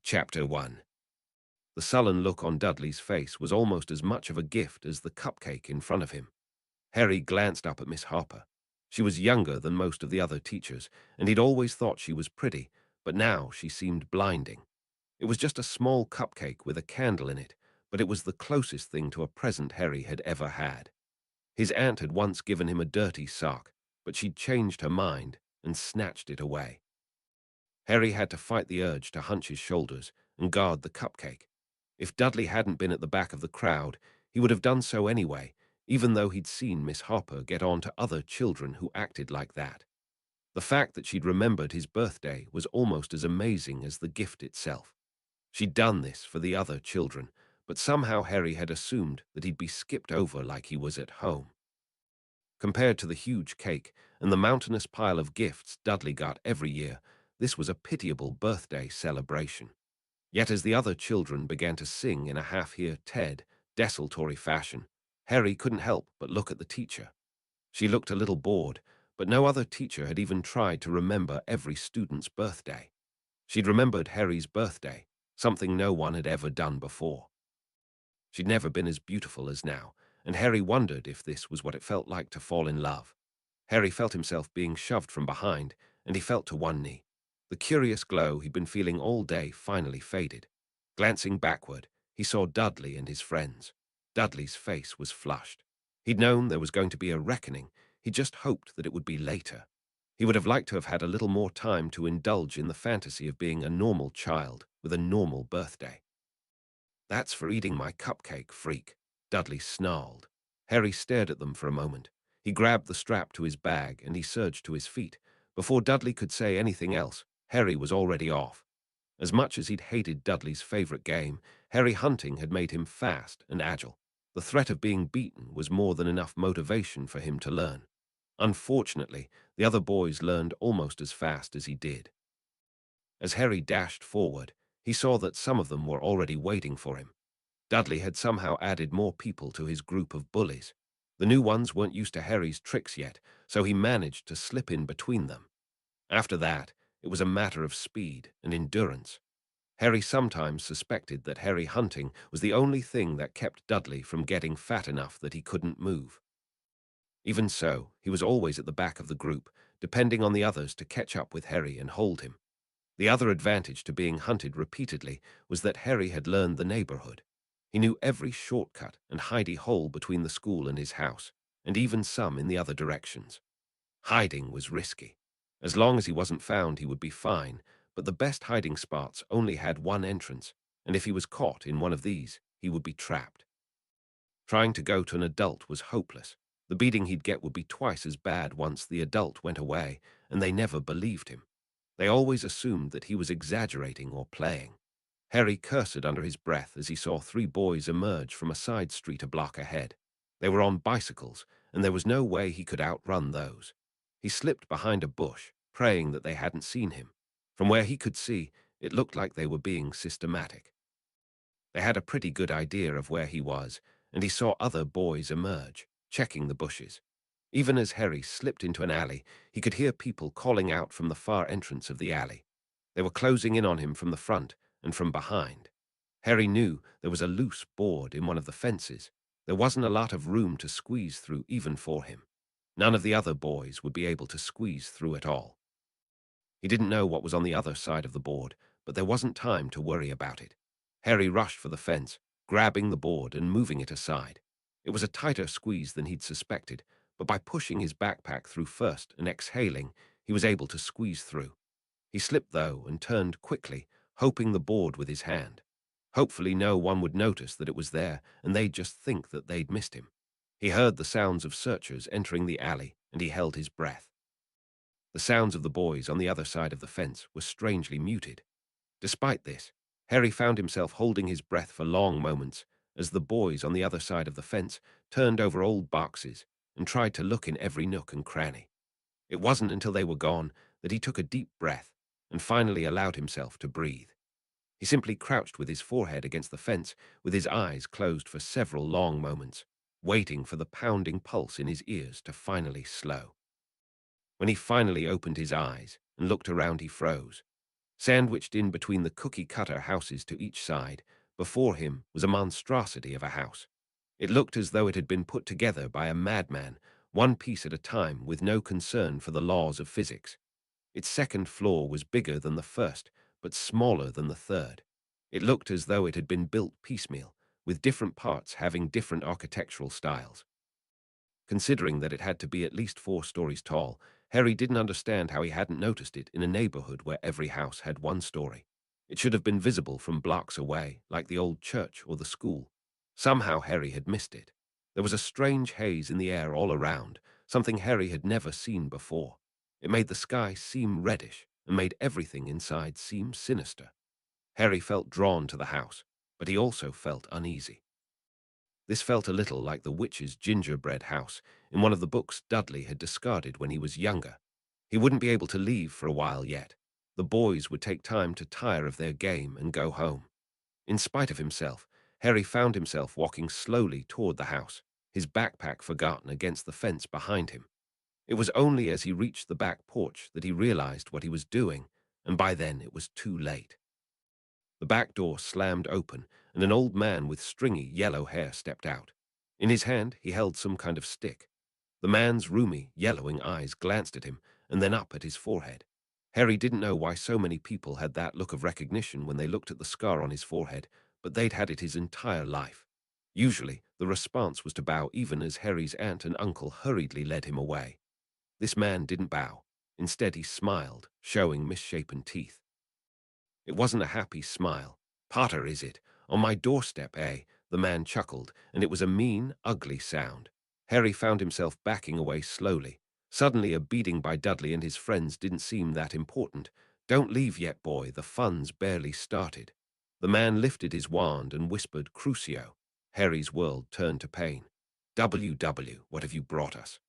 Chapter 1. The sullen look on Dudley's face was almost as much of a gift as the cupcake in front of him. Harry glanced up at Miss Harper. She was younger than most of the other teachers, and he'd always thought she was pretty, but now she seemed blinding. It was just a small cupcake with a candle in it, but it was the closest thing to a present Harry had ever had. His aunt had once given him a dirty sock, but she'd changed her mind and snatched it away. Harry had to fight the urge to hunch his shoulders and guard the cupcake. If Dudley hadn't been at the back of the crowd, he would have done so anyway, even though he'd seen Miss Harper get on to other children who acted like that. The fact that she'd remembered his birthday was almost as amazing as the gift itself. She'd done this for the other children, but somehow Harry had assumed that he'd be skipped over like he was at home. Compared to the huge cake and the mountainous pile of gifts Dudley got every year, this was a pitiable birthday celebration. Yet as the other children began to sing in a half-hear-ted, desultory fashion, Harry couldn't help but look at the teacher. She looked a little bored, but no other teacher had even tried to remember every student's birthday. She'd remembered Harry's birthday, something no one had ever done before. She'd never been as beautiful as now, and Harry wondered if this was what it felt like to fall in love. Harry felt himself being shoved from behind, and he fell to one knee. The curious glow he'd been feeling all day finally faded. Glancing backward, he saw Dudley and his friends. Dudley's face was flushed. He'd known there was going to be a reckoning. He just hoped that it would be later. He would have liked to have had a little more time to indulge in the fantasy of being a normal child with a normal birthday. "That's for eating my cupcake, freak," Dudley snarled. Harry stared at them for a moment. He grabbed the strap to his bag and he surged to his feet. Before Dudley could say anything else, Harry was already off. As much as he'd hated Dudley's favorite game, Harry hunting had made him fast and agile. The threat of being beaten was more than enough motivation for him to learn. Unfortunately, the other boys learned almost as fast as he did. As Harry dashed forward, he saw that some of them were already waiting for him. Dudley had somehow added more people to his group of bullies. The new ones weren't used to Harry's tricks yet, so he managed to slip in between them. After that, it was a matter of speed and endurance. Harry sometimes suspected that Harry hunting was the only thing that kept Dudley from getting fat enough that he couldn't move. Even so, he was always at the back of the group, depending on the others to catch up with Harry and hold him. The other advantage to being hunted repeatedly was that Harry had learned the neighborhood. He knew every shortcut and hidey hole between the school and his house, and even some in the other directions. Hiding was risky. As long as he wasn't found, he would be fine, but the best hiding spots only had one entrance, and if he was caught in one of these, he would be trapped. Trying to go to an adult was hopeless. The beating he'd get would be twice as bad once the adult went away, and they never believed him. They always assumed that he was exaggerating or playing. Harry cursed under his breath as he saw three boys emerge from a side street a block ahead. They were on bicycles, and there was no way he could outrun those. He slipped behind a bush, praying that they hadn't seen him. From where he could see, it looked like they were being systematic. They had a pretty good idea of where he was, and he saw other boys emerge, checking the bushes. Even as Harry slipped into an alley, he could hear people calling out from the far entrance of the alley. They were closing in on him from the front and from behind. Harry knew there was a loose board in one of the fences. There wasn't a lot of room to squeeze through even for him. None of the other boys would be able to squeeze through at all. He didn't know what was on the other side of the board, but there wasn't time to worry about it. Harry rushed for the fence, grabbing the board and moving it aside. It was a tighter squeeze than he'd suspected, but by pushing his backpack through first and exhaling, he was able to squeeze through. He slipped, though, and turned quickly, hoping the board with his hand. Hopefully no one would notice that it was there, and they'd just think that they'd missed him. He heard the sounds of searchers entering the alley, and he held his breath. The sounds of the boys on the other side of the fence were strangely muted. Despite this, Harry found himself holding his breath for long moments as the boys on the other side of the fence turned over old boxes and tried to look in every nook and cranny. It wasn't until they were gone that he took a deep breath and finally allowed himself to breathe. He simply crouched with his forehead against the fence, with his eyes closed for several long moments, waiting for the pounding pulse in his ears to finally slow. When he finally opened his eyes and looked around, he froze. Sandwiched in between the cookie-cutter houses to each side, before him was a monstrosity of a house. It looked as though it had been put together by a madman, one piece at a time, with no concern for the laws of physics. Its second floor was bigger than the first, but smaller than the third. It looked as though it had been built piecemeal, with different parts having different architectural styles. Considering that it had to be at least 4 stories tall, Harry didn't understand how he hadn't noticed it in a neighborhood where every house had 1 story. It should have been visible from blocks away, like the old church or the school. Somehow Harry had missed it. There was a strange haze in the air all around, something Harry had never seen before. It made the sky seem reddish and made everything inside seem sinister. Harry felt drawn to the house, but he also felt uneasy. This felt a little like the witch's gingerbread house in one of the books Dudley had discarded when he was younger. He wouldn't be able to leave for a while yet. The boys would take time to tire of their game and go home. In spite of himself, Harry found himself walking slowly toward the house, his backpack forgotten against the fence behind him. It was only as he reached the back porch that he realized what he was doing, and by then it was too late. The back door slammed open, and an old man with stringy yellow hair stepped out. In his hand, he held some kind of stick. The man's rheumy, yellowing eyes glanced at him, and then up at his forehead. Harry didn't know why so many people had that look of recognition when they looked at the scar on his forehead, but they'd had it his entire life. Usually, the response was to bow even as Harry's aunt and uncle hurriedly led him away. This man didn't bow. Instead, he smiled, showing misshapen teeth. It wasn't a happy smile. "Potter, is it? On my doorstep, eh?" The man chuckled, and it was a mean, ugly sound. Harry found himself backing away slowly. Suddenly, a beating by Dudley and his friends didn't seem that important. "Don't leave yet, boy. The fun's barely started." The man lifted his wand and whispered, "Crucio." Harry's world turned to pain. "WW, what have you brought us?"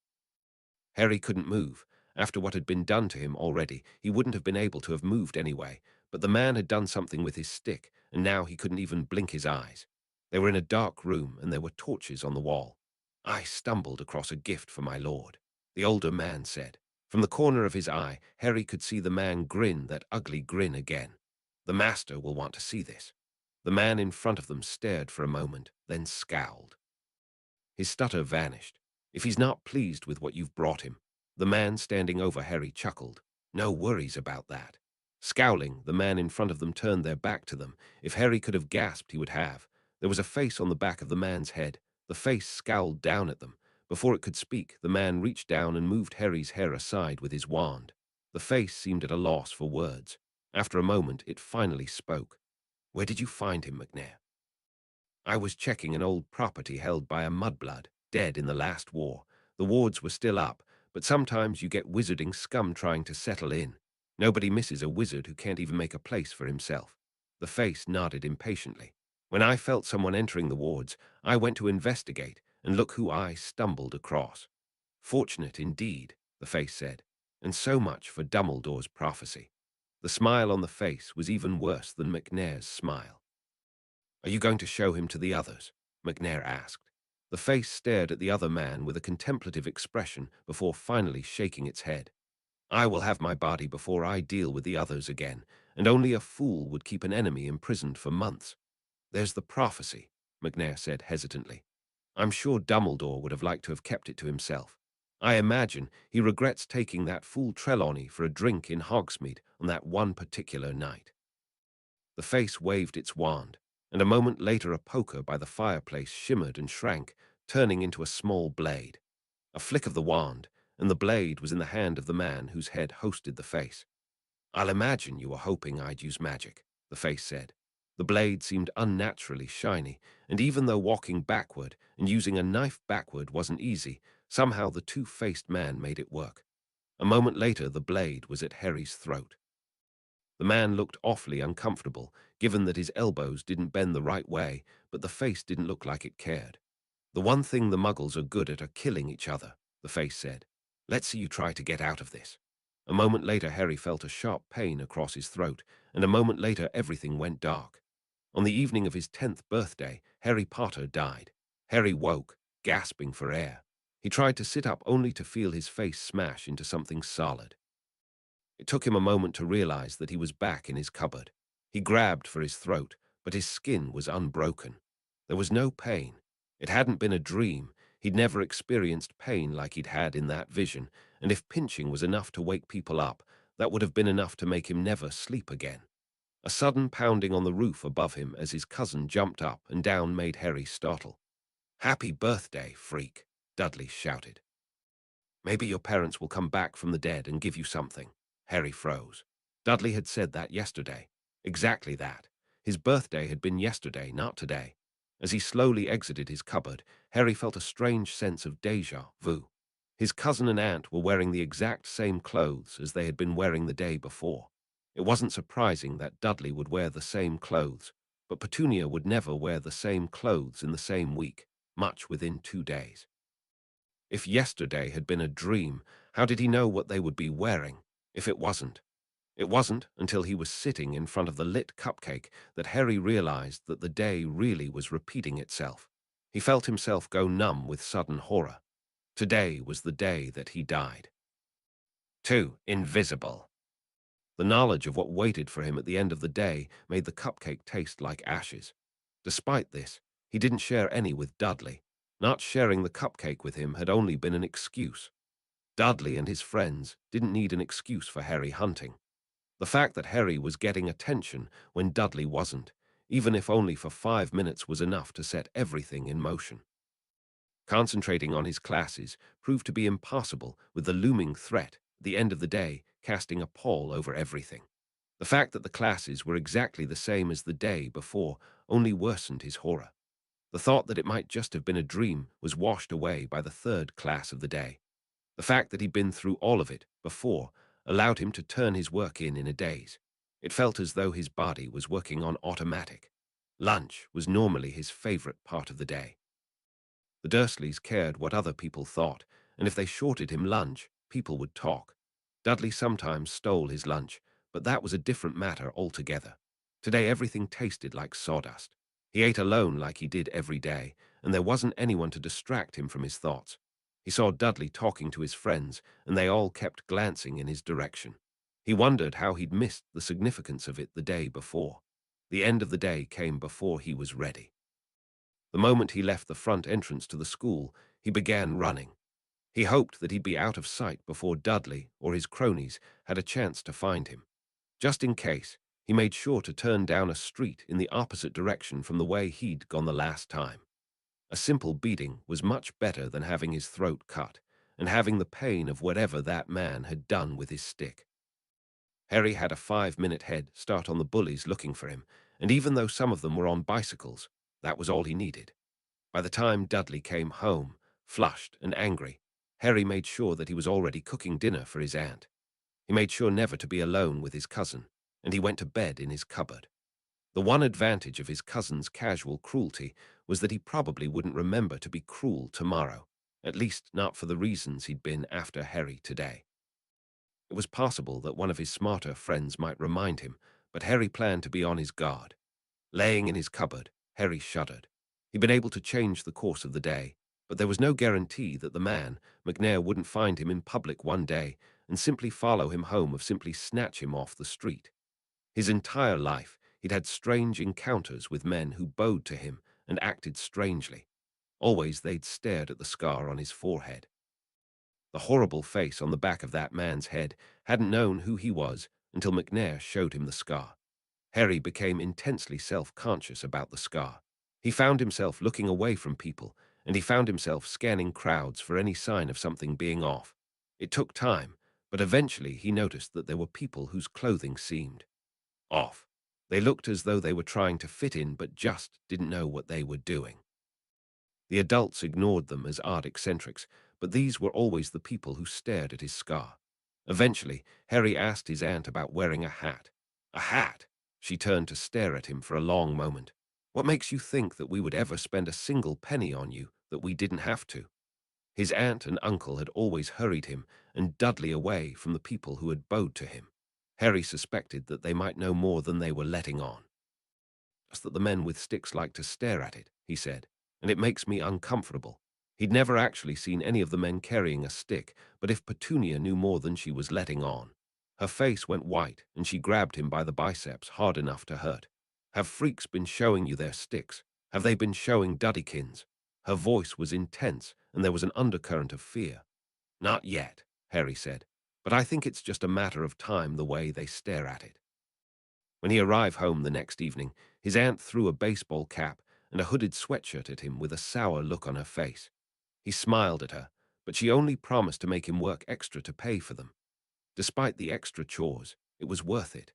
Harry couldn't move. After what had been done to him already, he wouldn't have been able to have moved anyway, but the man had done something with his stick, and now he couldn't even blink his eyes. They were in a dark room, and there were torches on the wall. "I stumbled across a gift for my lord," the older man said. From the corner of his eye, Harry could see the man grin, that ugly grin again. "The master will want to see this." The man in front of them stared for a moment, then scowled. His stutter vanished. "If he's not pleased with what you've brought him." The man standing over Harry chuckled. "No worries about that." Scowling, the man in front of them turned their back to them. If Harry could have gasped, he would have. There was a face on the back of the man's head. The face scowled down at them. Before it could speak, the man reached down and moved Harry's hair aside with his wand. The face seemed at a loss for words. After a moment, it finally spoke. "Where did you find him, McNair?" "I was checking an old property held by a mudblood, dead in the last war. The wards were still up, but sometimes you get wizarding scum trying to settle in. Nobody misses a wizard who can't even make a place for himself." The face nodded impatiently. "When I felt someone entering the wards, I went to investigate, and look who I stumbled across." "Fortunate indeed," the face said. "And so much for Dumbledore's prophecy." The smile on the face was even worse than McNair's smile. "Are you going to show him to the others?" McNair asked. The face stared at the other man with a contemplative expression before finally shaking its head. "I will have my body before I deal with the others again, and only a fool would keep an enemy imprisoned for months." "There's the prophecy," McNair said hesitantly. "I'm sure Dumbledore would have liked to have kept it to himself. I imagine he regrets taking that fool Trelawney for a drink in Hogsmeade on that one particular night." The face waved its wand, and a moment later a poker by the fireplace shimmered and shrank, turning into a small blade. A flick of the wand, and the blade was in the hand of the man whose head hosted the face. "I'll imagine you were hoping I'd use magic," the face said. The blade seemed unnaturally shiny, and even though walking backward and using a knife backward wasn't easy, somehow the two-faced man made it work. A moment later the blade was at Harry's throat. The man looked awfully uncomfortable, given that his elbows didn't bend the right way, but the face didn't look like it cared. "The one thing the muggles are good at are killing each other," the face said. "Let's see you try to get out of this." A moment later Harry felt a sharp pain across his throat, and a moment later everything went dark. On the evening of his 10th birthday, Harry Potter died. Harry woke, gasping for air. He tried to sit up only to feel his face smash into something solid. It took him a moment to realize that he was back in his cupboard. He grabbed for his throat, but his skin was unbroken. There was no pain. It hadn't been a dream. He'd never experienced pain like he'd had in that vision, and if pinching was enough to wake people up, that would have been enough to make him never sleep again. A sudden pounding on the roof above him as his cousin jumped up and down made Harry startle. "Happy birthday, freak," Dudley shouted. "Maybe your parents will come back from the dead and give you something." Harry froze. Dudley had said that yesterday. Exactly that. His birthday had been yesterday, not today. As he slowly exited his cupboard, Harry felt a strange sense of déjà vu. His cousin and aunt were wearing the exact same clothes as they had been wearing the day before. It wasn't surprising that Dudley would wear the same clothes, but Petunia would never wear the same clothes in the same week, much within 2 days. If yesterday had been a dream, how did he know what they would be wearing if it wasn't? It wasn't until he was sitting in front of the lit cupcake that Harry realized that the day really was repeating itself. He felt himself go numb with sudden horror. Today was the day that he died. 2. Invisible. The knowledge of what waited for him at the end of the day made the cupcake taste like ashes. Despite this, he didn't share any with Dudley. Not sharing the cupcake with him had only been an excuse. Dudley and his friends didn't need an excuse for Harry hunting. The fact that Harry was getting attention when Dudley wasn't, even if only for 5 minutes, was enough to set everything in motion. Concentrating on his classes proved to be impossible with the looming threat, at the end of the day, casting a pall over everything. The fact that the classes were exactly the same as the day before only worsened his horror. The thought that it might just have been a dream was washed away by the third class of the day. The fact that he'd been through all of it before allowed him to turn his work in a daze. It felt as though his body was working on automatic. Lunch was normally his favorite part of the day. The Dursleys cared what other people thought, and if they shorted him lunch, people would talk. Dudley sometimes stole his lunch, but that was a different matter altogether. Today everything tasted like sawdust. He ate alone like he did every day, and there wasn't anyone to distract him from his thoughts. He saw Dudley talking to his friends, and they all kept glancing in his direction. He wondered how he'd missed the significance of it the day before. The end of the day came before he was ready. The moment he left the front entrance to the school, he began running. He hoped that he'd be out of sight before Dudley or his cronies had a chance to find him. Just in case, he made sure to turn down a street in the opposite direction from the way he'd gone the last time. A simple beating was much better than having his throat cut and having the pain of whatever that man had done with his stick. Harry had a 5-minute head start on the bullies looking for him, and even though some of them were on bicycles, that was all he needed. By the time Dudley came home, flushed and angry, Harry made sure that he was already cooking dinner for his aunt. He made sure never to be alone with his cousin, and he went to bed in his cupboard. The one advantage of his cousin's casual cruelty was that he probably wouldn't remember to be cruel tomorrow, at least not for the reasons he'd been after Harry today. It was possible that one of his smarter friends might remind him, but Harry planned to be on his guard. Laying in his cupboard, Harry shuddered. He'd been able to change the course of the day, but there was no guarantee that the man, McNair, wouldn't find him in public one day and simply follow him home or simply snatch him off the street. His entire life, he'd had strange encounters with men who bowed to him and acted strangely. Always they'd stared at the scar on his forehead. The horrible face on the back of that man's head hadn't known who he was until McNair showed him the scar. Harry became intensely self-conscious about the scar. He found himself looking away from people, and he found himself scanning crowds for any sign of something being off. It took time, but eventually he noticed that there were people whose clothing seemed off. They looked as though they were trying to fit in but just didn't know what they were doing. The adults ignored them as art eccentrics, but these were always the people who stared at his scar. Eventually, Harry asked his aunt about wearing a hat. A hat? She turned to stare at him for a long moment. What makes you think that we would ever spend a single penny on you that we didn't have to? His aunt and uncle had always hurried him and Dudley away from the people who had bowed to him. Harry suspected that they might know more than they were letting on. Just that the men with sticks like to stare at it, he said, and it makes me uncomfortable. He'd never actually seen any of the men carrying a stick, but if Petunia knew more than she was letting on. Her face went white, and she grabbed him by the biceps hard enough to hurt. Have freaks been showing you their sticks? Have they been showing Duddykins? Her voice was intense, and there was an undercurrent of fear. Not yet, Harry said, but I think it's just a matter of time the way they stare at it. When he arrived home the next evening, his aunt threw a baseball cap and a hooded sweatshirt at him with a sour look on her face. He smiled at her, but she only promised to make him work extra to pay for them. Despite the extra chores, it was worth it.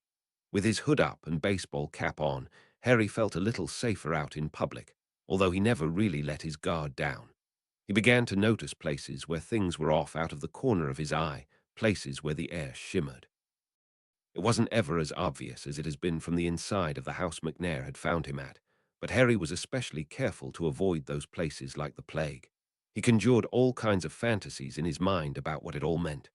With his hood up and baseball cap on, Harry felt a little safer out in public, although he never really let his guard down. He began to notice places where things were off out of the corner of his eye, places where the air shimmered. It wasn't ever as obvious as it has been from the inside of the house McNair had found him at, but Harry was especially careful to avoid those places like the plague. He conjured all kinds of fantasies in his mind about what it all meant.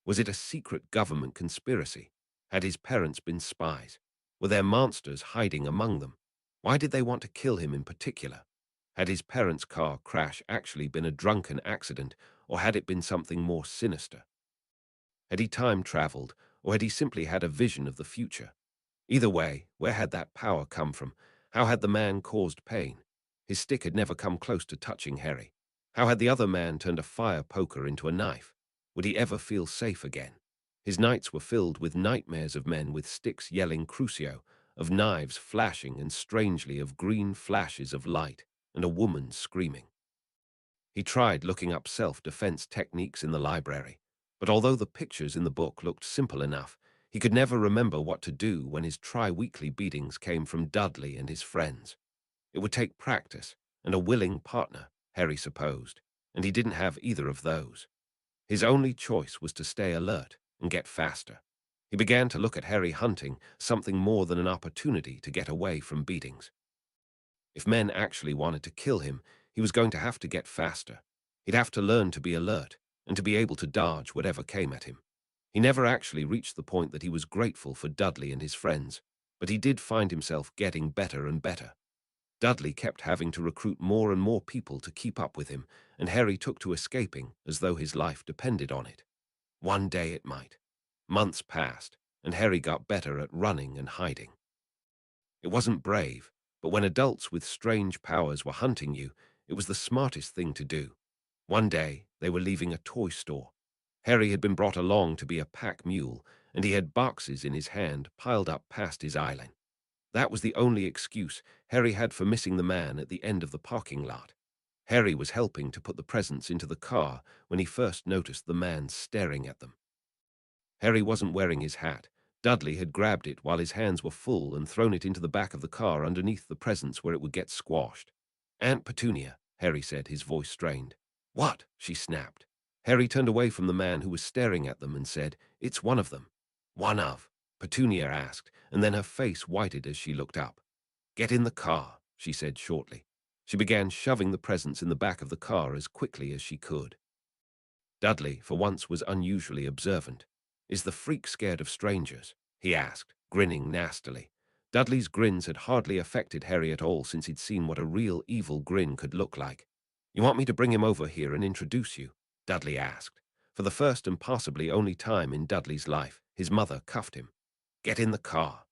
Was it a secret government conspiracy? Had his parents been spies? Were there monsters hiding among them? Why did they want to kill him in particular? Had his parents' car crash actually been a drunken accident, or had it been something more sinister? Had he time-traveled, or had he simply had a vision of the future? Either way, where had that power come from? How had the man caused pain? His stick had never come close to touching Harry. How had the other man turned a fire poker into a knife? Would he ever feel safe again? His nights were filled with nightmares of men with sticks yelling Crucio, of knives flashing and strangely of green flashes of light, and a woman screaming. He tried looking up self-defense techniques in the library, but although the pictures in the book looked simple enough, he could never remember what to do when his tri-weekly beatings came from Dudley and his friends. It would take practice and a willing partner, Harry supposed, and he didn't have either of those. His only choice was to stay alert and get faster. He began to look at Harry hunting something more than an opportunity to get away from beatings. If men actually wanted to kill him, he was going to have to get faster. He'd have to learn to be alert and to be able to dodge whatever came at him. He never actually reached the point that he was grateful for Dudley and his friends, but he did find himself getting better and better. Dudley kept having to recruit more and more people to keep up with him, and Harry took to escaping as though his life depended on it. One day it might. Months passed, and Harry got better at running and hiding. It wasn't brave, but when adults with strange powers were hunting you, it was the smartest thing to do. One day, they were leaving a toy store. Harry had been brought along to be a pack mule, and he had boxes in his hand piled up past his eyeline. That was the only excuse Harry had for missing the man at the end of the parking lot. Harry was helping to put the presents into the car when he first noticed the man staring at them. Harry wasn't wearing his hat. Dudley had grabbed it while his hands were full and thrown it into the back of the car underneath the presents where it would get squashed. "Aunt Petunia," Harry said, his voice strained. "What?" she snapped. Harry turned away from the man who was staring at them and said, "It's one of them." "One of?" Petunia asked, and then her face whitened as she looked up. "Get in the car," she said shortly. She began shoving the presents in the back of the car as quickly as she could. Dudley, for once, was unusually observant. "Is the freak scared of strangers?" he asked, grinning nastily. Dudley's grins had hardly affected Harry at all since he'd seen what a real evil grin could look like. "You want me to bring him over here and introduce you?" Dudley asked. For the first and possibly only time in Dudley's life, his mother cuffed him. "Get in the car."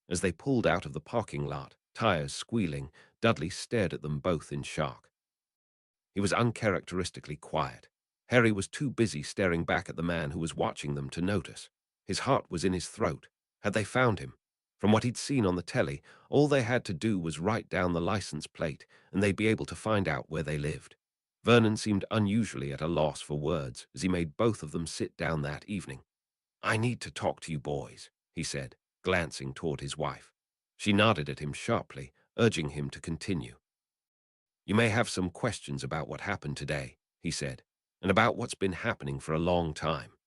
As they pulled out of the parking lot, tires squealing, Dudley stared at them both in shock. He was uncharacteristically quiet. Harry was too busy staring back at the man who was watching them to notice. His heart was in his throat. Had they found him? From what he'd seen on the telly, all they had to do was write down the license plate, and they'd be able to find out where they lived. Vernon seemed unusually at a loss for words as he made both of them sit down that evening. "I need to talk to you boys," he said, glancing toward his wife. She nodded at him sharply, urging him to continue. "You may have some questions about what happened today," he said, "and about what's been happening for a long time."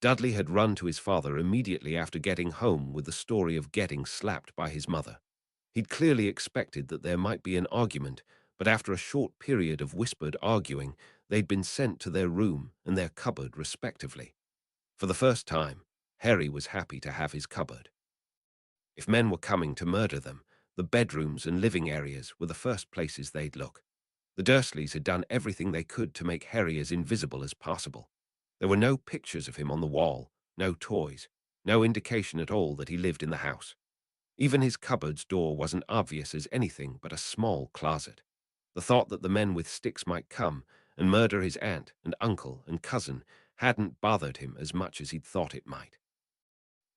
Dudley had run to his father immediately after getting home with the story of getting slapped by his mother. He'd clearly expected that there might be an argument, but after a short period of whispered arguing, they'd been sent to their room and their cupboard respectively. For the first time, Harry was happy to have his cupboard. If men were coming to murder them, the bedrooms and living areas were the first places they'd look. The Dursleys had done everything they could to make Harry as invisible as possible. There were no pictures of him on the wall, no toys, No indication at all that he lived in the house. Even his cupboard's door wasn't obvious as anything but a small closet. The thought that the men with sticks might come and murder his aunt and uncle and cousin hadn't bothered him as much as he'd thought it might.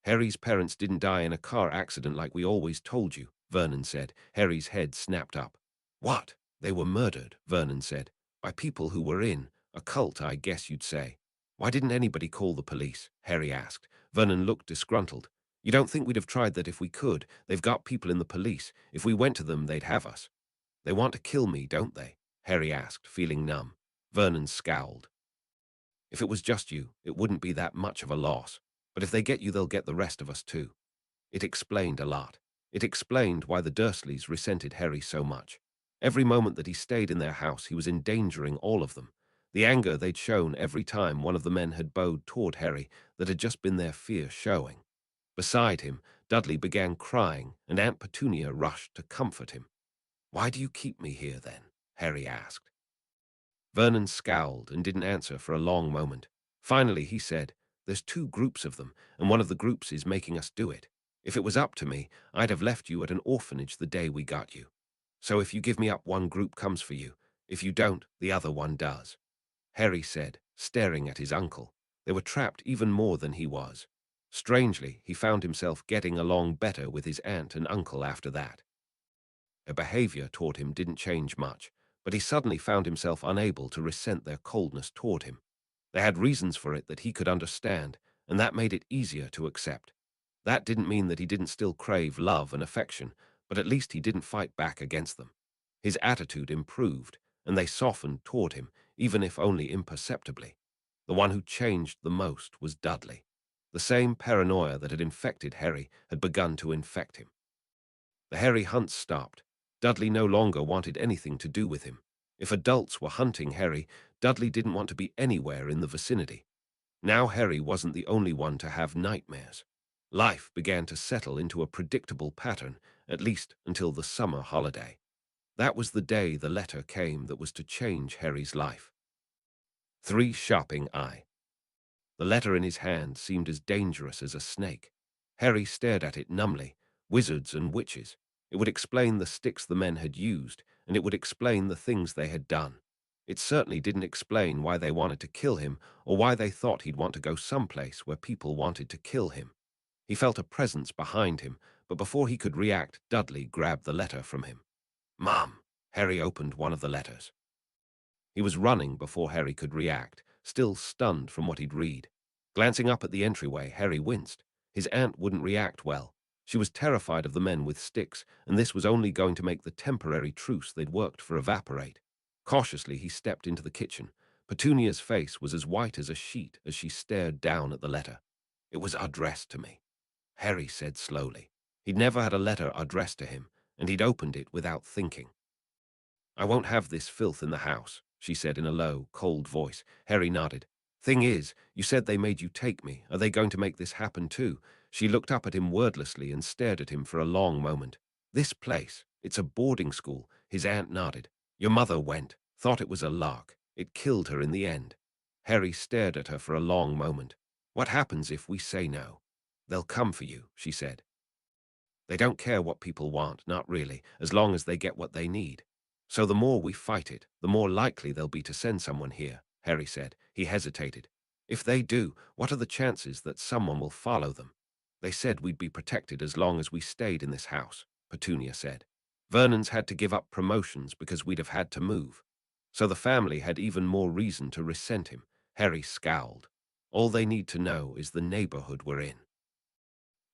Harry's parents didn't die in a car accident like we always told you, Vernon said. Harry's head snapped up. What? They were murdered, Vernon said. By people who were in a cult, I guess you'd say. Why didn't anybody call the police? Harry asked. Vernon looked disgruntled. You don't think we'd have tried that if we could? They've got people in the police. If we went to them, they'd have us. They want to kill me, don't they? Harry asked, feeling numb. Vernon scowled. If it was just you, it wouldn't be that much of a loss. But if they get you, they'll get the rest of us too. It explained a lot. It explained why the Dursleys resented Harry so much. Every moment that he stayed in their house, he was endangering all of them. The anger they'd shown every time one of the men had bowed toward Harry that had just been their fear showing. Beside him, Dudley began crying, and Aunt Petunia rushed to comfort him. Why do you keep me here, then? Harry asked. Vernon scowled and didn't answer for a long moment. Finally, he said, There's two groups of them, and one of the groups is making us do it. If it was up to me, I'd have left you at an orphanage the day we got you. So if you give me up, one group comes for you. If you don't, the other one does. Harry said, staring at his uncle. They were trapped even more than he was. Strangely, he found himself getting along better with his aunt and uncle after that. Their behavior toward him didn't change much, but he suddenly found himself unable to resent their coldness toward him. They had reasons for it that he could understand, and that made it easier to accept. That didn't mean that he didn't still crave love and affection, but at least he didn't fight back against them. His attitude improved, and they softened toward him, even if only imperceptibly. The one who changed the most was Dudley. The same paranoia that had infected Harry had begun to infect him. The Harry hunts stopped. Dudley no longer wanted anything to do with him. If adults were hunting Harry, Dudley didn't want to be anywhere in the vicinity. Now Harry wasn't the only one to have nightmares. Life began to settle into a predictable pattern, at least until the summer holiday. That was the day the letter came that was to change Harry's life. 3 Shopping Eye. The letter in his hand seemed as dangerous as a snake. Harry stared at it numbly. Wizards and witches. It would explain the sticks the men had used, and it would explain the things they had done. It certainly didn't explain why they wanted to kill him, or why they thought he'd want to go someplace where people wanted to kill him. He felt a presence behind him, but before he could react, Dudley grabbed the letter from him. Mom! Harry opened one of the letters. He was running before Harry could react, still stunned from what he'd read. Glancing up at the entryway, Harry winced. His aunt wouldn't react well. She was terrified of the men with sticks, and this was only going to make the temporary truce they'd worked for evaporate. Cautiously, he stepped into the kitchen. Petunia's face was as white as a sheet as she stared down at the letter. It was addressed to me, Harry said slowly. He'd never had a letter addressed to him, and he'd opened it without thinking. I won't have this filth in the house, she said in a low, cold voice. Harry nodded. Thing is, you said they made you take me. Are they going to make this happen too? She looked up at him wordlessly and stared at him for a long moment. This place, it's a boarding school. His aunt nodded. Your mother went, thought it was a lark. It killed her in the end. Harry stared at her for a long moment. What happens if we say no? They'll come for you, she said. They don't care what people want, not really, as long as they get what they need. So the more we fight it, the more likely they'll be to send someone here, Harry said. He hesitated. If they do, what are the chances that someone will follow them? They said we'd be protected as long as we stayed in this house, Petunia said. Vernon's had to give up promotions because we'd have had to move. So the family had even more reason to resent him. Harry scowled. All they need to know is the neighborhood we're in.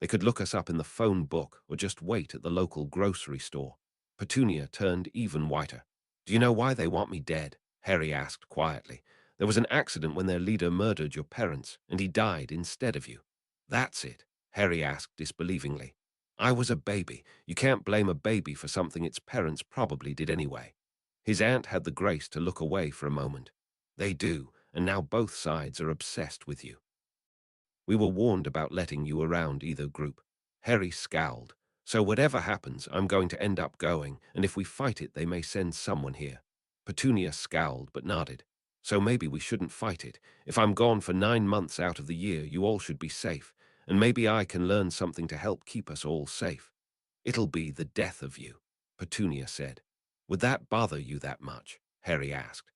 They could look us up in the phone book or just wait at the local grocery store. Petunia turned even whiter. Do you know why they want me dead? Harry asked quietly. There was an accident when their leader murdered your parents, and he died instead of you. That's it, Harry asked disbelievingly. I was a baby. You can't blame a baby for something its parents probably did anyway. His aunt had the grace to look away for a moment. They do, and now both sides are obsessed with you. We were warned about letting you around either group. Harry scowled. So whatever happens, I'm going to end up going, and if we fight it, they may send someone here. Petunia scowled but nodded. So maybe we shouldn't fight it. If I'm gone for 9 months out of the year, you all should be safe, and maybe I can learn something to help keep us all safe. It'll be the death of you, Petunia said. Would that bother you that much? Harry asked.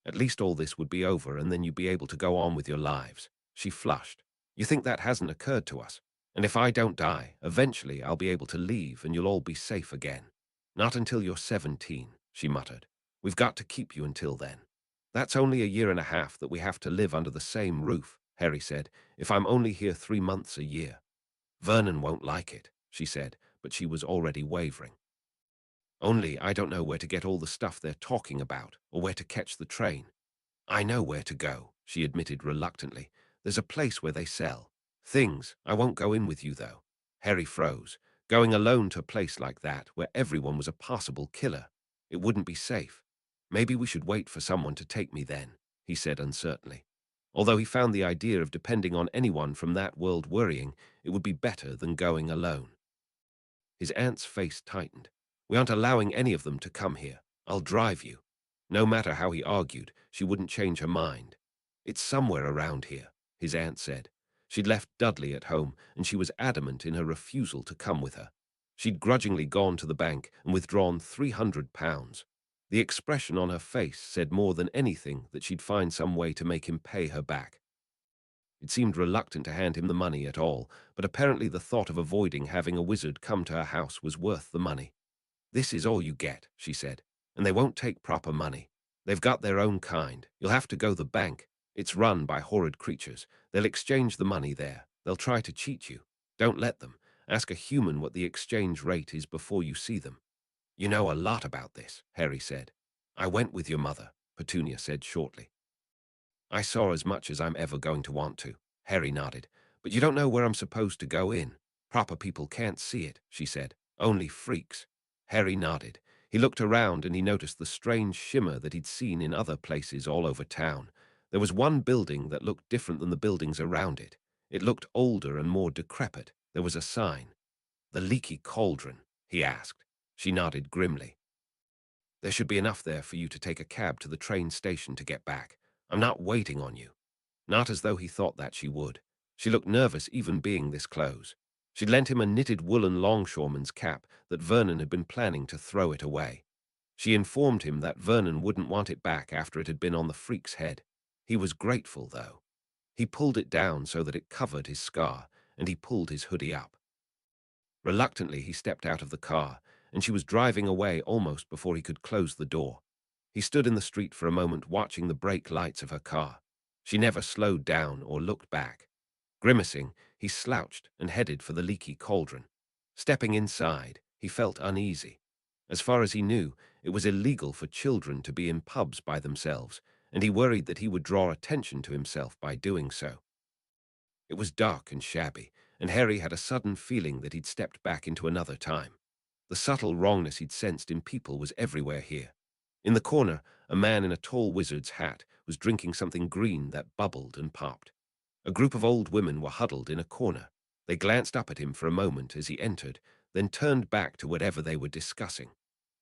At least all this would be over, and then you'd be able to go on with your lives. She flushed. You think that hasn't occurred to us? And if I don't die, eventually I'll be able to leave and you'll all be safe again. Not until you're 17, she muttered. We've got to keep you until then. That's only a year and a half that we have to live under the same roof, Harry said, if I'm only here 3 months a year. Vernon won't like it, she said, but she was already wavering. Only I don't know where to get all the stuff they're talking about, or where to catch the train. I know where to go, she admitted reluctantly. There's a place where they sell things. I won't go in with you, though. Harry froze. Going alone to a place like that, where everyone was a possible killer. It wouldn't be safe. Maybe we should wait for someone to take me then, he said uncertainly. Although he found the idea of depending on anyone from that world worrying, it would be better than going alone. His aunt's face tightened. We aren't allowing any of them to come here. I'll drive you. No matter how he argued, she wouldn't change her mind. It's somewhere around here, his aunt said. She'd left Dudley at home, and she was adamant in her refusal to come with her. She'd grudgingly gone to the bank and withdrawn £300. The expression on her face said more than anything that she'd find some way to make him pay her back. It seemed reluctant to hand him the money at all, but apparently the thought of avoiding having a wizard come to her house was worth the money. This is all you get, she said, and they won't take proper money. They've got their own kind. You'll have to go the bank. It's run by horrid creatures. They'll exchange the money there. They'll try to cheat you. Don't let them. Ask a human what the exchange rate is before you see them. You know a lot about this, Harry said. I went with your mother, Petunia said shortly. I saw as much as I'm ever going to want to, Harry nodded. But you don't know where I'm supposed to go in. Proper people can't see it, she said. Only freaks. Harry nodded. He looked around and he noticed the strange shimmer that he'd seen in other places all over town. There was one building that looked different than the buildings around it. It looked older and more decrepit. There was a sign. The Leaky Cauldron, he asked. She nodded grimly. There should be enough there for you to take a cab to the train station to get back. I'm not waiting on you. Not as though he thought that she would. She looked nervous even being this close. She'd lent him a knitted woolen longshoreman's cap that Vernon had been planning to throw it away. She informed him that Vernon wouldn't want it back after it had been on the freak's head. He was grateful, though. He pulled it down so that it covered his scar, and he pulled his hoodie up. Reluctantly, he stepped out of the car, and she was driving away almost before he could close the door. He stood in the street for a moment watching the brake lights of her car. She never slowed down or looked back. Grimacing, he slouched and headed for the Leaky Cauldron. Stepping inside, he felt uneasy. As far as he knew, it was illegal for children to be in pubs by themselves, and he worried that he would draw attention to himself by doing so. It was dark and shabby, and Harry had a sudden feeling that he'd stepped back into another time. The subtle wrongness he'd sensed in people was everywhere here. In the corner, a man in a tall wizard's hat was drinking something green that bubbled and popped. A group of old women were huddled in a corner. They glanced up at him for a moment as he entered, then turned back to whatever they were discussing.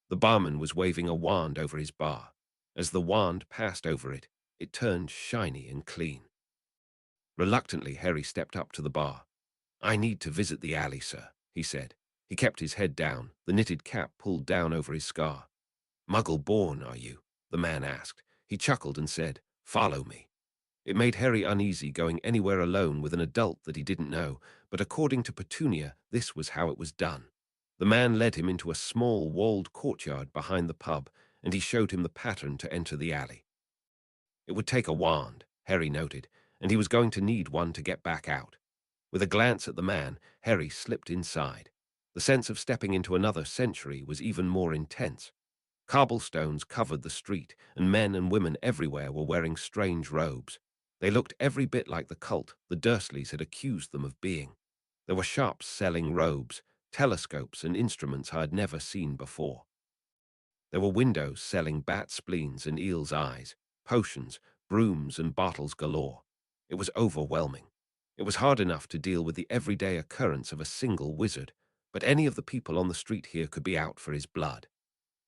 The barman was waving a wand over his bar. As the wand passed over it, it turned shiny and clean. Reluctantly, Harry stepped up to the bar. I need to visit the alley, sir, he said. He kept his head down, the knitted cap pulled down over his scar. Muggle-born, are you? The man asked. He chuckled and said, Follow me. It made Harry uneasy going anywhere alone with an adult that he didn't know, but according to Petunia, this was how it was done. The man led him into a small, walled courtyard behind the pub, and he showed him the pattern to enter the alley. It would take a wand, Harry noted, and he was going to need one to get back out. With a glance at the man, Harry slipped inside. The sense of stepping into another century was even more intense. Cobblestones covered the street, and men and women everywhere were wearing strange robes. They looked every bit like the cult the Dursleys had accused them of being. There were shops selling robes, telescopes, and instruments I had never seen before. There were windows selling bat spleens and eel's eyes, potions, brooms, and bottles galore. It was overwhelming. It was hard enough to deal with the everyday occurrence of a single wizard, but any of the people on the street here could be out for his blood.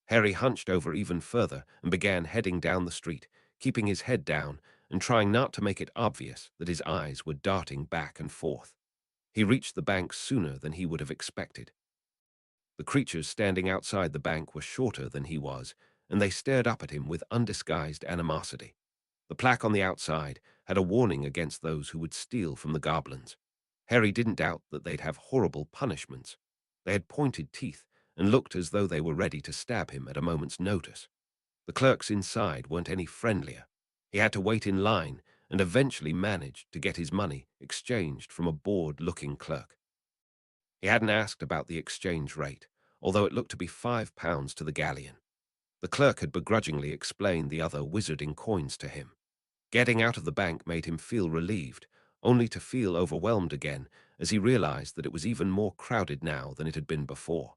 Harry hunched over even further and began heading down the street, keeping his head down and trying not to make it obvious that his eyes were darting back and forth. He reached the bank sooner than he would have expected. The creatures standing outside the bank were shorter than he was, and they stared up at him with undisguised animosity. The plaque on the outside had a warning against those who would steal from the goblins. Harry didn't doubt that they'd have horrible punishments. They had pointed teeth and looked as though they were ready to stab him at a moment's notice. The clerks inside weren't any friendlier. He had to wait in line and eventually managed to get his money exchanged from a bored-looking clerk. He hadn't asked about the exchange rate, although it looked to be £5 to the galleon. The clerk had begrudgingly explained the other wizarding coins to him. Getting out of the bank made him feel relieved, only to feel overwhelmed again as he realized that it was even more crowded now than it had been before.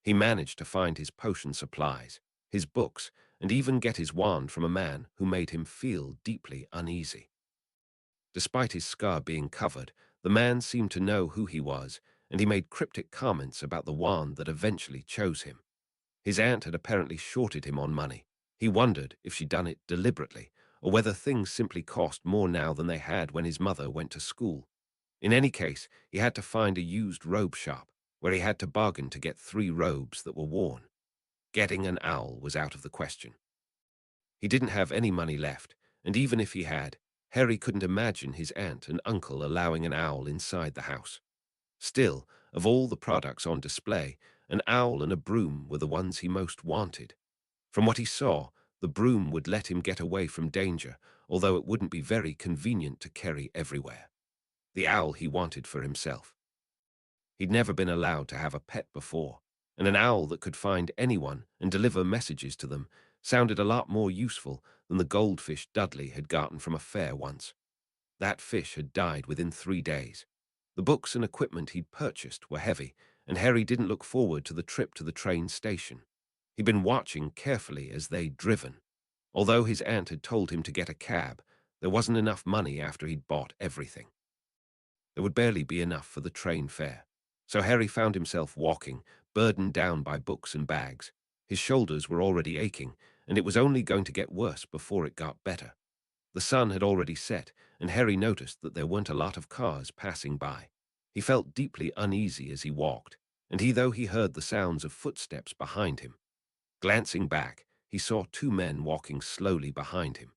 He managed to find his potion supplies, his books, and even get his wand from a man who made him feel deeply uneasy. Despite his scar being covered, the man seemed to know who he was, and he made cryptic comments about the wand that eventually chose him. His aunt had apparently shorted him on money. He wondered if she'd done it deliberately, or whether things simply cost more now than they had when his mother went to school. In any case, he had to find a used robe shop, where he had to bargain to get 3 robes that were worn. Getting an owl was out of the question. He didn't have any money left, and even if he had, Harry couldn't imagine his aunt and uncle allowing an owl inside the house. Still, of all the products on display, an owl and a broom were the ones he most wanted. From what he saw, the broom would let him get away from danger, although it wouldn't be very convenient to carry everywhere. The owl he wanted for himself. He'd never been allowed to have a pet before, and an owl that could find anyone and deliver messages to them sounded a lot more useful than the goldfish Dudley had gotten from a fair once. That fish had died within 3 days. The books and equipment he'd purchased were heavy, and Harry didn't look forward to the trip to the train station. He'd been watching carefully as they'd driven. Although his aunt had told him to get a cab, there wasn't enough money after he'd bought everything. There would barely be enough for the train fare. So Harry found himself walking, burdened down by books and bags. His shoulders were already aching, and it was only going to get worse before it got better. The sun had already set, and Harry noticed that there weren't a lot of cars passing by. He felt deeply uneasy as he walked, and though he heard the sounds of footsteps behind him. Glancing back, he saw 2 men walking slowly behind him.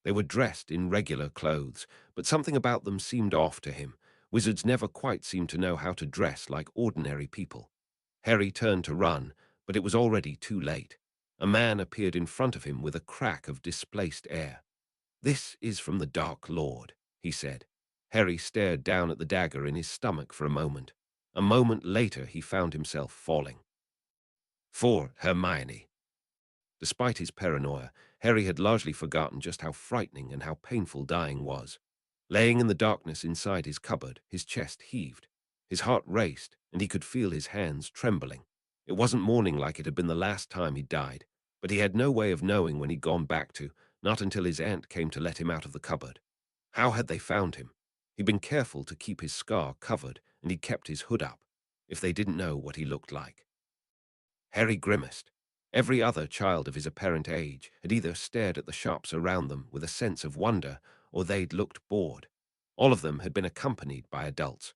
They were dressed in regular clothes, but something about them seemed off to him. Wizards never quite seemed to know how to dress like ordinary people. Harry turned to run, but it was already too late. A man appeared in front of him with a crack of displaced air. "This is from the Dark Lord," he said. Harry stared down at the dagger in his stomach for a moment. A moment later he found himself falling. For Hermione. Despite his paranoia, Harry had largely forgotten just how frightening and how painful dying was. Laying in the darkness inside his cupboard, his chest heaved. His heart raced, and he could feel his hands trembling. It wasn't morning like it had been the last time he died, but he had no way of knowing when he'd gone back to, not until his aunt came to let him out of the cupboard. How had they found him? He'd been careful to keep his scar covered, and he'd kept his hood up, if they didn't know what he looked like. Harry grimaced. Every other child of his apparent age had either stared at the shops around them with a sense of wonder, or they'd looked bored. All of them had been accompanied by adults.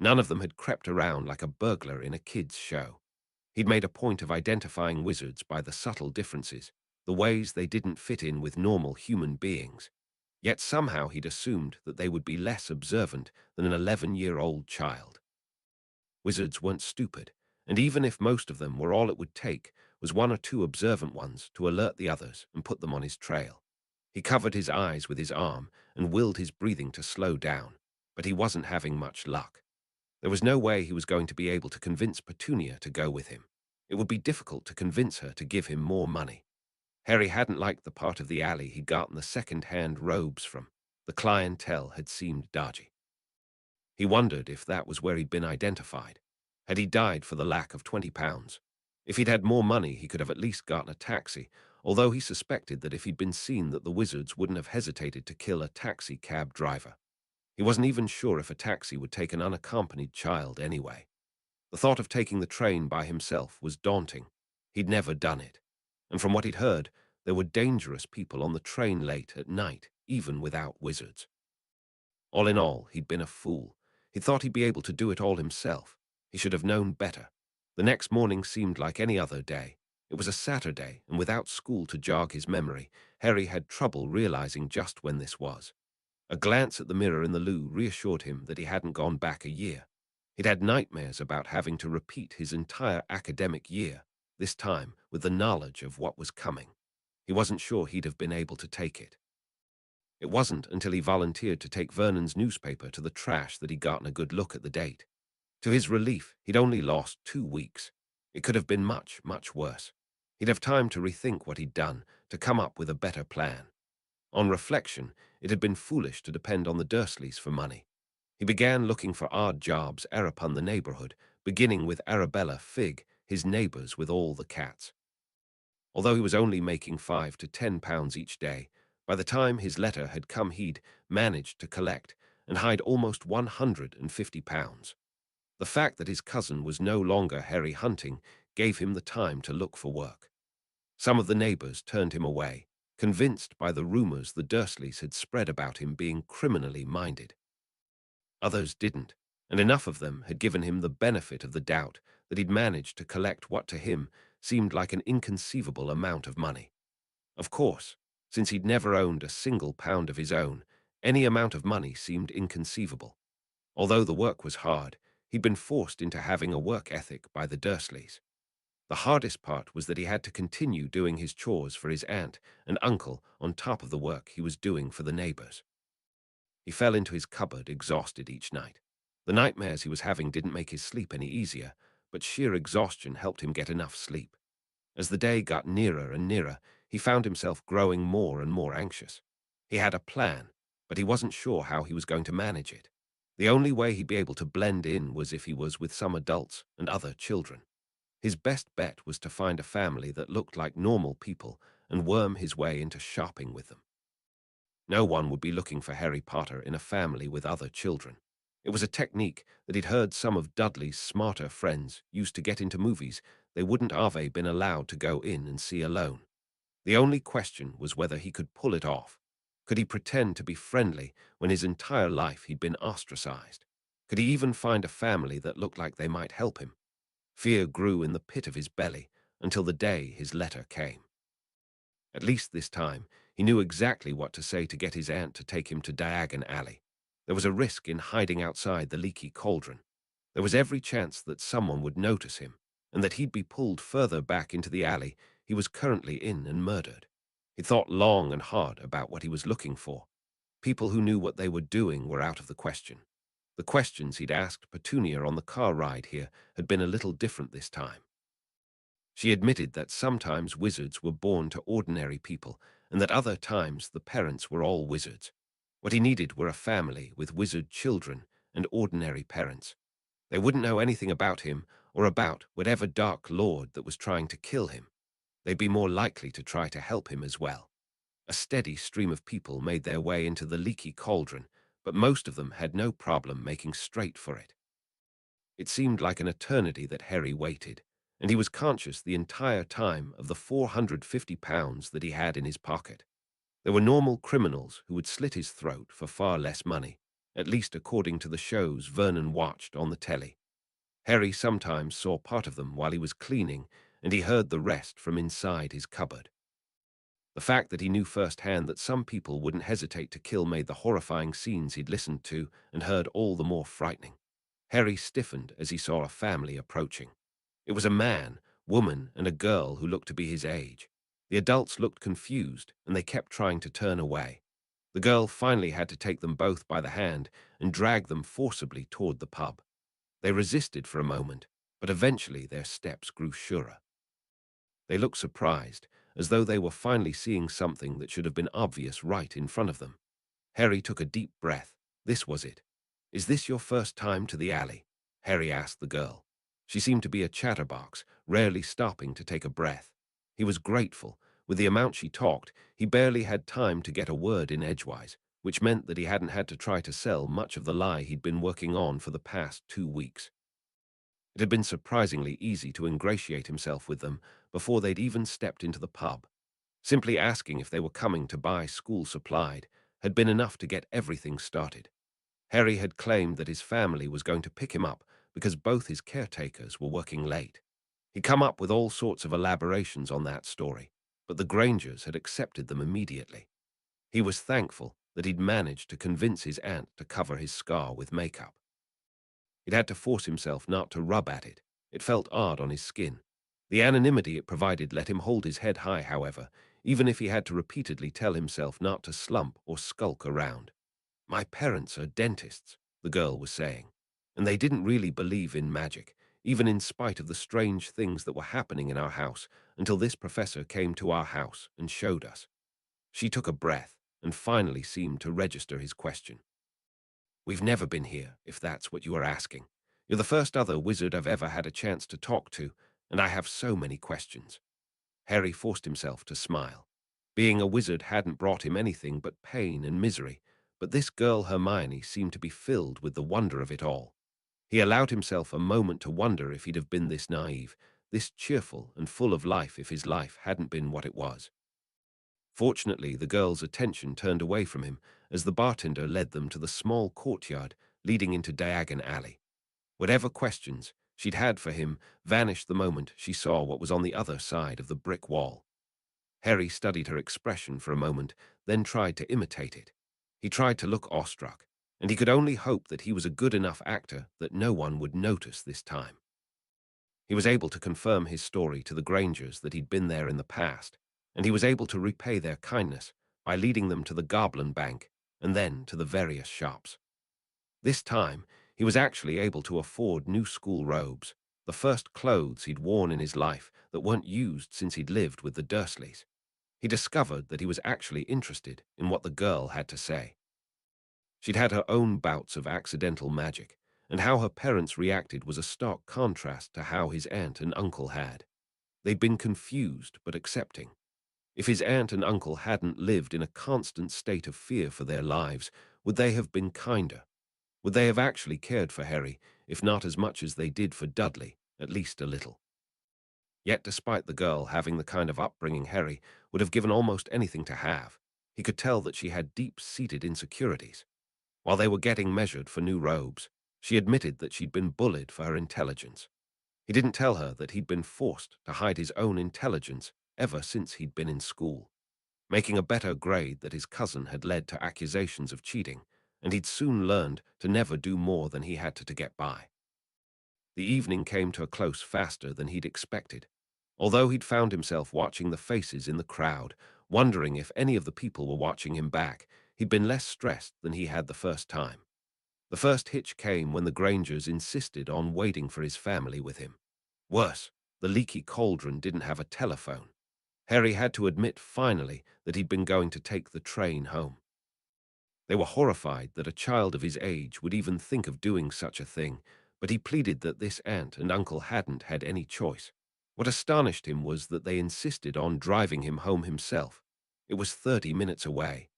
None of them had crept around like a burglar in a kid's show. He'd made a point of identifying wizards by the subtle differences, the ways they didn't fit in with normal human beings. Yet somehow he'd assumed that they would be less observant than an 11-year-old child. Wizards weren't stupid, and even if most of them were all it would take was 1 or 2 observant ones to alert the others and put them on his trail. He covered his eyes with his arm and willed his breathing to slow down, but he wasn't having much luck. There was no way he was going to be able to convince Petunia to go with him. It would be difficult to convince her to give him more money. Harry hadn't liked the part of the alley he'd gotten the second-hand robes from. The clientele had seemed dodgy. He wondered if that was where he'd been identified. Had he died for the lack of £20? If he'd had more money, he could have at least gotten a taxi, although he suspected that if he'd been seen that the wizards wouldn't have hesitated to kill a taxi cab driver. He wasn't even sure if a taxi would take an unaccompanied child anyway. The thought of taking the train by himself was daunting. He'd never done it. And from what he'd heard, there were dangerous people on the train late at night, even without wizards. All in all, he'd been a fool. He thought he'd be able to do it all himself. He should have known better. The next morning seemed like any other day. It was a Saturday, and without school to jog his memory, Harry had trouble realizing just when this was. A glance at the mirror in the loo reassured him that he hadn't gone back a year. He'd had nightmares about having to repeat his entire academic year, this time with the knowledge of what was coming. He wasn't sure he'd have been able to take it. It wasn't until he volunteered to take Vernon's newspaper to the trash that he'd gotten a good look at the date. To his relief, he'd only lost 2 weeks. It could have been much, much worse. He'd have time to rethink what he'd done, to come up with a better plan. On reflection, it had been foolish to depend on the Dursleys for money. He began looking for odd jobs upon the neighborhood, beginning with Arabella Fig, his neighbors with all the cats. Although he was only making £5 to £10 each day, by the time his letter had come he'd managed to collect and hide almost £150. The fact that his cousin was no longer Harry Hunting gave him the time to look for work. Some of the neighbors turned him away, convinced by the rumors the Dursleys had spread about him being criminally minded. Others didn't, and enough of them had given him the benefit of the doubt that he'd managed to collect what to him seemed like an inconceivable amount of money. Of course, since he'd never owned a single pound of his own, any amount of money seemed inconceivable. Although the work was hard, he'd been forced into having a work ethic by the Dursleys. The hardest part was that he had to continue doing his chores for his aunt and uncle on top of the work he was doing for the neighbors. He fell into his cupboard exhausted each night. The nightmares he was having didn't make his sleep any easier, but sheer exhaustion helped him get enough sleep. As the day got nearer and nearer, he found himself growing more and more anxious. He had a plan, but he wasn't sure how he was going to manage it. The only way he'd be able to blend in was if he was with some adults and other children. His best bet was to find a family that looked like normal people and worm his way into shopping with them. No one would be looking for Harry Potter in a family with other children. It was a technique that he'd heard some of Dudley's smarter friends used to get into movies they wouldn't have been allowed to go in and see alone. The only question was whether he could pull it off. Could he pretend to be friendly when his entire life he'd been ostracized? Could he even find a family that looked like they might help him? Fear grew in the pit of his belly until the day his letter came. At least this time, he knew exactly what to say to get his aunt to take him to Diagon Alley. There was a risk in hiding outside the leaky cauldron. There was every chance that someone would notice him, and that he'd be pulled further back into the alley he was currently in and murdered. He thought long and hard about what he was looking for. People who knew what they were doing were out of the question. The questions he'd asked Petunia on the car ride here had been a little different this time. She admitted that sometimes wizards were born to ordinary people, and that other times the parents were all wizards. What he needed were a family with wizard children and ordinary parents. They wouldn't know anything about him or about whatever dark lord that was trying to kill him. They'd be more likely to try to help him as well. A steady stream of people made their way into the leaky cauldron, but most of them had no problem making straight for it. It seemed like an eternity that Harry waited, and he was conscious the entire time of the £450 that he had in his pocket. There were normal criminals who would slit his throat for far less money, at least according to the shows Vernon watched on the telly. Harry sometimes saw part of them while he was cleaning, and he heard the rest from inside his cupboard. The fact that he knew firsthand that some people wouldn't hesitate to kill made the horrifying scenes he'd listened to and heard all the more frightening. Harry stiffened as he saw a family approaching. It was a man, woman, and a girl who looked to be his age. The adults looked confused, and they kept trying to turn away. The girl finally had to take them both by the hand and drag them forcibly toward the pub. They resisted for a moment, but eventually their steps grew surer. They looked surprised, as though they were finally seeing something that should have been obvious right in front of them. Harry took a deep breath. This was it. "Is this your first time to the alley?" Harry asked the girl. She seemed to be a chatterbox, rarely stopping to take a breath. He was grateful. With the amount she talked, he barely had time to get a word in edgewise, which meant that he hadn't had to try to sell much of the lie he'd been working on for the past 2 weeks. It had been surprisingly easy to ingratiate himself with them before they'd even stepped into the pub. Simply asking if they were coming to buy school supplied had been enough to get everything started. Harry had claimed that his family was going to pick him up because both his caretakers were working late. He'd come up with all sorts of elaborations on that story, but the Grangers had accepted them immediately. He was thankful that he'd managed to convince his aunt to cover his scar with makeup. He'd had to force himself not to rub at it. It felt odd on his skin. The anonymity it provided let him hold his head high, however, even if he had to repeatedly tell himself not to slump or skulk around. "My parents are dentists," the girl was saying, "and they didn't really believe in magic, even in spite of the strange things that were happening in our house, until this professor came to our house and showed us." She took a breath and finally seemed to register his question. "We've never been here, if that's what you are asking. You're the first other wizard I've ever had a chance to talk to, and I have so many questions." Harry forced himself to smile. Being a wizard hadn't brought him anything but pain and misery, but this girl Hermione seemed to be filled with the wonder of it all. He allowed himself a moment to wonder if he'd have been this naive, this cheerful and full of life if his life hadn't been what it was. Fortunately, the girl's attention turned away from him as the bartender led them to the small courtyard leading into Diagon Alley. Whatever questions she'd had for him vanished the moment she saw what was on the other side of the brick wall. Harry studied her expression for a moment, then tried to imitate it. He tried to look awestruck, and he could only hope that he was a good enough actor that no one would notice this time. He was able to confirm his story to the Grangers that he'd been there in the past, and he was able to repay their kindness by leading them to the Goblin Bank and then to the various shops. This time, he was actually able to afford new school robes, the first clothes he'd worn in his life that weren't used since he'd lived with the Dursleys. He discovered that he was actually interested in what the girl had to say. She'd had her own bouts of accidental magic, and how her parents reacted was a stark contrast to how his aunt and uncle had. They'd been confused but accepting. If his aunt and uncle hadn't lived in a constant state of fear for their lives, would they have been kinder? Would they have actually cared for Harry, if not as much as they did for Dudley, at least a little? Yet despite the girl having the kind of upbringing Harry would have given almost anything to have, he could tell that she had deep-seated insecurities. While they were getting measured for new robes, she admitted that she'd been bullied for her intelligence. He didn't tell her that he'd been forced to hide his own intelligence ever since he'd been in school. Making a better grade that his cousin had led to accusations of cheating, and he'd soon learned to never do more than he had to get by. The evening came to a close faster than he'd expected. Although he'd found himself watching the faces in the crowd, wondering if any of the people were watching him back, he'd been less stressed than he had the first time. The first hitch came when the Grangers insisted on waiting for his family with him. Worse, the leaky cauldron didn't have a telephone. Harry had to admit finally that he'd been going to take the train home. They were horrified that a child of his age would even think of doing such a thing, but he pleaded that this aunt and uncle hadn't had any choice. What astonished him was that they insisted on driving him home himself. It was 30 minutes away.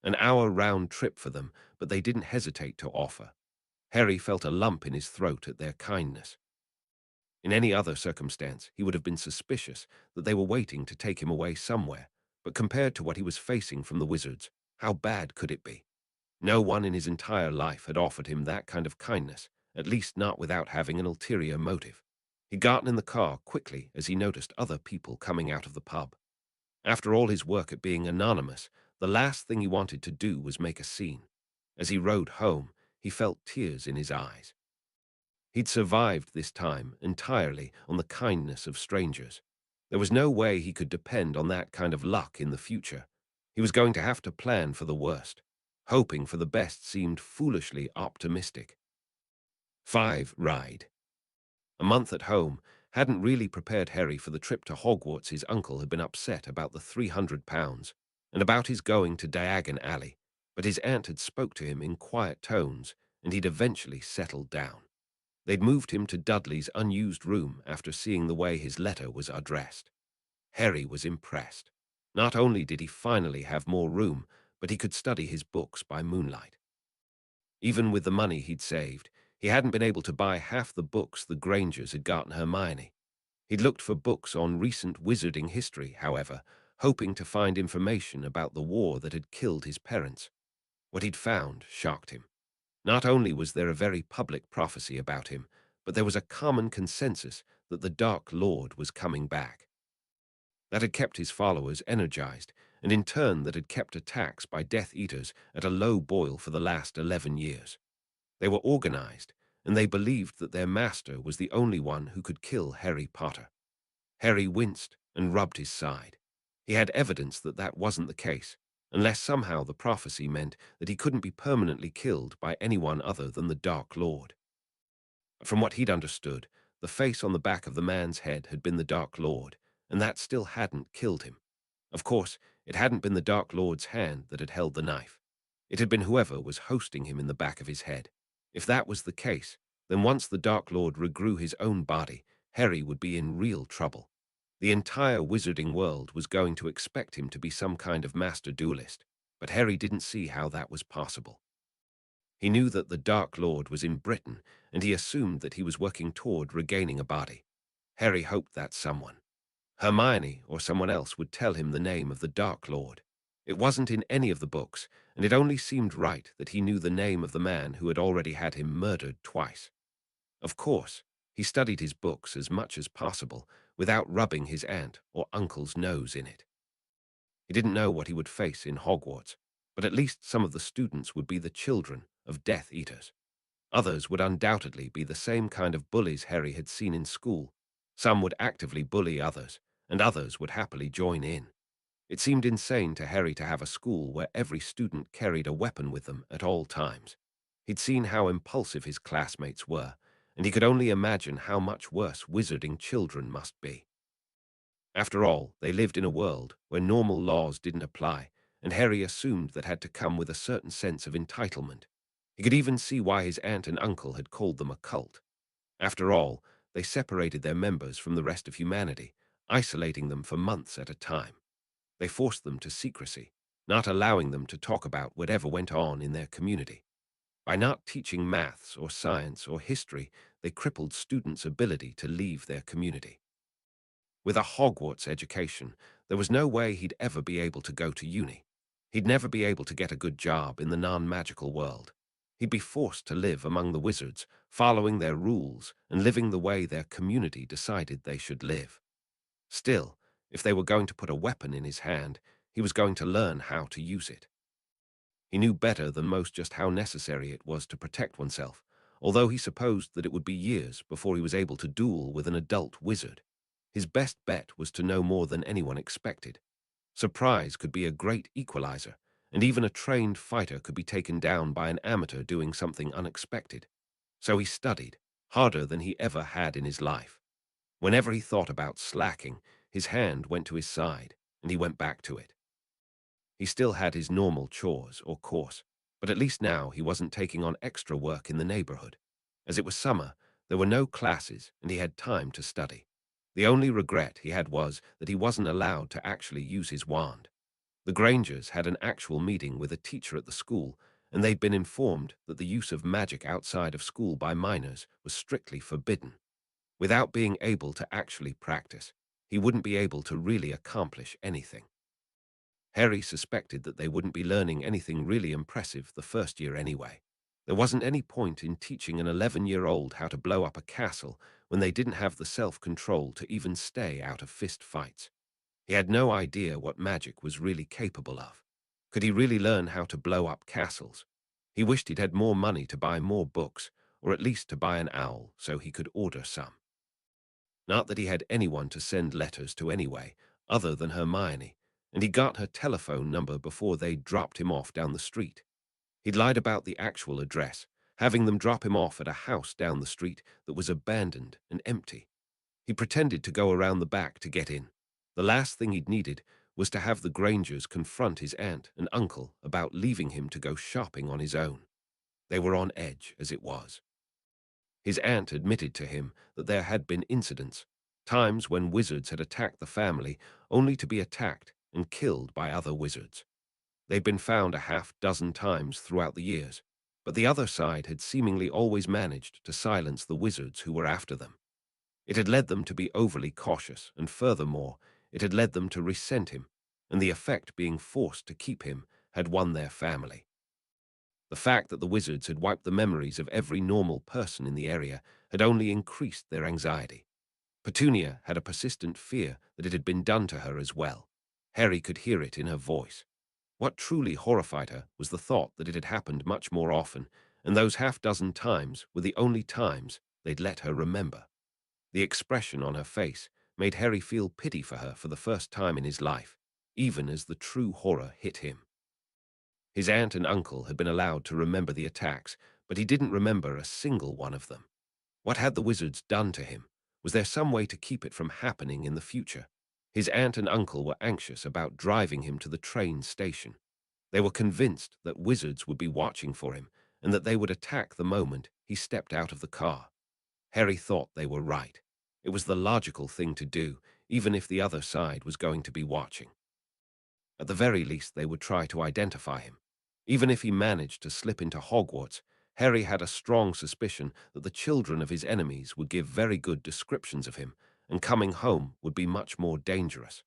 An hour round trip for them, but they didn't hesitate to offer. Harry felt a lump in his throat at their kindness. In any other circumstance, he would have been suspicious that they were waiting to take him away somewhere, but compared to what he was facing from the wizards, how bad could it be? No one in his entire life had offered him that kind of kindness, at least not without having an ulterior motive. He got in the car quickly as he noticed other people coming out of the pub. After all his work at being anonymous, the last thing he wanted to do was make a scene. As he rode home, he felt tears in his eyes. He'd survived this time entirely on the kindness of strangers. There was no way he could depend on that kind of luck in the future. He was going to have to plan for the worst. Hoping for the best seemed foolishly optimistic. 5. Ride. A month at home hadn't really prepared Harry for the trip to Hogwarts. His uncle had been upset about the £300 and about his going to Diagon Alley, but his aunt had spoke to him in quiet tones, and he'd eventually settled down. They'd moved him to Dudley's unused room after seeing the way his letter was addressed. Harry was impressed. Not only did he finally have more room, but he could study his books by moonlight. Even with the money he'd saved, he hadn't been able to buy half the books the Grangers had gotten Hermione. He'd looked for books on recent wizarding history, however, hoping to find information about the war that had killed his parents. What he'd found shocked him. Not only was there a very public prophecy about him, but there was a common consensus that the Dark Lord was coming back. That had kept his followers energized, and in turn that had kept attacks by Death Eaters at a low boil for the last 11 years. They were organized, and they believed that their master was the only one who could kill Harry Potter. Harry winced and rubbed his side. He had evidence that that wasn't the case, unless somehow the prophecy meant that he couldn't be permanently killed by anyone other than the Dark Lord. From what he'd understood, the face on the back of the man's head had been the Dark Lord, and that still hadn't killed him. Of course, it hadn't been the Dark Lord's hand that had held the knife. It had been whoever was hosting him in the back of his head. If that was the case, then once the Dark Lord regrew his own body, Harry would be in real trouble. The entire wizarding world was going to expect him to be some kind of master duelist, but Harry didn't see how that was possible. He knew that the Dark Lord was in Britain, and he assumed that he was working toward regaining a body. Harry hoped that someone, Hermione or someone else, would tell him the name of the Dark Lord. It wasn't in any of the books, and it only seemed right that he knew the name of the man who had already had him murdered twice. Of course, he studied his books as much as possible without rubbing his aunt or uncle's nose in it. He didn't know what he would face in Hogwarts, but at least some of the students would be the children of Death Eaters. Others would undoubtedly be the same kind of bullies Harry had seen in school. Some would actively bully others, and others would happily join in. It seemed insane to Harry to have a school where every student carried a weapon with them at all times. He'd seen how impulsive his classmates were, and he could only imagine how much worse wizarding children must be. After all, they lived in a world where normal laws didn't apply, and Harry assumed that had to come with a certain sense of entitlement. He could even see why his aunt and uncle had called them a cult. After all, they separated their members from the rest of humanity, isolating them for months at a time. They forced them to secrecy, not allowing them to talk about whatever went on in their community. By not teaching maths or science or history, they crippled students' ability to leave their community. With a Hogwarts education, there was no way he'd ever be able to go to uni. He'd never be able to get a good job in the non-magical world. He'd be forced to live among the wizards, following their rules and living the way their community decided they should live. Still, if they were going to put a weapon in his hand, he was going to learn how to use it. He knew better than most just how necessary it was to protect oneself, although he supposed that it would be years before he was able to duel with an adult wizard. His best bet was to know more than anyone expected. Surprise could be a great equalizer, and even a trained fighter could be taken down by an amateur doing something unexpected. So he studied, harder than he ever had in his life. Whenever he thought about slacking, his hand went to his side, and he went back to it. He still had his normal chores or course, but at least now he wasn't taking on extra work in the neighborhood. As it was summer, there were no classes, and he had time to study. The only regret he had was that he wasn't allowed to actually use his wand. The Grangers had an actual meeting with a teacher at the school, and they'd been informed that the use of magic outside of school by minors was strictly forbidden. Without being able to actually practice, he wouldn't be able to really accomplish anything. Harry suspected that they wouldn't be learning anything really impressive the first year anyway. There wasn't any point in teaching an 11-year-old how to blow up a castle when they didn't have the self-control to even stay out of fist fights. He had no idea what magic was really capable of. Could he really learn how to blow up castles? He wished he'd had more money to buy more books, or at least to buy an owl so he could order some. Not that he had anyone to send letters to anyway, other than Hermione, and he got her telephone number before they dropped him off down the street. He'd lied about the actual address, having them drop him off at a house down the street that was abandoned and empty. He pretended to go around the back to get in. The last thing he'd needed was to have the Grangers confront his aunt and uncle about leaving him to go shopping on his own. They were on edge as it was. His aunt admitted to him that there had been incidents, times when wizards had attacked the family only to be attacked and killed by other wizards. They'd been found a half-dozen times throughout the years, but the other side had seemingly always managed to silence the wizards who were after them. It had led them to be overly cautious, and furthermore, it had led them to resent him, and the effect being forced to keep him had won their family. The fact that the wizards had wiped the memories of every normal person in the area had only increased their anxiety. Petunia had a persistent fear that it had been done to her as well. Harry could hear it in her voice. What truly horrified her was the thought that it had happened much more often, and those half-dozen times were the only times they'd let her remember. The expression on her face made Harry feel pity for her for the first time in his life, even as the true horror hit him. His aunt and uncle had been allowed to remember the attacks, but he didn't remember a single one of them. What had the wizards done to him? Was there some way to keep it from happening in the future? His aunt and uncle were anxious about driving him to the train station. They were convinced that wizards would be watching for him and that they would attack the moment he stepped out of the car. Harry thought they were right. It was the logical thing to do, even if the other side was going to be watching. At the very least, they would try to identify him. Even if he managed to slip into Hogwarts, Harry had a strong suspicion that the children of his enemies would give very good descriptions of him, and coming home would be much more dangerous.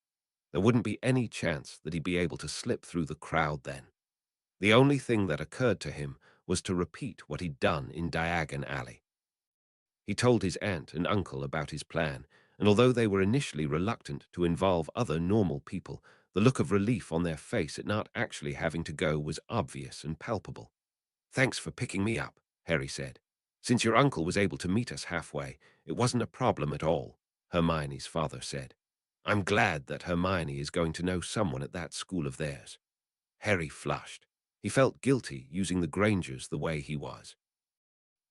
There wouldn't be any chance that he'd be able to slip through the crowd then. The only thing that occurred to him was to repeat what he'd done in Diagon Alley. He told his aunt and uncle about his plan, and although they were initially reluctant to involve other normal people, the look of relief on their face at not actually having to go was obvious and palpable. "Thanks for picking me up," Harry said. "Since your uncle was able to meet us halfway, it wasn't a problem at all," Hermione's father said. "I'm glad that Hermione is going to know someone at that school of theirs." Harry flushed. He felt guilty using the Grangers the way he was.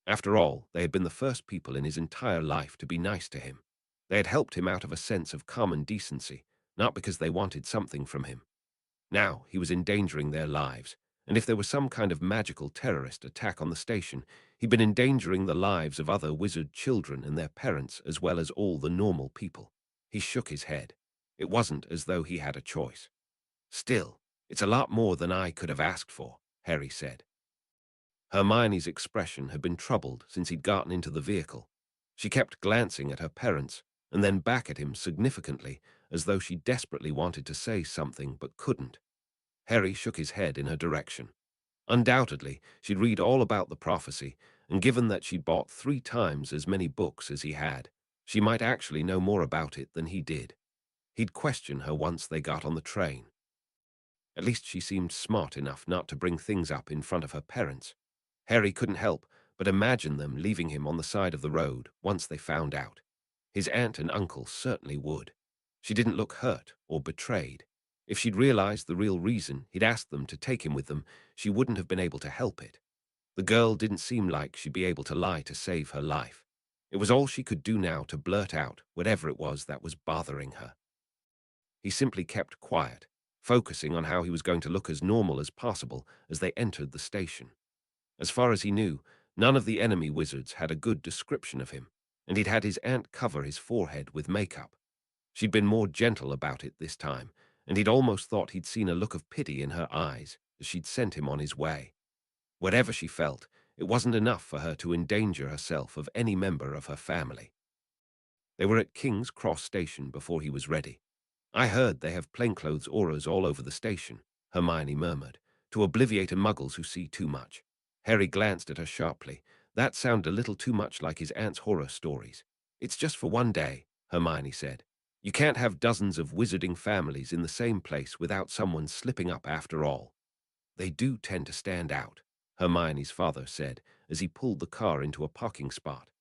After all, they had been the first people in his entire life to be nice to him. They had helped him out of a sense of common decency, not because they wanted something from him. Now he was endangering their lives, and if there was some kind of magical terrorist attack on the station, he'd been endangering the lives of other wizard children and their parents as well as all the normal people. He shook his head. It wasn't as though he had a choice. "Still, it's a lot more than I could have asked for," Harry said. Hermione's expression had been troubled since he'd gotten into the vehicle. She kept glancing at her parents and then back at him significantly, as though she desperately wanted to say something but couldn't. Harry shook his head in her direction. Undoubtedly, she'd read all about the prophecy, and given that she'd bought 3 times as many books as he had, she might actually know more about it than he did. He'd question her once they got on the train. At least she seemed smart enough not to bring things up in front of her parents. Harry couldn't help but imagine them leaving him on the side of the road once they found out. His aunt and uncle certainly would. She didn't look hurt or betrayed. If she'd realized the real reason he'd asked them to take him with them, she wouldn't have been able to help it. The girl didn't seem like she'd be able to lie to save her life. It was all she could do now to blurt out whatever it was that was bothering her. He simply kept quiet, focusing on how he was going to look as normal as possible as they entered the station. As far as he knew, none of the enemy wizards had a good description of him, and he'd had his aunt cover his forehead with makeup. She'd been more gentle about it this time, and he'd almost thought he'd seen a look of pity in her eyes as she'd sent him on his way. Whatever she felt, it wasn't enough for her to endanger herself of any member of her family. They were at King's Cross Station before he was ready. "I heard they have plainclothes auras all over the station," Hermione murmured, "to obliviate muggles who see too much." Harry glanced at her sharply. That sounded a little too much like his aunt's horror stories. "It's just for one day," Hermione said. "You can't have dozens of wizarding families in the same place without someone slipping up after all." "They do tend to stand out," Hermione's father said as he pulled the car into a parking spot.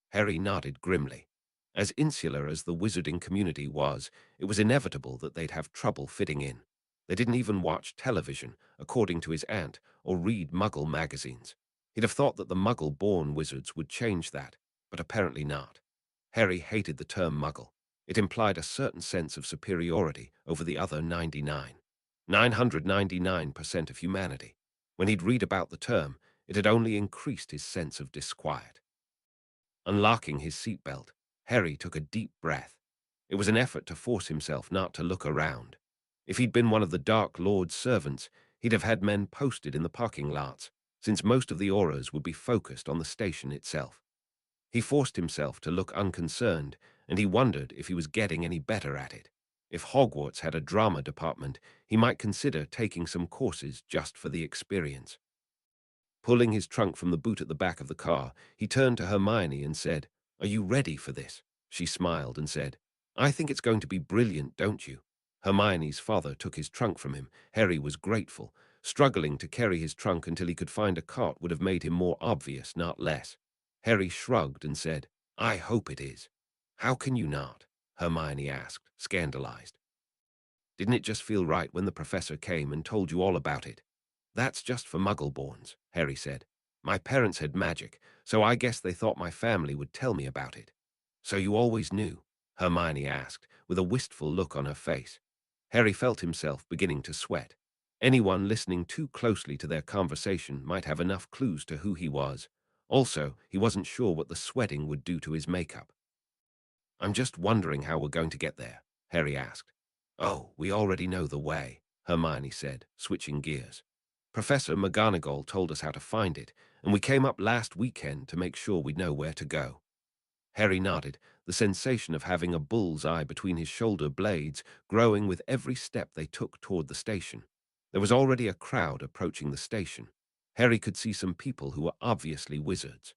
Harry nodded grimly. As insular as the wizarding community was, it was inevitable that they'd have trouble fitting in. They didn't even watch television, according to his aunt, or read Muggle magazines. He'd have thought that the Muggle-born wizards would change that, but apparently not. Harry hated the term Muggle. It implied a certain sense of superiority over the other 999% of humanity. When he'd read about the term, it had only increased his sense of disquiet. Unlocking his seatbelt, Harry took a deep breath. It was an effort to force himself not to look around. If he'd been one of the Dark Lord's servants, he'd have had men posted in the parking lots, since most of the auras would be focused on the station itself. He forced himself to look unconcerned, and he wondered if he was getting any better at it. If Hogwarts had a drama department, he might consider taking some courses just for the experience. Pulling his trunk from the boot at the back of the car, he turned to Hermione and said, "Are you ready for this?" She smiled and said, "I think it's going to be brilliant, don't you?" Hermione's father took his trunk from him. Harry was grateful. Struggling to carry his trunk until he could find a cart would have made him more obvious, not less. Harry shrugged and said, "I hope it is." "How can you not?" Hermione asked, scandalized. "Didn't it just feel right when the professor came and told you all about it?" "That's just for Muggle-borns," Harry said. "My parents had magic, so I guess they thought my family would tell me about it." "So you always knew?" Hermione asked, with a wistful look on her face. Harry felt himself beginning to sweat. Anyone listening too closely to their conversation might have enough clues to who he was. Also, he wasn't sure what the sweating would do to his makeup. "I'm just wondering how we're going to get there," Harry asked. "Oh, we already know the way," Hermione said, switching gears. "Professor McGonagall told us how to find it, and we came up last weekend to make sure we'd know where to go." Harry nodded, the sensation of having a bull's eye between his shoulder blades growing with every step they took toward the station. There was already a crowd approaching the station. Harry could see some people who were obviously wizards.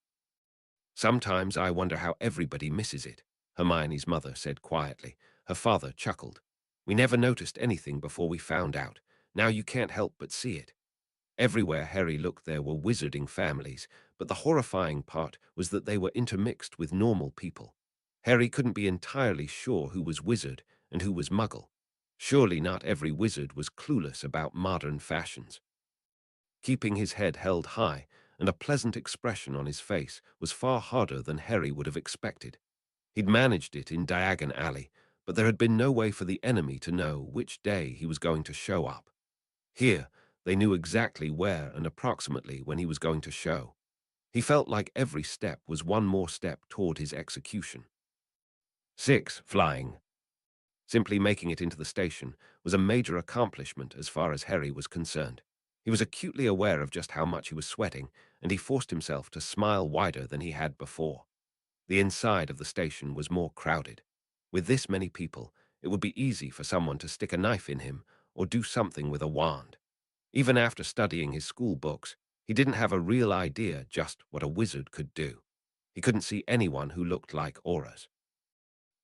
"Sometimes I wonder how everybody misses it," Hermione's mother said quietly. Her father chuckled. "We never noticed anything before we found out. Now you can't help but see it." Everywhere Harry looked there were wizarding families, but the horrifying part was that they were intermixed with normal people. Harry couldn't be entirely sure who was wizard and who was muggle. Surely not every wizard was clueless about modern fashions. Keeping his head held high and a pleasant expression on his face was far harder than Harry would have expected. He'd managed it in Diagon Alley, but there had been no way for the enemy to know which day he was going to show up. Here, they knew exactly where and approximately when he was going to show. He felt like every step was one more step toward his execution. 6. Flying. Simply making it into the station was a major accomplishment as far as Harry was concerned. He was acutely aware of just how much he was sweating, and he forced himself to smile wider than he had before. The inside of the station was more crowded. With this many people, it would be easy for someone to stick a knife in him or do something with a wand. Even after studying his school books, he didn't have a real idea just what a wizard could do. He couldn't see anyone who looked like auras.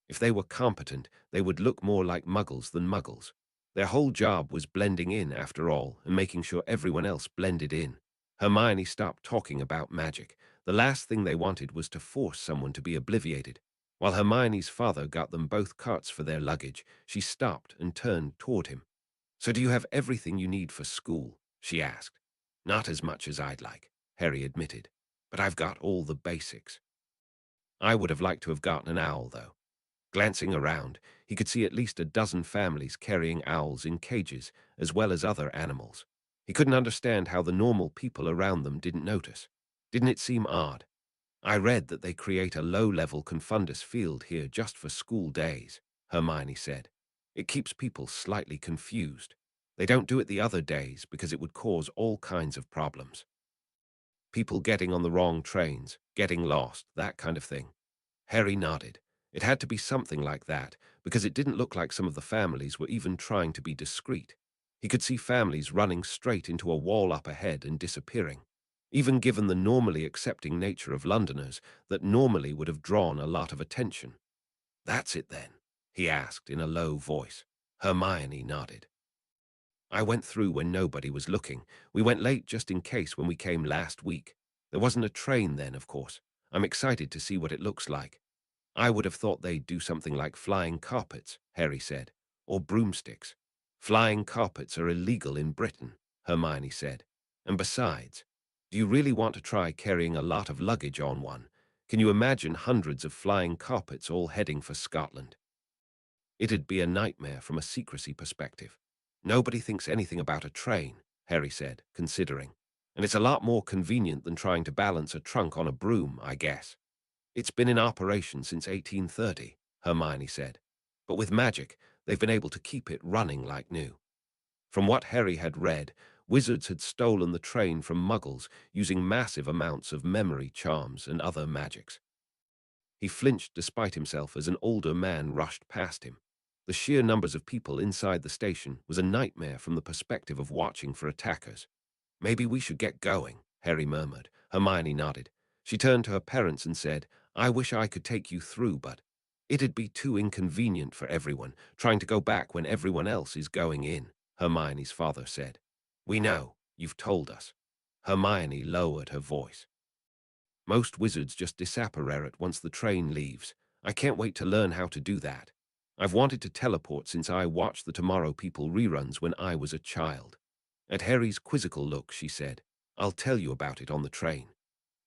If they were competent, they would look more like muggles than muggles. Their whole job was blending in, after all, and making sure everyone else blended in. Hermione stopped talking about magic. The last thing they wanted was to force someone to be obliviated. While Hermione's father got them both carts for their luggage, she stopped and turned toward him. "So do you have everything you need for school?" she asked. "Not as much as I'd like," Harry admitted, "but I've got all the basics." I would have liked to have gotten an owl, though. Glancing around, he could see at least a dozen families carrying owls in cages, as well as other animals. He couldn't understand how the normal people around them didn't notice. Didn't it seem odd? "I read that they create a low-level confundus field here just for school days," Hermione said. "It keeps people slightly confused. They don't do it the other days because it would cause all kinds of problems. People getting on the wrong trains, getting lost, that kind of thing." Harry nodded. It had to be something like that, because it didn't look like some of the families were even trying to be discreet. He could see families running straight into a wall up ahead and disappearing. Even given the normally accepting nature of Londoners, that normally would have drawn a lot of attention. "That's it then?" he asked in a low voice. Hermione nodded. "I went through when nobody was looking. We went late just in case when we came last week. There wasn't a train then, of course. I'm excited to see what it looks like." "I would have thought they'd do something like flying carpets," Harry said, "or broomsticks." "Flying carpets are illegal in Britain," Hermione said. "And besides, do you really want to try carrying a lot of luggage on one? Can you imagine hundreds of flying carpets all heading for Scotland?" "It'd be a nightmare from a secrecy perspective. Nobody thinks anything about a train," Harry said, considering. "And it's a lot more convenient than trying to balance a trunk on a broom, I guess." "It's been in operation since 1830, Hermione said. "But with magic, they've been able to keep it running like new." From what Harry had read, wizards had stolen the train from muggles using massive amounts of memory charms and other magics. He flinched despite himself as an older man rushed past him. The sheer numbers of people inside the station was a nightmare from the perspective of watching for attackers. "Maybe we should get going," Harry murmured. Hermione nodded. She turned to her parents and said, I wish I could take you through, but it'd be too inconvenient for everyone, trying to go back when everyone else is going in, Hermione's father said. We know, you've told us. Hermione lowered her voice. Most wizards just disappear once the train leaves. I can't wait to learn how to do that. I've wanted to teleport since I watched the Tomorrow People reruns when I was a child. At Harry's quizzical look, she said, I'll tell you about it on the train.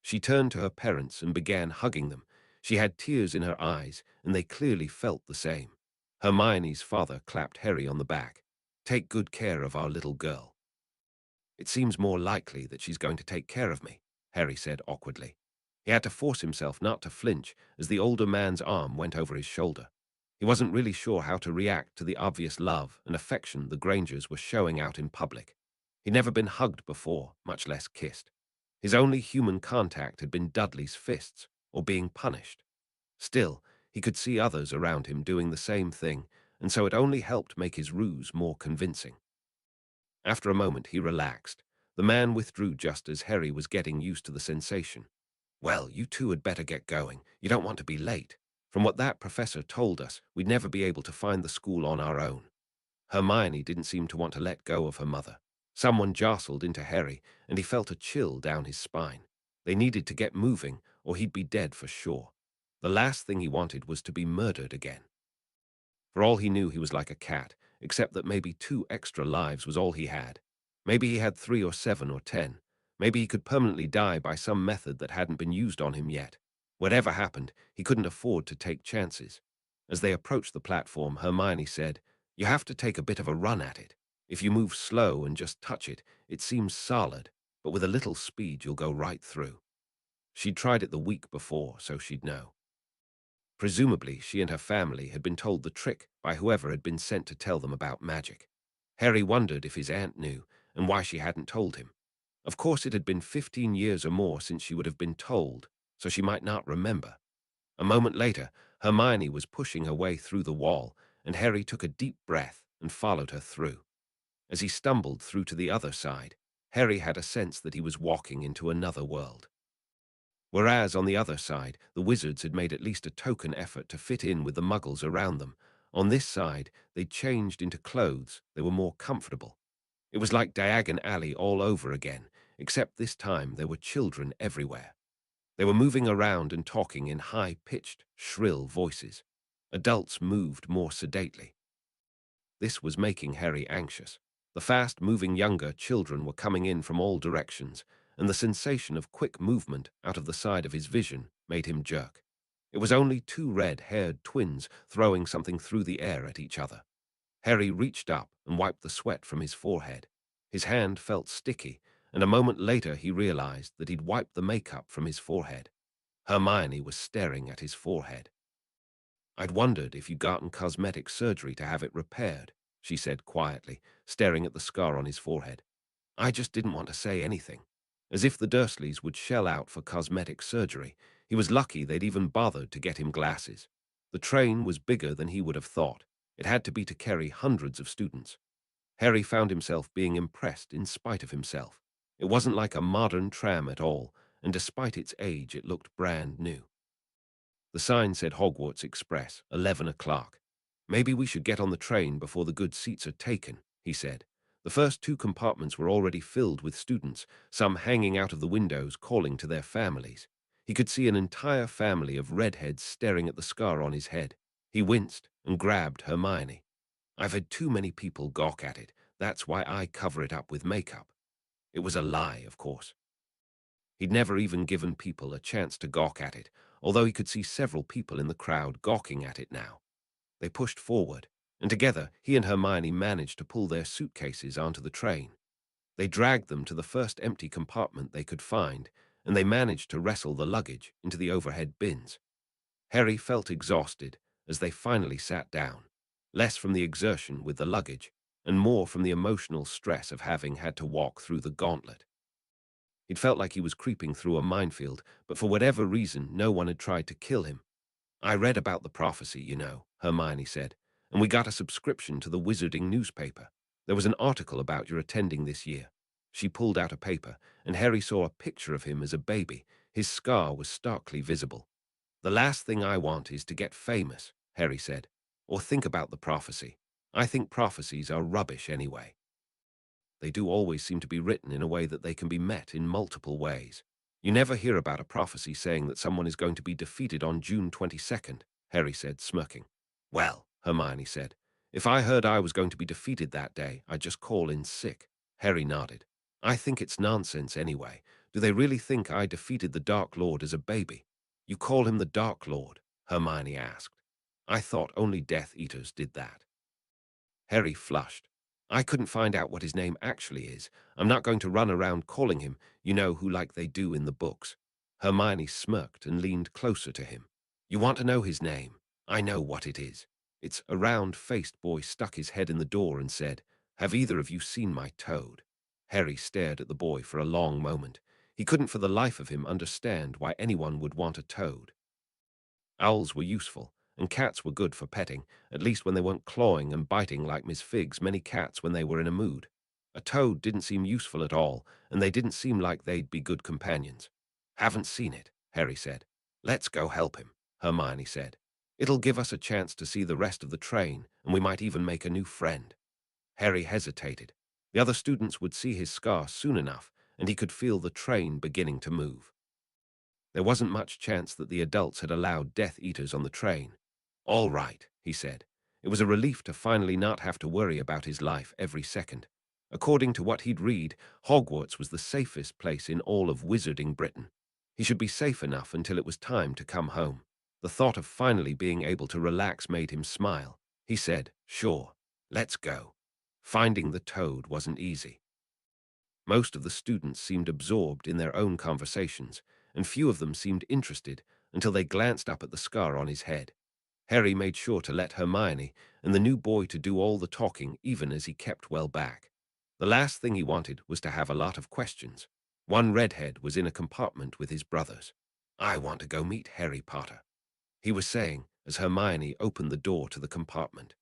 She turned to her parents and began hugging them. She had tears in her eyes, and they clearly felt the same. Hermione's father clapped Harry on the back. Take good care of our little girl. It seems more likely that she's going to take care of me, Harry said awkwardly. He had to force himself not to flinch as the older man's arm went over his shoulder. He wasn't really sure how to react to the obvious love and affection the Grangers were showing out in public. He'd never been hugged before, much less kissed. His only human contact had been Dudley's fists, or being punished. Still, he could see others around him doing the same thing, and so it only helped make his ruse more convincing. After a moment, he relaxed. The man withdrew just as Harry was getting used to the sensation. Well, you two had better get going. You don't want to be late. From what that professor told us, we'd never be able to find the school on our own. Hermione didn't seem to want to let go of her mother. Someone jostled into Harry, and he felt a chill down his spine. They needed to get moving, or he'd be dead for sure. The last thing he wanted was to be murdered again. For all he knew, he was like a cat, except that maybe 2 extra lives was all he had. Maybe he had 3 or 7 or 10. Maybe he could permanently die by some method that hadn't been used on him yet. Whatever happened, he couldn't afford to take chances. As they approached the platform, Hermione said, You have to take a bit of a run at it. If you move slow and just touch it, it seems solid, but with a little speed you'll go right through. She'd tried it the week before, so she'd know. Presumably, she and her family had been told the trick by whoever had been sent to tell them about magic. Harry wondered if his aunt knew, and why she hadn't told him. Of course, it had been 15 years or more since she would have been told, so she might not remember. A moment later, Hermione was pushing her way through the wall, and Harry took a deep breath and followed her through. As he stumbled through to the other side, Harry had a sense that he was walking into another world. Whereas on the other side, the wizards had made at least a token effort to fit in with the muggles around them. On this side, they'd changed into clothes. They were more comfortable. It was like Diagon Alley all over again, except this time there were children everywhere. They were moving around and talking in high-pitched, shrill voices. Adults moved more sedately. This was making Harry anxious. The fast-moving younger children were coming in from all directions, and the sensation of quick movement out of the side of his vision made him jerk. It was only 2 red-haired twins throwing something through the air at each other. Harry reached up and wiped the sweat from his forehead. His hand felt sticky, and a moment later he realized that he'd wiped the makeup from his forehead. Hermione was staring at his forehead. I'd wondered if you'd gotten cosmetic surgery to have it repaired, she said quietly, staring at the scar on his forehead. I just didn't want to say anything. As if the Dursleys would shell out for cosmetic surgery, he was lucky they'd even bothered to get him glasses. The train was bigger than he would have thought. It had to be to carry hundreds of students. Harry found himself being impressed in spite of himself. It wasn't like a modern tram at all, and despite its age, it looked brand new. The sign said Hogwarts Express, 11 o'clock. Maybe we should get on the train before the good seats are taken, he said. The first 2 compartments were already filled with students, some hanging out of the windows calling to their families. He could see an entire family of redheads staring at the scar on his head. He winced and grabbed Hermione. I've had too many people gawk at it. That's why I cover it up with makeup. It was a lie, of course. He'd never even given people a chance to gawk at it, although he could see several people in the crowd gawking at it now. They pushed forward, and together he and Hermione managed to pull their suitcases onto the train. They dragged them to the first empty compartment they could find, and they managed to wrestle the luggage into the overhead bins. Harry felt exhausted as they finally sat down, less from the exertion with the luggage, and more from the emotional stress of having had to walk through the gauntlet. He'd felt like he was creeping through a minefield, but for whatever reason, no one had tried to kill him. I read about the prophecy, you know, Hermione said, and we got a subscription to the wizarding newspaper. There was an article about your attending this year. She pulled out a paper, and Harry saw a picture of him as a baby. His scar was starkly visible. "The last thing I want is to get famous," Harry said, "or think about the prophecy. I think prophecies are rubbish anyway. They do always seem to be written in a way that they can be met in multiple ways. You never hear about a prophecy saying that someone is going to be defeated on June 22nd, Harry said, smirking. "Well," Hermione said, "if I heard I was going to be defeated that day, I'd just call in sick." Harry nodded. "I think it's nonsense anyway. Do they really think I defeated the Dark Lord as a baby?" "You call him the Dark Lord?" Hermione asked. "I thought only Death Eaters did that." Harry flushed. "I couldn't find out what his name actually is. I'm not going to run around calling him, you know, who like they do in the books." Hermione smirked and leaned closer to him. "You want to know his name? I know what it is." It's a round-faced boy stuck his head in the door and said, "Have either of you seen my toad?" Harry stared at the boy for a long moment. He couldn't for the life of him understand why anyone would want a toad. Owls were useful, and cats were good for petting, at least when they weren't clawing and biting like Miss Fig's many cats when they were in a mood. A toad didn't seem useful at all, and they didn't seem like they'd be good companions. "Haven't seen it," Harry said. "Let's go help him," Hermione said. "It'll give us a chance to see the rest of the train, and we might even make a new friend." Harry hesitated. The other students would see his scar soon enough, and he could feel the train beginning to move. There wasn't much chance that the adults had allowed Death Eaters on the train. "All right," he said. It was a relief to finally not have to worry about his life every second. According to what he'd read, Hogwarts was the safest place in all of Wizarding Britain. He should be safe enough until it was time to come home. The thought of finally being able to relax made him smile. He said, "Sure, let's go." Finding the toad wasn't easy. Most of the students seemed absorbed in their own conversations, and few of them seemed interested until they glanced up at the scar on his head. Harry made sure to let Hermione and the new boy to do all the talking, even as he kept well back. The last thing he wanted was to have a lot of questions. One redhead was in a compartment with his brothers. "I want to go meet Harry Potter," he was saying as Hermione opened the door to the compartment.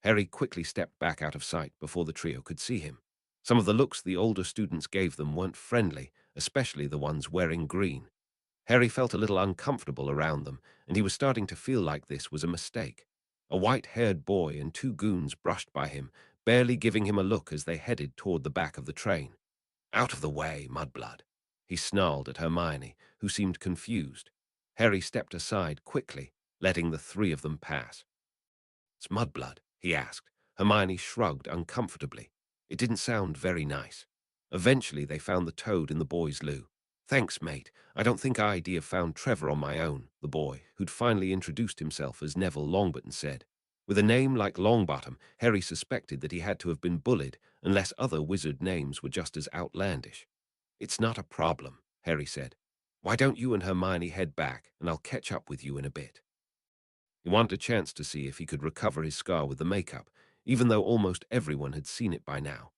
Harry quickly stepped back out of sight before the trio could see him. Some of the looks the older students gave them weren't friendly, especially the ones wearing green. Harry felt a little uncomfortable around them, and he was starting to feel like this was a mistake. A white-haired boy and two goons brushed by him, barely giving him a look as they headed toward the back of the train. "Out of the way, mudblood," he snarled at Hermione, who seemed confused. Harry stepped aside quickly, letting the three of them pass. "It's mudblood?" he asked. Hermione shrugged uncomfortably. It didn't sound very nice. Eventually, they found the toad in the boys' loo. "Thanks, mate. I don't think I'd have found Trevor on my own," the boy, who'd finally introduced himself as Neville Longbottom, said. With a name like Longbottom, Harry suspected that he had to have been bullied, unless other wizard names were just as outlandish. "It's not a problem," Harry said. "Why don't you and Hermione head back, and I'll catch up with you in a bit." He wanted a chance to see if he could recover his scar with the makeup, even though almost everyone had seen it by now.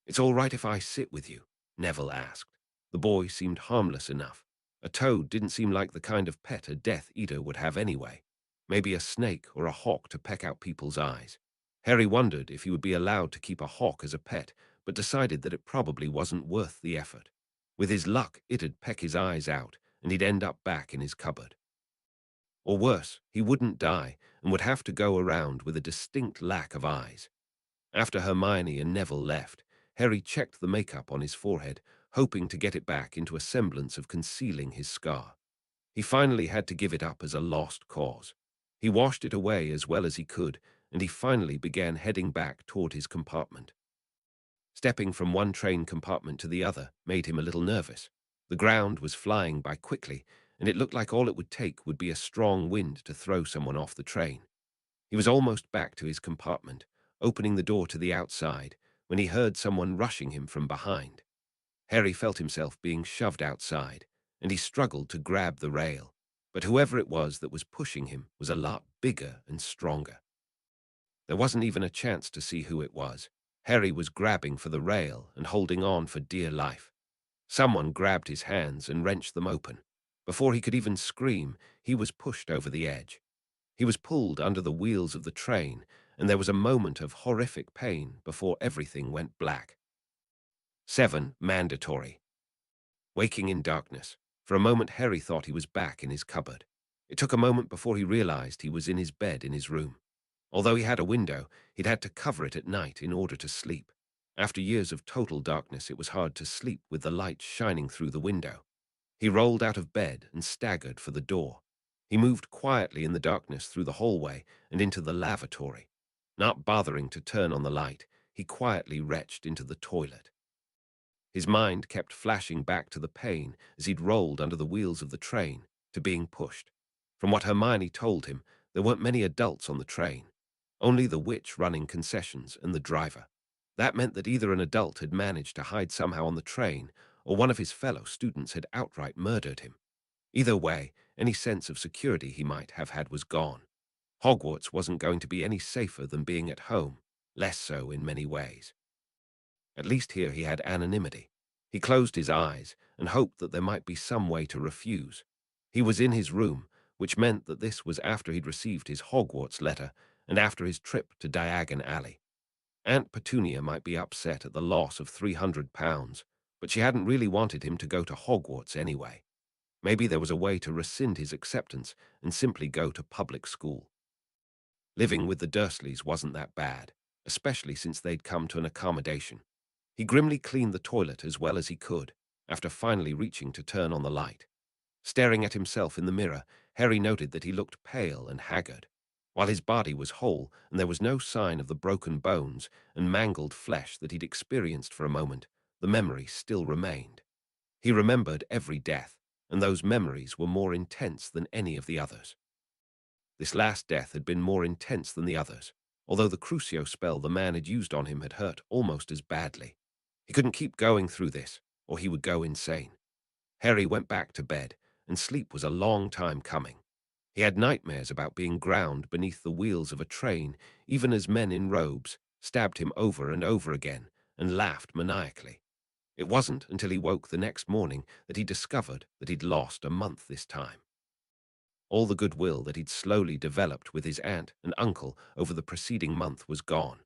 "It's all right if I sit with you?" Neville asked. The boy seemed harmless enough. A toad didn't seem like the kind of pet a Death Eater would have anyway. Maybe a snake or a hawk to peck out people's eyes. Harry wondered if he would be allowed to keep a hawk as a pet, but decided that it probably wasn't worth the effort. With his luck, it'd peck his eyes out, and he'd end up back in his cupboard. Or worse, he wouldn't die and would have to go around with a distinct lack of eyes. After Hermione and Neville left, Harry checked the makeup on his forehead, hoping to get it back into a semblance of concealing his scar. He finally had to give it up as a lost cause. He washed it away as well as he could, and he finally began heading back toward his compartment. Stepping from one train compartment to the other made him a little nervous. The ground was flying by quickly, and it looked like all it would take would be a strong wind to throw someone off the train. He was almost back to his compartment, opening the door to the outside, when he heard someone rushing him from behind. Harry felt himself being shoved outside, and he struggled to grab the rail. But whoever it was that was pushing him was a lot bigger and stronger. There wasn't even a chance to see who it was. Harry was grabbing for the rail and holding on for dear life. Someone grabbed his hands and wrenched them open. Before he could even scream, he was pushed over the edge. He was pulled under the wheels of the train, and there was a moment of horrific pain before everything went black. 7. Mandatory. Waking in darkness. For a moment, Harry thought he was back in his cupboard. It took a moment before he realized he was in his bed in his room. Although he had a window, he'd had to cover it at night in order to sleep. After years of total darkness, it was hard to sleep with the light shining through the window. He rolled out of bed and staggered for the door. He moved quietly in the darkness through the hallway and into the lavatory. Not bothering to turn on the light, he quietly retched into the toilet. His mind kept flashing back to the pain as he'd rolled under the wheels of the train, to being pushed. From what Hermione told him, there weren't many adults on the train. Only the witch running concessions and the driver. That meant that either an adult had managed to hide somehow on the train, or one of his fellow students had outright murdered him. Either way, any sense of security he might have had was gone. Hogwarts wasn't going to be any safer than being at home, less so in many ways. At least here he had anonymity. He closed his eyes and hoped that there might be some way to refuse. He was in his room, which meant that this was after he'd received his Hogwarts letter and after his trip to Diagon Alley. Aunt Petunia might be upset at the loss of £300, but she hadn't really wanted him to go to Hogwarts anyway. Maybe there was a way to rescind his acceptance and simply go to public school. Living with the Dursleys wasn't that bad, especially since they'd come to an accommodation. He grimly cleaned the toilet as well as he could, after finally reaching to turn on the light. Staring at himself in the mirror, Harry noted that he looked pale and haggard. While his body was whole and there was no sign of the broken bones and mangled flesh that he'd experienced for a moment, the memory still remained. He remembered every death, and those memories were more intense than any of the others. This last death had been more intense than the others, although the Crucio spell the man had used on him had hurt almost as badly. He couldn't keep going through this, or he would go insane. Harry went back to bed, and sleep was a long time coming. He had nightmares about being ground beneath the wheels of a train, even as men in robes stabbed him over and over again and laughed maniacally. It wasn't until he woke the next morning that he discovered that he'd lost a month this time. All the goodwill that he'd slowly developed with his aunt and uncle over the preceding month was gone.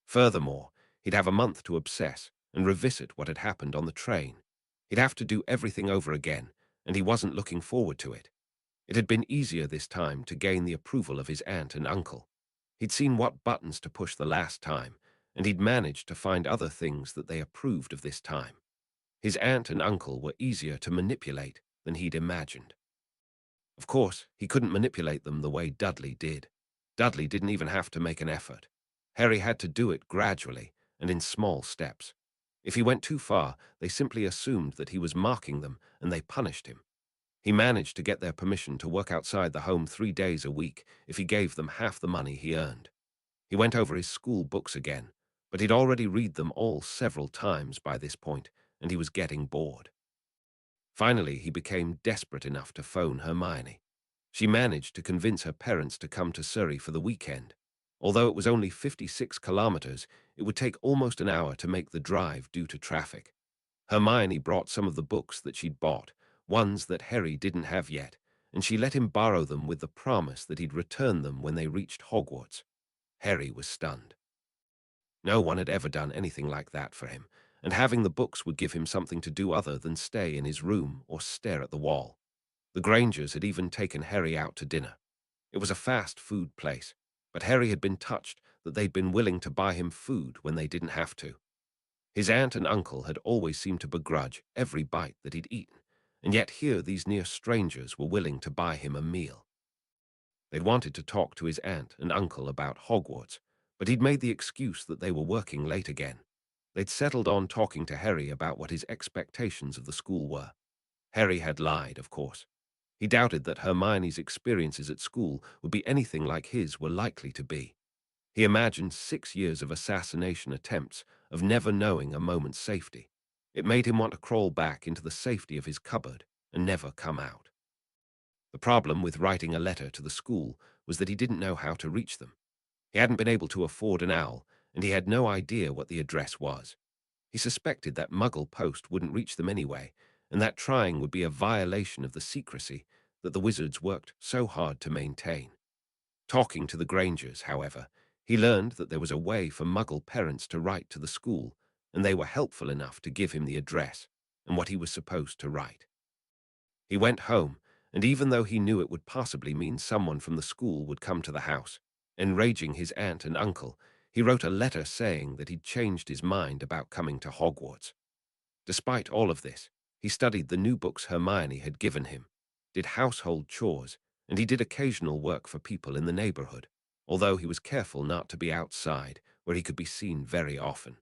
Furthermore, he'd have a month to obsess and revisit what had happened on the train. He'd have to do everything over again, and he wasn't looking forward to it. It had been easier this time to gain the approval of his aunt and uncle. He'd seen what buttons to push the last time, and he'd managed to find other things that they approved of this time. His aunt and uncle were easier to manipulate than he'd imagined. Of course, he couldn't manipulate them the way Dudley did. Dudley didn't even have to make an effort. Harry had to do it gradually and in small steps. If he went too far, they simply assumed that he was marking them and they punished him. He managed to get their permission to work outside the home 3 days a week if he gave them half the money he earned. He went over his school books again, but he'd already read them all several times by this point, and he was getting bored. Finally, he became desperate enough to phone Hermione. She managed to convince her parents to come to Surrey for the weekend. Although it was only 56 kilometers, it would take almost an hour to make the drive due to traffic. Hermione brought some of the books that she'd bought, ones that Harry didn't have yet, and she let him borrow them with the promise that he'd return them when they reached Hogwarts. Harry was stunned. No one had ever done anything like that for him, and having the books would give him something to do other than stay in his room or stare at the wall. The Grangers had even taken Harry out to dinner. It was a fast food place, but Harry had been touched that they'd been willing to buy him food when they didn't have to. His aunt and uncle had always seemed to begrudge every bite that he'd eaten, and yet here these near strangers were willing to buy him a meal. They'd wanted to talk to his aunt and uncle about Hogwarts, but he'd made the excuse that they were working late again. They'd settled on talking to Harry about what his expectations of the school were. Harry had lied, of course. He doubted that Hermione's experiences at school would be anything like his were likely to be. He imagined 6 years of assassination attempts, of never knowing a moment's safety. It made him want to crawl back into the safety of his cupboard and never come out. The problem with writing a letter to the school was that he didn't know how to reach them. He hadn't been able to afford an owl, and he had no idea what the address was. He suspected that Muggle post wouldn't reach them anyway, and that trying would be a violation of the secrecy that the wizards worked so hard to maintain. Talking to the Grangers, however, he learned that there was a way for Muggle parents to write to the school, and they were helpful enough to give him the address and what he was supposed to write. He went home, and even though he knew it would possibly mean someone from the school would come to the house, enraging his aunt and uncle, he wrote a letter saying that he'd changed his mind about coming to Hogwarts. Despite all of this, he studied the new books Hermione had given him, did household chores, and he did occasional work for people in the neighborhood, although he was careful not to be outside, where he could be seen very often.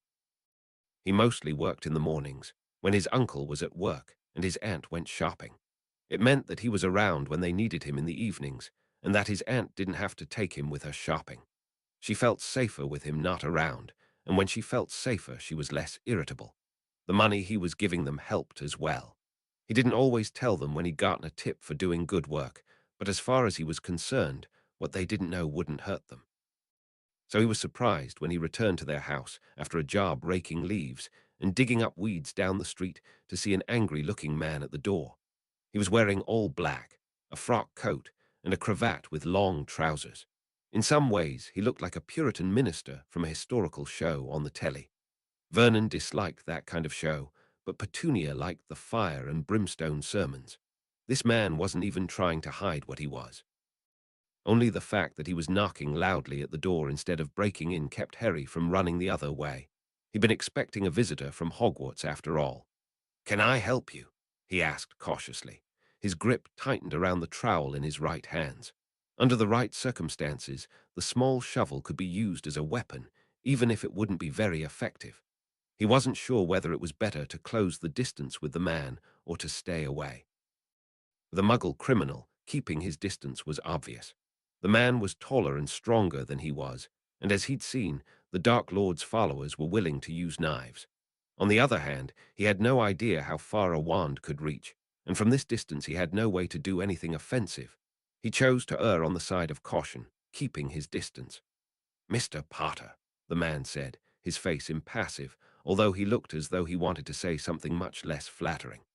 He mostly worked in the mornings, when his uncle was at work and his aunt went shopping. It meant that he was around when they needed him in the evenings, and that his aunt didn't have to take him with her shopping. She felt safer with him not around, and when she felt safer, she was less irritable. The money he was giving them helped as well. He didn't always tell them when he'd gotten a tip for doing good work, but as far as he was concerned, what they didn't know wouldn't hurt them. So he was surprised when he returned to their house after a job raking leaves and digging up weeds down the street to see an angry-looking man at the door. He was wearing all black, a frock coat, and a cravat with long trousers. In some ways, he looked like a Puritan minister from a historical show on the telly. Vernon disliked that kind of show, but Petunia liked the fire and brimstone sermons. This man wasn't even trying to hide what he was. Only the fact that he was knocking loudly at the door instead of breaking in kept Harry from running the other way. He'd been expecting a visitor from Hogwarts after all. "Can I help you?" he asked cautiously. His grip tightened around the trowel in his right hands. Under the right circumstances, the small shovel could be used as a weapon, even if it wouldn't be very effective. He wasn't sure whether it was better to close the distance with the man or to stay away. The Muggle criminal, keeping his distance was obvious. The man was taller and stronger than he was, and as he'd seen, the Dark Lord's followers were willing to use knives. On the other hand, he had no idea how far a wand could reach, and from this distance he had no way to do anything offensive. He chose to err on the side of caution, keeping his distance. "Mr. Potter," the man said, his face impassive, although he looked as though he wanted to say something much less flattering.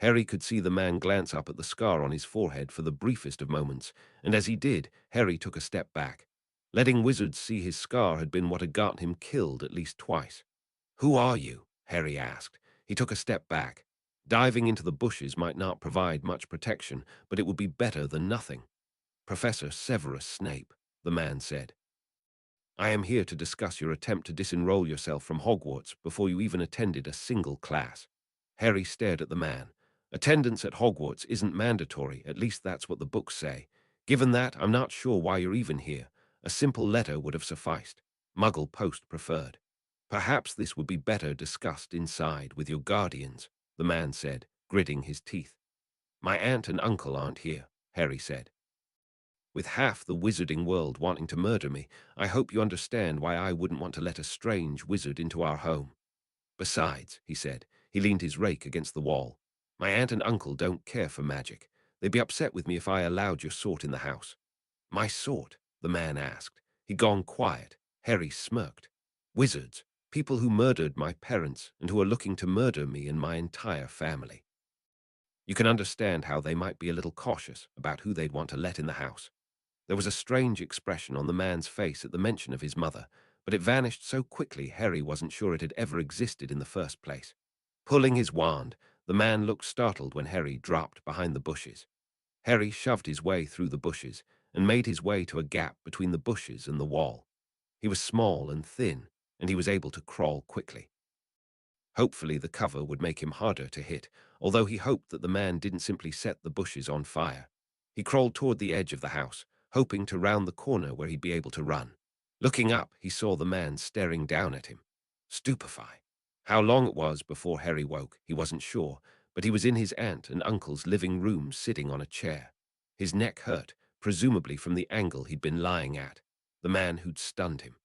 Harry could see the man glance up at the scar on his forehead for the briefest of moments, and as he did, Harry took a step back. Letting wizards see his scar had been what had gotten him killed at least twice. "Who are you?" Harry asked. He took a step back. Diving into the bushes might not provide much protection, but it would be better than nothing. "Professor Severus Snape," the man said. "I am here to discuss your attempt to disenroll yourself from Hogwarts before you even attended a single class." Harry stared at the man. "Attendance at Hogwarts isn't mandatory, at least that's what the books say. Given that, I'm not sure why you're even here. A simple letter would have sufficed. Muggle post preferred. Perhaps this would be better discussed inside with your guardians," the man said, gritting his teeth. "My aunt and uncle aren't here," Harry said. "With half the wizarding world wanting to murder me, I hope you understand why I wouldn't want to let a strange wizard into our home. Besides," he said, he leaned his rake against the wall, "my aunt and uncle don't care for magic. They'd be upset with me if I allowed your sort in the house." "My sort?" the man asked. He'd gone quiet. Harry smirked. "Wizards. People who murdered my parents and who are looking to murder me and my entire family." You can understand how they might be a little cautious about who they'd want to let in the house. There was a strange expression on the man's face at the mention of his mother, but it vanished so quickly Harry wasn't sure it had ever existed in the first place. Pulling his wand, the man looked startled when Harry dropped behind the bushes. Harry shoved his way through the bushes and made his way to a gap between the bushes and the wall. He was small and thin, and he was able to crawl quickly. Hopefully the cover would make him harder to hit, although he hoped that the man didn't simply set the bushes on fire. He crawled toward the edge of the house, hoping to round the corner where he'd be able to run. Looking up, he saw the man staring down at him. Stupefied. How long it was before Harry woke, he wasn't sure, but he was in his aunt and uncle's living room sitting on a chair. His neck hurt, presumably from the angle he'd been lying at, the man who'd stunned him.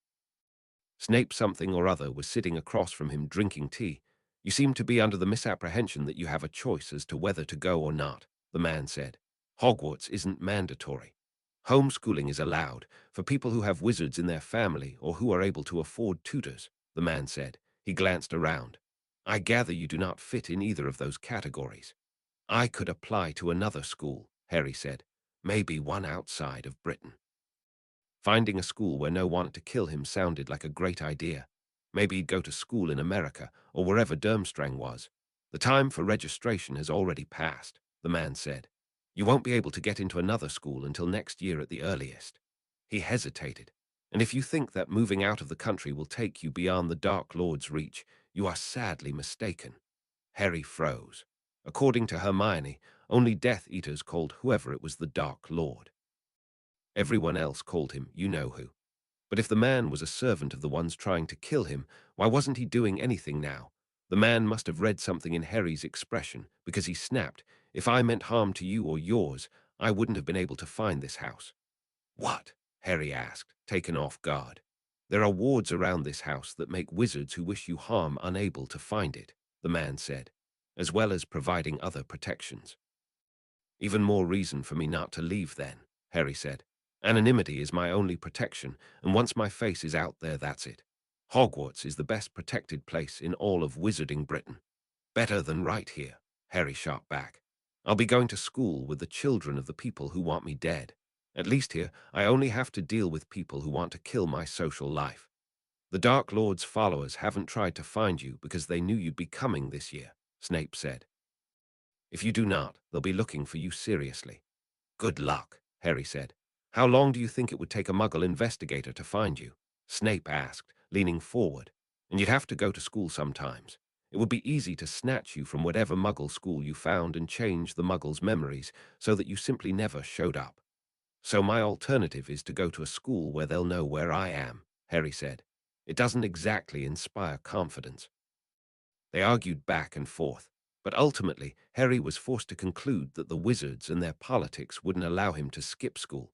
Snape something or other was sitting across from him drinking tea. "You seem to be under the misapprehension that you have a choice as to whether to go or not," the man said. "Hogwarts isn't mandatory. Homeschooling is allowed for people who have wizards in their family or who are able to afford tutors," the man said. He glanced around. "I gather you do not fit in either of those categories." "I could apply to another school," Harry said. "Maybe one outside of Britain." Finding a school where no one wanted to kill him sounded like a great idea. Maybe he'd go to school in America or wherever Durmstrang was. The time for registration has already passed, the man said. You won't be able to get into another school until next year at the earliest. He hesitated. And if you think that moving out of the country will take you beyond the Dark Lord's reach, you are sadly mistaken. Harry froze. According to Hermione, only Death Eaters called whoever it was the Dark Lord. Everyone else called him you-know-who. But if the man was a servant of the ones trying to kill him, why wasn't he doing anything now? The man must have read something in Harry's expression, because he snapped, "If I meant harm to you or yours, I wouldn't have been able to find this house." "What?" Harry asked, taken off guard. "There are wards around this house that make wizards who wish you harm unable to find it," the man said, "as well as providing other protections." "Even more reason for me not to leave then," Harry said. "Anonymity is my only protection, and once my face is out there, that's it. Hogwarts is the best protected place in all of Wizarding Britain. Better than right here," Harry shot back. "I'll be going to school with the children of the people who want me dead. At least here, I only have to deal with people who want to kill my social life. The Dark Lord's followers haven't tried to find you because they knew you'd be coming this year," Snape said. "If you do not, they'll be looking for you seriously." "Good luck," Harry said. "How long do you think it would take a Muggle investigator to find you?" Snape asked, leaning forward. "And you'd have to go to school sometimes. It would be easy to snatch you from whatever Muggle school you found and change the Muggles' memories so that you simply never showed up. So my alternative is to go to a school where they'll know where I am," Harry said. "It doesn't exactly inspire confidence." They argued back and forth, but ultimately Harry was forced to conclude that the wizards and their politics wouldn't allow him to skip school.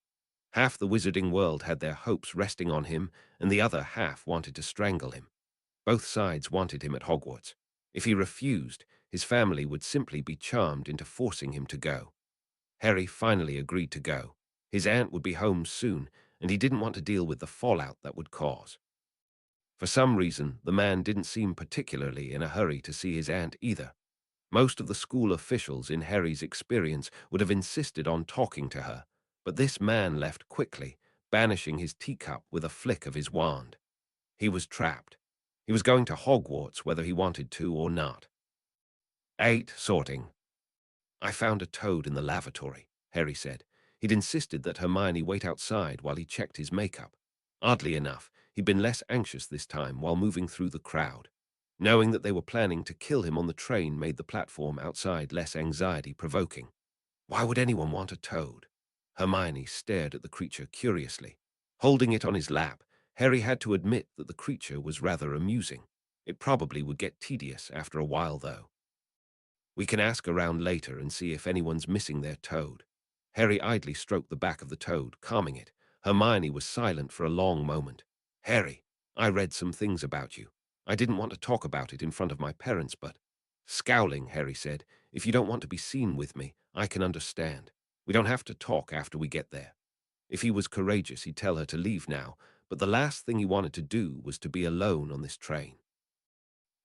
Half the wizarding world had their hopes resting on him, and the other half wanted to strangle him. Both sides wanted him at Hogwarts. If he refused, his family would simply be charmed into forcing him to go. Harry finally agreed to go. His aunt would be home soon, and he didn't want to deal with the fallout that would cause. For some reason, the man didn't seem particularly in a hurry to see his aunt either. Most of the school officials, in Harry's experience, would have insisted on talking to her, but this man left quickly, banishing his teacup with a flick of his wand. He was trapped. He was going to Hogwarts whether he wanted to or not. 8. Sorting. "I found a toad in the lavatory," Harry said. He'd insisted that Hermione wait outside while he checked his makeup. Oddly enough, he'd been less anxious this time while moving through the crowd. Knowing that they were planning to kill him on the train made the platform outside less anxiety-provoking. Why would anyone want a toad? Hermione stared at the creature curiously. Holding it on his lap, Harry had to admit that the creature was rather amusing. It probably would get tedious after a while, though. "We can ask around later and see if anyone's missing their toad." Harry idly stroked the back of the toad, calming it. Hermione was silent for a long moment. "Harry, I read some things about you. I didn't want to talk about it in front of my parents, but—" Scowling, Harry said, "If you don't want to be seen with me, I can understand. We don't have to talk after we get there." If he was courageous, he'd tell her to leave now, but the last thing he wanted to do was to be alone on this train.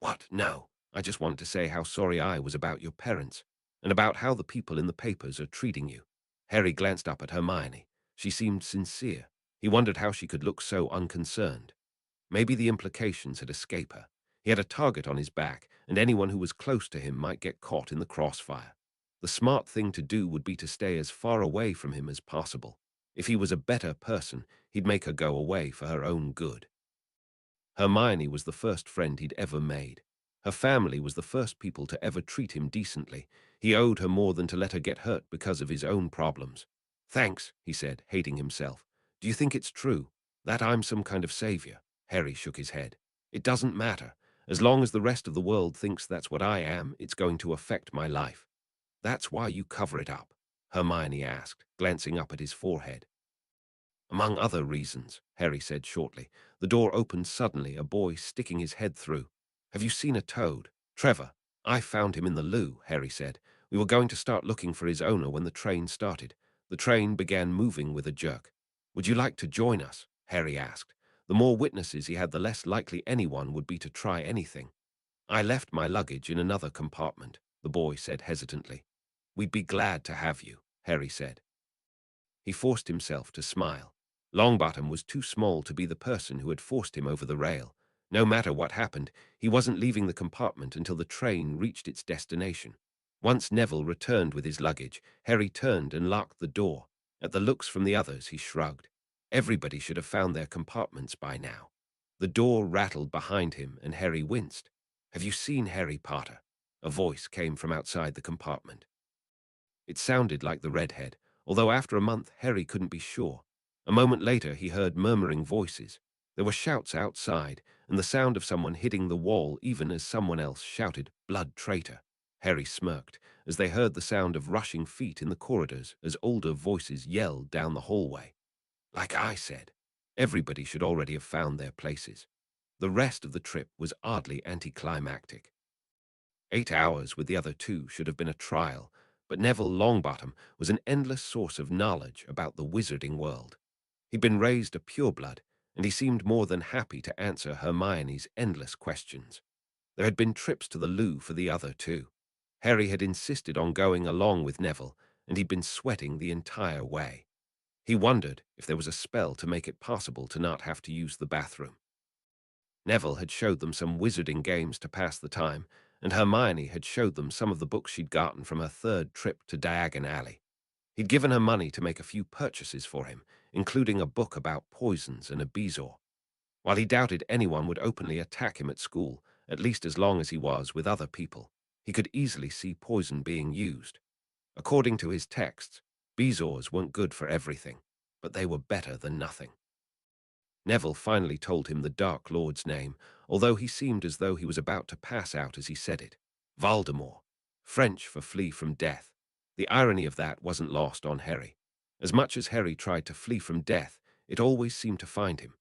"What? No. I just wanted to say how sorry I was about your parents, and about how the people in the papers are treating you." Harry glanced up at Hermione. She seemed sincere. He wondered how she could look so unconcerned. Maybe the implications had escaped her. He had a target on his back, and anyone who was close to him might get caught in the crossfire. The smart thing to do would be to stay as far away from him as possible. If he was a better person, he'd make her go away for her own good. Hermione was the first friend he'd ever made. Her family was the first people to ever treat him decently. He owed her more than to let her get hurt because of his own problems. "Thanks," he said, hating himself. "Do you think it's true? That I'm some kind of savior?" Harry shook his head. "It doesn't matter. As long as the rest of the world thinks that's what I am, it's going to affect my life." "That's why you cover it up?" Hermione asked, glancing up at his forehead. "Among other reasons," Harry said shortly. The door opened suddenly, a boy sticking his head through. "Have you seen a toad?" "Trevor. I found him in the loo," Harry said. "We were going to start looking for his owner when the train started." The train began moving with a jerk. "Would you like to join us?" Harry asked. The more witnesses he had, the less likely anyone would be to try anything. "I left my luggage in another compartment," the boy said hesitantly. "We'd be glad to have you," Harry said. He forced himself to smile. Longbottom was too small to be the person who had forced him over the rail. No matter what happened, he wasn't leaving the compartment until the train reached its destination. Once Neville returned with his luggage, Harry turned and locked the door. At the looks from the others, he shrugged. Everybody should have found their compartments by now. The door rattled behind him, and Harry winced. "Have you seen Harry Potter?" A voice came from outside the compartment. It sounded like the redhead, although after a month Harry couldn't be sure. A moment later he heard murmuring voices. There were shouts outside, and the sound of someone hitting the wall even as someone else shouted, "Blood traitor." Harry smirked as they heard the sound of rushing feet in the corridors as older voices yelled down the hallway. Like I said, everybody should already have found their places. The rest of the trip was oddly anticlimactic. 8 hours with the other two should have been a trial, but Neville Longbottom was an endless source of knowledge about the wizarding world. He'd been raised a pureblood, and he seemed more than happy to answer Hermione's endless questions. There had been trips to the loo for the other two. Harry had insisted on going along with Neville, and he'd been sweating the entire way. He wondered if there was a spell to make it possible to not have to use the bathroom. Neville had showed them some wizarding games to pass the time, and Hermione had showed them some of the books she'd gotten from her third trip to Diagon Alley. He'd given her money to make a few purchases for him, including a book about poisons and a bezoar. While he doubted anyone would openly attack him at school, at least as long as he was with other people, he could easily see poison being used. According to his texts, bezoars weren't good for everything, but they were better than nothing. Neville finally told him the Dark Lord's name, although he seemed as though he was about to pass out as he said it. Voldemort, French for flee from death. The irony of that wasn't lost on Harry. As much as Harry tried to flee from death, it always seemed to find him.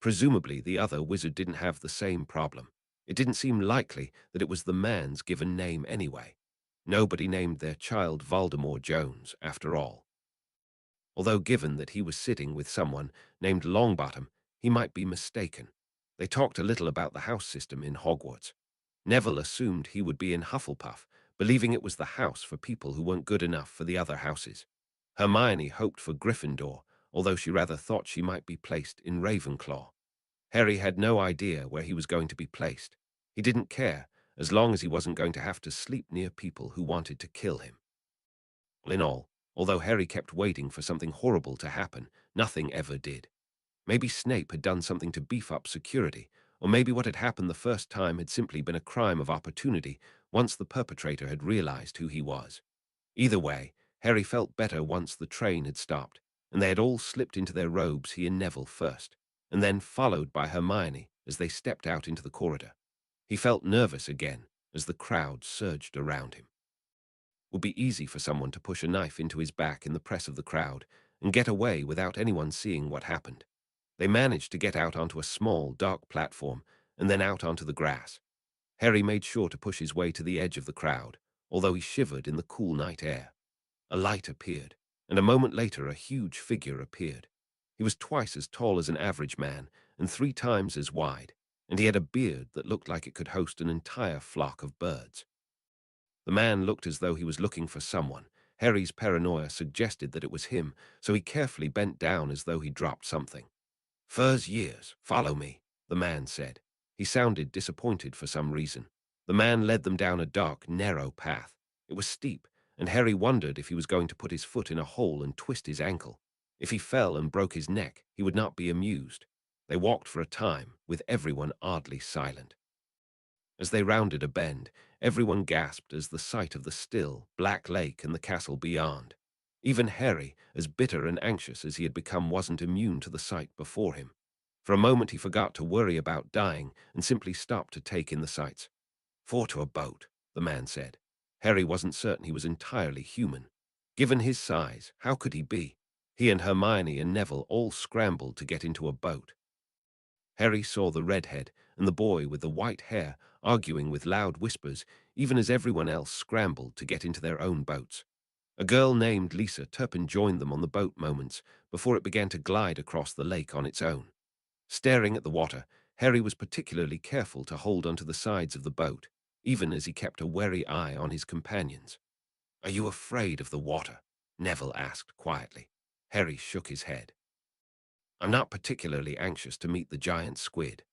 Presumably, the other wizard didn't have the same problem. It didn't seem likely that it was the man's given name anyway. Nobody named their child Voldemort Jones, after all. Although given that he was sitting with someone named Longbottom, he might be mistaken. They talked a little about the house system in Hogwarts. Neville assumed he would be in Hufflepuff, believing it was the house for people who weren't good enough for the other houses. Hermione hoped for Gryffindor, although she rather thought she might be placed in Ravenclaw. Harry had no idea where he was going to be placed. He didn't care, as long as he wasn't going to have to sleep near people who wanted to kill him. In all, although Harry kept waiting for something horrible to happen, nothing ever did. Maybe Snape had done something to beef up security, or maybe what had happened the first time had simply been a crime of opportunity once the perpetrator had realized who he was. Either way, Harry felt better once the train had stopped, and they had all slipped into their robes, he and Neville first, and then followed by Hermione as they stepped out into the corridor. He felt nervous again as the crowd surged around him. It would be easy for someone to push a knife into his back in the press of the crowd and get away without anyone seeing what happened. They managed to get out onto a small, dark platform and then out onto the grass. Harry made sure to push his way to the edge of the crowd, although he shivered in the cool night air. A light appeared, and a moment later a huge figure appeared. He was twice as tall as an average man and 3 times as wide, and he had a beard that looked like it could host an entire flock of birds. The man looked as though he was looking for someone. Harry's paranoia suggested that it was him, so he carefully bent down as though he dropped something. "Furs years, follow me," the man said. He sounded disappointed for some reason. The man led them down a dark, narrow path. It was steep, and Harry wondered if he was going to put his foot in a hole and twist his ankle. If he fell and broke his neck, he would not be amused. They walked for a time, with everyone oddly silent. As they rounded a bend, everyone gasped as the sight of the still, black lake and the castle beyond. Even Harry, as bitter and anxious as he had become, wasn't immune to the sight before him. For a moment he forgot to worry about dying and simply stopped to take in the sights. "Four to a boat," the man said. Harry wasn't certain he was entirely human. Given his size, how could he be? He and Hermione and Neville all scrambled to get into a boat. Harry saw the redhead and the boy with the white hair arguing with loud whispers, even as everyone else scrambled to get into their own boats. A girl named Lisa Turpin joined them on the boat moments before it began to glide across the lake on its own. Staring at the water, Harry was particularly careful to hold onto the sides of the boat, even as he kept a wary eye on his companions. "Are you afraid of the water?" Neville asked quietly. Harry shook his head. "I'm not particularly anxious to meet the giant squid."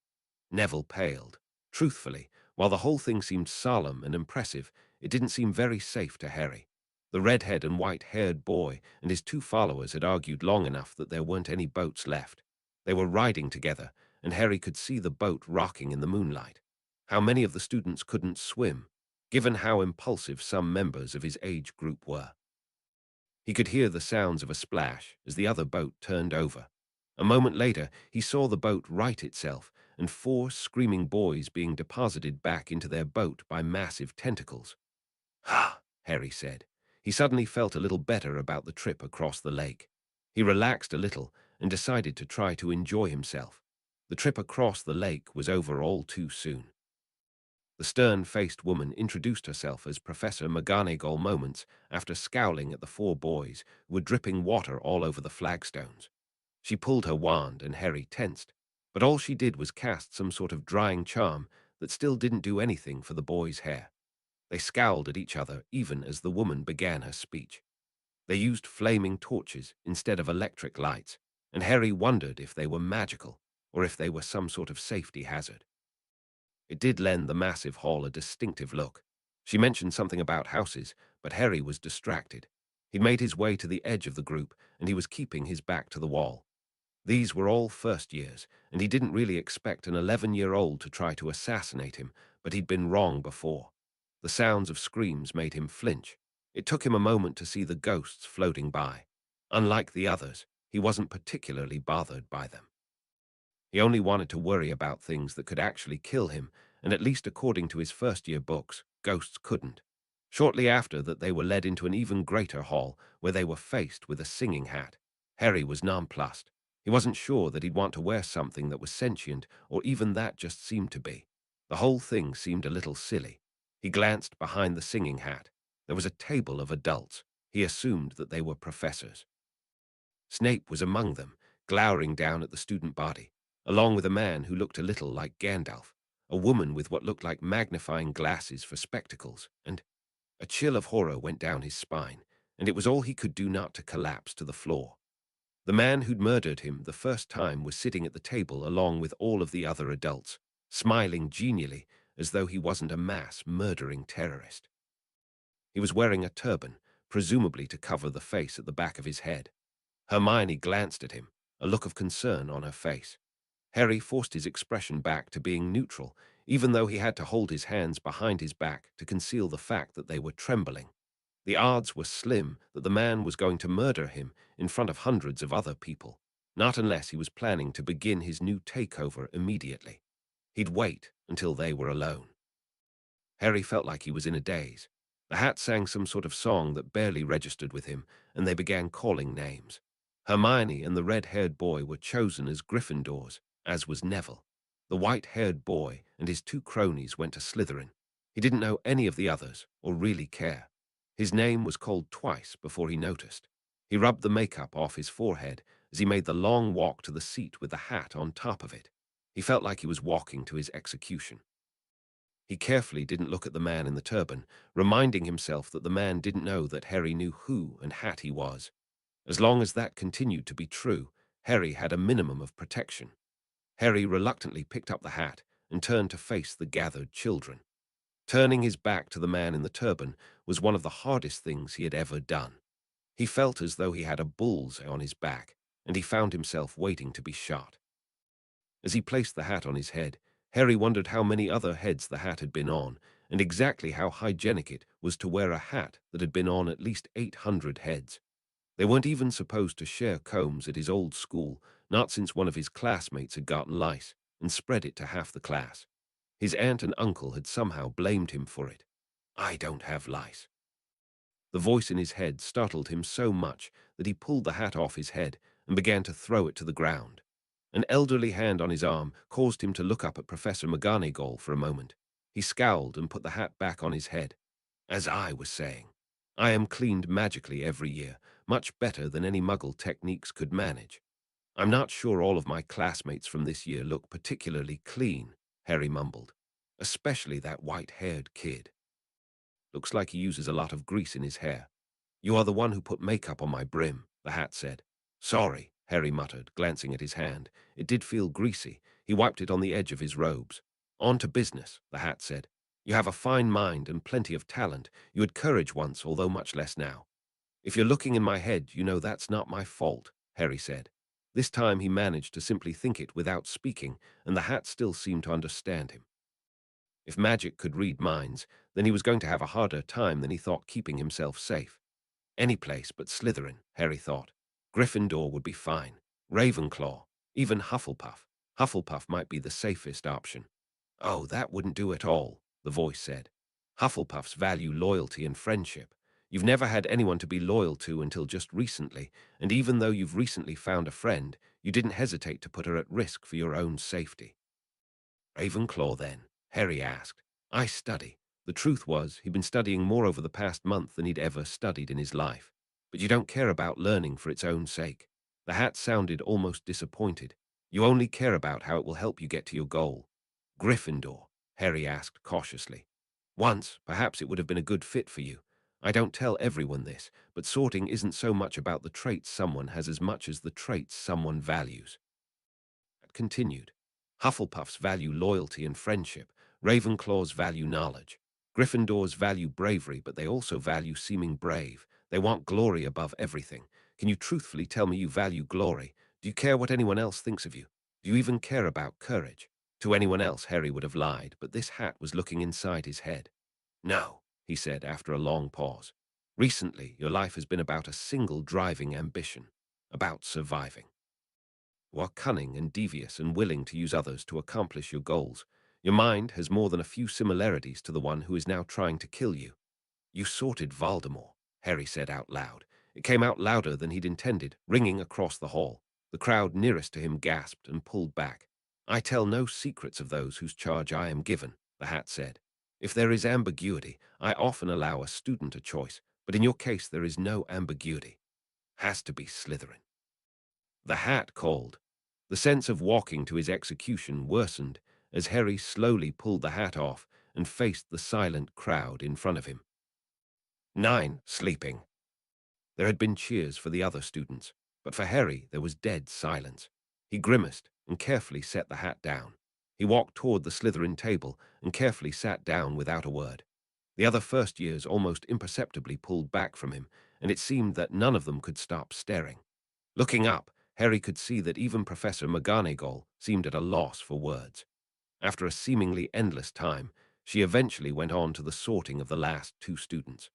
Neville paled. Truthfully, while the whole thing seemed solemn and impressive, it didn't seem very safe to Harry. The red-haired and white-haired boy and his two followers had argued long enough that there weren't any boats left. They were riding together, and Harry could see the boat rocking in the moonlight. How many of the students couldn't swim, given how impulsive some members of his age group were? He could hear the sounds of a splash as the other boat turned over. A moment later, he saw the boat right itself and 4 screaming boys being deposited back into their boat by massive tentacles. "Ha!" Harry said. He suddenly felt a little better about the trip across the lake. He relaxed a little and decided to try to enjoy himself. The trip across the lake was over all too soon. The stern-faced woman introduced herself as Professor McGonagall moments after scowling at the 4 boys who were dripping water all over the flagstones. She pulled her wand and Harry tensed, but all she did was cast some sort of drying charm that still didn't do anything for the boys' hair. They scowled at each other even as the woman began her speech. They used flaming torches instead of electric lights, and Harry wondered if they were magical or if they were some sort of safety hazard. It did lend the massive hall a distinctive look. She mentioned something about houses, but Harry was distracted. He'd made his way to the edge of the group, and he was keeping his back to the wall. These were all first years, and he didn't really expect an 11-year-old to try to assassinate him, but he'd been wrong before. The sounds of screams made him flinch. It took him a moment to see the ghosts floating by. Unlike the others, he wasn't particularly bothered by them. He only wanted to worry about things that could actually kill him, and at least according to his first-year books, ghosts couldn't. Shortly after that, they were led into an even greater hall, where they were faced with a singing hat. Harry was nonplussed. He wasn't sure that he'd want to wear something that was sentient, or even that just seemed to be. The whole thing seemed a little silly. He glanced behind the singing hat. There was a table of adults. He assumed that they were professors. Snape was among them, glowering down at the student body, along with a man who looked a little like Gandalf, a woman with what looked like magnifying glasses for spectacles, and a chill of horror went down his spine, and it was all he could do not to collapse to the floor. The man who'd murdered him the first time was sitting at the table along with all of the other adults, smiling genially as though he wasn't a mass murdering terrorist. He was wearing a turban, presumably to cover the face at the back of his head. Hermione glanced at him, a look of concern on her face. Harry forced his expression back to being neutral, even though he had to hold his hands behind his back to conceal the fact that they were trembling. The odds were slim that the man was going to murder him in front of hundreds of other people, not unless he was planning to begin his new takeover immediately. He'd wait until they were alone. Harry felt like he was in a daze. The hat sang some sort of song that barely registered with him, and they began calling names. Hermione and the red-haired boy were chosen as Gryffindors, as was Neville. The white-haired boy and his 2 cronies went to Slytherin. He didn't know any of the others, or really care. His name was called twice before he noticed. He rubbed the makeup off his forehead as he made the long walk to the seat with the hat on top of it. He felt like he was walking to his execution. He carefully didn't look at the man in the turban, reminding himself that the man didn't know that Harry knew who and hat he was. As long as that continued to be true, Harry had a minimum of protection. Harry reluctantly picked up the hat and turned to face the gathered children. Turning his back to the man in the turban was one of the hardest things he had ever done. He felt as though he had a bull's eye on his back, and he found himself waiting to be shot. As he placed the hat on his head, Harry wondered how many other heads the hat had been on, and exactly how hygienic it was to wear a hat that had been on at least 800 heads. They weren't even supposed to share combs at his old school, not since one of his classmates had gotten lice and spread it to half the class. His aunt and uncle had somehow blamed him for it. "I don't have lice." The voice in his head startled him so much that he pulled the hat off his head and began to throw it to the ground. An elderly hand on his arm caused him to look up at Professor McGonagall for a moment. He scowled and put the hat back on his head. "As I was saying, I am cleaned magically every year, much better than any Muggle techniques could manage. I'm not sure all of my classmates from this year look particularly clean," Harry mumbled. "Especially that white-haired kid. Looks like he uses a lot of grease in his hair." "You are the one who put makeup on my brim," the hat said. "Sorry," Harry muttered, glancing at his hand. It did feel greasy. He wiped it on the edge of his robes. "On to business," the hat said. "You have a fine mind and plenty of talent. You had courage once, although much less now." "If you're looking in my head, you know that's not my fault," Harry said. This time he managed to simply think it without speaking, and the hat still seemed to understand him. If magic could read minds, then he was going to have a harder time than he thought keeping himself safe. Any place but Slytherin, Harry thought. Gryffindor would be fine. Ravenclaw. Even Hufflepuff. Hufflepuff might be the safest option. "Oh, that wouldn't do at all," the voice said. "Hufflepuffs value loyalty and friendship. You've never had anyone to be loyal to until just recently, and even though you've recently found a friend, you didn't hesitate to put her at risk for your own safety." "Ravenclaw, then?" Harry asked. "I study." The truth was, he'd been studying more over the past month than he'd ever studied in his life. "But you don't care about learning for its own sake." The hat sounded almost disappointed. "You only care about how it will help you get to your goal." "Gryffindor?" Harry asked cautiously. "Once, perhaps it would have been a good fit for you. I don't tell everyone this, but sorting isn't so much about the traits someone has as much as the traits someone values." It continued. "Hufflepuffs value loyalty and friendship. Ravenclaws value knowledge. Gryffindors value bravery, but they also value seeming brave. They want glory above everything. Can you truthfully tell me you value glory? Do you care what anyone else thinks of you? Do you even care about courage?" To anyone else, Harry would have lied, but this hat was looking inside his head. "No," he said after a long pause. "Recently, your life has been about a single driving ambition, about surviving. You are cunning and devious and willing to use others to accomplish your goals. Your mind has more than a few similarities to the one who is now trying to kill you." "You sorted Voldemort," Harry said out loud. It came out louder than he'd intended, ringing across the hall. The crowd nearest to him gasped and pulled back. "I tell no secrets of those whose charge I am given," the hat said. "If there is ambiguity, I often allow a student a choice, but in your case there is no ambiguity. Has to be Slytherin." The hat called. The sense of walking to his execution worsened as Harry slowly pulled the hat off and faced the silent crowd in front of him. 9. Sleeping. There had been cheers for the other students, but for Harry there was dead silence. He grimaced and carefully set the hat down. He walked toward the Slytherin table and carefully sat down without a word. The other first years almost imperceptibly pulled back from him, and it seemed that none of them could stop staring. Looking up, Harry could see that even Professor McGonagall seemed at a loss for words. After a seemingly endless time, she eventually went on to the sorting of the last two students.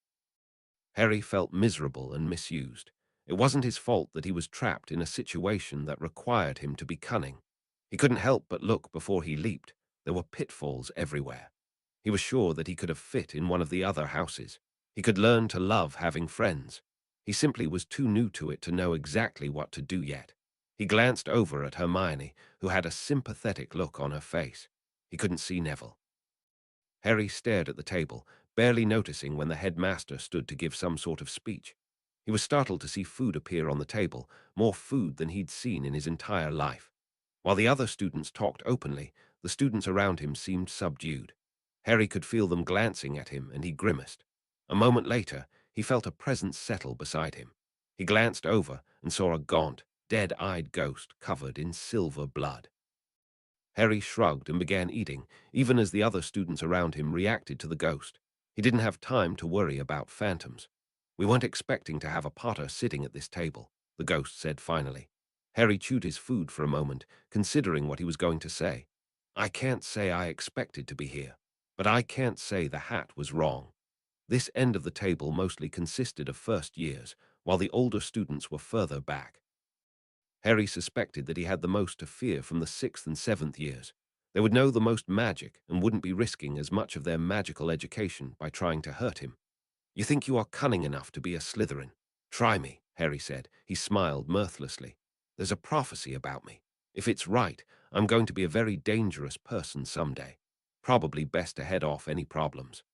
Harry felt miserable and misused. It wasn't his fault that he was trapped in a situation that required him to be cunning. He couldn't help but look before he leaped. There were pitfalls everywhere. He was sure that he could have fit in one of the other houses. He could learn to love having friends. He simply was too new to it to know exactly what to do yet. He glanced over at Hermione, who had a sympathetic look on her face. He couldn't see Neville. Harry stared at the table, barely noticing when the headmaster stood to give some sort of speech. He was startled to see food appear on the table, more food than he'd seen in his entire life. While the other students talked openly, the students around him seemed subdued. Harry could feel them glancing at him, and he grimaced. A moment later, he felt a presence settle beside him. He glanced over and saw a gaunt, dead-eyed ghost covered in silver blood. Harry shrugged and began eating, even as the other students around him reacted to the ghost. He didn't have time to worry about phantoms. "We weren't expecting to have a Potter sitting at this table," the ghost said finally. Harry chewed his food for a moment, considering what he was going to say. "I can't say I expected to be here, but I can't say the hat was wrong." This end of the table mostly consisted of first years, while the older students were further back. Harry suspected that he had the most to fear from the 6th and 7th years. They would know the most magic and wouldn't be risking as much of their magical education by trying to hurt him. "You think you are cunning enough to be a Slytherin? Try me," Harry said. He smiled mirthlessly. "There's a prophecy about me. If it's right, I'm going to be a very dangerous person someday. Probably best to head off any problems.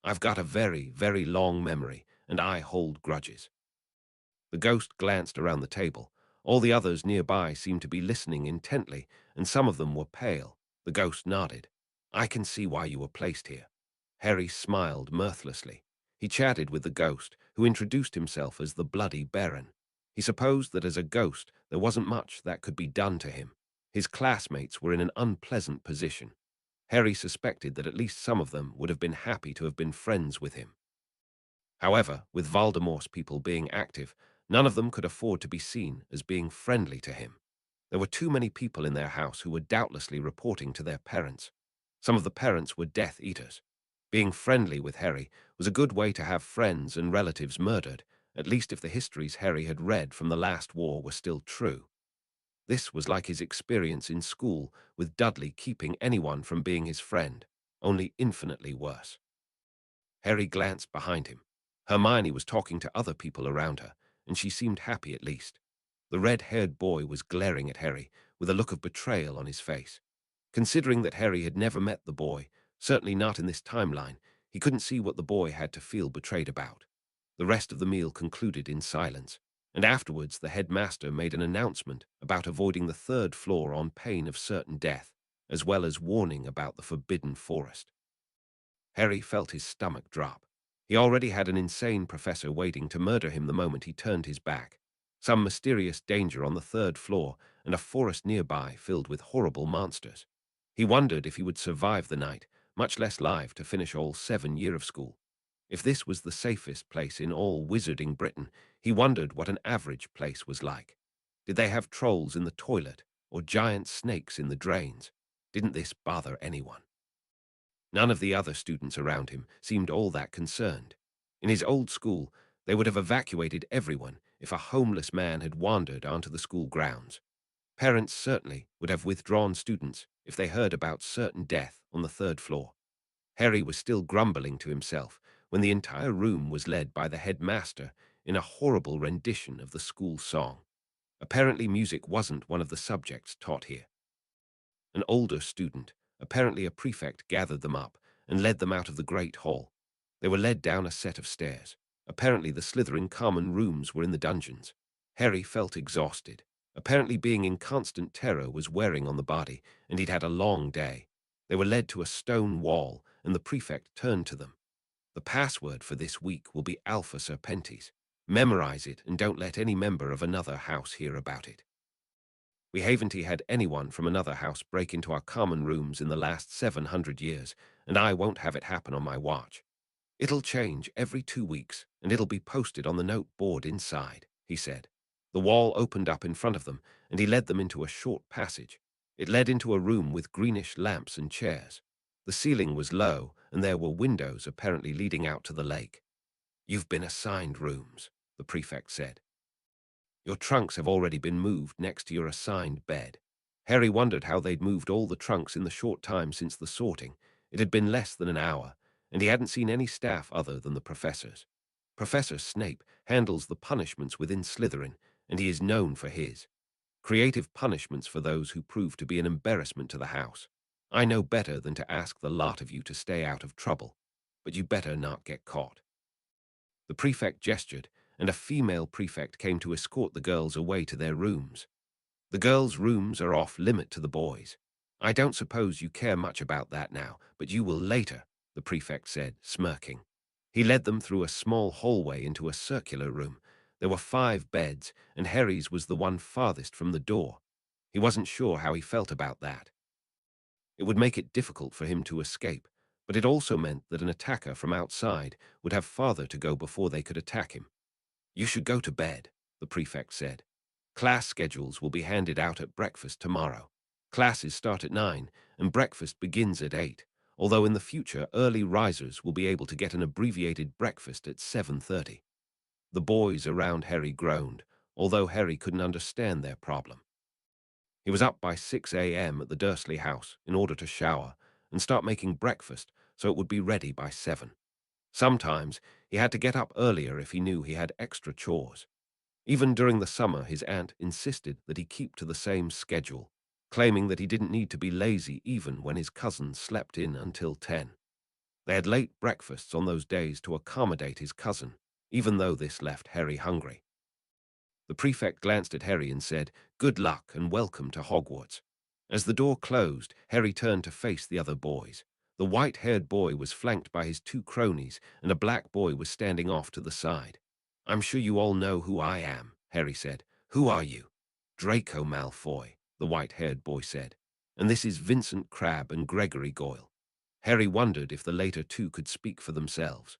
I've got a very, very long memory, and I hold grudges." The ghost glanced around the table. All the others nearby seemed to be listening intently, and some of them were pale. The ghost nodded. "I can see why you were placed here." Harry smiled mirthlessly. He chatted with the ghost, who introduced himself as the Bloody Baron. He supposed that as a ghost there wasn't much that could be done to him. His classmates were in an unpleasant position. Harry suspected that at least some of them would have been happy to have been friends with him. However, with Voldemort's people being active, none of them could afford to be seen as being friendly to him. There were too many people in their house who were doubtlessly reporting to their parents. Some of the parents were Death Eaters. Being friendly with Harry was a good way to have friends and relatives murdered, at least if the histories Harry had read from the last war were still true. This was like his experience in school with Dudley keeping anyone from being his friend, only infinitely worse. Harry glanced behind him. Hermione was talking to other people around her, and she seemed happy at least. The red-haired boy was glaring at Harry with a look of betrayal on his face. Considering that Harry had never met the boy, certainly not in this timeline, he couldn't see what the boy had to feel betrayed about. The rest of the meal concluded in silence, and afterwards the headmaster made an announcement about avoiding the third floor on pain of certain death, as well as warning about the forbidden forest. Harry felt his stomach drop. He already had an insane professor waiting to murder him the moment he turned his back. Some mysterious danger on the third floor and a forest nearby filled with horrible monsters. He wondered if he would survive the night, much less live to finish all 7 years of school. If this was the safest place in all wizarding Britain, he wondered what an average place was like. Did they have trolls in the toilet or giant snakes in the drains? Didn't this bother anyone? None of the other students around him seemed all that concerned. In his old school, they would have evacuated everyone if a homeless man had wandered onto the school grounds. Parents certainly would have withdrawn students if they heard about certain death on the third floor. Harry was still grumbling to himself when the entire room was led by the headmaster in a horrible rendition of the school song. Apparently music wasn't one of the subjects taught here. An older student, apparently a prefect, gathered them up and led them out of the great hall. They were led down a set of stairs. Apparently the Slytherin common rooms were in the dungeons. Harry felt exhausted. Apparently being in constant terror was wearing on the body, and he'd had a long day. They were led to a stone wall, and the prefect turned to them. The password for this week will be Alpha Serpentis. Memorize it and don't let any member of another house hear about it. We haven't had anyone from another house break into our common rooms in the last 700 years, and I won't have it happen on my watch. It'll change every 2 weeks, and it'll be posted on the note board inside, he said. The wall opened up in front of them, and he led them into a short passage. It led into a room with greenish lamps and chairs. The ceiling was low, and there were windows apparently leading out to the lake. You've been assigned rooms, the prefect said. Your trunks have already been moved next to your assigned bed. Harry wondered how they'd moved all the trunks in the short time since the sorting. It had been less than an hour, and he hadn't seen any staff other than the professors. Professor Snape handles the punishments within Slytherin, and he is known for his creative punishments for those who prove to be an embarrassment to the house. I know better than to ask the lot of you to stay out of trouble, but you better not get caught. The prefect gestured, and a female prefect came to escort the girls away to their rooms. The girls' rooms are off limit to the boys. I don't suppose you care much about that now, but you will later, the prefect said, smirking. He led them through a small hallway into a circular room. There were 5 beds, and Harry's was the one farthest from the door. He wasn't sure how he felt about that. It would make it difficult for him to escape, but it also meant that an attacker from outside would have farther to go before they could attack him. You should go to bed, the prefect said. Class schedules will be handed out at breakfast tomorrow. Classes start at 9, and breakfast begins at 8, although in the future early risers will be able to get an abbreviated breakfast at 7:30. The boys around Harry groaned, although Harry couldn't understand their problem. He was up by 6 a.m. at the Dursley house in order to shower and start making breakfast so it would be ready by 7. Sometimes he had to get up earlier if he knew he had extra chores. Even during the summer, his aunt insisted that he keep to the same schedule, claiming that he didn't need to be lazy even when his cousins slept in until 10. They had late breakfasts on those days to accommodate his cousin, even though this left Harry hungry. The prefect glanced at Harry and said, "Good luck and welcome to Hogwarts." As the door closed, Harry turned to face the other boys. The white-haired boy was flanked by his 2 cronies, and a black boy was standing off to the side. "I'm sure you all know who I am," Harry said. "Who are you?" "Draco Malfoy," the white-haired boy said. "And this is Vincent Crabbe and Gregory Goyle." Harry wondered if the later two could speak for themselves.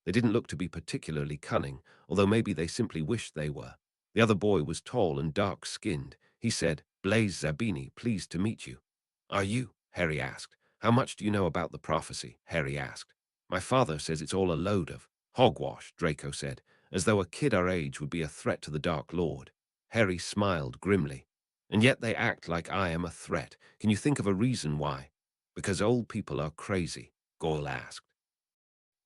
They didn't look to be particularly cunning, although maybe they simply wished they were. The other boy was tall and dark-skinned. He said, "Blaise Zabini, pleased to meet you." "Are you?" Harry asked. "How much do you know about the prophecy?" Harry asked. "My father says it's all a load of hogwash," Draco said, as though a kid our age would be a threat to the Dark Lord. Harry smiled grimly. "And yet they act like I am a threat. Can you think of a reason why?" "Because old people are crazy," Goyle asked.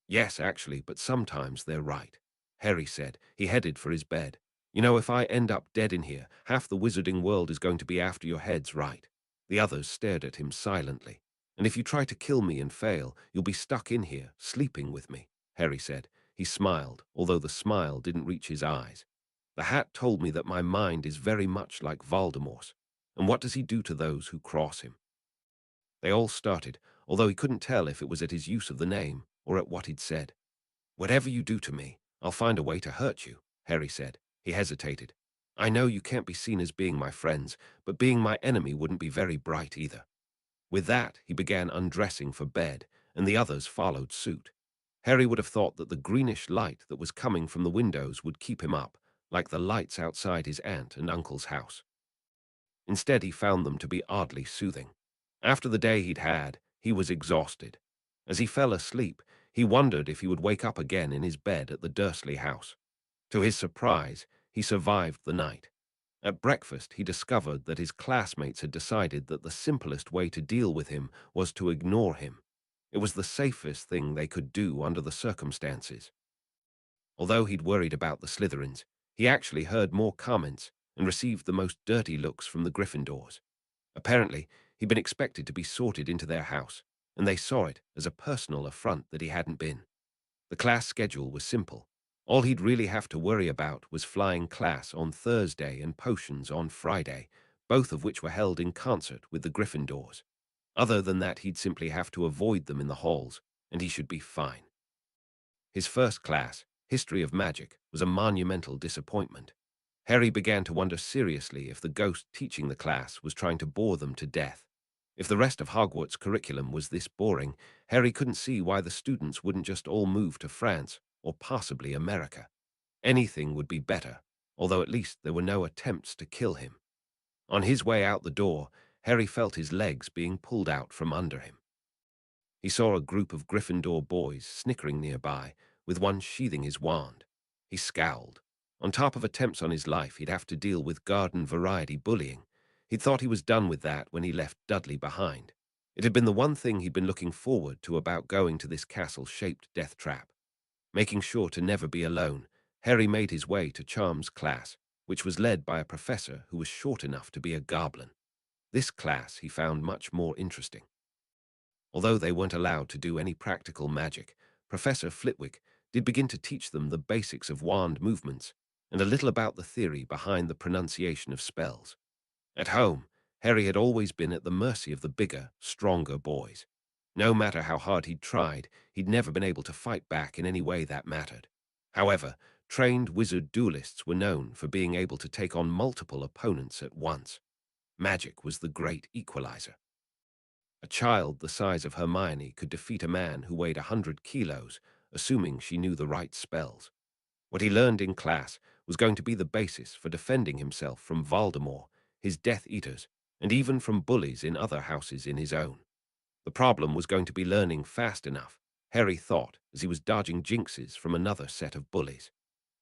"Yes, actually, but sometimes they're right," Harry said. He headed for his bed. "You know, if I end up dead in here, half the wizarding world is going to be after your heads, right?" The others stared at him silently. "And if you try to kill me and fail, you'll be stuck in here, sleeping with me," Harry said. He smiled, although the smile didn't reach his eyes. "The hat told me that my mind is very much like Voldemort's. And what does he do to those who cross him?" They all started, although he couldn't tell if it was at his use of the name or at what he'd said. "Whatever you do to me, I'll find a way to hurt you," Harry said. He hesitated. "I know you can't be seen as being my friends, but being my enemy wouldn't be very bright either." With that, he began undressing for bed, and the others followed suit. Harry would have thought that the greenish light that was coming from the windows would keep him up, like the lights outside his aunt and uncle's house. Instead, he found them to be oddly soothing. After the day he'd had, he was exhausted. As he fell asleep, he wondered if he would wake up again in his bed at the Dursley house. To his surprise, he survived the night. At breakfast, he discovered that his classmates had decided that the simplest way to deal with him was to ignore him. It was the safest thing they could do under the circumstances. Although he'd worried about the Slytherins, he actually heard more comments and received the most dirty looks from the Gryffindors. Apparently, he'd been expected to be sorted into their house, and they saw it as a personal affront that he hadn't been. The class schedule was simple. All he'd really have to worry about was flying class on Thursday and potions on Friday, both of which were held in concert with the Gryffindors. Other than that, he'd simply have to avoid them in the halls, and he should be fine. His first class, History of Magic, was a monumental disappointment. Harry began to wonder seriously if the ghost teaching the class was trying to bore them to death. If the rest of Hogwarts' curriculum was this boring, Harry couldn't see why the students wouldn't just all move to France or possibly America. Anything would be better, although at least there were no attempts to kill him. On his way out the door, Harry felt his legs being pulled out from under him. He saw a group of Gryffindor boys snickering nearby, with one sheathing his wand. He scowled. On top of attempts on his life, he'd have to deal with garden-variety bullying. He'd thought he was done with that when he left Dudley behind. It had been the one thing he'd been looking forward to about going to this castle-shaped death trap. Making sure to never be alone, Harry made his way to Charm's class, which was led by a professor who was short enough to be a goblin. This class he found much more interesting. Although they weren't allowed to do any practical magic, Professor Flitwick did begin to teach them the basics of wand movements and a little about the theory behind the pronunciation of spells. At home, Harry had always been at the mercy of the bigger, stronger boys. No matter how hard he'd tried, he'd never been able to fight back in any way that mattered. However, trained wizard duelists were known for being able to take on multiple opponents at once. Magic was the great equalizer. A child the size of Hermione could defeat a man who weighed 100 kilos, assuming she knew the right spells. What he learned in class was going to be the basis for defending himself from Voldemort, his Death Eaters, and even from bullies in other houses in his own. The problem was going to be learning fast enough, Harry thought, as he was dodging jinxes from another set of bullies.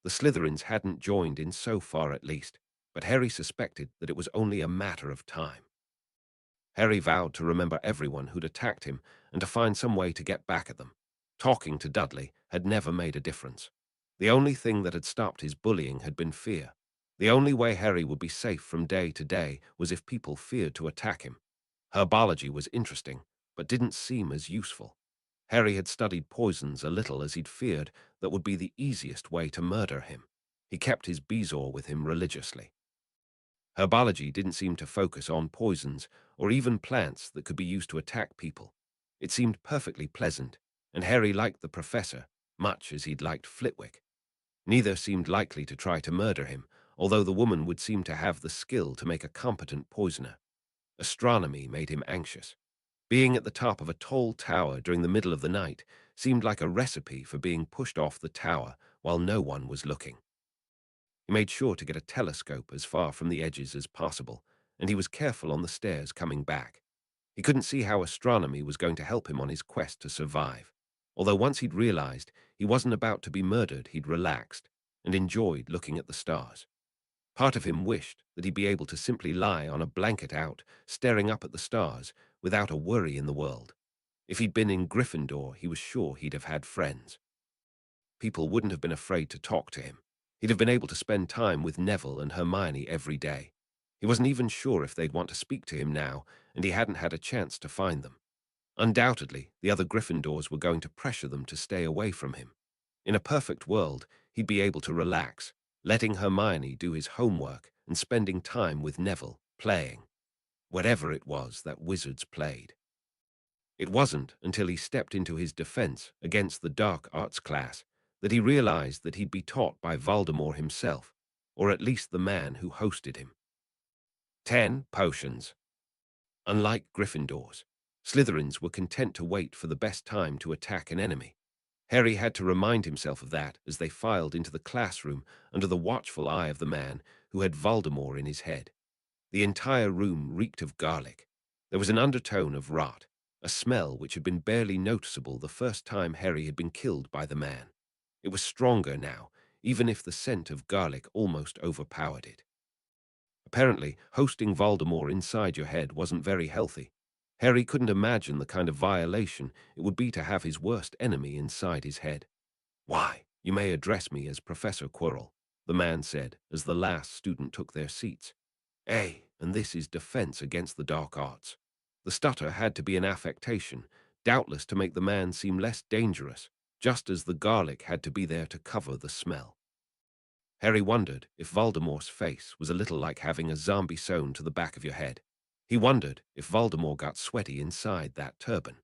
The Slytherins hadn't joined in so far at least, but Harry suspected that it was only a matter of time. Harry vowed to remember everyone who'd attacked him and to find some way to get back at them. Talking to Dudley had never made a difference. The only thing that had stopped his bullying had been fear. The only way Harry would be safe from day to day was if people feared to attack him. Herbology was interesting, but didn't seem as useful. Harry had studied poisons a little as he'd feared that would be the easiest way to murder him. He kept his bezoar with him religiously. Herbology didn't seem to focus on poisons or even plants that could be used to attack people. It seemed perfectly pleasant, and Harry liked the professor much as he'd liked Flitwick. Neither seemed likely to try to murder him, although the woman would seem to have the skill to make a competent poisoner. Astronomy made him anxious. Being at the top of a tall tower during the middle of the night seemed like a recipe for being pushed off the tower while no one was looking. He made sure to get a telescope as far from the edges as possible, and he was careful on the stairs coming back. He couldn't see how astronomy was going to help him on his quest to survive. Although once he'd realized he wasn't about to be murdered, he'd relaxed and enjoyed looking at the stars. Part of him wished that he'd be able to simply lie on a blanket out, staring up at the stars, without a worry in the world. If he'd been in Gryffindor, he was sure he'd have had friends. People wouldn't have been afraid to talk to him. He'd have been able to spend time with Neville and Hermione every day. He wasn't even sure if they'd want to speak to him now, and he hadn't had a chance to find them. Undoubtedly, the other Gryffindors were going to pressure them to stay away from him. In a perfect world, he'd be able to relax, letting Hermione do his homework and spending time with Neville, playing. Whatever it was that wizards played. It wasn't until he stepped into his defense against the dark arts class that he realized that he'd be taught by Voldemort himself, or at least the man who hosted him. 10 potions. Unlike Gryffindors, Slytherins were content to wait for the best time to attack an enemy. Harry had to remind himself of that as they filed into the classroom under the watchful eye of the man who had Voldemort in his head. The entire room reeked of garlic. There was an undertone of rot, a smell which had been barely noticeable the first time Harry had been killed by the man. It was stronger now, even if the scent of garlic almost overpowered it. Apparently, hosting Voldemort inside your head wasn't very healthy. Harry couldn't imagine the kind of violation it would be to have his worst enemy inside his head. "Why, you may address me as Professor Quirrell," the man said as the last student took their seats. And this is defense against the dark arts." The stutter had to be an affectation, doubtless to make the man seem less dangerous, just as the garlic had to be there to cover the smell. Harry wondered if Voldemort's face was a little like having a zombie sewn to the back of your head. He wondered if Voldemort got sweaty inside that turban.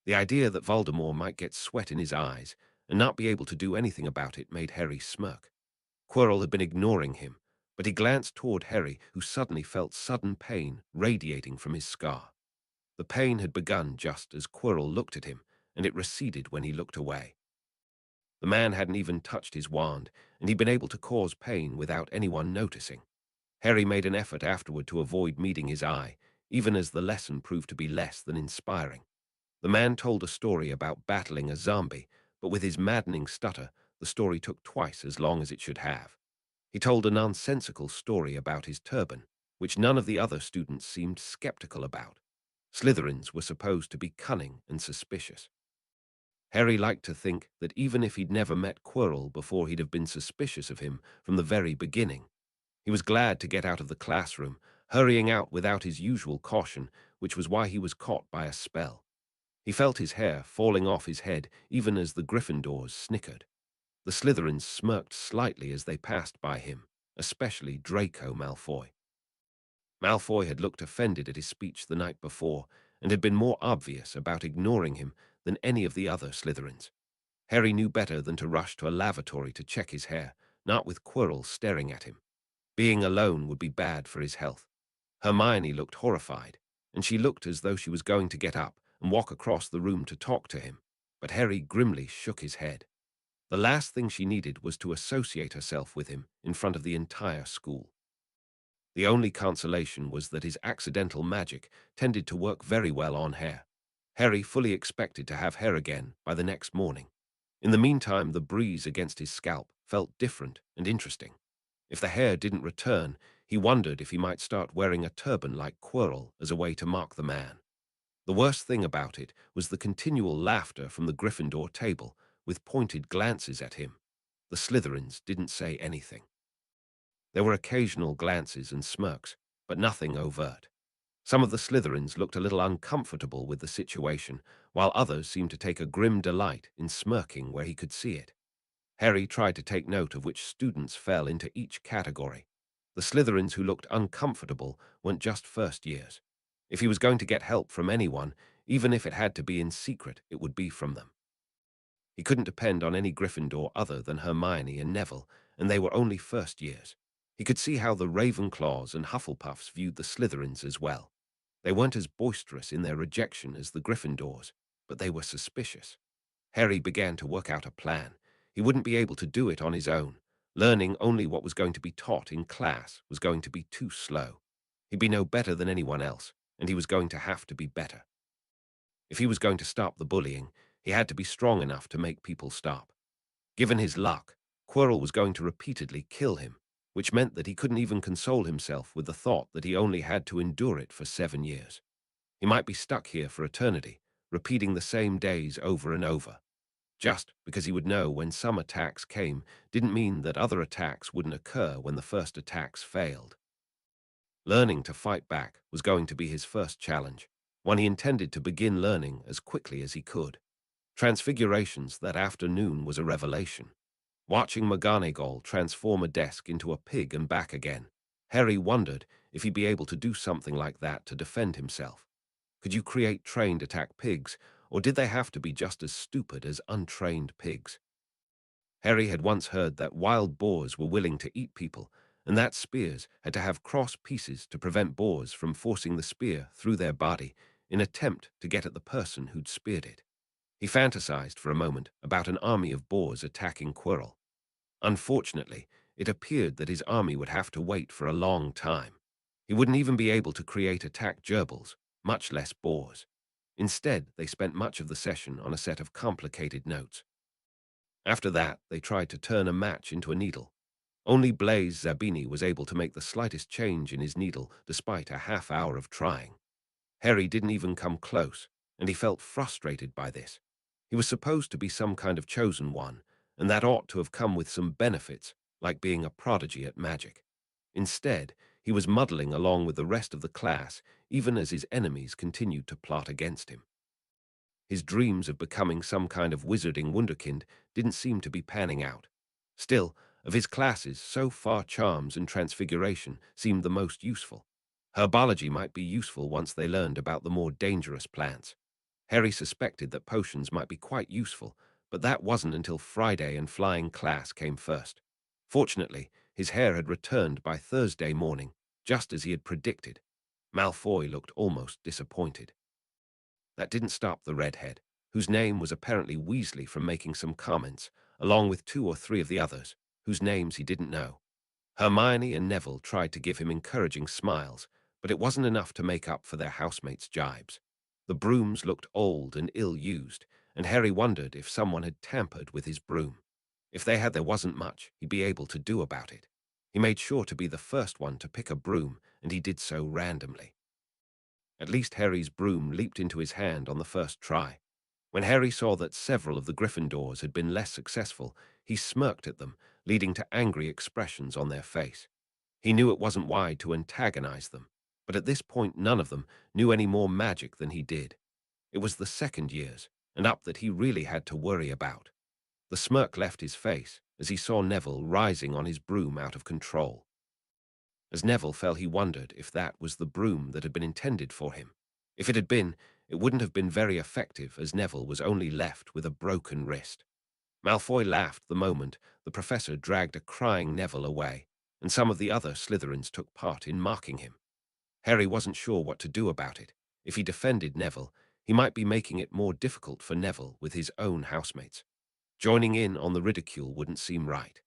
The idea that Voldemort might get sweat in his eyes and not be able to do anything about it made Harry smirk. Quirrell had been ignoring him, but he glanced toward Harry, who suddenly felt sudden pain radiating from his scar. The pain had begun just as Quirrell looked at him, and it receded when he looked away. The man hadn't even touched his wand, and he'd been able to cause pain without anyone noticing. Harry made an effort afterward to avoid meeting his eye, even as the lesson proved to be less than inspiring. The man told a story about battling a zombie, but with his maddening stutter, the story took twice as long as it should have. He told a nonsensical story about his turban, which none of the other students seemed skeptical about. Slytherins were supposed to be cunning and suspicious. Harry liked to think that even if he'd never met Quirrell before, he'd have been suspicious of him from the very beginning. He was glad to get out of the classroom, hurrying out without his usual caution, which was why he was caught by a spell. He felt his hair falling off his head even as the Gryffindors snickered. The Slytherins smirked slightly as they passed by him, especially Draco Malfoy. Malfoy had looked offended at his speech the night before and had been more obvious about ignoring him than any of the other Slytherins. Harry knew better than to rush to a lavatory to check his hair, not with Quirrell staring at him. Being alone would be bad for his health. Hermione looked horrified, and she looked as though she was going to get up and walk across the room to talk to him, but Harry grimly shook his head. The last thing she needed was to associate herself with him in front of the entire school. The only consolation was that his accidental magic tended to work very well on hair. Harry fully expected to have hair again by the next morning. In the meantime, the breeze against his scalp felt different and interesting. If the hair didn't return, he wondered if he might start wearing a turban like Quirrell as a way to mock the man. The worst thing about it was the continual laughter from the Gryffindor table, with pointed glances at him. The Slytherins didn't say anything. There were occasional glances and smirks, but nothing overt. Some of the Slytherins looked a little uncomfortable with the situation, while others seemed to take a grim delight in smirking where he could see it. Harry tried to take note of which students fell into each category. The Slytherins who looked uncomfortable weren't just first years. If he was going to get help from anyone, even if it had to be in secret, it would be from them. He couldn't depend on any Gryffindor other than Hermione and Neville, and they were only first years. He could see how the Ravenclaws and Hufflepuffs viewed the Slytherins as well. They weren't as boisterous in their rejection as the Gryffindors, but they were suspicious. Harry began to work out a plan. He wouldn't be able to do it on his own. Learning only what was going to be taught in class was going to be too slow. He'd be no better than anyone else, and he was going to have to be better. If he was going to stop the bullying, he had to be strong enough to make people stop. Given his luck, Quirrell was going to repeatedly kill him, which meant that he couldn't even console himself with the thought that he only had to endure it for 7 years. He might be stuck here for eternity, repeating the same days over and over. Just because he would know when some attacks came didn't mean that other attacks wouldn't occur when the first attacks failed. Learning to fight back was going to be his first challenge, one he intended to begin learning as quickly as he could. Transfigurations that afternoon was a revelation. Watching McGonagall transform a desk into a pig and back again, Harry wondered if he'd be able to do something like that to defend himself. Could you create trained attack pigs, or did they have to be just as stupid as untrained pigs? Harry had once heard that wild boars were willing to eat people, and that spears had to have cross pieces to prevent boars from forcing the spear through their body in attempt to get at the person who'd speared it. He fantasized for a moment about an army of boars attacking Quirrell. Unfortunately, it appeared that his army would have to wait for a long time. He wouldn't even be able to create attack gerbils, much less boars. Instead, they spent much of the session on a set of complicated notes. After that, they tried to turn a match into a needle. Only Blaise Zabini was able to make the slightest change in his needle despite a half hour of trying. Harry didn't even come close, and he felt frustrated by this. He was supposed to be some kind of chosen one, and that ought to have come with some benefits, like being a prodigy at magic. Instead, he was muddling along with the rest of the class, even as his enemies continued to plot against him. His dreams of becoming some kind of wizarding wunderkind didn't seem to be panning out. Still, of his classes, so far charms and transfiguration seemed the most useful. Herbology might be useful once they learned about the more dangerous plants. Harry suspected that potions might be quite useful, but that wasn't until Friday and flying class came first. Fortunately, his hair had returned by Thursday morning, just as he had predicted. Malfoy looked almost disappointed. That didn't stop the redhead, whose name was apparently Weasley, from making some comments, along with 2 or 3 of the others, whose names he didn't know. Hermione and Neville tried to give him encouraging smiles, but it wasn't enough to make up for their housemates' jibes. The brooms looked old and ill-used, and Harry wondered if someone had tampered with his broom. If they had, there wasn't much he'd be able to do about it. He made sure to be the first one to pick a broom, and he did so randomly. At least Harry's broom leaped into his hand on the first try. When Harry saw that several of the Gryffindors had been less successful, he smirked at them, leading to angry expressions on their face. He knew it wasn't wise to antagonize them, but at this point none of them knew any more magic than he did. It was the second years, and up, that he really had to worry about. The smirk left his face as he saw Neville rising on his broom out of control. As Neville fell, he wondered if that was the broom that had been intended for him. If it had been, it wouldn't have been very effective, as Neville was only left with a broken wrist. Malfoy laughed the moment the professor dragged a crying Neville away, and some of the other Slytherins took part in mocking him. Harry wasn't sure what to do about it. If he defended Neville, he might be making it more difficult for Neville with his own housemates. Joining in on the ridicule wouldn't seem right.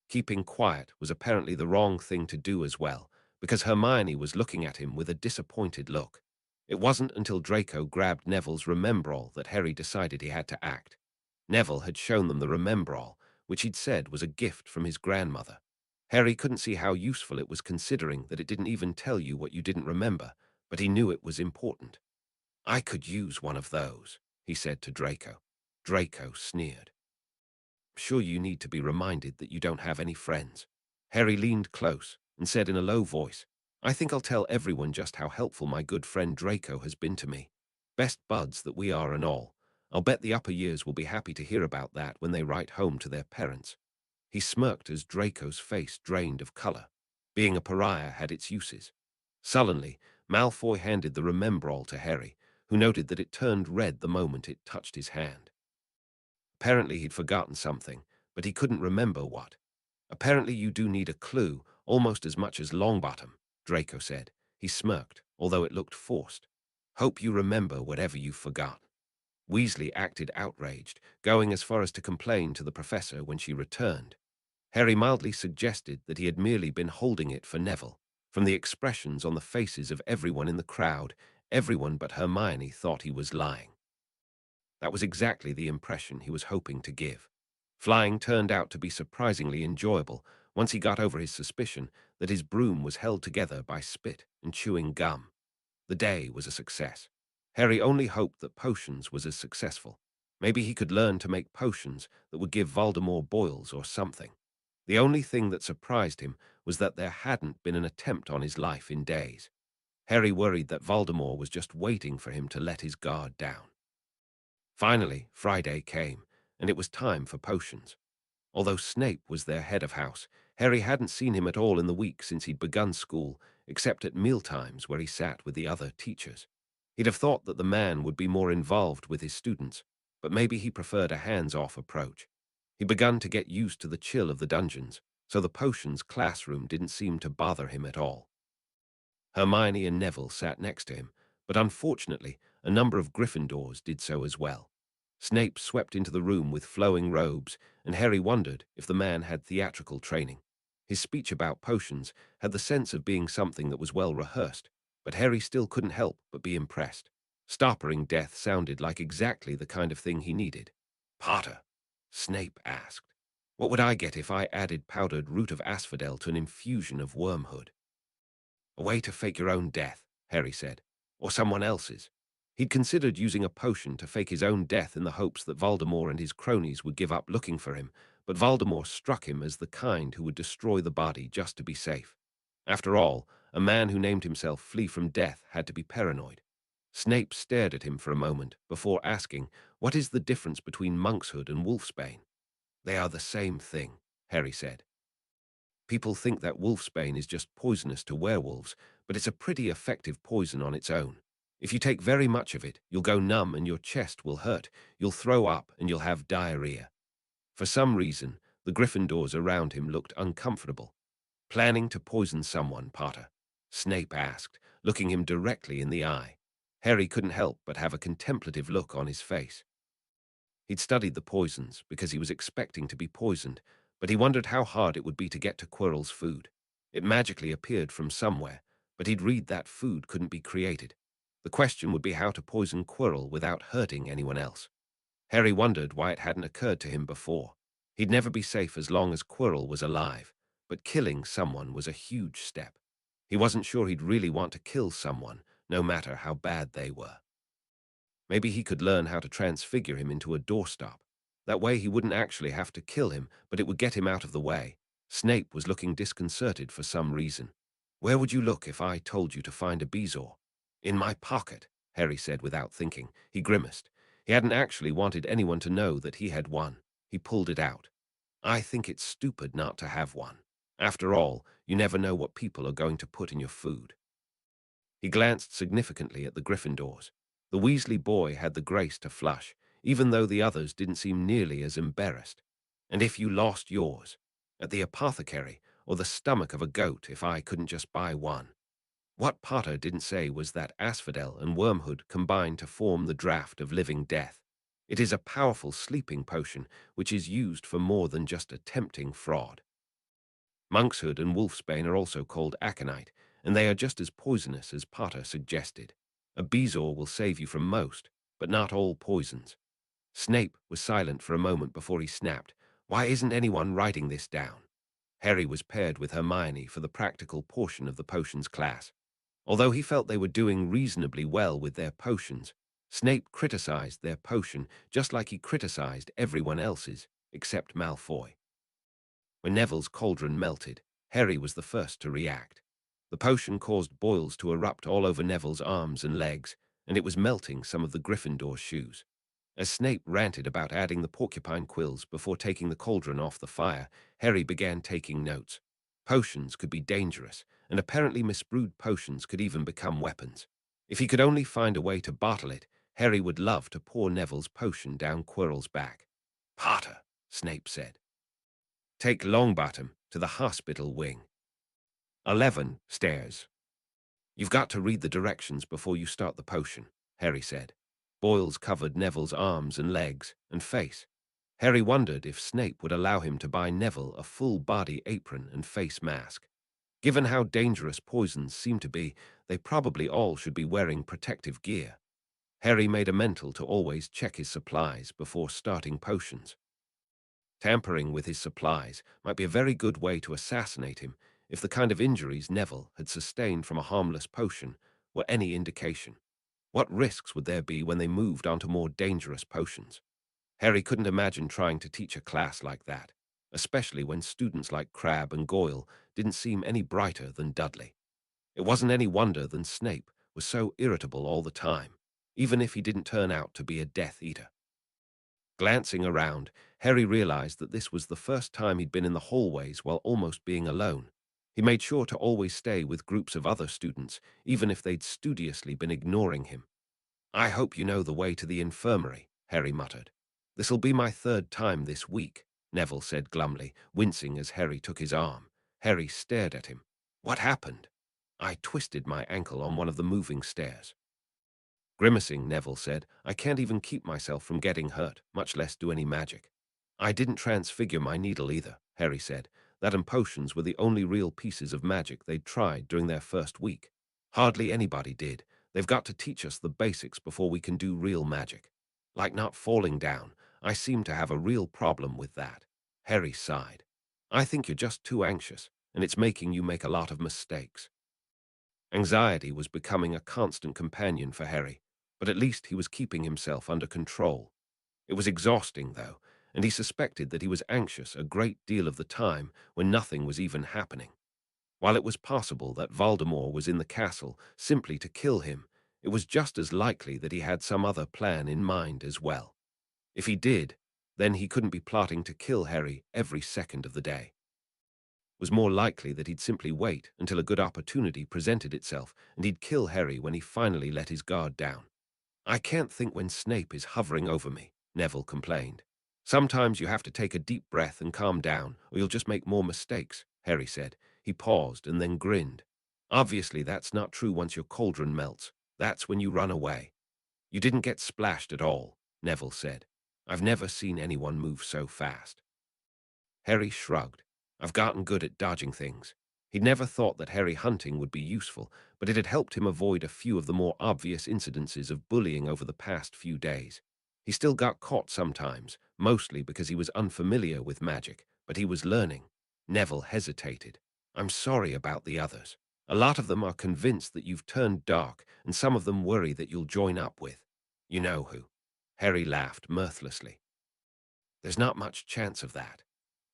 Keeping quiet was apparently the wrong thing to do as well, because Hermione was looking at him with a disappointed look. It wasn't until Draco grabbed Neville's Remembrall that Harry decided he had to act. Neville had shown them the Remembrall, which he'd said was a gift from his grandmother. Harry couldn't see how useful it was, considering that it didn't even tell you what you didn't remember, but he knew it was important. "I could use one of those," he said to Draco. Draco sneered. "Sure you need to be reminded that you don't have any friends." Harry leaned close and said in a low voice, "I think I'll tell everyone just how helpful my good friend Draco has been to me. Best buds that we are and all. I'll bet the upper years will be happy to hear about that when they write home to their parents." He smirked as Draco's face drained of color. Being a pariah had its uses. Sullenly, Malfoy handed the Remembrall to Harry, who noted that it turned red the moment it touched his hand. Apparently he'd forgotten something, but he couldn't remember what. "Apparently you do need a clue, almost as much as Longbottom, Draco said. He smirked, although it looked forced. Hope you remember whatever you forgot. Weasley acted outraged, going as far as to complain to the professor when she returned. Harry mildly suggested that he had merely been holding it for Neville. From the expressions on the faces of everyone in the crowd, everyone but Hermione thought he was lying. That was exactly the impression he was hoping to give. Flying turned out to be surprisingly enjoyable once he got over his suspicion that his broom was held together by spit and chewing gum. The day was a success. Harry only hoped that potions was as successful. Maybe he could learn to make potions that would give Voldemort boils or something. The only thing that surprised him was that there hadn't been an attempt on his life in days. Harry worried that Voldemort was just waiting for him to let his guard down. Finally, Friday came, and it was time for potions. Although Snape was their head of house, Harry hadn't seen him at all in the week since he'd begun school, except at mealtimes where he sat with the other teachers. He'd have thought that the man would be more involved with his students, but maybe he preferred a hands-off approach. He'd begun to get used to the chill of the dungeons, so the potions classroom didn't seem to bother him at all. Hermione and Neville sat next to him, but unfortunately, a number of Gryffindors did so as well. Snape swept into the room with flowing robes, and Harry wondered if the man had theatrical training. His speech about potions had the sense of being something that was well rehearsed, but Harry still couldn't help but be impressed. Stoppering death sounded like exactly the kind of thing he needed. "Potter," Snape asked, "what would I get if I added powdered root of asphodel to an infusion of wormhood?" "A way to fake your own death," Harry said, "or someone else's." He'd considered using a potion to fake his own death in the hopes that Voldemort and his cronies would give up looking for him, but Voldemort struck him as the kind who would destroy the body just to be safe. After all, a man who named himself Flee from Death had to be paranoid. Snape stared at him for a moment before asking, "What is the difference between monkshood and wolfsbane?" "They are the same thing," Harry said. "People think that wolfsbane is just poisonous to werewolves, but it's a pretty effective poison on its own. If you take very much of it, you'll go numb and your chest will hurt, you'll throw up and you'll have diarrhea." For some reason, the Gryffindors around him looked uncomfortable. "Planning to poison someone, Potter?" Snape asked, looking him directly in the eye. Harry couldn't help but have a contemplative look on his face. He'd studied the poisons because he was expecting to be poisoned, but he wondered how hard it would be to get to Quirrell's food. It magically appeared from somewhere, but he'd read that food couldn't be created. The question would be how to poison Quirrell without hurting anyone else. Harry wondered why it hadn't occurred to him before. He'd never be safe as long as Quirrell was alive, but killing someone was a huge step. He wasn't sure he'd really want to kill someone, no matter how bad they were. Maybe he could learn how to transfigure him into a doorstop. That way he wouldn't actually have to kill him, but it would get him out of the way. Snape was looking disconcerted for some reason. "Where would you look if I told you to find a bezoar?" "In my pocket," Harry said without thinking. He grimaced. He hadn't actually wanted anyone to know that he had one. He pulled it out. "I think it's stupid not to have one. After all, you never know what people are going to put in your food." He glanced significantly at the Gryffindors. The Weasley boy had the grace to flush, even though the others didn't seem nearly as embarrassed. "And if you lost yours? At the apothecary, or the stomach of a goat if I couldn't just buy one?" What Potter didn't say was that asphodel and wormhood combine to form the draught of living death. It is a powerful sleeping potion which is used for more than just a tempting fraud. Monkshood and wolfsbane are also called aconite, and they are just as poisonous as Potter suggested. A bezoar will save you from most, but not all poisons. Snape was silent for a moment before he snapped, "Why isn't anyone writing this down?" Harry was paired with Hermione for the practical portion of the potions class. Although he felt they were doing reasonably well with their potions, Snape criticized their potion just like he criticized everyone else's, except Malfoy. When Neville's cauldron melted, Harry was the first to react. The potion caused boils to erupt all over Neville's arms and legs, and it was melting some of the Gryffindor's shoes. As Snape ranted about adding the porcupine quills before taking the cauldron off the fire, Harry began taking notes. Potions could be dangerous, and apparently misbrewed potions could even become weapons. If he could only find a way to bottle it, Harry would love to pour Neville's potion down Quirrell's back. "Potter," Snape said, "take Longbottom to the hospital wing." 11 stairs. You've got to read the directions before you start the potion, Harry said. Boils covered Neville's arms and legs and face. Harry wondered if Snape would allow him to buy Neville a full-body apron and face mask. Given how dangerous poisons seem to be, they probably all should be wearing protective gear. Harry made a mental to always check his supplies before starting potions. Tampering with his supplies might be a very good way to assassinate him if the kind of injuries Neville had sustained from a harmless potion were any indication. What risks would there be when they moved onto more dangerous potions? Harry couldn't imagine trying to teach a class like that, especially when students like Crabbe and Goyle didn't seem any brighter than Dudley. It wasn't any wonder that Snape was so irritable all the time, even if he didn't turn out to be a Death Eater. Glancing around, Harry realized that this was the first time he'd been in the hallways while almost being alone. He made sure to always stay with groups of other students, even if they'd studiously been ignoring him. "I hope you know the way to the infirmary," Harry muttered. "This'll be my third time this week," Neville said glumly, wincing as Harry took his arm. Harry stared at him. "What happened?" "I twisted my ankle on one of the moving stairs." Grimacing, Neville said, "I can't even keep myself from getting hurt, much less do any magic." "I didn't transfigure my needle either," Harry said. That and potions were the only real pieces of magic they'd tried during their first week. "Hardly anybody did. They've got to teach us the basics before we can do real magic. Like not falling down. I seem to have a real problem with that." Harry sighed. "I think you're just too anxious, and it's making you make a lot of mistakes." Anxiety was becoming a constant companion for Harry, but at least he was keeping himself under control. It was exhausting, though, and he suspected that he was anxious a great deal of the time when nothing was even happening. While it was possible that Voldemort was in the castle simply to kill him, it was just as likely that he had some other plan in mind as well. If he did, then he couldn't be plotting to kill Harry every second of the day. It was more likely that he'd simply wait until a good opportunity presented itself, and he'd kill Harry when he finally let his guard down. "I can't think when Snape is hovering over me," Neville complained. "Sometimes you have to take a deep breath and calm down, or you'll just make more mistakes," Harry said. He paused and then grinned. "Obviously that's not true once your cauldron melts. That's when you run away." "You didn't get splashed at all," Neville said. "I've never seen anyone move so fast." Harry shrugged. "I've gotten good at dodging things." He'd never thought that Harry hunting would be useful, but it had helped him avoid a few of the more obvious incidences of bullying over the past few days. He still got caught sometimes, mostly because he was unfamiliar with magic, but he was learning. Neville hesitated. "I'm sorry about the others. A lot of them are convinced that you've turned dark, and some of them worry that you'll join up with you know who." Harry laughed mirthlessly. "There's not much chance of that."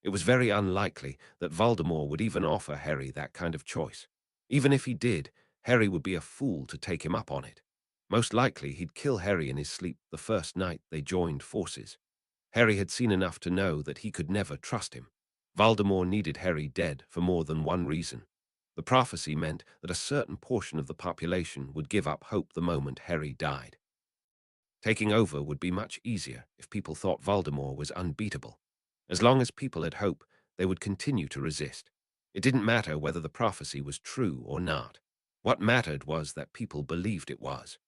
It was very unlikely that Voldemort would even offer Harry that kind of choice. Even if he did, Harry would be a fool to take him up on it. Most likely he'd kill Harry in his sleep the first night they joined forces. Harry had seen enough to know that he could never trust him. Voldemort needed Harry dead for more than one reason. The prophecy meant that a certain portion of the population would give up hope the moment Harry died. Taking over would be much easier if people thought Voldemort was unbeatable. As long as people had hope, they would continue to resist. It didn't matter whether the prophecy was true or not. What mattered was that people believed it was.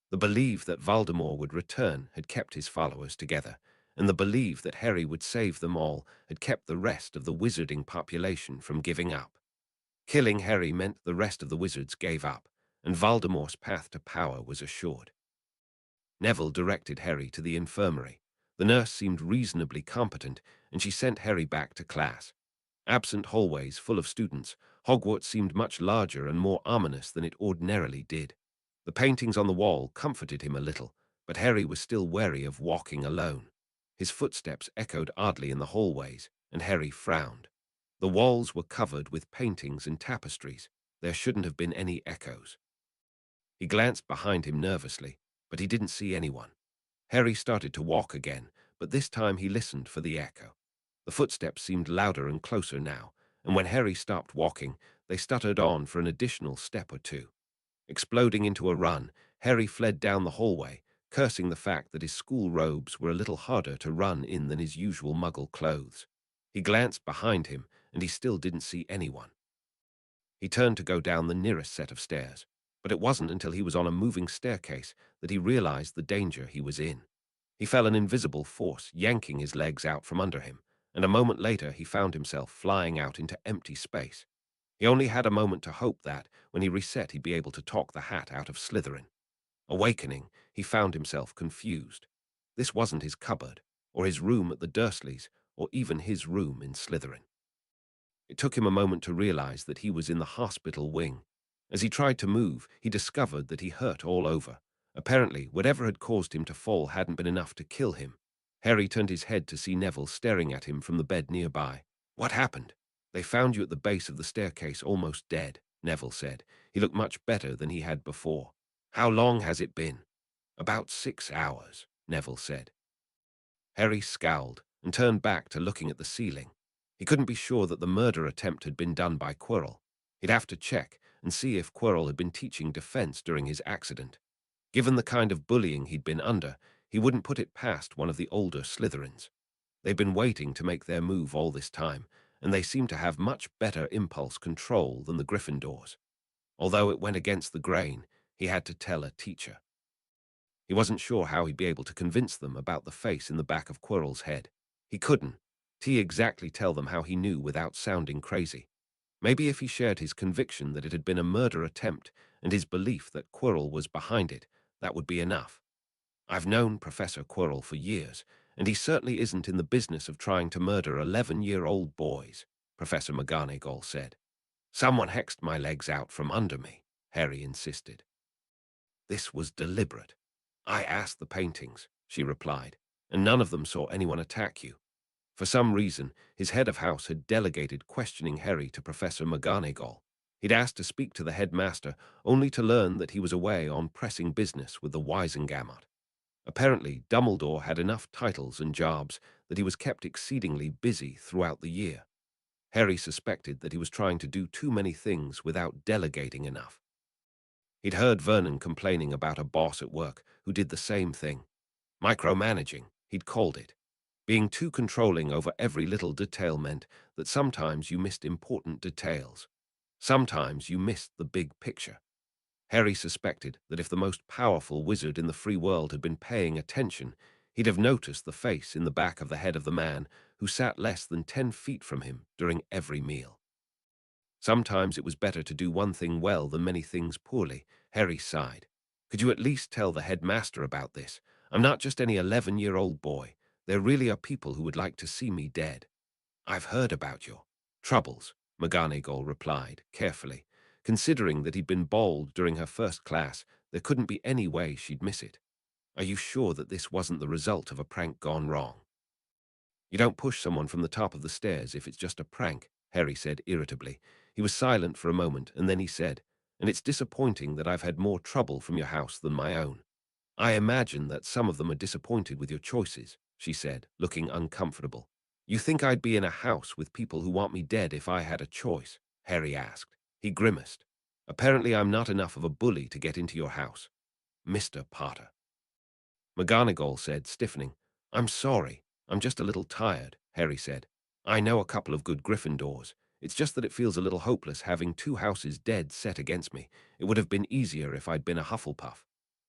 The belief that Voldemort would return had kept his followers together, and the belief that Harry would save them all had kept the rest of the wizarding population from giving up. Killing Harry meant the rest of the wizards gave up, and Voldemort's path to power was assured. Neville directed Harry to the infirmary. The nurse seemed reasonably competent, and she sent Harry back to class. Absent hallways full of students, Hogwarts seemed much larger and more ominous than it ordinarily did. The paintings on the wall comforted him a little, but Harry was still wary of walking alone. His footsteps echoed oddly in the hallways, and Harry frowned. The walls were covered with paintings and tapestries. There shouldn't have been any echoes. He glanced behind him nervously, but he didn't see anyone. Harry started to walk again, but this time he listened for the echo. The footsteps seemed louder and closer now, and when Harry stopped walking, they stuttered on for an additional step or two. Exploding into a run, Harry fled down the hallway, cursing the fact that his school robes were a little harder to run in than his usual Muggle clothes. He glanced behind him, and he still didn't see anyone. He turned to go down the nearest set of stairs, but it wasn't until he was on a moving staircase that he realized the danger he was in. He felt an invisible force yanking his legs out from under him, and a moment later he found himself flying out into empty space. He only had a moment to hope that, when he reset, he'd be able to talk the hat out of Slytherin. Awakening, he found himself confused. This wasn't his cupboard, or his room at the Dursleys, or even his room in Slytherin. It took him a moment to realize that he was in the hospital wing. As he tried to move, he discovered that he hurt all over. Apparently, whatever had caused him to fall hadn't been enough to kill him. Harry turned his head to see Neville staring at him from the bed nearby. "What happened?" "They found you at the base of the staircase almost dead," Neville said. He looked much better than he had before. "How long has it been?" "About 6 hours," Neville said. Harry scowled and turned back to looking at the ceiling. He couldn't be sure that the murder attempt had been done by Quirrell. He'd have to check and see if Quirrell had been teaching defense during his accident. Given the kind of bullying he'd been under, he wouldn't put it past one of the older Slytherins. They'd been waiting to make their move all this time, and they seemed to have much better impulse control than the Gryffindors. Although it went against the grain, he had to tell a teacher. He wasn't sure how he'd be able to convince them about the face in the back of Quirrell's head. He couldn't exactly tell them how he knew without sounding crazy. Maybe if he shared his conviction that it had been a murder attempt and his belief that Quirrell was behind it, that would be enough. "I've known Professor Quirrell for years, and he certainly isn't in the business of trying to murder 11-year-old boys," Professor McGonagall said. "Someone hexed my legs out from under me," Harry insisted. "This was deliberate. I asked the paintings," she replied, "and none of them saw anyone attack you." For some reason, his head of house had delegated questioning Harry to Professor McGonagall. He'd asked to speak to the headmaster, only to learn that he was away on pressing business with the Wisengamot. Apparently, Dumbledore had enough titles and jobs that he was kept exceedingly busy throughout the year. Harry suspected that he was trying to do too many things without delegating enough. He'd heard Vernon complaining about a boss at work who did the same thing. Micromanaging, he'd called it. Being too controlling over every little detail meant that sometimes you missed important details. Sometimes you missed the big picture. Harry suspected that if the most powerful wizard in the free world had been paying attention, he'd have noticed the face in the back of the head of the man who sat less than 10 feet from him during every meal. Sometimes it was better to do one thing well than many things poorly, Harry sighed. "Could you at least tell the headmaster about this? I'm not just any 11-year-old boy. There really are people who would like to see me dead." "I've heard about your troubles," McGonagall replied, carefully. Considering that he'd been bald during her first class, there couldn't be any way she'd miss it. "Are you sure that this wasn't the result of a prank gone wrong?" "You don't push someone from the top of the stairs if it's just a prank," Harry said irritably. He was silent for a moment, and then he said, "And it's disappointing that I've had more trouble from your house than my own." "I imagine that some of them are disappointed with your choices," she said, looking uncomfortable. "You think I'd be in a house with people who want me dead if I had a choice?" Harry asked. He grimaced. "Apparently I'm not enough of a bully to get into your house, Mr. Potter." McGonagall said, stiffening. "I'm sorry. I'm just a little tired," Harry said. "I know a couple of good Gryffindors. It's just that it feels a little hopeless having 2 houses dead set against me. It would have been easier if I'd been a Hufflepuff."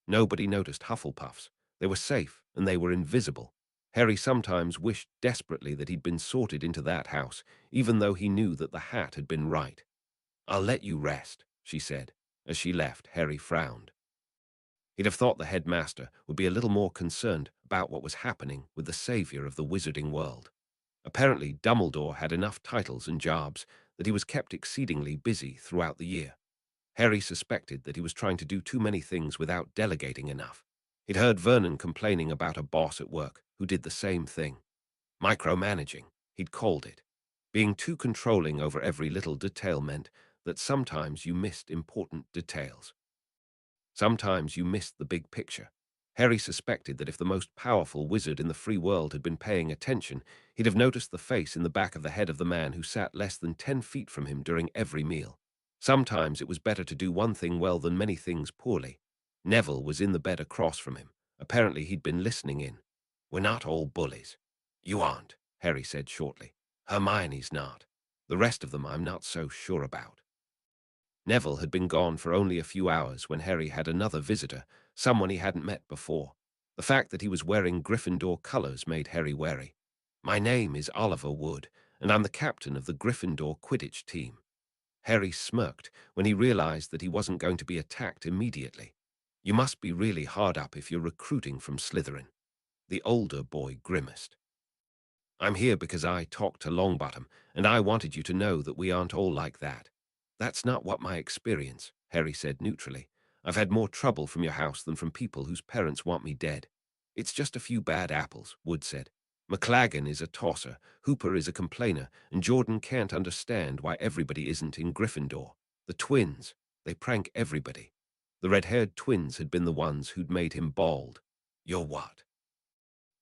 Nobody noticed Hufflepuffs. They were safe, and they were invisible. Harry sometimes wished desperately that he'd been sorted into that house, even though he knew that the hat had been right. "I'll let you rest," she said. As she left, Harry frowned. He'd have thought the headmaster would be a little more concerned about what was happening with the savior of the wizarding world. Apparently, Dumbledore had enough titles and jobs that he was kept exceedingly busy throughout the year. Harry suspected that he was trying to do too many things without delegating enough. He'd heard Vernon complaining about a boss at work who did the same thing. Micromanaging, he'd called it. Being too controlling over every little detail meant that sometimes you missed important details. Sometimes you missed the big picture. Harry suspected that if the most powerful wizard in the free world had been paying attention, he'd have noticed the face in the back of the head of the man who sat less than 10 feet from him during every meal. Sometimes it was better to do one thing well than many things poorly. Neville was in the bed across from him. Apparently he'd been listening in. "We're not all bullies." "You aren't," Harry said shortly. "Hermione's not. The rest of them I'm not so sure about." Neville had been gone for only a few hours when Harry had another visitor, someone he hadn't met before. The fact that he was wearing Gryffindor colours made Harry wary. "My name is Oliver Wood, and I'm the captain of the Gryffindor Quidditch team." Harry smirked when he realized that he wasn't going to be attacked immediately. "You must be really hard up if you're recruiting from Slytherin." The older boy grimaced. "I'm here because I talked to Longbottom, and I wanted you to know that we aren't all like that." "That's not what my experience," Harry said neutrally. "I've had more trouble from your house than from people whose parents want me dead." "It's just a few bad apples," Wood said. "McLaggen is a tosser, Hooper is a complainer, and Jordan can't understand why everybody isn't in Gryffindor. The twins, they prank everybody." The red-haired twins had been the ones who'd made him bald. "You're what?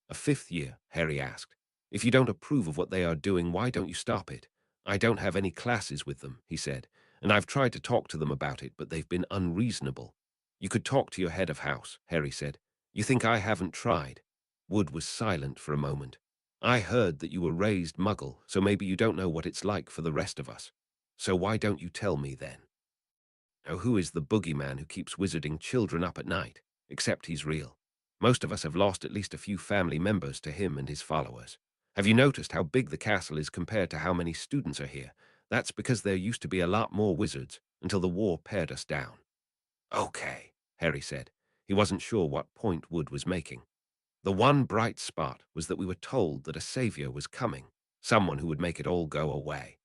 A fifth year?" Harry asked. "If you don't approve of what they are doing, why don't you stop it?" "I don't have any classes with them," he said, "and I've tried to talk to them about it, but they've been unreasonable." "You could talk to your head of house," Harry said. "You think I haven't tried?" Wood was silent for a moment. "I heard that you were raised Muggle, so maybe you don't know what it's like for the rest of us. So why don't you tell me then?" "Oh, who is the boogeyman who keeps wizarding children up at night? Except he's real. Most of us have lost at least a few family members to him and his followers. Have you noticed how big the castle is compared to how many students are here? That's because there used to be a lot more wizards until the war pared us down." "Okay," Harry said. He wasn't sure what point Wood was making. "The one bright spot was that we were told that a savior was coming, someone who would make it all go away.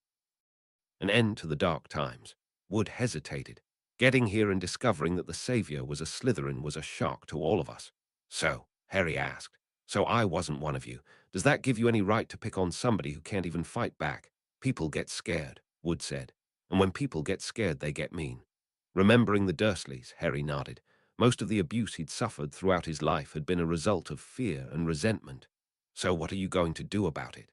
An end to the dark times." Wood hesitated. Getting here and discovering that the savior was a Slytherin was a shock to all of us. "So," Harry asked, "so I wasn't one of you. Does that give you any right to pick on somebody who can't even fight back?" "People get scared," Wood said. "And when people get scared, they get mean." Remembering the Dursleys, Harry nodded. Most of the abuse he'd suffered throughout his life had been a result of fear and resentment. "So what are you going to do about it?"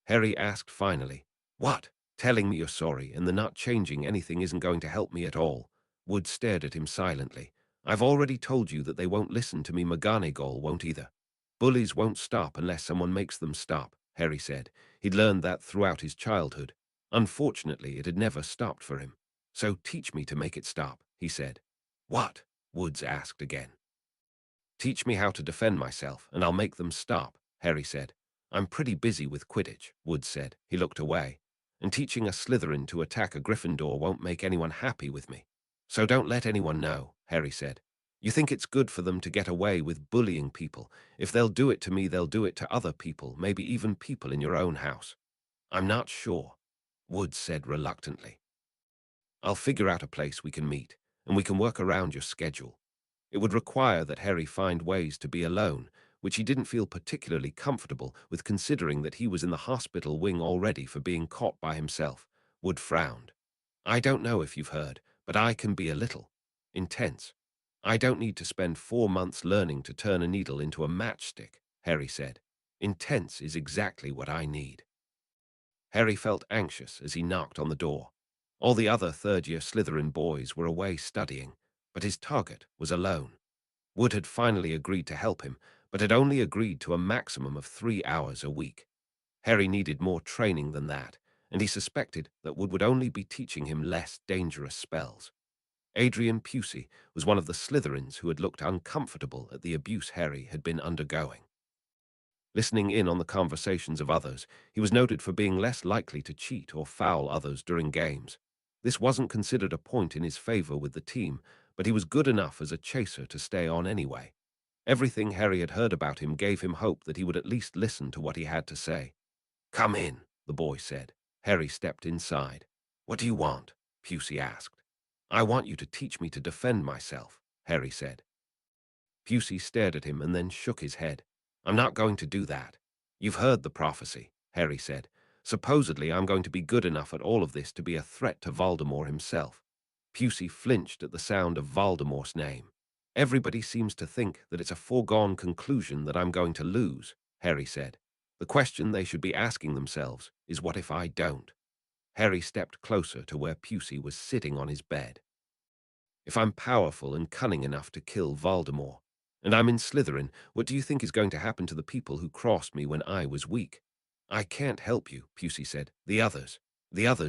Harry asked finally. "What? Telling me you're sorry and the not changing anything isn't going to help me at all." Wood stared at him silently. "I've already told you that they won't listen to me. McGonagall won't either." "Bullies won't stop unless someone makes them stop," Harry said. He'd learned that throughout his childhood. Unfortunately, it had never stopped for him. "So teach me to make it stop," he said. "What?" Woods asked again. "Teach me how to defend myself, and I'll make them stop," Harry said. "I'm pretty busy with Quidditch," Wood said. He looked away. "And teaching a Slytherin to attack a Gryffindor won't make anyone happy with me. So don't let anyone know," Harry said. "You think it's good for them to get away with bullying people. If they'll do it to me, they'll do it to other people, maybe even people in your own house." "I'm not sure," Wood said reluctantly. "I'll figure out a place we can meet, and we can work around your schedule." It would require that Harry find ways to be alone, which he didn't feel particularly comfortable with considering that he was in the hospital wing already for being caught by himself. Wood frowned. "I don't know if you've heard, but I can be a little intense. I don't need to spend 4 months learning to turn a needle into a matchstick," Harry said. "Intense is exactly what I need." Harry felt anxious as he knocked on the door. All the other third-year Slytherin boys were away studying, but his target was alone. Wood had finally agreed to help him, but had only agreed to a maximum of 3 hours a week. Harry needed more training than that, and he suspected that Wood would only be teaching him less dangerous spells. Adrian Pusey was one of the Slytherins who had looked uncomfortable at the abuse Harry had been undergoing. Listening in on the conversations of others, he was noted for being less likely to cheat or foul others during games. This wasn't considered a point in his favor with the team, but he was good enough as a chaser to stay on anyway. Everything Harry had heard about him gave him hope that he would at least listen to what he had to say. "Come in," the boy said. Harry stepped inside. "What do you want?" Pusey asked. "I want you to teach me to defend myself," Harry said. Pusey stared at him and then shook his head. "I'm not going to do that." "You've heard the prophecy," Harry said. "Supposedly I'm going to be good enough at all of this to be a threat to Voldemort himself." Pusey flinched at the sound of Voldemort's name. "Everybody seems to think that it's a foregone conclusion that I'm going to lose," Harry said. "The question they should be asking themselves is what if I don't?" Harry stepped closer to where Pusey was sitting on his bed. "If I'm powerful and cunning enough to kill Voldemort, and I'm in Slytherin, what do you think is going to happen to the people who crossed me when I was weak?" "I can't help you," Pusey said. The others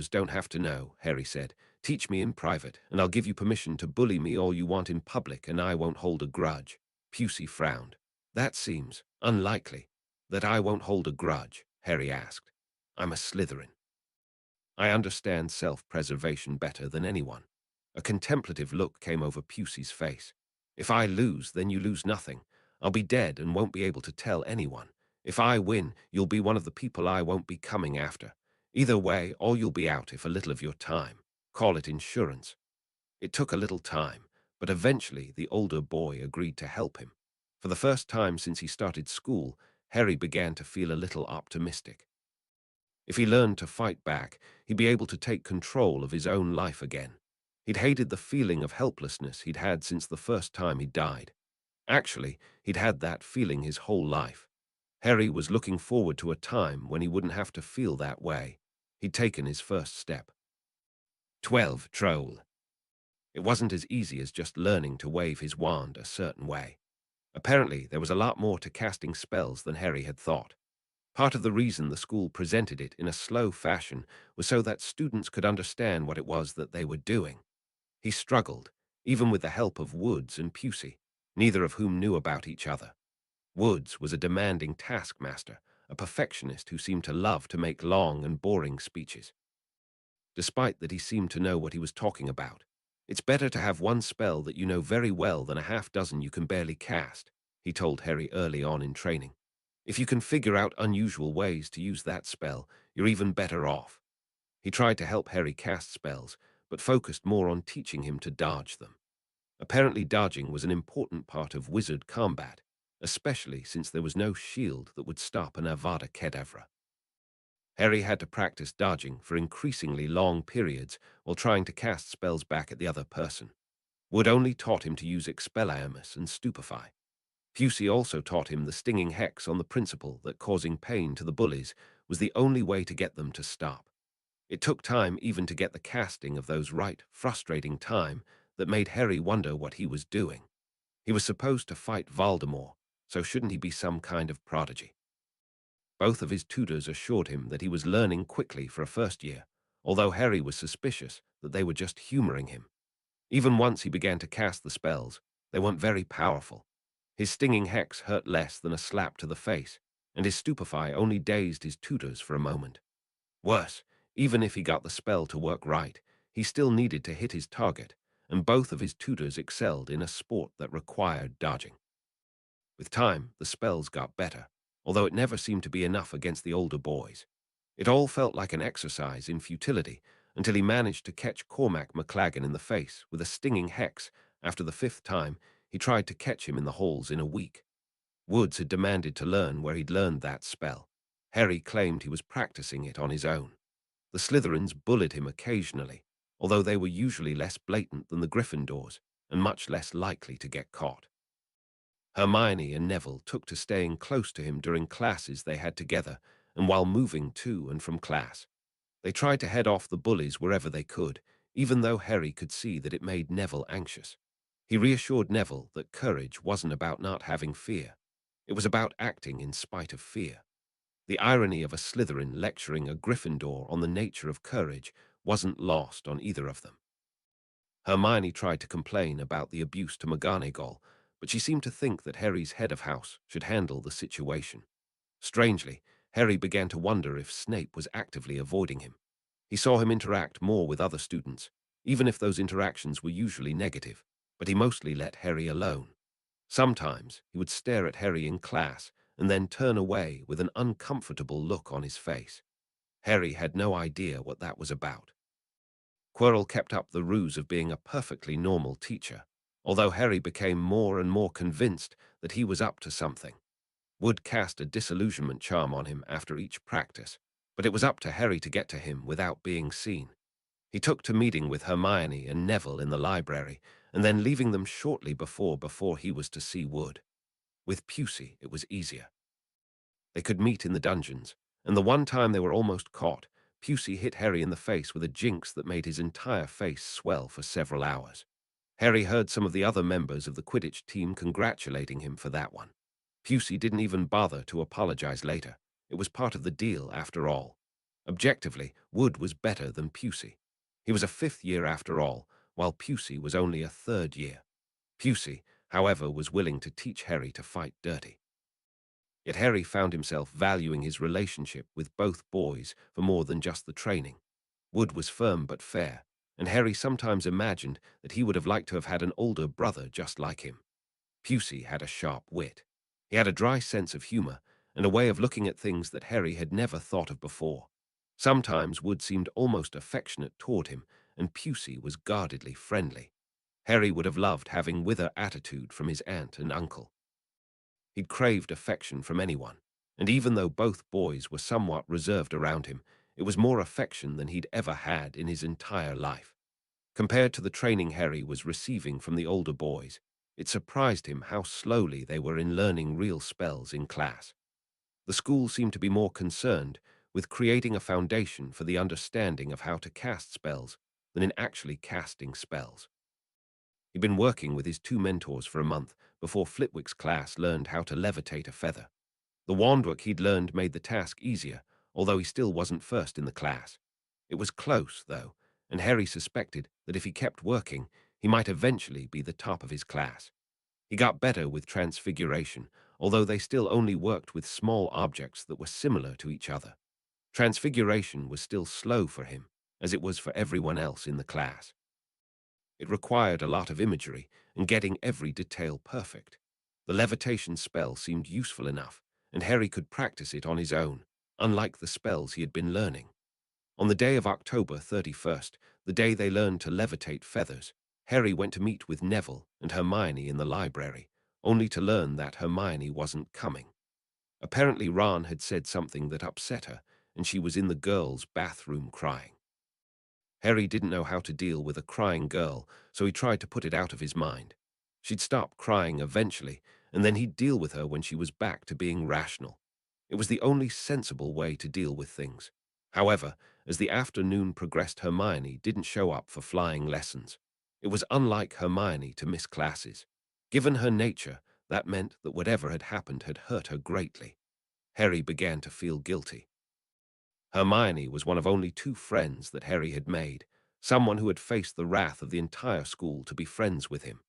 don't have to know," Harry said. Teach me in private, and I'll give you permission to bully me all you want in public, and I won't hold a grudge. Pusey frowned. That seems unlikely. That I won't hold a grudge, Harry asked. I'm a Slytherin. I understand self-preservation better than anyone. A contemplative look came over Pusey's face. If I lose, then you lose nothing. I'll be dead and won't be able to tell anyone. If I win, you'll be one of the people I won't be coming after. Either way, or you'll be out if a little of your time. Call it insurance. It took a little time, but eventually the older boy agreed to help him. For the first time since he started school, Harry began to feel a little optimistic. If he learned to fight back, he'd be able to take control of his own life again. He'd hated the feeling of helplessness he'd had since the first time he died. Actually, he'd had that feeling his whole life. Harry was looking forward to a time when he wouldn't have to feel that way. He'd taken his first step. 12. Troll. It wasn't as easy as just learning to wave his wand a certain way. Apparently, there was a lot more to casting spells than Harry had thought. Part of the reason the school presented it in a slow fashion was so that students could understand what it was that they were doing. He struggled, even with the help of Woods and Pusey, neither of whom knew about each other. Woods was a demanding taskmaster, a perfectionist who seemed to love to make long and boring speeches. Despite that he seemed to know what he was talking about. It's better to have one spell that you know very well than a half-dozen you can barely cast, he told Harry early on in training. If you can figure out unusual ways to use that spell, you're even better off. He tried to help Harry cast spells, but focused more on teaching him to dodge them. Apparently dodging was an important part of wizard combat, especially since there was no shield that would stop an Avada Kedavra. Harry had to practice dodging for increasingly long periods while trying to cast spells back at the other person. Wood only taught him to use Expelliarmus and Stupefy. Pusey also taught him the stinging hex on the principle that causing pain to the bullies was the only way to get them to stop. It took time even to get the casting of those right, frustrating time that made Harry wonder what he was doing. He was supposed to fight Voldemort, so shouldn't he be some kind of prodigy? Both of his tutors assured him that he was learning quickly for a first year, although Harry was suspicious that they were just humoring him. Even once he began to cast the spells, they weren't very powerful. His stinging hex hurt less than a slap to the face, and his Stupefy only dazed his tutors for a moment. Worse, even if he got the spell to work right, he still needed to hit his target, and both of his tutors excelled in a sport that required dodging. With time, the spells got better, although it never seemed to be enough against the older boys. It all felt like an exercise in futility until he managed to catch Cormac McLaggen in the face with a stinging hex. After the fifth time, he tried to catch him in the halls in a week. Woods had demanded to learn where he'd learned that spell. Harry claimed he was practicing it on his own. The Slytherins bullied him occasionally, although they were usually less blatant than the Gryffindors and much less likely to get caught. Hermione and Neville took to staying close to him during classes they had together and while moving to and from class. They tried to head off the bullies wherever they could, even though Harry could see that it made Neville anxious. He reassured Neville that courage wasn't about not having fear. It was about acting in spite of fear. The irony of a Slytherin lecturing a Gryffindor on the nature of courage wasn't lost on either of them. Hermione tried to complain about the abuse to McGonagall, but she seemed to think that Harry's head of house should handle the situation. Strangely, Harry began to wonder if Snape was actively avoiding him. He saw him interact more with other students, even if those interactions were usually negative, but he mostly let Harry alone. Sometimes he would stare at Harry in class and then turn away with an uncomfortable look on his face. Harry had no idea what that was about. Quirrell kept up the ruse of being a perfectly normal teacher, although Harry became more and more convinced that he was up to something. Wood cast a disillusionment charm on him after each practice, but it was up to Harry to get to him without being seen. He took to meeting with Hermione and Neville in the library, and then leaving them shortly before he was to see Wood. With Pusey, it was easier. They could meet in the dungeons, and the one time they were almost caught, Pusey hit Harry in the face with a jinx that made his entire face swell for several hours. Harry heard some of the other members of the Quidditch team congratulating him for that one. Pusey didn't even bother to apologize later. It was part of the deal after all. Objectively, Wood was better than Pusey. He was a fifth year after all, while Pusey was only a third year. Pusey, however, was willing to teach Harry to fight dirty. Yet Harry found himself valuing his relationship with both boys for more than just the training. Wood was firm but fair, and Harry sometimes imagined that he would have liked to have had an older brother just like him. Pusey had a sharp wit. He had a dry sense of humor and a way of looking at things that Harry had never thought of before. Sometimes Wood seemed almost affectionate toward him, and Pusey was guardedly friendly. Harry would have loved having wither attitude from his aunt and uncle. He'd craved affection from anyone, and even though both boys were somewhat reserved around him, it was more affection than he'd ever had in his entire life. Compared to the training Harry was receiving from the older boys, it surprised him how slowly they were in learning real spells in class. The school seemed to be more concerned with creating a foundation for the understanding of how to cast spells than in actually casting spells. He'd been working with his two mentors for a month before Flitwick's class learned how to levitate a feather. The wand work he'd learned made the task easier, although he still wasn't first in the class. It was close, though, and Harry suspected that if he kept working, he might eventually be the top of his class. He got better with transfiguration, although they still only worked with small objects that were similar to each other. Transfiguration was still slow for him, as it was for everyone else in the class. It required a lot of imagery and getting every detail perfect. The levitation spell seemed useful enough, and Harry could practice it on his own, unlike the spells he had been learning. On the day of October 31st, the day they learned to levitate feathers, Harry went to meet with Neville and Hermione in the library, only to learn that Hermione wasn't coming. Apparently Ron had said something that upset her, and she was in the girls' bathroom crying. Harry didn't know how to deal with a crying girl, so he tried to put it out of his mind. She'd stop crying eventually, and then he'd deal with her when she was back to being rational. It was the only sensible way to deal with things. However, as the afternoon progressed, Hermione didn't show up for flying lessons. It was unlike Hermione to miss classes. Given her nature, that meant that whatever had happened had hurt her greatly. Harry began to feel guilty. Hermione was one of only two friends that Harry had made, someone who had faced the wrath of the entire school to be friends with him.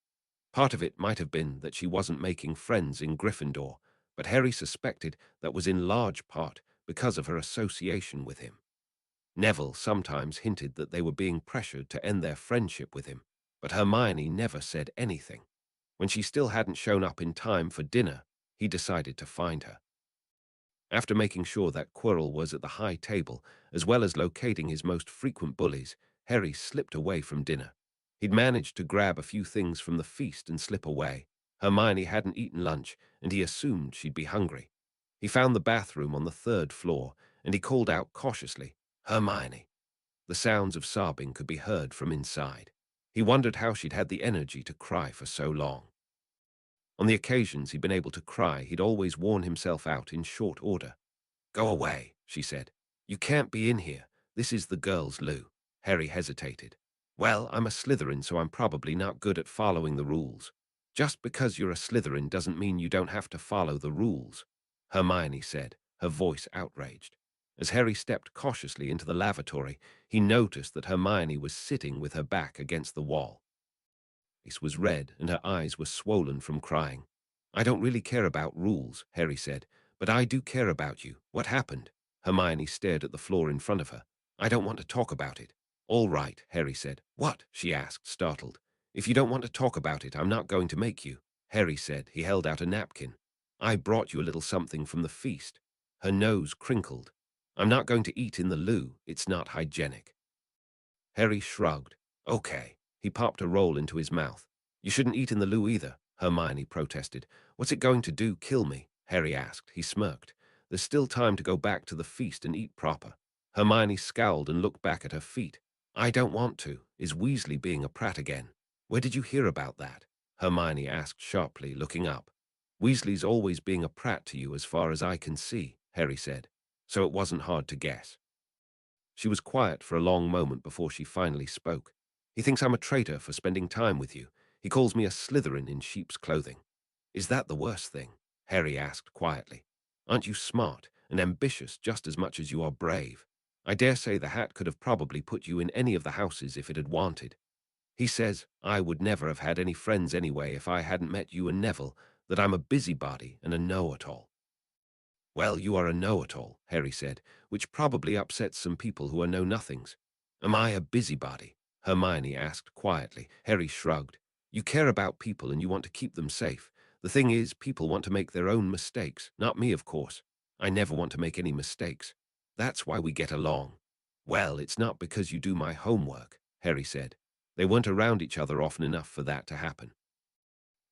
Part of it might have been that she wasn't making friends in Gryffindor, but Harry suspected that was in large part because of her association with him. Neville sometimes hinted that they were being pressured to end their friendship with him, but Hermione never said anything. When she still hadn't shown up in time for dinner, he decided to find her. After making sure that Quirrell was at the high table, as well as locating his most frequent bullies, Harry slipped away from dinner. He'd managed to grab a few things from the feast and slip away. Hermione hadn't eaten lunch, and he assumed she'd be hungry. He found the bathroom on the third floor, and he called out cautiously, "Hermione." The sounds of sobbing could be heard from inside. He wondered how she'd had the energy to cry for so long. On the occasions he'd been able to cry, he'd always worn himself out in short order. "Go away," she said. "You can't be in here. This is the girls' loo." Harry hesitated. "Well, I'm a Slytherin, so I'm probably not good at following the rules." "Just because you're a Slytherin doesn't mean you don't have to follow the rules," Hermione said, her voice outraged. As Harry stepped cautiously into the lavatory, he noticed that Hermione was sitting with her back against the wall. Her face was red and her eyes were swollen from crying. "I don't really care about rules," Harry said, "but I do care about you. What happened?" Hermione stared at the floor in front of her. "I don't want to talk about it." "All right," Harry said. "What?" she asked, startled. "If you don't want to talk about it, I'm not going to make you," Harry said. He held out a napkin. "I brought you a little something from the feast." Her nose crinkled. "I'm not going to eat in the loo. It's not hygienic." Harry shrugged. "Okay." He popped a roll into his mouth. "You shouldn't eat in the loo either," Hermione protested. "What's it going to do, kill me?" Harry asked. He smirked. "There's still time to go back to the feast and eat proper." Hermione scowled and looked back at her feet. "I don't want to." Is Weasley being a prat again? "Where did you hear about that?" Hermione asked sharply, looking up. "Weasley's always being a prat to you as far as I can see," Harry said, so it wasn't hard to guess. She was quiet for a long moment before she finally spoke. "He thinks I'm a traitor for spending time with you. He calls me a Slytherin in sheep's clothing." "Is that the worst thing?" Harry asked quietly. "Aren't you smart and ambitious just as much as you are brave?" I dare say the hat could have probably put you in any of the houses if it had wanted. He says I would never have had any friends anyway if I hadn't met you and Neville, that I'm a busybody and a know-it-all. Well, you are a know-it-all, Harry said, which probably upsets some people who are know-nothings. Am I a busybody? Hermione asked quietly. Harry shrugged. You care about people and you want to keep them safe. The thing is, people want to make their own mistakes. Not me, of course. I never want to make any mistakes. That's why we get along. Well, it's not because you do my homework, Harry said. They weren't around each other often enough for that to happen.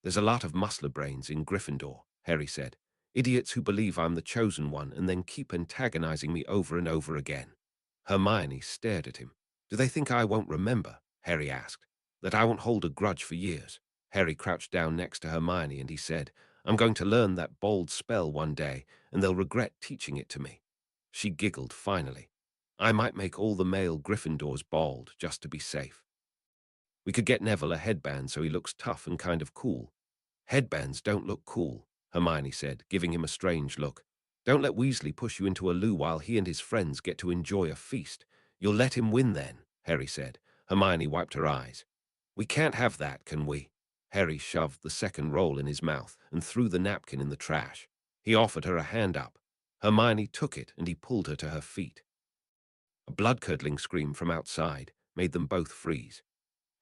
There's a lot of muscler brains in Gryffindor, Harry said. Idiots who believe I'm the chosen one and then keep antagonizing me over and over again. Hermione stared at him. Do they think I won't remember? Harry asked. That I won't hold a grudge for years? Harry crouched down next to Hermione and he said, I'm going to learn that bold spell one day and they'll regret teaching it to me. She giggled finally. I might make all the male Gryffindors bald just to be safe. We could get Neville a headband so he looks tough and kind of cool. Headbands don't look cool, Hermione said, giving him a strange look. Don't let Weasley push you into a loo while he and his friends get to enjoy a feast. You'll let him win then, Harry said. Hermione wiped her eyes. We can't have that, can we? Harry shoved the second roll in his mouth and threw the napkin in the trash. He offered her a hand up. Hermione took it and he pulled her to her feet. A blood-curdling scream from outside made them both freeze.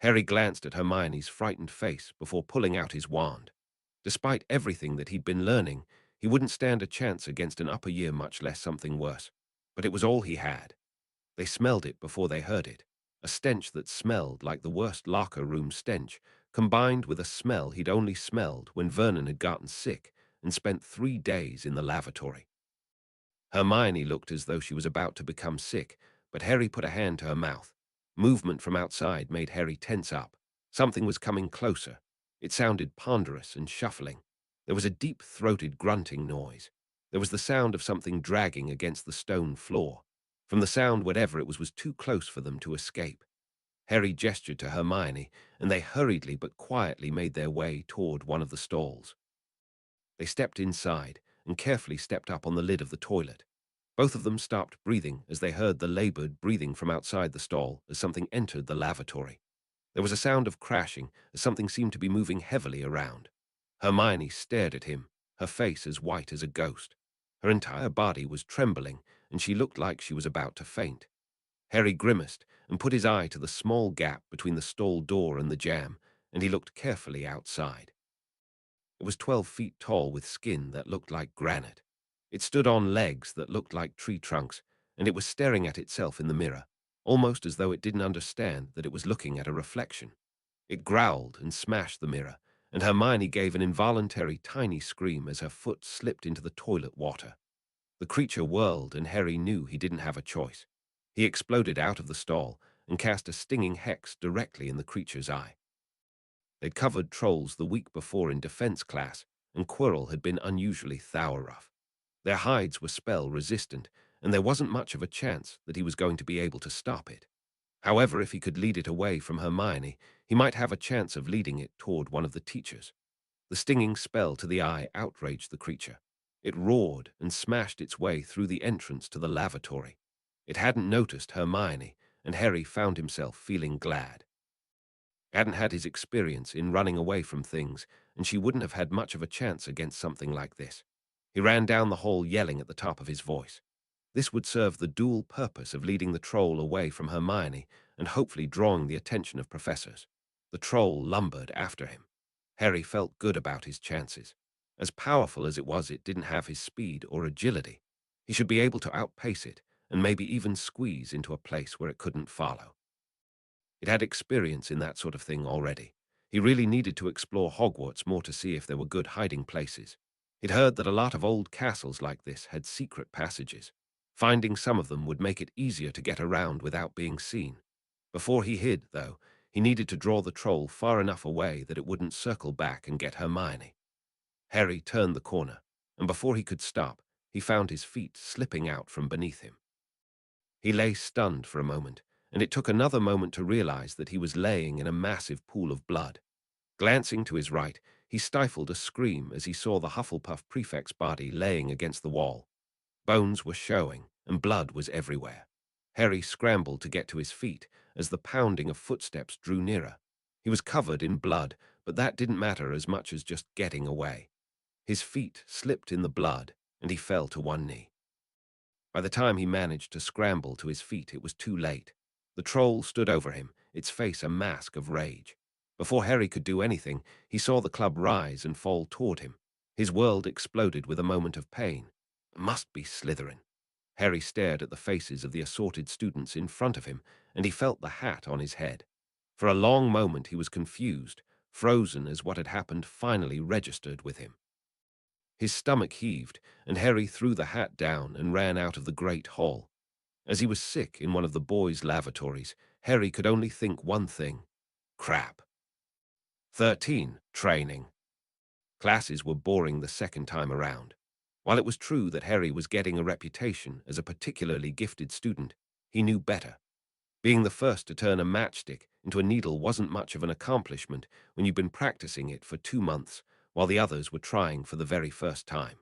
Harry glanced at Hermione's frightened face before pulling out his wand. Despite everything that he'd been learning, he wouldn't stand a chance against an upper year, much less something worse. But it was all he had. They smelled it before they heard it. A stench that smelled like the worst locker room stench, combined with a smell he'd only smelled when Vernon had gotten sick and spent 3 days in the lavatory. Hermione looked as though she was about to become sick, but Harry put a hand to her mouth. Movement from outside made Harry tense up. Something was coming closer. It sounded ponderous and shuffling. There was a deep-throated grunting noise. There was the sound of something dragging against the stone floor. From the sound, whatever it was too close for them to escape. Harry gestured to Hermione, and they hurriedly but quietly made their way toward one of the stalls. They stepped inside and carefully stepped up on the lid of the toilet. Both of them stopped breathing as they heard the labored breathing from outside the stall as something entered the lavatory. There was a sound of crashing as something seemed to be moving heavily around. Hermione stared at him, her face as white as a ghost. Her entire body was trembling, and she looked like she was about to faint. Harry grimaced and put his eye to the small gap between the stall door and the jamb, and he looked carefully outside. It was 12 feet tall with skin that looked like granite. It stood on legs that looked like tree trunks, and it was staring at itself in the mirror, almost as though it didn't understand that it was looking at a reflection. It growled and smashed the mirror, and Hermione gave an involuntary tiny scream as her foot slipped into the toilet water. The creature whirled, and Harry knew he didn't have a choice. He exploded out of the stall and cast a stinging hex directly in the creature's eye. They'd covered trolls the week before in defense class, and Quirrell had been unusually thorough. Their hides were spell-resistant, and there wasn't much of a chance that he was going to be able to stop it. However, if he could lead it away from Hermione, he might have a chance of leading it toward one of the teachers. The stinging spell to the eye outraged the creature. It roared and smashed its way through the entrance to the lavatory. It hadn't noticed Hermione, and Harry found himself feeling glad. He hadn't had his experience in running away from things, and she wouldn't have had much of a chance against something like this. He ran down the hall yelling at the top of his voice. This would serve the dual purpose of leading the troll away from Hermione and hopefully drawing the attention of professors. The troll lumbered after him. Harry felt good about his chances. As powerful as it was, it didn't have his speed or agility. He should be able to outpace it and maybe even squeeze into a place where it couldn't follow. It had experience in that sort of thing already. He really needed to explore Hogwarts more to see if there were good hiding places. He'd heard that a lot of old castles like this had secret passages. Finding some of them would make it easier to get around without being seen. Before he hid, though, he needed to draw the troll far enough away that it wouldn't circle back and get Hermione. Harry turned the corner, and before he could stop, he found his feet slipping out from beneath him. He lay stunned for a moment, and it took another moment to realize that he was laying in a massive pool of blood. Glancing to his right, he stifled a scream as he saw the Hufflepuff prefect's body laying against the wall. Bones were showing, and blood was everywhere. Harry scrambled to get to his feet as the pounding of footsteps drew nearer. He was covered in blood, but that didn't matter as much as just getting away. His feet slipped in the blood, and he fell to one knee. By the time he managed to scramble to his feet, it was too late. The troll stood over him, its face a mask of rage. Before Harry could do anything, he saw the club rise and fall toward him. His world exploded with a moment of pain. Must be Slytherin. Harry stared at the faces of the assorted students in front of him, and he felt the hat on his head. For a long moment he was confused, frozen as what had happened finally registered with him. His stomach heaved, and Harry threw the hat down and ran out of the great hall. As he was sick in one of the boys' lavatories, Harry could only think one thing: crap. 13. Training. Classes were boring the second time around. While it was true that Harry was getting a reputation as a particularly gifted student, he knew better. Being the first to turn a matchstick into a needle wasn't much of an accomplishment when you'd been practicing it for 2 months while the others were trying for the very first time.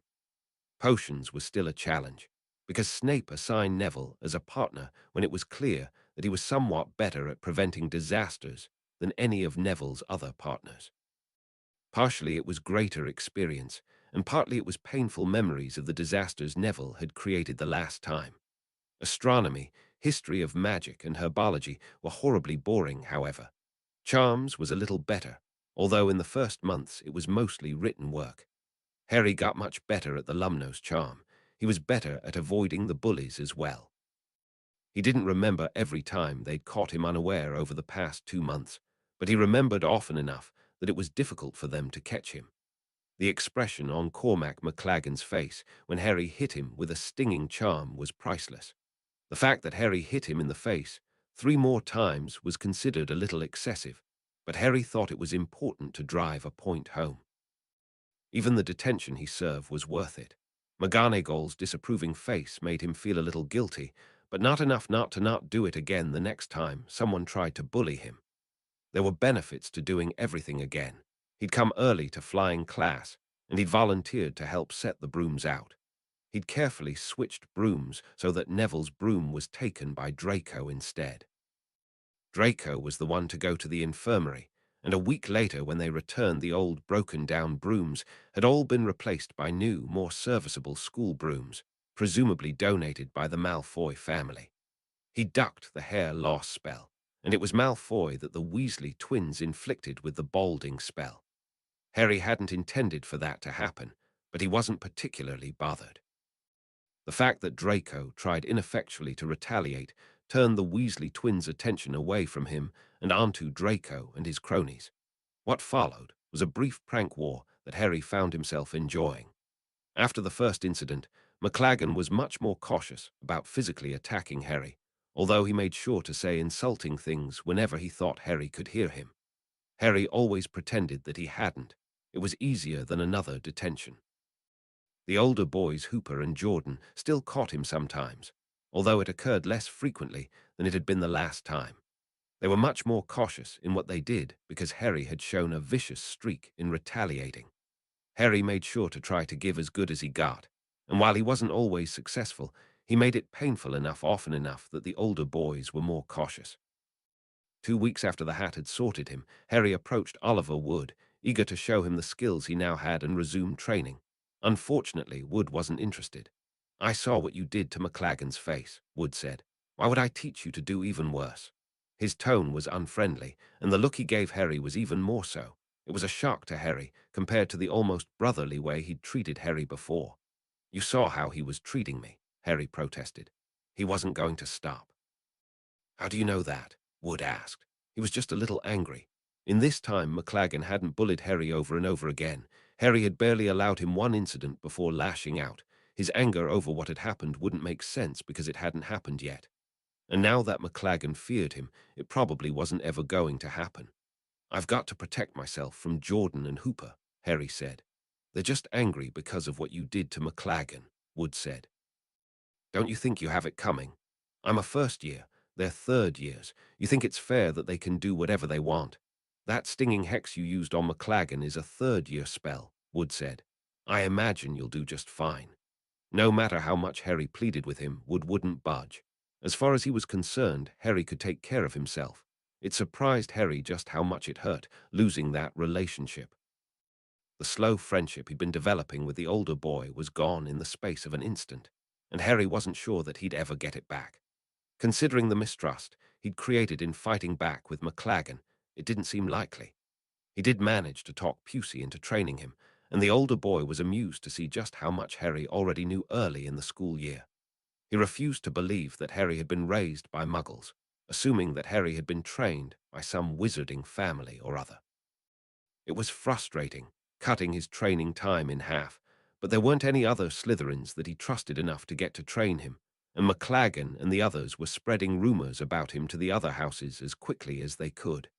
Potions was still a challenge, because Snape assigned Neville as a partner when it was clear that he was somewhat better at preventing disasters than any of Neville's other partners. Partially it was greater experience, and partly it was painful memories of the disasters Neville had created the last time. Astronomy, history of magic, and herbology were horribly boring, however. Charms was a little better, although in the first months it was mostly written work. Harry got much better at the Lumnos charm. He was better at avoiding the bullies as well. He didn't remember every time they'd caught him unaware over the past 2 months, but he remembered often enough that it was difficult for them to catch him. The expression on Cormac McLagan's face when Harry hit him with a stinging charm was priceless. The fact that Harry hit him in the face 3 more times was considered a little excessive, but Harry thought it was important to drive a point home. Even the detention he served was worth it. McGonagall's disapproving face made him feel a little guilty, but not enough not to not do it again the next time someone tried to bully him. There were benefits to doing everything again. He'd come early to flying class, and he'd volunteered to help set the brooms out. He'd carefully switched brooms so that Neville's broom was taken by Draco instead. Draco was the one to go to the infirmary, and a week later when they returned, the old broken-down brooms had all been replaced by new, more serviceable school brooms, presumably donated by the Malfoy family. He ducked the hair loss spell, and it was Malfoy that the Weasley twins inflicted with the balding spell. Harry hadn't intended for that to happen, but he wasn't particularly bothered. The fact that Draco tried ineffectually to retaliate turned the Weasley twins' attention away from him and onto Draco and his cronies. What followed was a brief prank war that Harry found himself enjoying. After the first incident, McLagan was much more cautious about physically attacking Harry, although he made sure to say insulting things whenever he thought Harry could hear him. Harry always pretended that he hadn't. It was easier than another detention. The older boys, Hooper and Jordan, still caught him sometimes, although it occurred less frequently than it had been the last time. They were much more cautious in what they did because Harry had shown a vicious streak in retaliating. Harry made sure to try to give as good as he got, and while he wasn't always successful, he made it painful enough often enough that the older boys were more cautious. 2 weeks after the hat had sorted him, Harry approached Oliver Wood, eager to show him the skills he now had and resume training. Unfortunately, Wood wasn't interested. "I saw what you did to McLagan's face," Wood said. "Why would I teach you to do even worse?" His tone was unfriendly, and the look he gave Harry was even more so. It was a shock to Harry, compared to the almost brotherly way he'd treated Harry before. "You saw how he was treating me," Harry protested. "He wasn't going to stop." "How do you know that?" Wood asked. He was just a little angry. In this time, McLagan hadn't bullied Harry over and over again. Harry had barely allowed him one incident before lashing out. His anger over what had happened wouldn't make sense because it hadn't happened yet. And now that McLagan feared him, it probably wasn't ever going to happen. "I've got to protect myself from Jordan and Hooper," Harry said. "They're just angry because of what you did to McLagan," Wood said. "Don't you think you have it coming? I'm a first year. They're third years. You think it's fair that they can do whatever they want? That stinging hex you used on McLagan is a third-year spell," Wood said. "I imagine you'll do just fine." No matter how much Harry pleaded with him, Wood wouldn't budge. As far as he was concerned, Harry could take care of himself. It surprised Harry just how much it hurt, losing that relationship. The slow friendship he'd been developing with the older boy was gone in the space of an instant, and Harry wasn't sure that he'd ever get it back. Considering the mistrust he'd created in fighting back with McLaggen, it didn't seem likely. He did manage to talk Pusey into training him, and the older boy was amused to see just how much Harry already knew early in the school year. He refused to believe that Harry had been raised by muggles, assuming that Harry had been trained by some wizarding family or other. It was frustrating, cutting his training time in half, but there weren't any other Slytherins that he trusted enough to get to train him, and McLaggen and the others were spreading rumors about him to the other houses as quickly as they could.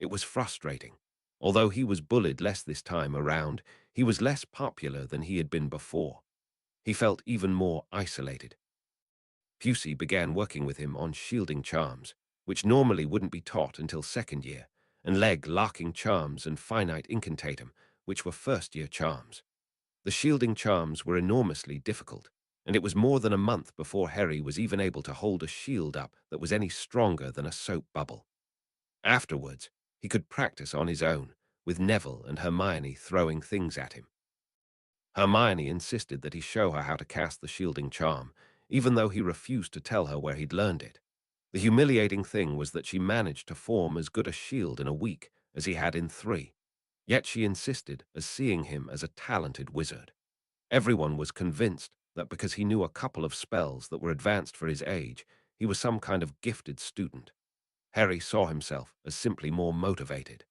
It was frustrating. Although he was bullied less this time around, he was less popular than he had been before. He felt even more isolated. Pusey began working with him on shielding charms, which normally wouldn't be taught until second year, and leg larking charms and finite incantatum, which were first-year charms. The shielding charms were enormously difficult, and it was more than a month before Harry was even able to hold a shield up that was any stronger than a soap bubble. Afterwards, he could practice on his own, with Neville and Hermione throwing things at him. Hermione insisted that he show her how to cast the shielding charm, even though he refused to tell her where he'd learned it. The humiliating thing was that she managed to form as good a shield in a week as he had in 3. Yet she insisted as seeing him as a talented wizard. Everyone was convinced that because he knew a couple of spells that were advanced for his age, he was some kind of gifted student. Harry saw himself as simply more motivated.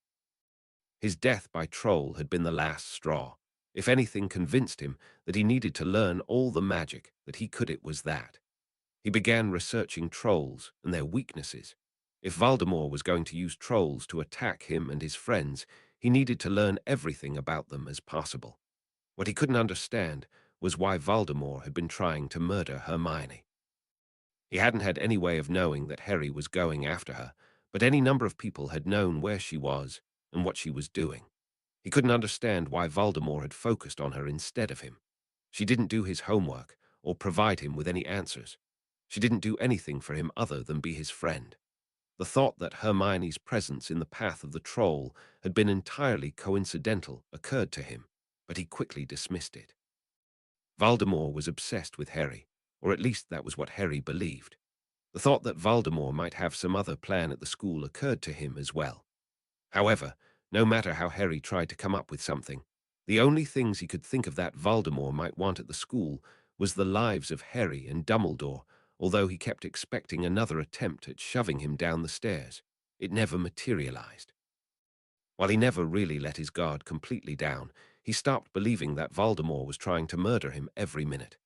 His death by troll had been the last straw. If anything convinced him that he needed to learn all the magic that he could, it was that. He began researching trolls and their weaknesses. If Voldemort was going to use trolls to attack him and his friends, he needed to learn everything about them as possible. What he couldn't understand was why Voldemort had been trying to murder Hermione. He hadn't had any way of knowing that Harry was going after her, but any number of people had known where she was and what she was doing. He couldn't understand why Voldemort had focused on her instead of him. She didn't do his homework or provide him with any answers. She didn't do anything for him other than be his friend. The thought that Hermione's presence in the path of the troll had been entirely coincidental occurred to him, but he quickly dismissed it. Voldemort was obsessed with Harry, or at least that was what Harry believed. The thought that Voldemort might have some other plan at the school occurred to him as well. However, no matter how Harry tried to come up with something, the only things he could think of that Voldemort might want at the school was the lives of Harry and Dumbledore, although he kept expecting another attempt at shoving him down the stairs. It never materialized. While he never really let his guard completely down, he stopped believing that Voldemort was trying to murder him every minute.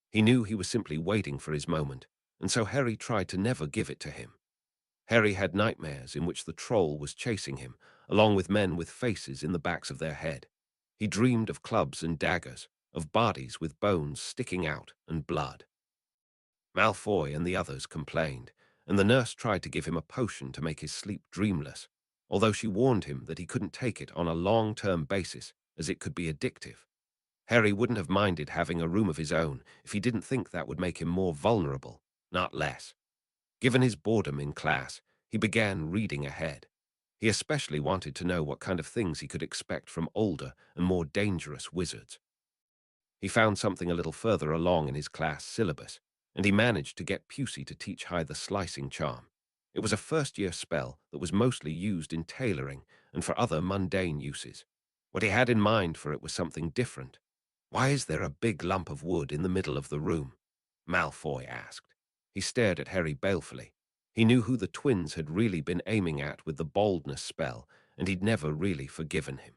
He knew he was simply waiting for his moment, and so Harry tried to never give it to him. Harry had nightmares in which the troll was chasing him, along with men with faces in the backs of their head. He dreamed of clubs and daggers, of bodies with bones sticking out and blood. Malfoy and the others complained, and the nurse tried to give him a potion to make his sleep dreamless, although she warned him that he couldn't take it on a long-term basis, as it could be addictive. Harry wouldn't have minded having a room of his own if he didn't think that would make him more vulnerable, not less. Given his boredom in class, he began reading ahead. He especially wanted to know what kind of things he could expect from older and more dangerous wizards. He found something a little further along in his class syllabus, and he managed to get Pusey to teach Hy the slicing charm. It was a first-year spell that was mostly used in tailoring and for other mundane uses. What he had in mind for it was something different. "Why is there a big lump of wood in the middle of the room?" Malfoy asked. He stared at Harry balefully. He knew who the twins had really been aiming at with the boldness spell, and he'd never really forgiven him.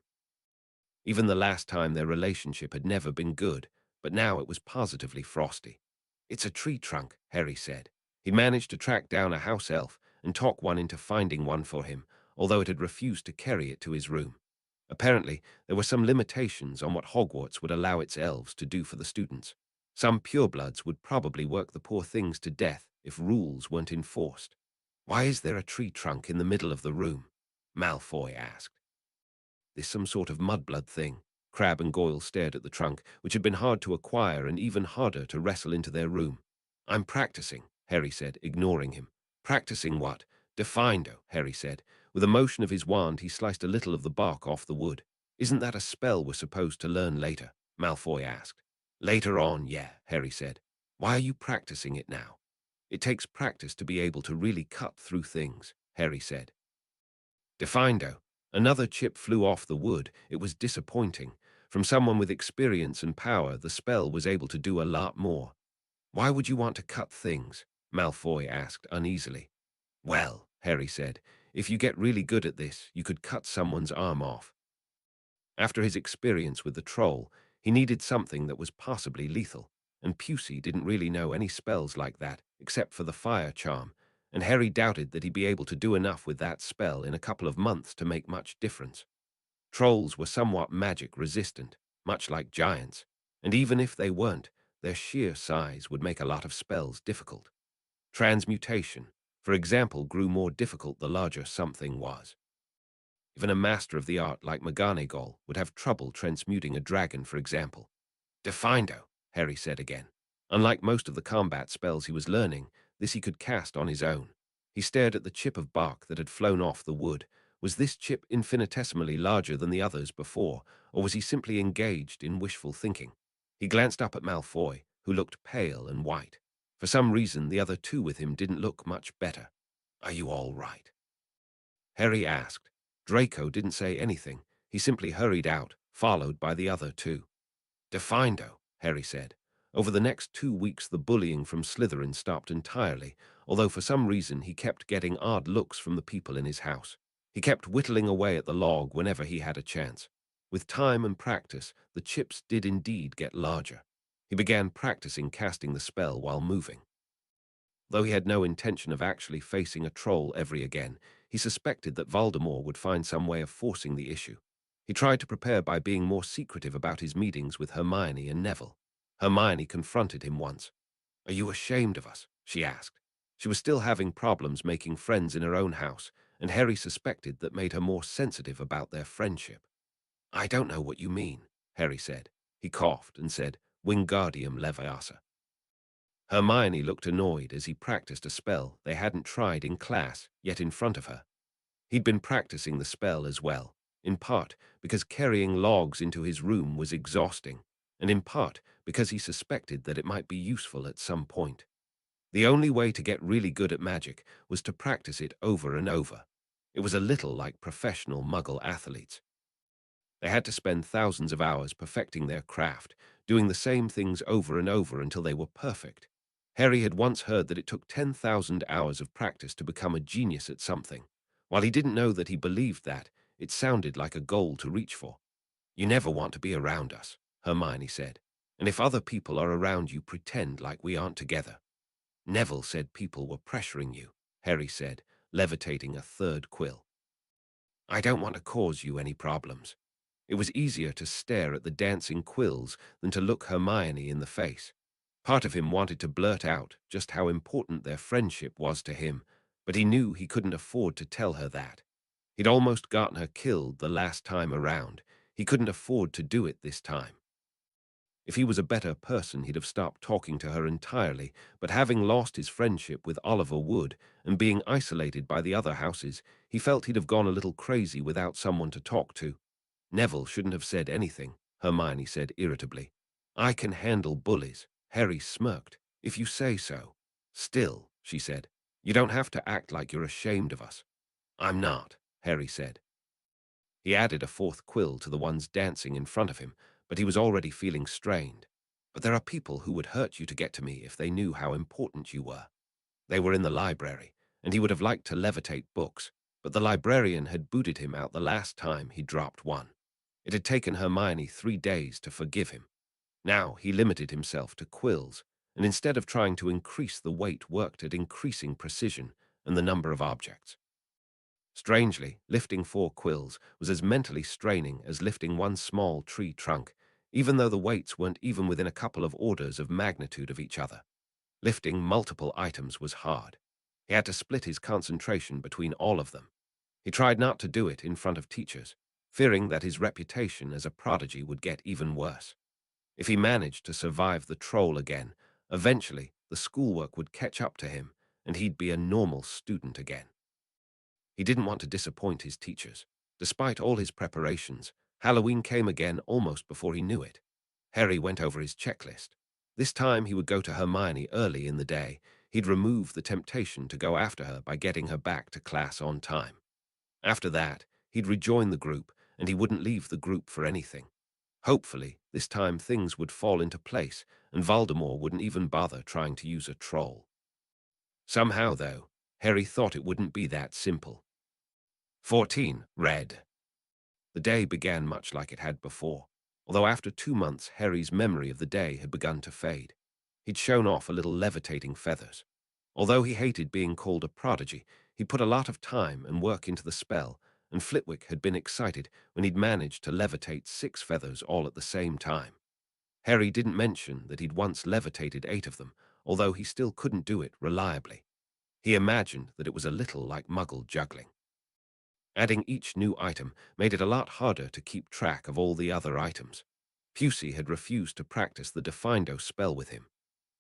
Even the last time their relationship had never been good, but now it was positively frosty. "It's a tree trunk," Harry said. He managed to track down a house elf and talk one into finding one for him, although it had refused to carry it to his room. Apparently, there were some limitations on what Hogwarts would allow its elves to do for the students. Some purebloods would probably work the poor things to death if rules weren't enforced. "Why is there a tree trunk in the middle of the room?" Malfoy asked. "There's some sort of mudblood thing." Crabbe and Goyle stared at the trunk, which had been hard to acquire and even harder to wrestle into their room. "I'm practicing," Harry said, ignoring him. Practicing what? Defindo, Harry said. With a motion of his wand, he sliced a little of the bark off the wood. Isn't that a spell we're supposed to learn later? Malfoy asked. Later on, yeah, Harry said. Why are you practicing it now? It takes practice to be able to really cut through things, Harry said. Defindo. Another chip flew off the wood. It was disappointing. From someone with experience and power, the spell was able to do a lot more. Why would you want to cut things? Malfoy asked uneasily. Well, Harry said, if you get really good at this, you could cut someone's arm off. After his experience with the troll, he needed something that was possibly lethal, and Pusey didn't really know any spells like that, except for the fire charm, and Harry doubted that he'd be able to do enough with that spell in a couple of months to make much difference. Trolls were somewhat magic-resistant, much like giants, and even if they weren't, their sheer size would make a lot of spells difficult. Transmutation, for example, grew more difficult the larger something was. Even a master of the art like McGonagall would have trouble transmuting a dragon, for example. Defindo, Harry said again. Unlike most of the combat spells he was learning, this he could cast on his own. He stared at the chip of bark that had flown off the wood. Was this chip infinitesimally larger than the others before, or was he simply engaged in wishful thinking? He glanced up at Malfoy, who looked pale and white. For some reason, the other two with him didn't look much better. Are you all right? Harry asked. Draco didn't say anything. He simply hurried out, followed by the other two. Defindo, Harry said. Over the next 2 weeks, the bullying from Slytherin stopped entirely, although for some reason he kept getting odd looks from the people in his house. He kept whittling away at the log whenever he had a chance. With time and practice, the chips did indeed get larger. He began practicing casting the spell while moving. Though he had no intention of actually facing a troll ever again, he suspected that Voldemort would find some way of forcing the issue. He tried to prepare by being more secretive about his meetings with Hermione and Neville. Hermione confronted him once. "Are you ashamed of us?" she asked. She was still having problems making friends in her own house, and Harry suspected that made her more sensitive about their friendship. "I don't know what you mean," Harry said. He coughed and said, "Wingardium Leviosa." Hermione looked annoyed as he practiced a spell they hadn't tried in class, yet in front of her. He'd been practicing the spell as well, in part because carrying logs into his room was exhausting, and in part because he suspected that it might be useful at some point. The only way to get really good at magic was to practice it over and over. It was a little like professional Muggle athletes. They had to spend thousands of hours perfecting their craft, doing the same things over and over until they were perfect. Harry had once heard that it took 10,000 hours of practice to become a genius at something. While he didn't know that he believed that, it sounded like a goal to reach for. "You never want to be around us," Hermione said. "And if other people are around you, pretend like we aren't together." Neville said people were pressuring you, Harry said, levitating a third quill. "I don't want to cause you any problems." It was easier to stare at the dancing quills than to look Hermione in the face. Part of him wanted to blurt out just how important their friendship was to him, but he knew he couldn't afford to tell her that. He'd almost gotten her killed the last time around. He couldn't afford to do it this time. If he was a better person, he'd have stopped talking to her entirely, but having lost his friendship with Oliver Wood and being isolated by the other houses, he felt he'd have gone a little crazy without someone to talk to. "Neville shouldn't have said anything," Hermione said irritably. "I can handle bullies." Harry smirked. "If you say so." "Still," she said, "you don't have to act like you're ashamed of us." "I'm not," Harry said. He added a fourth quill to the ones dancing in front of him, but he was already feeling strained. "But there are people who would hurt you to get to me if they knew how important you were." They were in the library, and he would have liked to levitate books, but the librarian had booted him out the last time he dropped one. It had taken Hermione 3 days to forgive him. Now he limited himself to quills, and instead of trying to increase the weight, worked at increasing precision and the number of objects. Strangely, lifting 4 quills was as mentally straining as lifting one small tree trunk, even though the weights weren't even within a couple of orders of magnitude of each other. Lifting multiple items was hard. He had to split his concentration between all of them. He tried not to do it in front of teachers, fearing that his reputation as a prodigy would get even worse. If he managed to survive the troll again, eventually the schoolwork would catch up to him, and he'd be a normal student again. He didn't want to disappoint his teachers. Despite all his preparations, Halloween came again almost before he knew it. Harry went over his checklist. This time he would go to Hermione early in the day. He'd remove the temptation to go after her by getting her back to class on time. After that, he'd rejoin the group, and he wouldn't leave the group for anything. Hopefully, this time things would fall into place, and Voldemort wouldn't even bother trying to use a troll. Somehow, though, Harry thought it wouldn't be that simple. 14. Red. The day began much like it had before, although after 2 months Harry's memory of the day had begun to fade. He'd shown off a little levitating feathers. Although he hated being called a prodigy, he put a lot of time and work into the spell, and Flitwick had been excited when he'd managed to levitate 6 feathers all at the same time. Harry didn't mention that he'd once levitated 8 of them, although he still couldn't do it reliably. He imagined that it was a little like Muggle juggling. Adding each new item made it a lot harder to keep track of all the other items. Pusey had refused to practice the Defindo spell with him.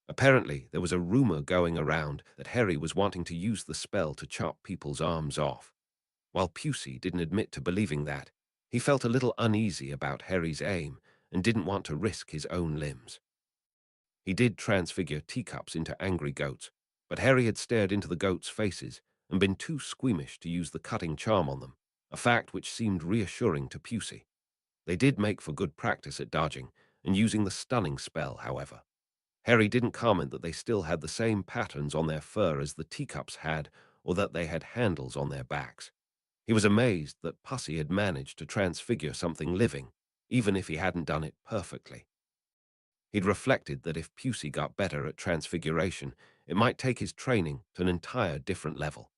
Apparently, there was a rumor going around that Harry was wanting to use the spell to chop people's arms off. While Pusey didn't admit to believing that, he felt a little uneasy about Harry's aim and didn't want to risk his own limbs. He did transfigure teacups into angry goats, but Harry had stared into the goats' faces and been too squeamish to use the cutting charm on them, a fact which seemed reassuring to Pusey. They did make for good practice at dodging and using the stunning spell, however. Harry didn't comment that they still had the same patterns on their fur as the teacups had, or that they had handles on their backs. He was amazed that Pussy had managed to transfigure something living, even if he hadn't done it perfectly. He'd reflected that if Pusey got better at transfiguration, it might take his training to an entire different level.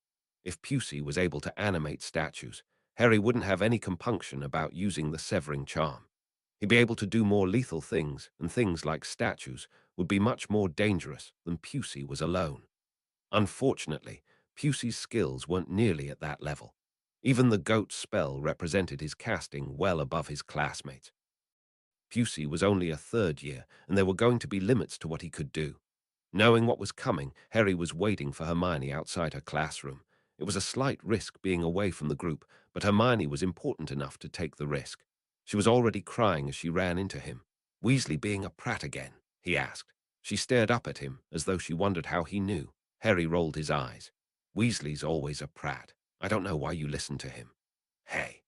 If Pusey was able to animate statues, Harry wouldn't have any compunction about using the severing charm. He'd be able to do more lethal things, and things like statues would be much more dangerous than Pusey was alone. Unfortunately, Pusey's skills weren't nearly at that level. Even the goat spell represented his casting well above his classmates. Pusey was only a 3rd year, and there were going to be limits to what he could do. Knowing what was coming, Harry was waiting for Hermione outside her classroom. It was a slight risk being away from the group, but Hermione was important enough to take the risk. She was already crying as she ran into him. "Weasley being a prat again?" he asked. She stared up at him as though she wondered how he knew. Harry rolled his eyes. "Weasley's always a prat. I don't know why you listen to him." "Hey."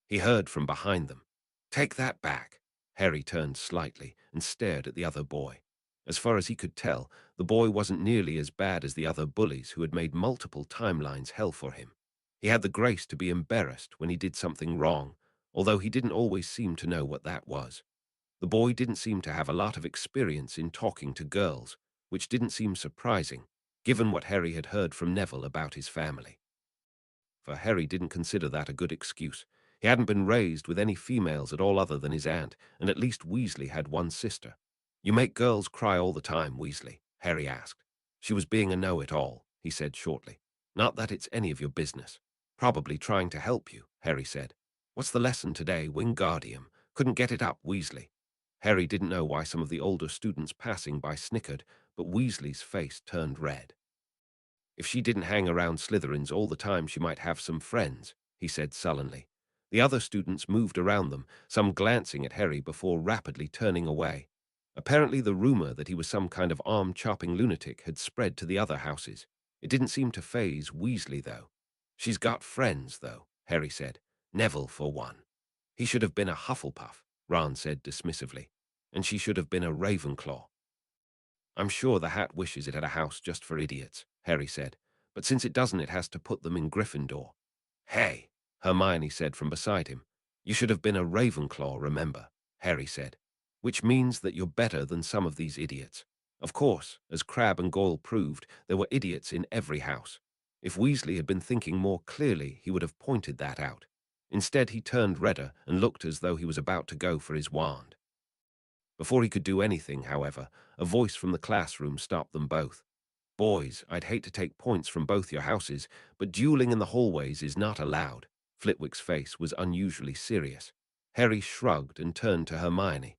He heard from behind them. "Take that back." Harry turned slightly and stared at the other boy. As far as he could tell, the boy wasn't nearly as bad as the other bullies who had made multiple timelines hell for him. He had the grace to be embarrassed when he did something wrong, although he didn't always seem to know what that was. The boy didn't seem to have a lot of experience in talking to girls, which didn't seem surprising, given what Harry had heard from Neville about his family. For Harry didn't consider that a good excuse. He hadn't been raised with any females at all other than his aunt, and at least Weasley had one sister. "You make girls cry all the time, Weasley?" Harry asked. "She was being a know-it-all," he said shortly. "Not that it's any of your business." "Probably trying to help you," Harry said. "What's the lesson today, Wingardium? Couldn't get it up, Weasley." Harry didn't know why some of the older students passing by snickered, but Weasley's face turned red. "If she didn't hang around Slytherins all the time, she might have some friends," he said sullenly. The other students moved around them, some glancing at Harry before rapidly turning away. Apparently the rumor that he was some kind of arm-chopping lunatic had spread to the other houses. It didn't seem to faze Weasley, though. "She's got friends, though," Harry said. "Neville, for one." "He should have been a Hufflepuff," Ron said dismissively. "And she should have been a Ravenclaw." "I'm sure the hat wishes it had a house just for idiots," Harry said. "But since it doesn't, it has to put them in Gryffindor." "Hey," Hermione said from beside him. "You should have been a Ravenclaw, remember," Harry said. "Which means that you're better than some of these idiots." Of course, as Crabbe and Goyle proved, there were idiots in every house. If Weasley had been thinking more clearly, he would have pointed that out. Instead, he turned redder and looked as though he was about to go for his wand. Before he could do anything, however, a voice from the classroom stopped them both. "Boys, I'd hate to take points from both your houses, but dueling in the hallways is not allowed." Flitwick's face was unusually serious. Harry shrugged and turned to Hermione.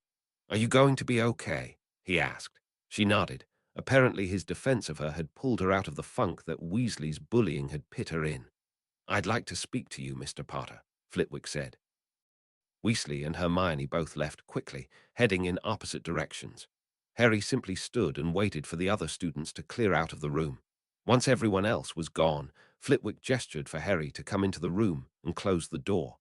"Are you going to be okay?" he asked. She nodded. Apparently his defense of her had pulled her out of the funk that Weasley's bullying had pit her in. "I'd like to speak to you, Mr. Potter," Flitwick said. Weasley and Hermione both left quickly, heading in opposite directions. Harry simply stood and waited for the other students to clear out of the room. Once everyone else was gone, Flitwick gestured for Harry to come into the room and close the door.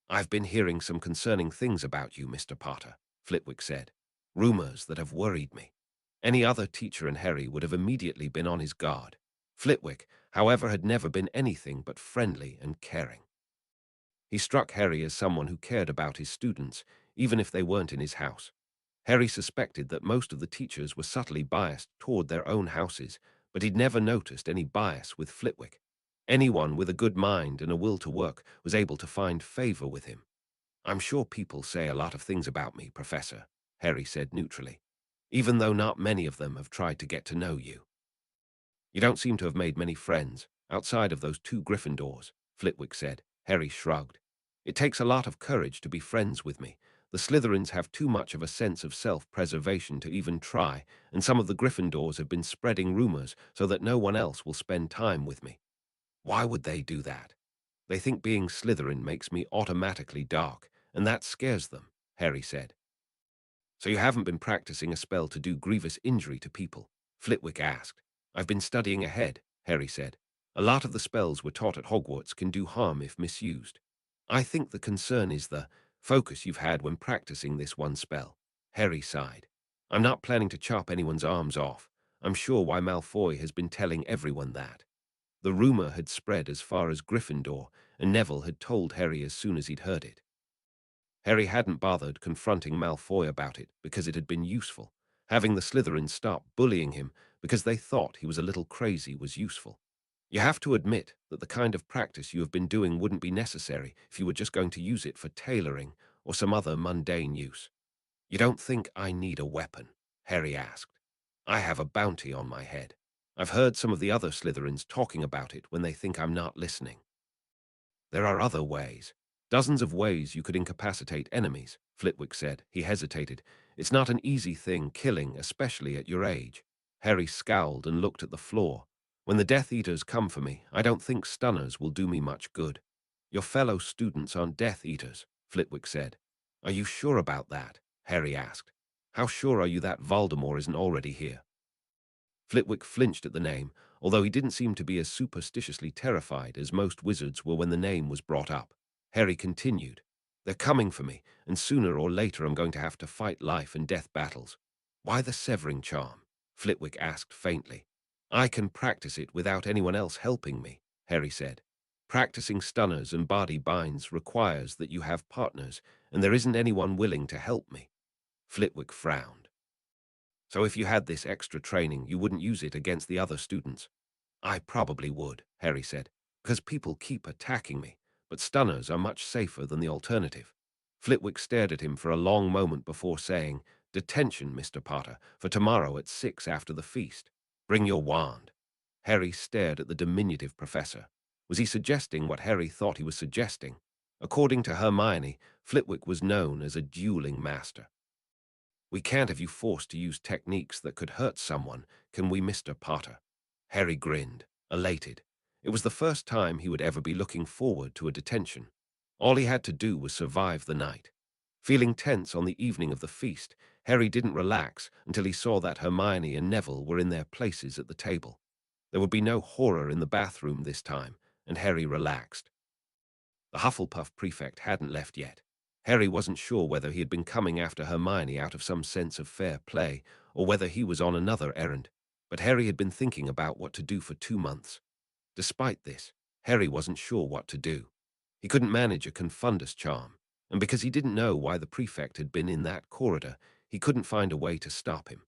"I've been hearing some concerning things about you, Mr. Potter," Flitwick said. "Rumors that have worried me." Any other teacher and Harry would have immediately been on his guard. Flitwick, however, had never been anything but friendly and caring. He struck Harry as someone who cared about his students, even if they weren't in his house. Harry suspected that most of the teachers were subtly biased toward their own houses, but he'd never noticed any bias with Flitwick. Anyone with a good mind and a will to work was able to find favor with him. "I'm sure people say a lot of things about me, Professor," Harry said neutrally, "even though not many of them have tried to get to know you." "You don't seem to have made many friends, outside of those two Gryffindors," Flitwick said. Harry shrugged. "It takes a lot of courage to be friends with me. The Slytherins have too much of a sense of self-preservation to even try, and some of the Gryffindors have been spreading rumors so that no one else will spend time with me." "Why would they do that?" "They think being Slytherin makes me automatically dark, and that scares them," Harry said. "So you haven't been practicing a spell to do grievous injury to people?" Flitwick asked. "I've been studying ahead," Harry said. "A lot of the spells we're taught at Hogwarts can do harm if misused. I think the concern is the focus you've had when practicing this one spell." Harry sighed. "I'm not planning to chop anyone's arms off. I'm sure why Malfoy has been telling everyone that." The rumor had spread as far as Gryffindor, and Neville had told Harry as soon as he'd heard it. Harry hadn't bothered confronting Malfoy about it because it had been useful. Having the Slytherins stop bullying him because they thought he was a little crazy was useful. "You have to admit that the kind of practice you have been doing wouldn't be necessary if you were just going to use it for tailoring or some other mundane use." "You don't think I need a weapon?" Harry asked. "I have a bounty on my head. I've heard some of the other Slytherins talking about it when they think I'm not listening." "There are other ways. Dozens of ways you could incapacitate enemies," Flitwick said. He hesitated. "It's not an easy thing, killing, especially at your age." Harry scowled and looked at the floor. "When the Death Eaters come for me, I don't think stunners will do me much good." "Your fellow students aren't Death Eaters," Flitwick said. "Are you sure about that?" Harry asked. "How sure are you that Voldemort isn't already here?" Flitwick flinched at the name, although he didn't seem to be as superstitiously terrified as most wizards were when the name was brought up. Harry continued, "They're coming for me, and sooner or later I'm going to have to fight life and death battles." "Why the severing charm?" Flitwick asked faintly. "I can practice it without anyone else helping me," Harry said. "Practicing stunners and body binds requires that you have partners, and there isn't anyone willing to help me." Flitwick frowned. "So if you had this extra training, you wouldn't use it against the other students?" "I probably would," Harry said, "because people keep attacking me, but stunners are much safer than the alternative." Flitwick stared at him for a long moment before saying, "Detention, Mr. Potter, for tomorrow at 6 after the feast. Bring your wand." Harry stared at the diminutive professor. Was he suggesting what Harry thought he was suggesting? According to Hermione, Flitwick was known as a dueling master. "We can't have you forced to use techniques that could hurt someone, can we, Mr. Potter?" Harry grinned, elated. It was the first time he would ever be looking forward to a detention. All he had to do was survive the night. Feeling tense on the evening of the feast, Harry didn't relax until he saw that Hermione and Neville were in their places at the table. There would be no horror in the bathroom this time, and Harry relaxed. The Hufflepuff prefect hadn't left yet. Harry wasn't sure whether he had been coming after Hermione out of some sense of fair play, or whether he was on another errand, but Harry had been thinking about what to do for 2 months. Despite this, Harry wasn't sure what to do. He couldn't manage a Confundus charm, and because he didn't know why the prefect had been in that corridor, he couldn't find a way to stop him.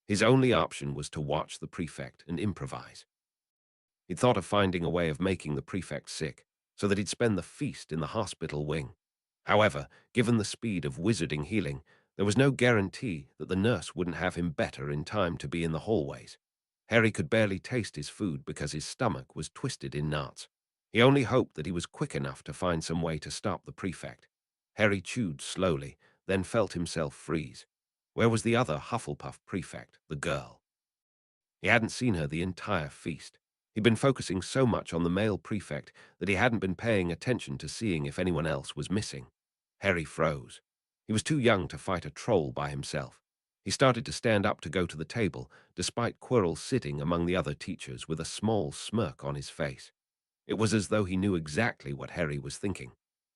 His only option was to watch the prefect and improvise. He'd thought of finding a way of making the prefect sick, so that he'd spend the feast in the hospital wing. However, given the speed of wizarding healing, there was no guarantee that the nurse wouldn't have him better in time to be in the hallways. Harry could barely taste his food because his stomach was twisted in knots. He only hoped that he was quick enough to find some way to stop the prefect. Harry chewed slowly, then felt himself freeze. Where was the other Hufflepuff prefect, the girl? He hadn't seen her the entire feast. He'd been focusing so much on the male prefect that he hadn't been paying attention to seeing if anyone else was missing. Harry froze. He was too young to fight a troll by himself. He started to stand up to go to the table, despite Quirrell sitting among the other teachers with a small smirk on his face. It was as though he knew exactly what Harry was thinking.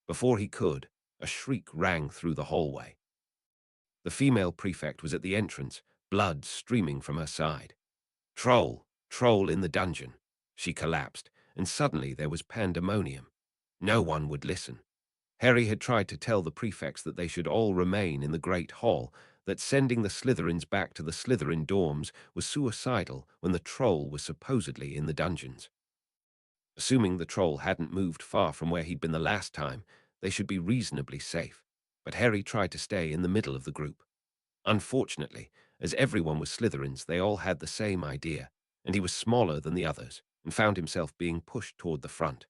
Before he could, a shriek rang through the hallway. The female prefect was at the entrance, blood streaming from her side. Troll! Troll in the dungeon! She collapsed, and suddenly there was pandemonium. No one would listen. Harry had tried to tell the prefects that they should all remain in the Great Hall, that sending the Slytherins back to the Slytherin dorms was suicidal when the troll was supposedly in the dungeons. Assuming the troll hadn't moved far from where he'd been the last time, they should be reasonably safe. But Harry tried to stay in the middle of the group. Unfortunately, as everyone was Slytherins, they all had the same idea, and he was smaller than the others and found himself being pushed toward the front.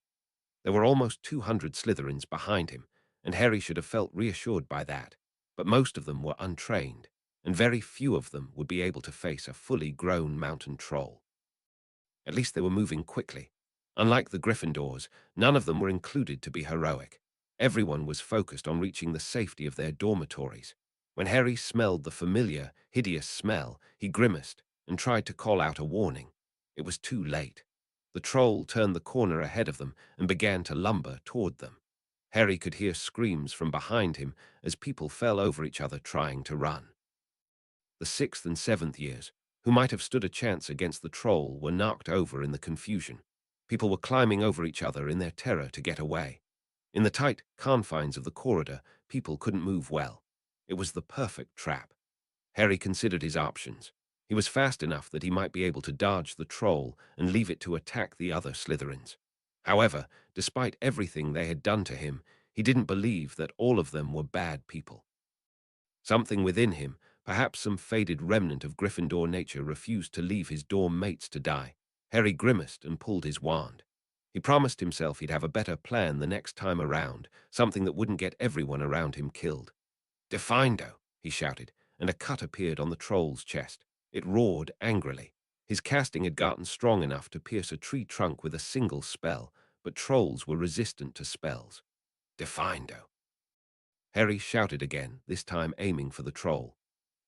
There were almost 200 Slytherins behind him, and Harry should have felt reassured by that, but most of them were untrained, and very few of them would be able to face a fully grown mountain troll. At least they were moving quickly. Unlike the Gryffindors, none of them were included to be heroic. Everyone was focused on reaching the safety of their dormitories. When Harry smelled the familiar, hideous smell, he grimaced and tried to call out a warning. It was too late. The troll turned the corner ahead of them and began to lumber toward them. Harry could hear screams from behind him as people fell over each other trying to run. The 6th and 7th years, who might have stood a chance against the troll, were knocked over in the confusion. People were climbing over each other in their terror to get away. In the tight confines of the corridor, people couldn't move well. It was the perfect trap. Harry considered his options. He was fast enough that he might be able to dodge the troll and leave it to attack the other Slytherins. However, despite everything they had done to him, he didn't believe that all of them were bad people. Something within him, perhaps some faded remnant of Gryffindor nature, refused to leave his dorm mates to die. Harry grimaced and pulled his wand. He promised himself he'd have a better plan the next time around, something that wouldn't get everyone around him killed. "Defindo!" he shouted, and a cut appeared on the troll's chest. It roared angrily. His casting had gotten strong enough to pierce a tree trunk with a single spell, but trolls were resistant to spells. "Defindo!" Harry shouted again, this time aiming for the troll.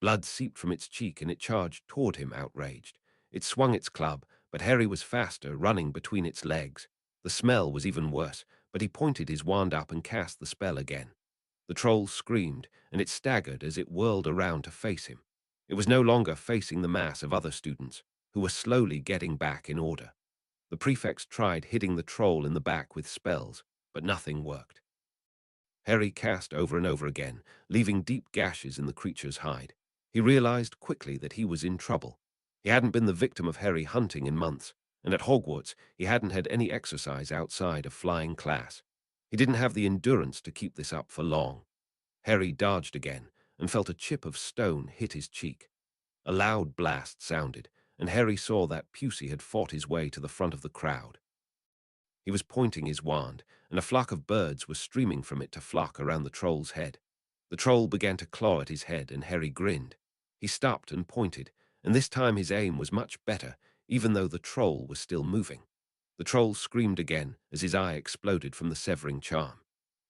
Blood seeped from its cheek and it charged toward him, outraged. It swung its club, but Harry was faster, running between its legs. The smell was even worse, but he pointed his wand up and cast the spell again. The troll screamed, and it staggered as it whirled around to face him. It was no longer facing the mass of other students, who were slowly getting back in order. The prefects tried hitting the troll in the back with spells, but nothing worked. Harry cast over and over again, leaving deep gashes in the creature's hide. He realized quickly that he was in trouble. He hadn't been the victim of Harry hunting in months, and at Hogwarts he hadn't had any exercise outside of flying class. He didn't have the endurance to keep this up for long. Harry dodged again and felt a chip of stone hit his cheek. A loud blast sounded, and Harry saw that Pusey had fought his way to the front of the crowd. He was pointing his wand, and a flock of birds was streaming from it to flock around the troll's head. The troll began to claw at his head, and Harry grinned. He stopped and pointed, and this time his aim was much better, even though the troll was still moving. The troll screamed again as his eye exploded from the severing charm.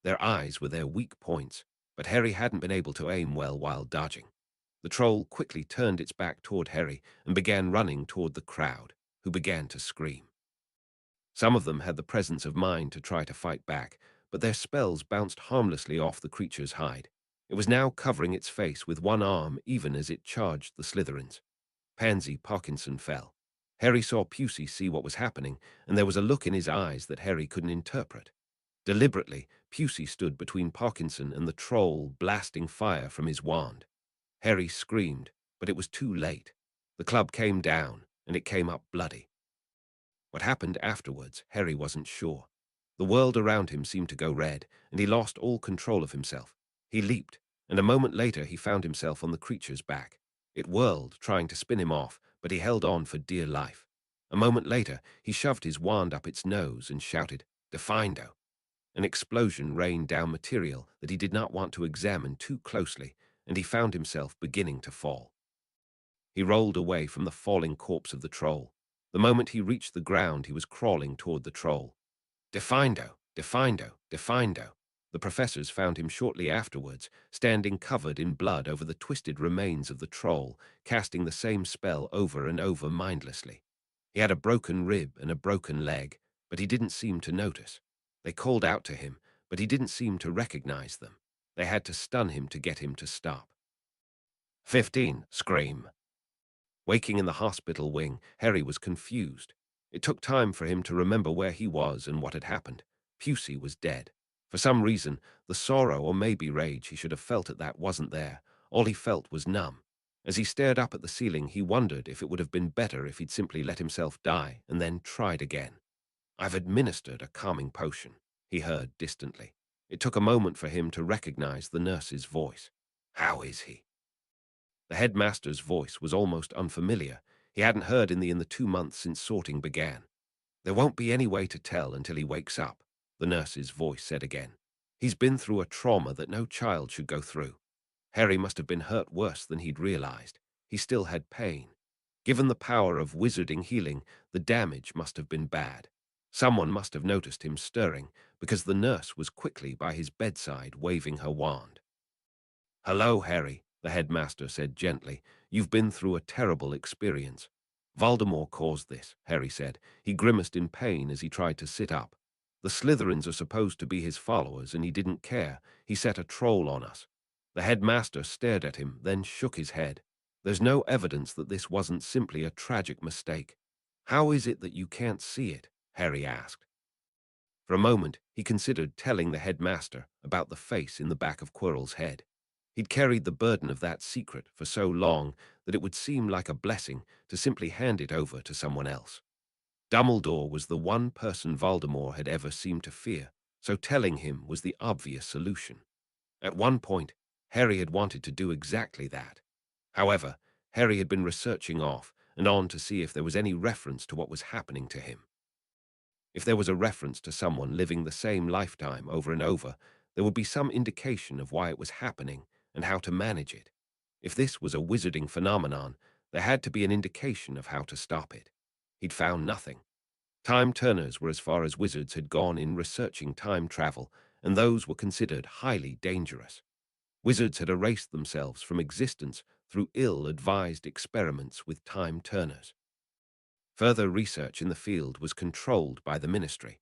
Their eyes were their weak points, but Harry hadn't been able to aim well while dodging. The troll quickly turned its back toward Harry and began running toward the crowd, who began to scream. Some of them had the presence of mind to try to fight back, but their spells bounced harmlessly off the creature's hide. It was now covering its face with one arm even as it charged the Slytherins. Pansy Parkinson fell. Harry saw Pusey see what was happening, and there was a look in his eyes that Harry couldn't interpret. Deliberately, Pusey stood between Parkinson and the troll, blasting fire from his wand. Harry screamed, but it was too late. The club came down, and it came up bloody. What happened afterwards, Harry wasn't sure. The world around him seemed to go red, and he lost all control of himself. He leaped, and a moment later he found himself on the creature's back. It whirled, trying to spin him off, but he held on for dear life. A moment later, he shoved his wand up its nose and shouted, "Defindo!" An explosion rained down material that he did not want to examine too closely, and he found himself beginning to fall. He rolled away from the falling corpse of the troll. The moment he reached the ground, he was crawling toward the troll. Defindo, Defindo, Defindo. The professors found him shortly afterwards, standing covered in blood over the twisted remains of the troll, casting the same spell over and over mindlessly. He had a broken rib and a broken leg, but he didn't seem to notice. They called out to him, but he didn't seem to recognize them. They had to stun him to get him to stop. 15. Scream. Waking in the hospital wing, Harry was confused. It took time for him to remember where he was and what had happened. Pusey was dead. For some reason, the sorrow or maybe rage he should have felt at that wasn't there. All he felt was numb. As he stared up at the ceiling, he wondered if it would have been better if he'd simply let himself die and then tried again. "I've administered a calming potion," he heard distantly. It took a moment for him to recognize the nurse's voice. "How is he?" The headmaster's voice was almost unfamiliar. He hadn't heard in the 2 months since sorting began. "There won't be any way to tell until he wakes up," the nurse's voice said again. "He's been through a trauma that no child should go through." Harry must have been hurt worse than he'd realized. He still had pain. Given the power of wizarding healing, the damage must have been bad. Someone must have noticed him stirring, because the nurse was quickly by his bedside waving her wand. "Hello, Harry," the headmaster said gently. "You've been through a terrible experience." "Voldemort caused this," Harry said. He grimaced in pain as he tried to sit up. "The Slytherins are supposed to be his followers, and he didn't care. He set a troll on us." The headmaster stared at him, then shook his head. "There's no evidence that this wasn't simply a tragic mistake." "How is it that you can't see it?" Harry asked. For a moment, he considered telling the headmaster about the face in the back of Quirrell's head. He'd carried the burden of that secret for so long that it would seem like a blessing to simply hand it over to someone else. Dumbledore was the one person Voldemort had ever seemed to fear, so telling him was the obvious solution. At one point, Harry had wanted to do exactly that. However, Harry had been researching off and on to see if there was any reference to what was happening to him. If there was a reference to someone living the same lifetime over and over, there would be some indication of why it was happening and how to manage it. If this was a wizarding phenomenon, there had to be an indication of how to stop it. He'd found nothing. Time turners were as far as wizards had gone in researching time travel, and those were considered highly dangerous. Wizards had erased themselves from existence through ill-advised experiments with time turners. Further research in the field was controlled by the ministry.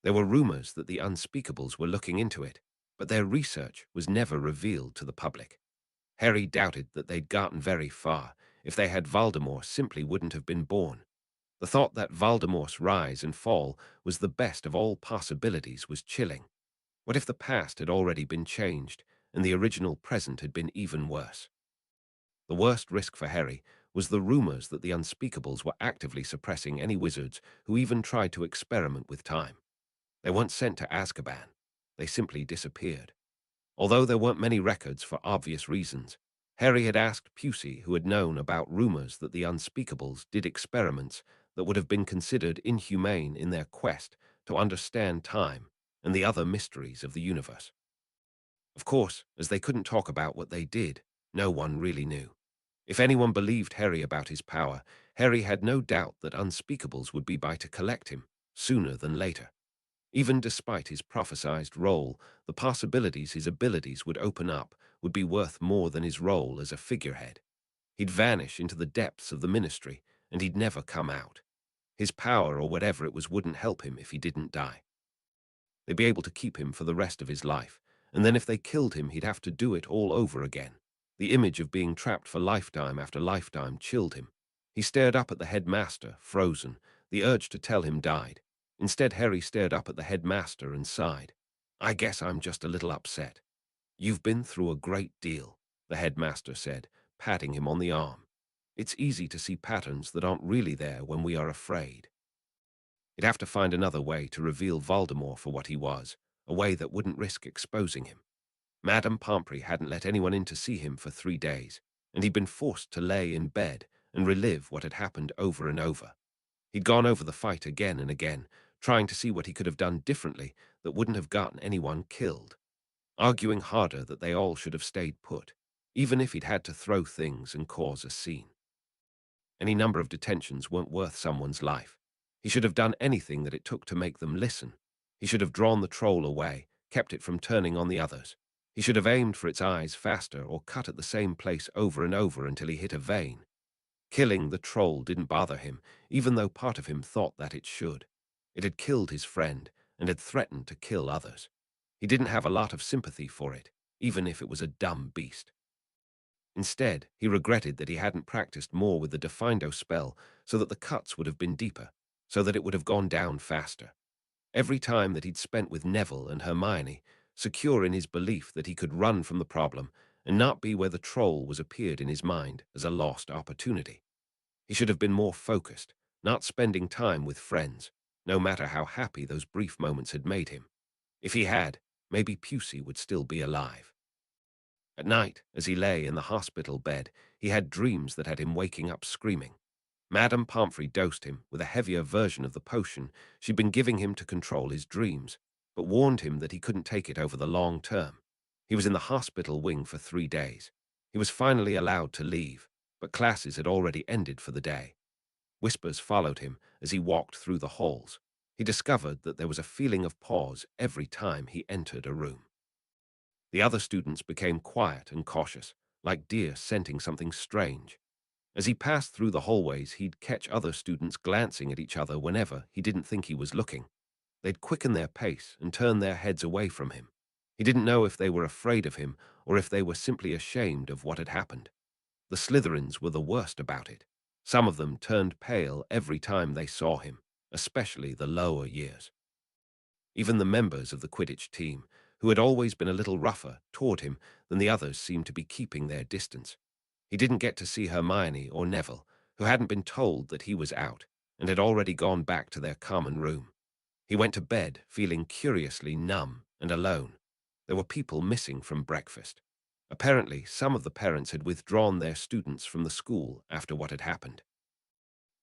There were rumors that the unspeakables were looking into it, but their research was never revealed to the public. Harry doubted that they'd gotten very far. If they had, Voldemort simply wouldn't have been born. The thought that Voldemort's rise and fall was the best of all possibilities was chilling. What if the past had already been changed, and the original present had been even worse? The worst risk for Harry was the rumors that the unspeakables were actively suppressing any wizards who even tried to experiment with time. They weren't sent to Azkaban. They simply disappeared. Although there weren't many records for obvious reasons, Harry had asked Pusey, who had known about rumors that the unspeakables did experiments that would have been considered inhumane in their quest to understand time and the other mysteries of the universe. Of course, as they couldn't talk about what they did, no one really knew. If anyone believed Harry about his power, Harry had no doubt that unspeakables would be by to collect him, sooner than later. Even despite his prophesized role, the possibilities his abilities would open up would be worth more than his role as a figurehead. He'd vanish into the depths of the ministry, and he'd never come out. His power or whatever it was wouldn't help him if he didn't die. They'd be able to keep him for the rest of his life, and then if they killed him, he'd have to do it all over again. The image of being trapped for lifetime after lifetime chilled him. He stared up at the headmaster, frozen. The urge to tell him died. Instead, Harry stared up at the headmaster and sighed. "I guess I'm just a little upset." "You've been through a great deal," the headmaster said, patting him on the arm. "It's easy to see patterns that aren't really there when we are afraid." He'd have to find another way to reveal Voldemort for what he was, a way that wouldn't risk exposing him. Madame Pomfrey hadn't let anyone in to see him for 3 days, and he'd been forced to lay in bed and relive what had happened over and over. He'd gone over the fight again and again, trying to see what he could have done differently that wouldn't have gotten anyone killed, arguing harder that they all should have stayed put, even if he'd had to throw things and cause a scene. Any number of detentions weren't worth someone's life. He should have done anything that it took to make them listen. He should have drawn the troll away, kept it from turning on the others. He should have aimed for its eyes faster or cut at the same place over and over until he hit a vein. Killing the troll didn't bother him, even though part of him thought that it should. It had killed his friend and had threatened to kill others. He didn't have a lot of sympathy for it, even if it was a dumb beast. Instead, he regretted that he hadn't practiced more with the Defindo spell so that the cuts would have been deeper, so that it would have gone down faster. Every time that he'd spent with Neville and Hermione, secure in his belief that he could run from the problem and not be where the troll was appeared in his mind as a lost opportunity. He should have been more focused, not spending time with friends, no matter how happy those brief moments had made him. If he had, maybe Pusey would still be alive. At night, as he lay in the hospital bed, he had dreams that had him waking up screaming. Madame Pomfrey dosed him with a heavier version of the potion she'd been giving him to control his dreams, but warned him that he couldn't take it over the long term. He was in the hospital wing for 3 days. He was finally allowed to leave, but classes had already ended for the day. Whispers followed him as he walked through the halls. He discovered that there was a feeling of pause every time he entered a room. The other students became quiet and cautious, like deer scenting something strange. As he passed through the hallways, he'd catch other students glancing at each other whenever he didn't think he was looking. They'd quicken their pace and turn their heads away from him. He didn't know if they were afraid of him or if they were simply ashamed of what had happened. The Slytherins were the worst about it. Some of them turned pale every time they saw him, especially the lower years. Even the members of the Quidditch team, who had always been a little rougher toward him than the others, seemed to be keeping their distance. He didn't get to see Hermione or Neville, who hadn't been told that he was out and had already gone back to their common room. He went to bed feeling curiously numb and alone. There were people missing from breakfast. Apparently, some of the parents had withdrawn their students from the school after what had happened.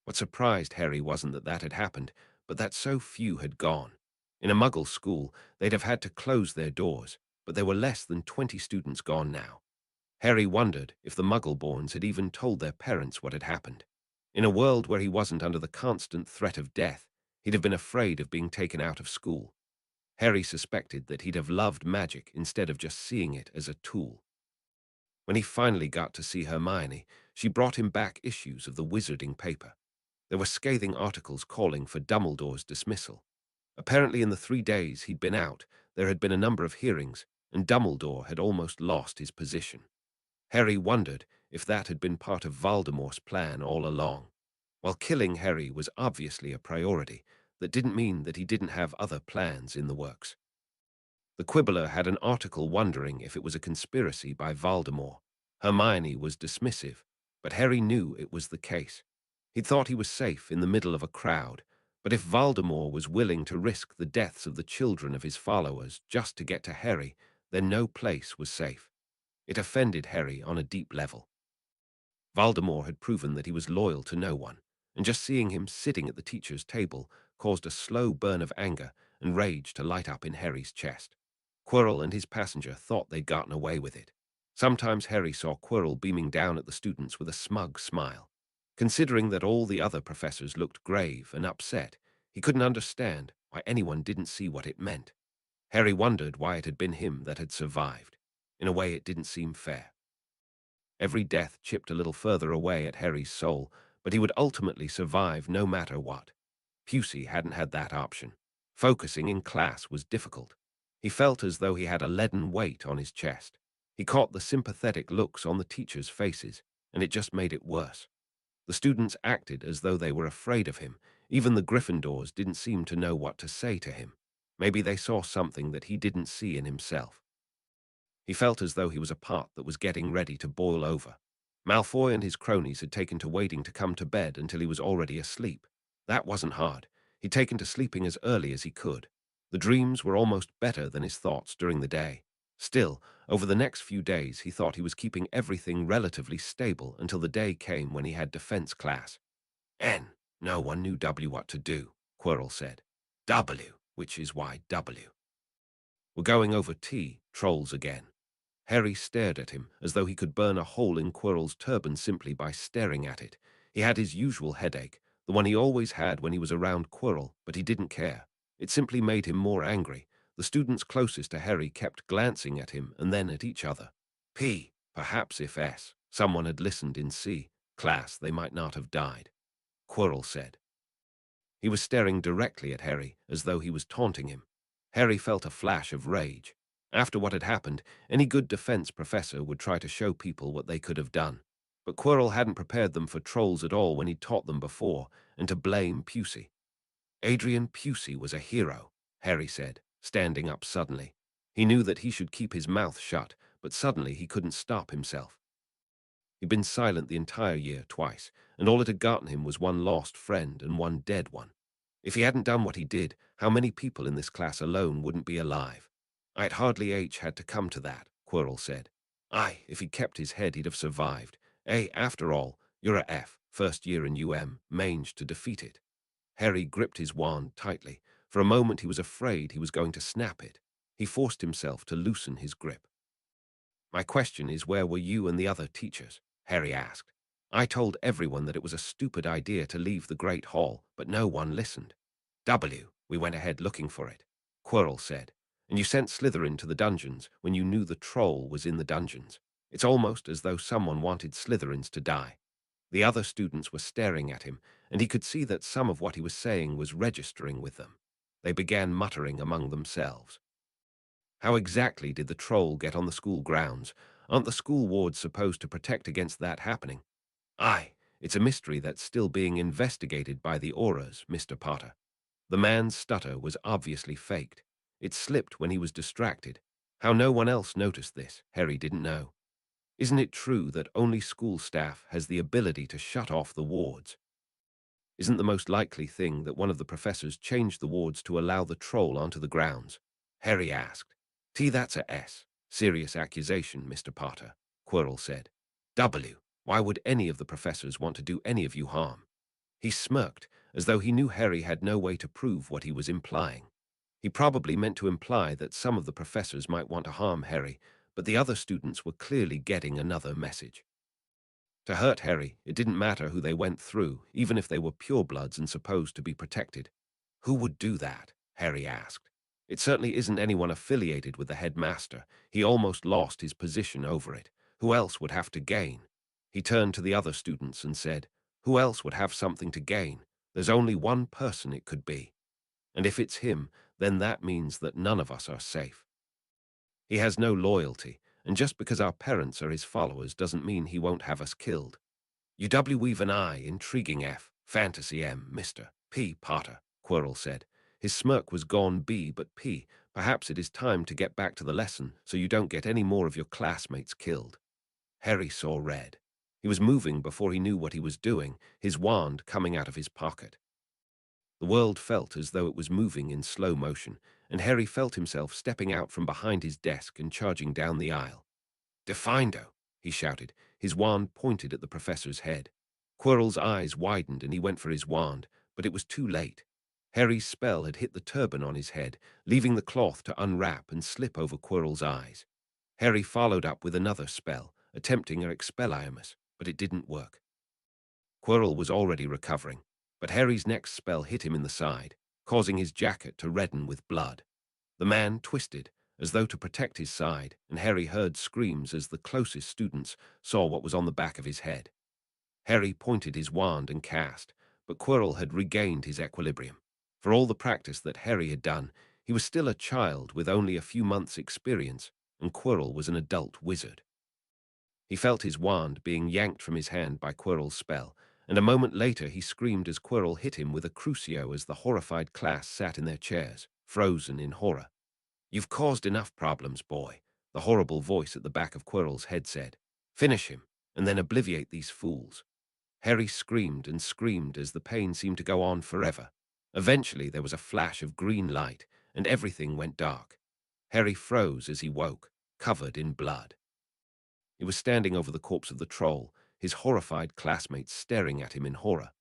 What surprised Harry wasn't that that had happened, but that so few had gone. In a Muggle school, they'd have had to close their doors, but there were less than 20 students gone now. Harry wondered if the Muggle-borns had even told their parents what had happened. In a world where he wasn't under the constant threat of death, he'd have been afraid of being taken out of school. Harry suspected that he'd have loved magic instead of just seeing it as a tool. When he finally got to see Hermione, she brought him back issues of the wizarding paper. There were scathing articles calling for Dumbledore's dismissal. Apparently in the 3 days he'd been out, there had been a number of hearings, and Dumbledore had almost lost his position. Harry wondered if that had been part of Voldemort's plan all along. While killing Harry was obviously a priority, that didn't mean that he didn't have other plans in the works. The Quibbler had an article wondering if it was a conspiracy by Voldemort. Hermione was dismissive, but Harry knew it was the case. He thought he was safe in the middle of a crowd, but if Voldemort was willing to risk the deaths of the children of his followers just to get to Harry, then no place was safe. It offended Harry on a deep level. Voldemort had proven that he was loyal to no one, and just seeing him sitting at the teacher's table caused a slow burn of anger and rage to light up in Harry's chest. Quirrell and his passenger thought they'd gotten away with it. Sometimes Harry saw Quirrell beaming down at the students with a smug smile. Considering that all the other professors looked grave and upset, he couldn't understand why anyone didn't see what it meant. Harry wondered why it had been him that had survived. In a way, it didn't seem fair. Every death chipped a little further away at Harry's soul, but he would ultimately survive no matter what. Pusey hadn't had that option. Focusing in class was difficult. He felt as though he had a leaden weight on his chest. He caught the sympathetic looks on the teachers' faces, and it just made it worse. The students acted as though they were afraid of him. Even the Gryffindors didn't seem to know what to say to him. Maybe they saw something that he didn't see in himself. He felt as though he was a pot that was getting ready to boil over. Malfoy and his cronies had taken to waiting to come to bed until he was already asleep. That wasn't hard. He'd taken to sleeping as early as he could. The dreams were almost better than his thoughts during the day. Still, over the next few days, he thought he was keeping everything relatively stable until the day came when he had defense class. N. No one knew W what to do, Quirrell said. W, which is why W. We're going over T, trolls again. Harry stared at him as though he could burn a hole in Quirrell's turban simply by staring at it. He had his usual headache, the one he always had when he was around Quirrell, but he didn't care. It simply made him more angry. The students closest to Harry kept glancing at him and then at each other. P. Perhaps if S. Someone had listened in C. Class, they might not have died, Quirrell said. He was staring directly at Harry as though he was taunting him. Harry felt a flash of rage. After what had happened, any good defense professor would try to show people what they could have done. But Quirrell hadn't prepared them for trolls at all when he'd taught them before, and to blame Pusey. Adrian Pusey was a hero, Harry said, standing up suddenly. He knew that he should keep his mouth shut, but suddenly he couldn't stop himself. He'd been silent the entire year twice, and all it had gotten him was one lost friend and one dead one. If he hadn't done what he did, how many people in this class alone wouldn't be alive? I'd hardly had to come to that, Quirrell said. Aye, if he'd kept his head, he'd have survived. After all, you're a F, first year in managed to defeat it. Harry gripped his wand tightly. For a moment he was afraid he was going to snap it. He forced himself to loosen his grip. My question is, where were you and the other teachers? Harry asked. I told everyone that it was a stupid idea to leave the Great Hall, but no one listened. We went ahead looking for it, Quirrell said. And you sent Slytherin to the dungeons when you knew the troll was in the dungeons. It's almost as though someone wanted Slytherins to die. The other students were staring at him, and he could see that some of what he was saying was registering with them. They began muttering among themselves. How exactly did the troll get on the school grounds? Aren't the school wards supposed to protect against that happening? Aye, it's a mystery that's still being investigated by the Auras, Mr. Potter. The man's stutter was obviously faked. It slipped when he was distracted. How no one else noticed this, Harry didn't know. Isn't it true that only school staff has the ability to shut off the wards? Isn't the most likely thing that one of the professors changed the wards to allow the troll onto the grounds? Harry asked. That's a S. Serious accusation, Mr. Potter, Quirrell said. Why would any of the professors want to do any of you harm? He smirked, as though he knew Harry had no way to prove what he was implying. He probably meant to imply that some of the professors might want to harm Harry, but the other students were clearly getting another message. To hurt Harry, it didn't matter who they went through, even if they were purebloods and supposed to be protected. Who would do that? Harry asked. It certainly isn't anyone affiliated with the headmaster. He almost lost his position over it. Who else would have to gain? He turned to the other students and said, who else would have something to gain? There's only one person it could be. And if it's him, then that means that none of us are safe. He has no loyalty, and just because our parents are his followers doesn't mean he won't have us killed. We've an eye, intriguing F, fantasy M, Mr. P. Potter, Quirrell said. His smirk was gone B, but P. Perhaps it is time to get back to the lesson so you don't get any more of your classmates killed. Harry saw red. He was moving before he knew what he was doing, his wand coming out of his pocket. The world felt as though it was moving in slow motion, and Harry felt himself stepping out from behind his desk and charging down the aisle. Defindo, he shouted, his wand pointed at the professor's head. Quirrell's eyes widened and he went for his wand, but it was too late. Harry's spell had hit the turban on his head, leaving the cloth to unwrap and slip over Quirrell's eyes. Harry followed up with another spell, attempting an Expelliarmus, but it didn't work. Quirrell was already recovering, but Harry's next spell hit him in the side, causing his jacket to redden with blood. The man twisted, as though to protect his side, and Harry heard screams as the closest students saw what was on the back of his head. Harry pointed his wand and cast, but Quirrell had regained his equilibrium. For all the practice that Harry had done, he was still a child with only a few months' experience, and Quirrell was an adult wizard. He felt his wand being yanked from his hand by Quirrell's spell, and a moment later he screamed as Quirrell hit him with a crucio as the horrified class sat in their chairs, frozen in horror. You've caused enough problems, boy, the horrible voice at the back of Quirrell's head said. Finish him, and then obliviate these fools. Harry screamed and screamed as the pain seemed to go on forever. Eventually there was a flash of green light, and everything went dark. Harry froze as he woke, covered in blood. He was standing over the corpse of the troll, his horrified classmates staring at him in horror.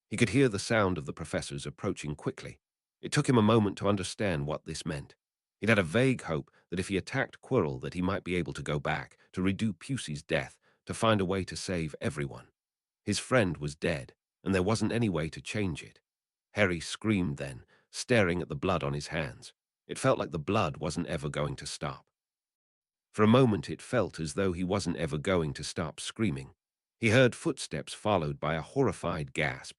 He could hear the sound of the professors approaching quickly. It took him a moment to understand what this meant. He'd had a vague hope that if he attacked Quirrell that he might be able to go back, to redo Pusey's death, to find a way to save everyone. His friend was dead, and there wasn't any way to change it. Harry screamed then, staring at the blood on his hands. It felt like the blood wasn't ever going to stop. For a moment it felt as though he wasn't ever going to stop screaming. He heard footsteps followed by a horrified gasp.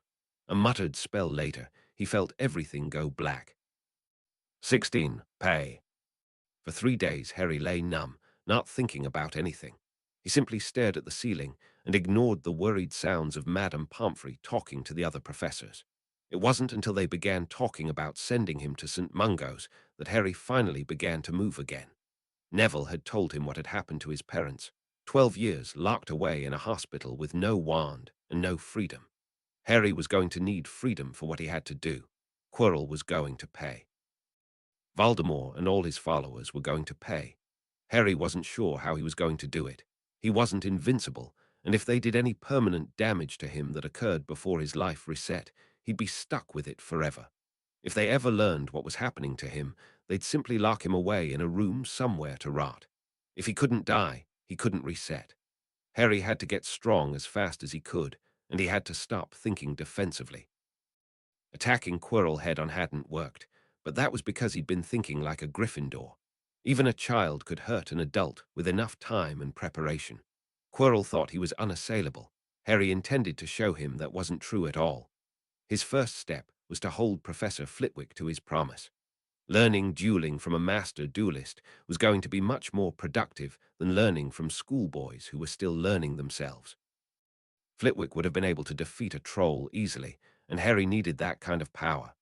A muttered spell later, he felt everything go black. 16. Pay. For 3 days Harry lay numb, not thinking about anything. He simply stared at the ceiling and ignored the worried sounds of Madame Pomfrey talking to the other professors. It wasn't until they began talking about sending him to St. Mungo's that Harry finally began to move again. Neville had told him what had happened to his parents. 12 years locked away in a hospital with no wand and no freedom. Harry was going to need freedom for what he had to do. Quirrell was going to pay. Voldemort and all his followers were going to pay. Harry wasn't sure how he was going to do it. He wasn't invincible, and if they did any permanent damage to him that occurred before his life reset, he'd be stuck with it forever. If they ever learned what was happening to him, they'd simply lock him away in a room somewhere to rot. If he couldn't die, he couldn't reset. Harry had to get strong as fast as he could, and he had to stop thinking defensively. Attacking Quirrell head-on hadn't worked, but that was because he'd been thinking like a Gryffindor. Even a child could hurt an adult with enough time and preparation. Quirrell thought he was unassailable. Harry intended to show him that wasn't true at all. His first step was to hold Professor Flitwick to his promise. Learning dueling from a master duelist was going to be much more productive than learning from schoolboys who were still learning themselves. Flitwick would have been able to defeat a troll easily, and Harry needed that kind of power.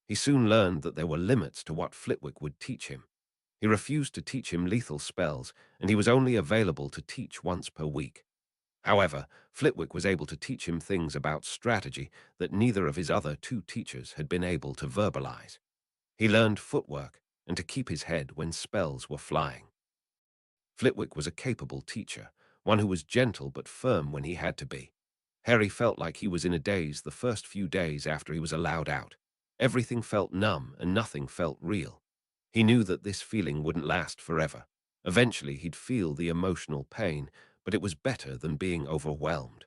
He soon learned that there were limits to what Flitwick would teach him. He refused to teach him lethal spells, and he was only available to teach once per week. However, Flitwick was able to teach him things about strategy that neither of his other two teachers had been able to verbalize. He learned footwork and to keep his head when spells were flying. Flitwick was a capable teacher, one who was gentle but firm when he had to be. Harry felt like he was in a daze the first few days after he was allowed out. Everything felt numb and nothing felt real. He knew that this feeling wouldn't last forever. Eventually he'd feel the emotional pain, but it was better than being overwhelmed.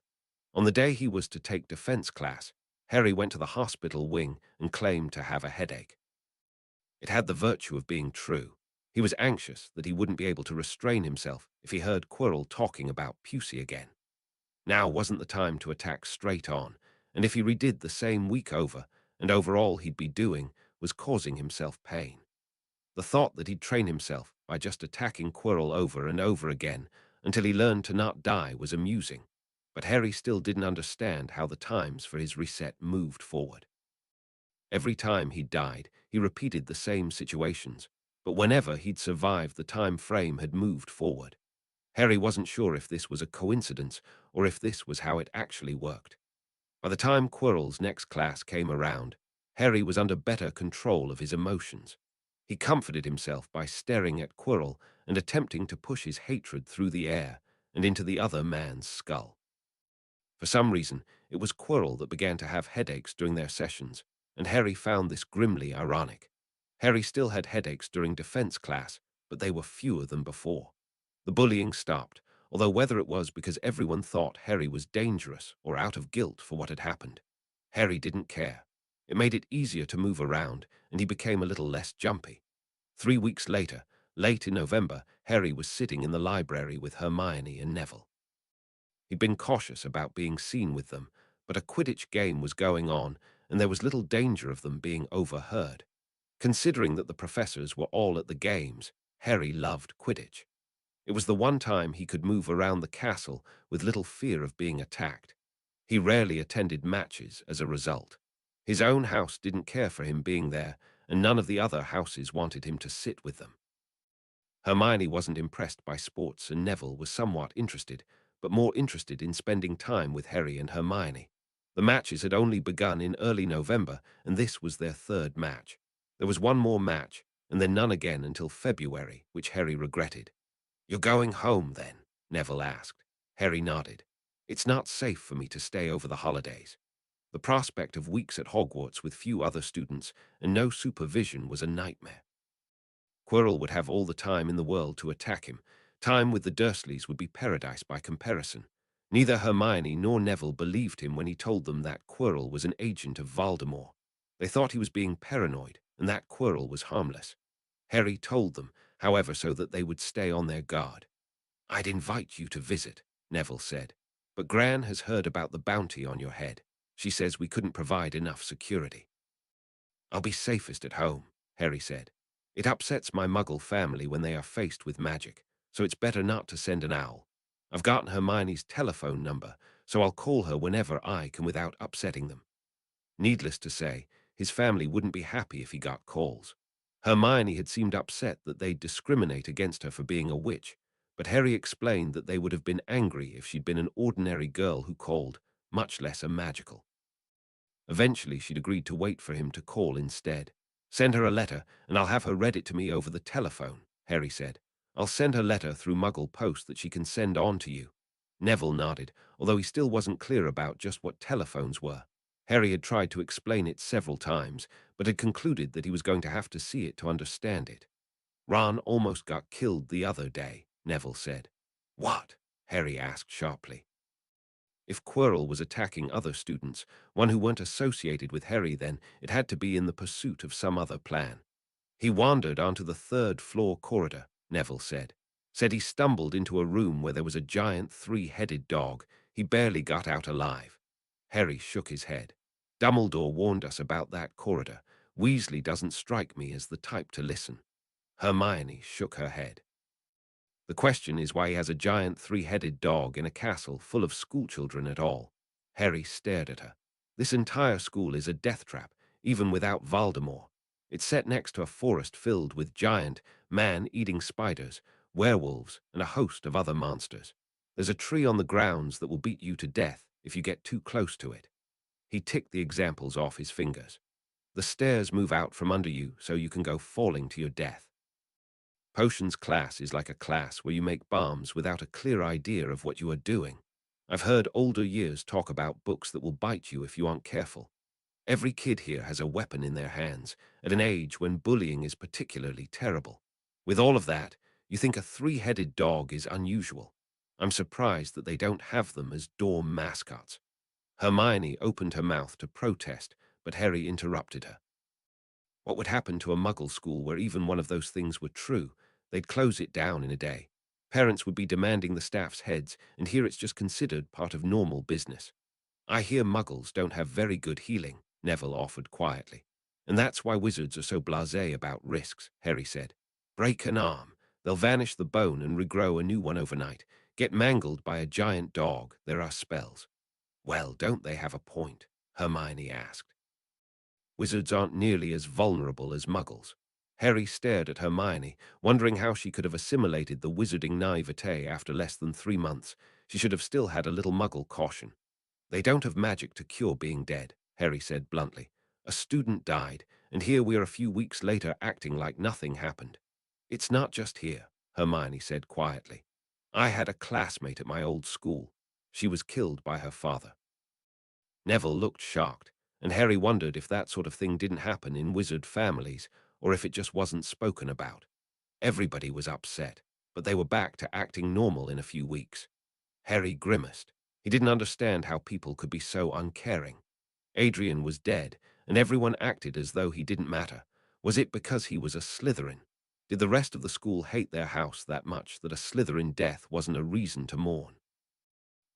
On the day he was to take defense class, Harry went to the hospital wing and claimed to have a headache. It had the virtue of being true. He was anxious that he wouldn't be able to restrain himself if he heard Quirrell talking about Pusey again. Now wasn't the time to attack straight on, and if he redid the same week over, and over all he'd be doing, was causing himself pain. The thought that he'd train himself by just attacking Quirrell over and over again until he learned to not die was amusing, but Harry still didn't understand how the times for his reset moved forward. Every time he died, he repeated the same situations, but whenever he'd survived, the time frame had moved forward. Harry wasn't sure if this was a coincidence or if this was how it actually worked. By the time Quirrell's next class came around, Harry was under better control of his emotions. He comforted himself by staring at Quirrell and attempting to push his hatred through the air and into the other man's skull. For some reason, it was Quirrell that began to have headaches during their sessions, and Harry found this grimly ironic. Harry still had headaches during defense class, but they were fewer than before. The bullying stopped, although whether it was because everyone thought Harry was dangerous or out of guilt for what had happened, Harry didn't care. It made it easier to move around, and he became a little less jumpy. 3 weeks later, late in November, Harry was sitting in the library with Hermione and Neville. He'd been cautious about being seen with them, but a Quidditch game was going on, and there was little danger of them being overheard. Considering that the professors were all at the games, Harry loved Quidditch. It was the one time he could move around the castle with little fear of being attacked. He rarely attended matches as a result. His own house didn't care for him being there, and none of the other houses wanted him to sit with them. Hermione wasn't impressed by sports, and Neville was somewhat interested, but more interested in spending time with Harry and Hermione. The matches had only begun in early November, and this was their third match. There was one more match, and then none again until February, which Harry regretted. "You're going home, then?" Neville asked. Harry nodded. "It's not safe for me to stay over the holidays." The prospect of weeks at Hogwarts with few other students and no supervision was a nightmare. Quirrell would have all the time in the world to attack him. Time with the Dursleys would be paradise by comparison. Neither Hermione nor Neville believed him when he told them that Quirrell was an agent of Voldemort. They thought he was being paranoid, and that Quirrell was harmless. Harry told them, however, so that they would stay on their guard. "I'd invite you to visit," Neville said, "but Gran has heard about the bounty on your head. She says we couldn't provide enough security." "I'll be safest at home," Harry said. "It upsets my Muggle family when they are faced with magic, so it's better not to send an owl. I've gotten Hermione's telephone number, so I'll call her whenever I can without upsetting them." Needless to say, his family wouldn't be happy if he got calls. Hermione had seemed upset that they'd discriminate against her for being a witch, but Harry explained that they would have been angry if she'd been an ordinary girl who called, much less a magical. Eventually, she'd agreed to wait for him to call instead. "Send her a letter, and I'll have her read it to me over the telephone," Harry said. "I'll send her letter through Muggle post that she can send on to you." Neville nodded, although he still wasn't clear about just what telephones were. Harry had tried to explain it several times, but had concluded that he was going to have to see it to understand it. "Ron almost got killed the other day," Neville said. "What?" Harry asked sharply. If Quirrell was attacking other students, one who weren't associated with Harry, then it had to be in the pursuit of some other plan. "He wandered onto the third-floor corridor," Neville said. "Said he stumbled into a room where there was a giant three-headed dog. He barely got out alive." Harry shook his head. "Dumbledore warned us about that corridor. Weasley doesn't strike me as the type to listen." Hermione shook her head. "The question is why he has a giant three-headed dog in a castle full of schoolchildren at all." Harry stared at her. "This entire school is a death trap, even without Voldemort. It's set next to a forest filled with giant, man-eating spiders, werewolves, and a host of other monsters. There's a tree on the grounds that will beat you to death if you get too close to it." He ticked the examples off his fingers. "The stairs move out from under you so you can go falling to your death. Potions class is like a class where you make bombs without a clear idea of what you are doing. I've heard older years talk about books that will bite you if you aren't careful. Every kid here has a weapon in their hands, at an age when bullying is particularly terrible. With all of that, you think a three-headed dog is unusual. I'm surprised that they don't have them as dorm mascots." Hermione opened her mouth to protest, but Harry interrupted her. "What would happen to a Muggle school where even one of those things were true? They'd close it down in a day. Parents would be demanding the staff's heads, and here it's just considered part of normal business." "I hear Muggles don't have very good healing," Neville offered quietly. "And that's why wizards are so blasé about risks," Harry said. "Break an arm, they'll vanish the bone and regrow a new one overnight. Get mangled by a giant dog, there are spells." "Well, don't they have a point?" Hermione asked. "Wizards aren't nearly as vulnerable as Muggles." Harry stared at Hermione, wondering how she could have assimilated the wizarding naivete after less than 3 months. She should have still had a little Muggle caution. "They don't have magic to cure being dead," Harry said bluntly. "A student died, and here we are a few weeks later acting like nothing happened." "It's not just here," Hermione said quietly. "I had a classmate at my old school. She was killed by her father." Neville looked shocked, and Harry wondered if that sort of thing didn't happen in wizard families, or if it just wasn't spoken about. Everybody was upset, but they were back to acting normal in a few weeks. Harry grimaced. He didn't understand how people could be so uncaring. Adrian was dead, and everyone acted as though he didn't matter. Was it because he was a Slytherin? Did the rest of the school hate their house that much that a Slytherin death wasn't a reason to mourn?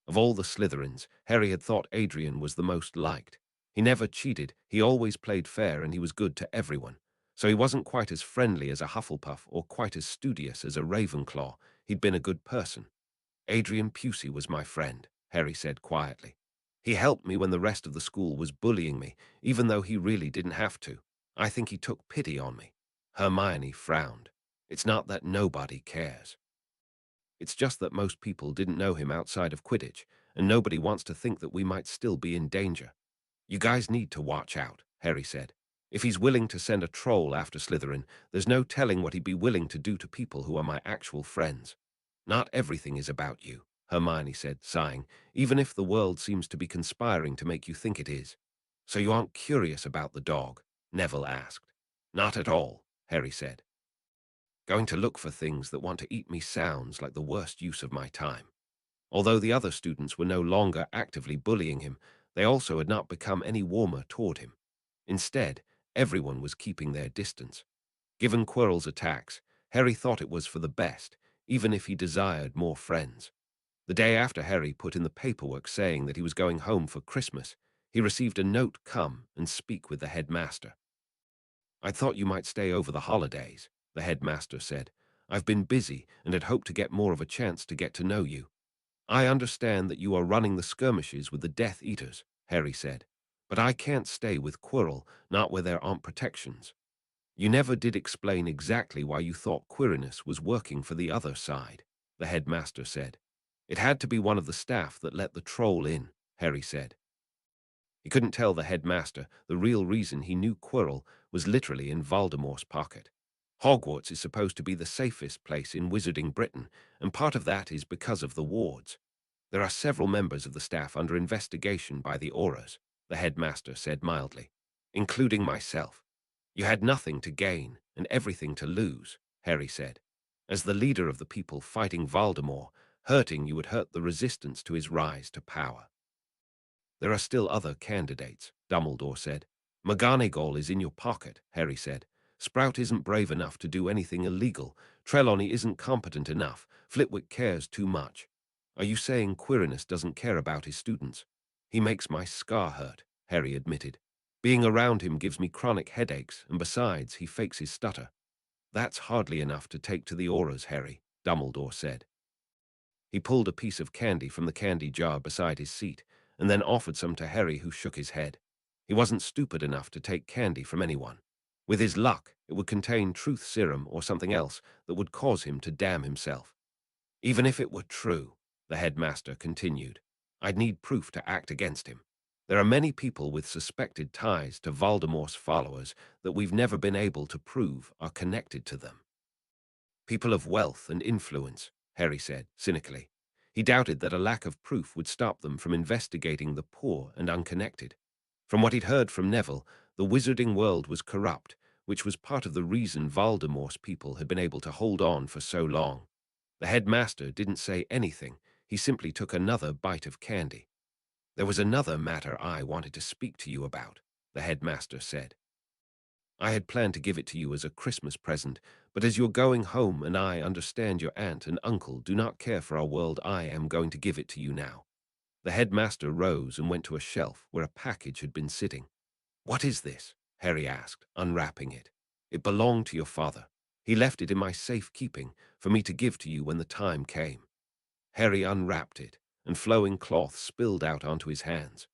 Of all the Slytherins, Harry had thought Adrian was the most liked. He never cheated, he always played fair, and he was good to everyone. So he wasn't quite as friendly as a Hufflepuff or quite as studious as a Ravenclaw. He'd been a good person. "Adrian Pusey was my friend," Harry said quietly. "He helped me when the rest of the school was bullying me, even though he really didn't have to. I think he took pity on me." Hermione frowned. "It's not that nobody cares. It's just that most people didn't know him outside of Quidditch, and nobody wants to think that we might still be in danger. You guys need to watch out," Harry said. "If he's willing to send a troll after Slytherin, there's no telling what he'd be willing to do to people who are my actual friends." "Not everything is about you," Hermione said, sighing, "even if the world seems to be conspiring to make you think it is." "So you aren't curious about the dog?" Neville asked. "Not at all," Harry said. "Going to look for things that want to eat me sounds like the worst use of my time." Although the other students were no longer actively bullying him, they also had not become any warmer toward him. Instead, everyone was keeping their distance. Given Quirrell's attacks, Harry thought it was for the best, even if he desired more friends. The day after Harry put in the paperwork saying that he was going home for Christmas, he received a note come and speak with the headmaster. "I thought you might stay over the holidays," the headmaster said. "I've been busy and had hoped to get more of a chance to get to know you." "I understand that you are running the skirmishes with the Death Eaters," Harry said, "but I can't stay with Quirrell, not where there aren't protections." "You never did explain exactly why you thought Quirinus was working for the other side," the headmaster said. "It had to be one of the staff that let the troll in," Harry said. He couldn't tell the headmaster the real reason he knew Quirrell was literally in Voldemort's pocket. Hogwarts is supposed to be the safest place in Wizarding Britain, and part of that is because of the wards. "There are several members of the staff under investigation by the Aurors," the headmaster said mildly, "including myself." "You had nothing to gain and everything to lose," Harry said. "As the leader of the people fighting Voldemort, hurting you would hurt the resistance to his rise to power." "There are still other candidates," Dumbledore said. "McGonagall is in your pocket," Harry said. "Sprout isn't brave enough to do anything illegal. Trelawney isn't competent enough. Flitwick cares too much." "Are you saying Quirinus doesn't care about his students?" "He makes my scar hurt," Harry admitted. "Being around him gives me chronic headaches, and besides, he fakes his stutter." "That's hardly enough to take to the Aurors, Harry," Dumbledore said. He pulled a piece of candy from the candy jar beside his seat, and then offered some to Harry, who shook his head. He wasn't stupid enough to take candy from anyone. With his luck, it would contain truth serum or something else that would cause him to damn himself. "Even if it were true," the headmaster continued, "I'd need proof to act against him. There are many people with suspected ties to Voldemort's followers that we've never been able to prove are connected to them." "People of wealth and influence," Harry said, cynically. He doubted that a lack of proof would stop them from investigating the poor and unconnected. From what he'd heard from Neville, the wizarding world was corrupt, which was part of the reason Voldemort's people had been able to hold on for so long. The headmaster didn't say anything. He simply took another bite of candy. "There was another matter I wanted to speak to you about," the headmaster said. "I had planned to give it to you as a Christmas present, but as you're going home and I understand your aunt and uncle do not care for our world, I am going to give it to you now." The headmaster rose and went to a shelf where a package had been sitting. "What is this?" Harry asked, unwrapping it. "It belonged to your father. He left it in my safekeeping for me to give to you when the time came." Harry unwrapped it, and flowing cloth spilled out onto his hands.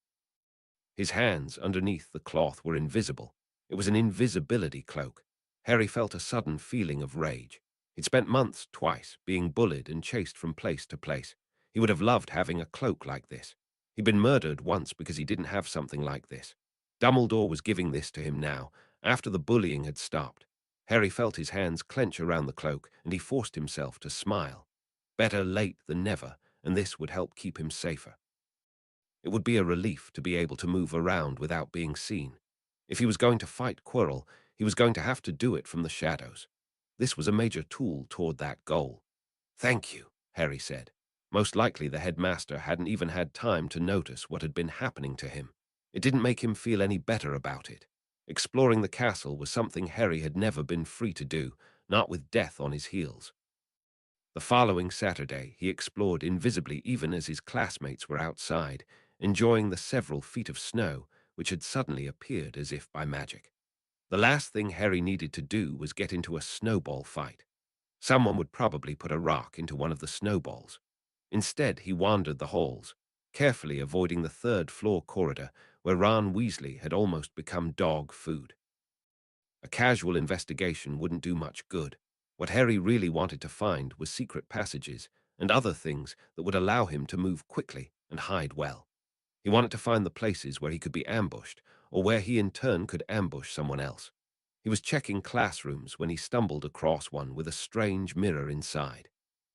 His hands, underneath the cloth, were invisible. It was an invisibility cloak. Harry felt a sudden feeling of rage. He'd spent months twice being bullied and chased from place to place. He would have loved having a cloak like this. He'd been murdered once because he didn't have something like this. Dumbledore was giving this to him now, after the bullying had stopped. Harry felt his hands clench around the cloak, and he forced himself to smile. Better late than never, and this would help keep him safer. It would be a relief to be able to move around without being seen. If he was going to fight Quirrell, he was going to have to do it from the shadows. This was a major tool toward that goal. "Thank you," Harry said. Most likely the headmaster hadn't even had time to notice what had been happening to him. It didn't make him feel any better about it. Exploring the castle was something Harry had never been free to do, not with death on his heels. The following Saturday, he explored invisibly even as his classmates were outside, enjoying the several feet of snow which had suddenly appeared as if by magic. The last thing Harry needed to do was get into a snowball fight. Someone would probably put a rock into one of the snowballs. Instead, he wandered the halls, carefully avoiding the third-floor corridor where Ron Weasley had almost become dog food. A casual investigation wouldn't do much good. What Harry really wanted to find was secret passages and other things that would allow him to move quickly and hide well. He wanted to find the places where he could be ambushed, or where he in turn could ambush someone else. He was checking classrooms when he stumbled across one with a strange mirror inside.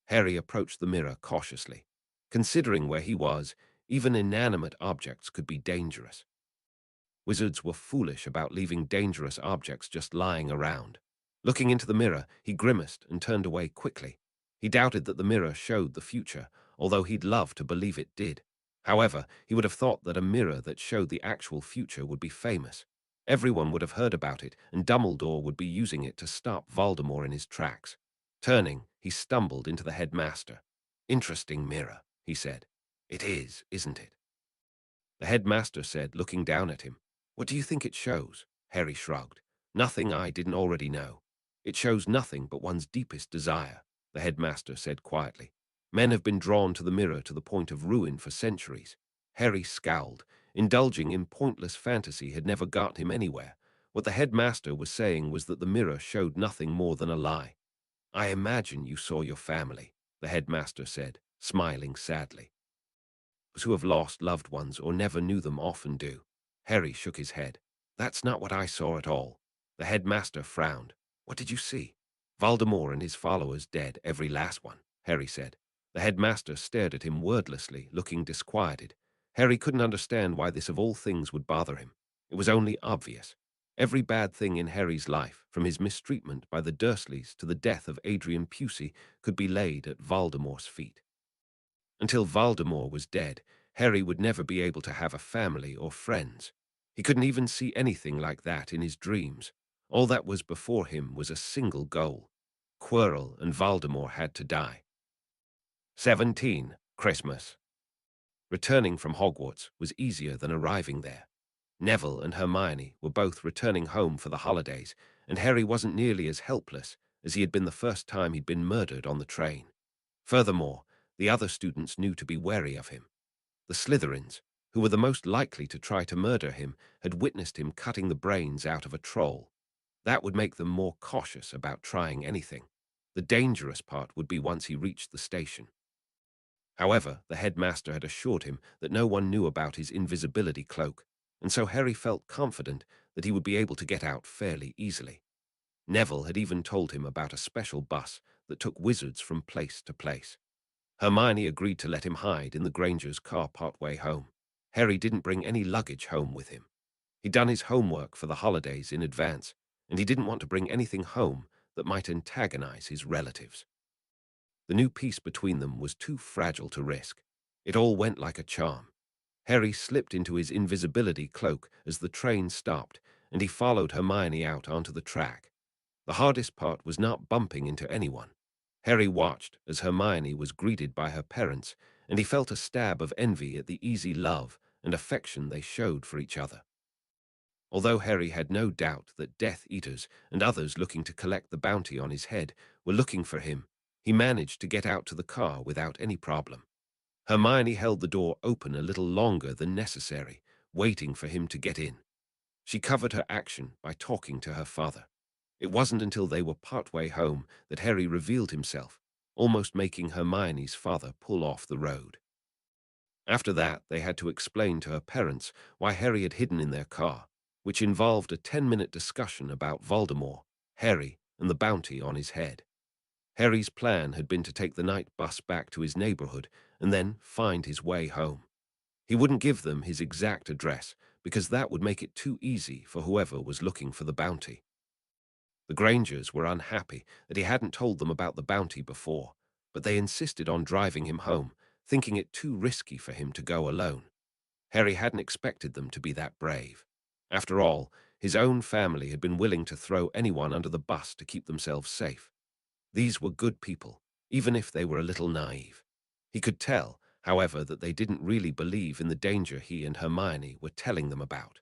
Harry approached the mirror cautiously. Considering where he was, even inanimate objects could be dangerous. Wizards were foolish about leaving dangerous objects just lying around. Looking into the mirror, he grimaced and turned away quickly. He doubted that the mirror showed the future, although he'd love to believe it did. However, he would have thought that a mirror that showed the actual future would be famous. Everyone would have heard about it, and Dumbledore would be using it to stop Voldemort in his tracks. Turning, he stumbled into the headmaster. "Interesting mirror," he said. "It is, isn't it?" The headmaster said, looking down at him. "What do you think it shows?" Harry shrugged. "Nothing I didn't already know. It shows nothing but one's deepest desire," the headmaster said quietly. "Men have been drawn to the mirror to the point of ruin for centuries." Harry scowled. Indulging in pointless fantasy had never got him anywhere. What the headmaster was saying was that the mirror showed nothing more than a lie. "I imagine you saw your family," the headmaster said, smiling sadly. "Those who have lost loved ones or never knew them often do." Harry shook his head. "That's not what I saw at all." The headmaster frowned. "What did you see?" "Voldemort and his followers dead, every last one," Harry said. The headmaster stared at him wordlessly, looking disquieted. Harry couldn't understand why this of all things would bother him. It was only obvious. Every bad thing in Harry's life, from his mistreatment by the Dursleys to the death of Adrian Pusey, could be laid at Voldemort's feet. Until Voldemort was dead, Harry would never be able to have a family or friends. He couldn't even see anything like that in his dreams. All that was before him was a single goal. Quirrell and Voldemort had to die. 17. Christmas. Returning from Hogwarts was easier than arriving there. Neville and Hermione were both returning home for the holidays, and Harry wasn't nearly as helpless as he had been the first time he'd been murdered on the train. Furthermore, the other students knew to be wary of him. The Slytherins, who were the most likely to try to murder him, had witnessed him cutting the brains out of a troll. That would make them more cautious about trying anything. The dangerous part would be once he reached the station. However, the headmaster had assured him that no one knew about his invisibility cloak, and so Harry felt confident that he would be able to get out fairly easily. Neville had even told him about a special bus that took wizards from place to place. Hermione agreed to let him hide in the Granger's car partway home. Harry didn't bring any luggage home with him. He'd done his homework for the holidays in advance, and he didn't want to bring anything home that might antagonize his relatives. The new peace between them was too fragile to risk. It all went like a charm. Harry slipped into his invisibility cloak as the train stopped, and he followed Hermione out onto the track. The hardest part was not bumping into anyone. Harry watched as Hermione was greeted by her parents, and he felt a stab of envy at the easy love and affection they showed for each other. Although Harry had no doubt that Death Eaters and others looking to collect the bounty on his head were looking for him, he managed to get out to the car without any problem. Hermione held the door open a little longer than necessary, waiting for him to get in. She covered her action by talking to her father. It wasn't until they were partway home that Harry revealed himself, almost making Hermione's father pull off the road. After that, they had to explain to her parents why Harry had hidden in their car, which involved a 10-minute discussion about Voldemort, Harry, and the bounty on his head. Harry's plan had been to take the night bus back to his neighborhood and then find his way home. He wouldn't give them his exact address because that would make it too easy for whoever was looking for the bounty. The Grangers were unhappy that he hadn't told them about the bounty before, but they insisted on driving him home, thinking it too risky for him to go alone. Harry hadn't expected them to be that brave. After all, his own family had been willing to throw anyone under the bus to keep themselves safe. These were good people, even if they were a little naive. He could tell, however, that they didn't really believe in the danger he and Hermione were telling them about.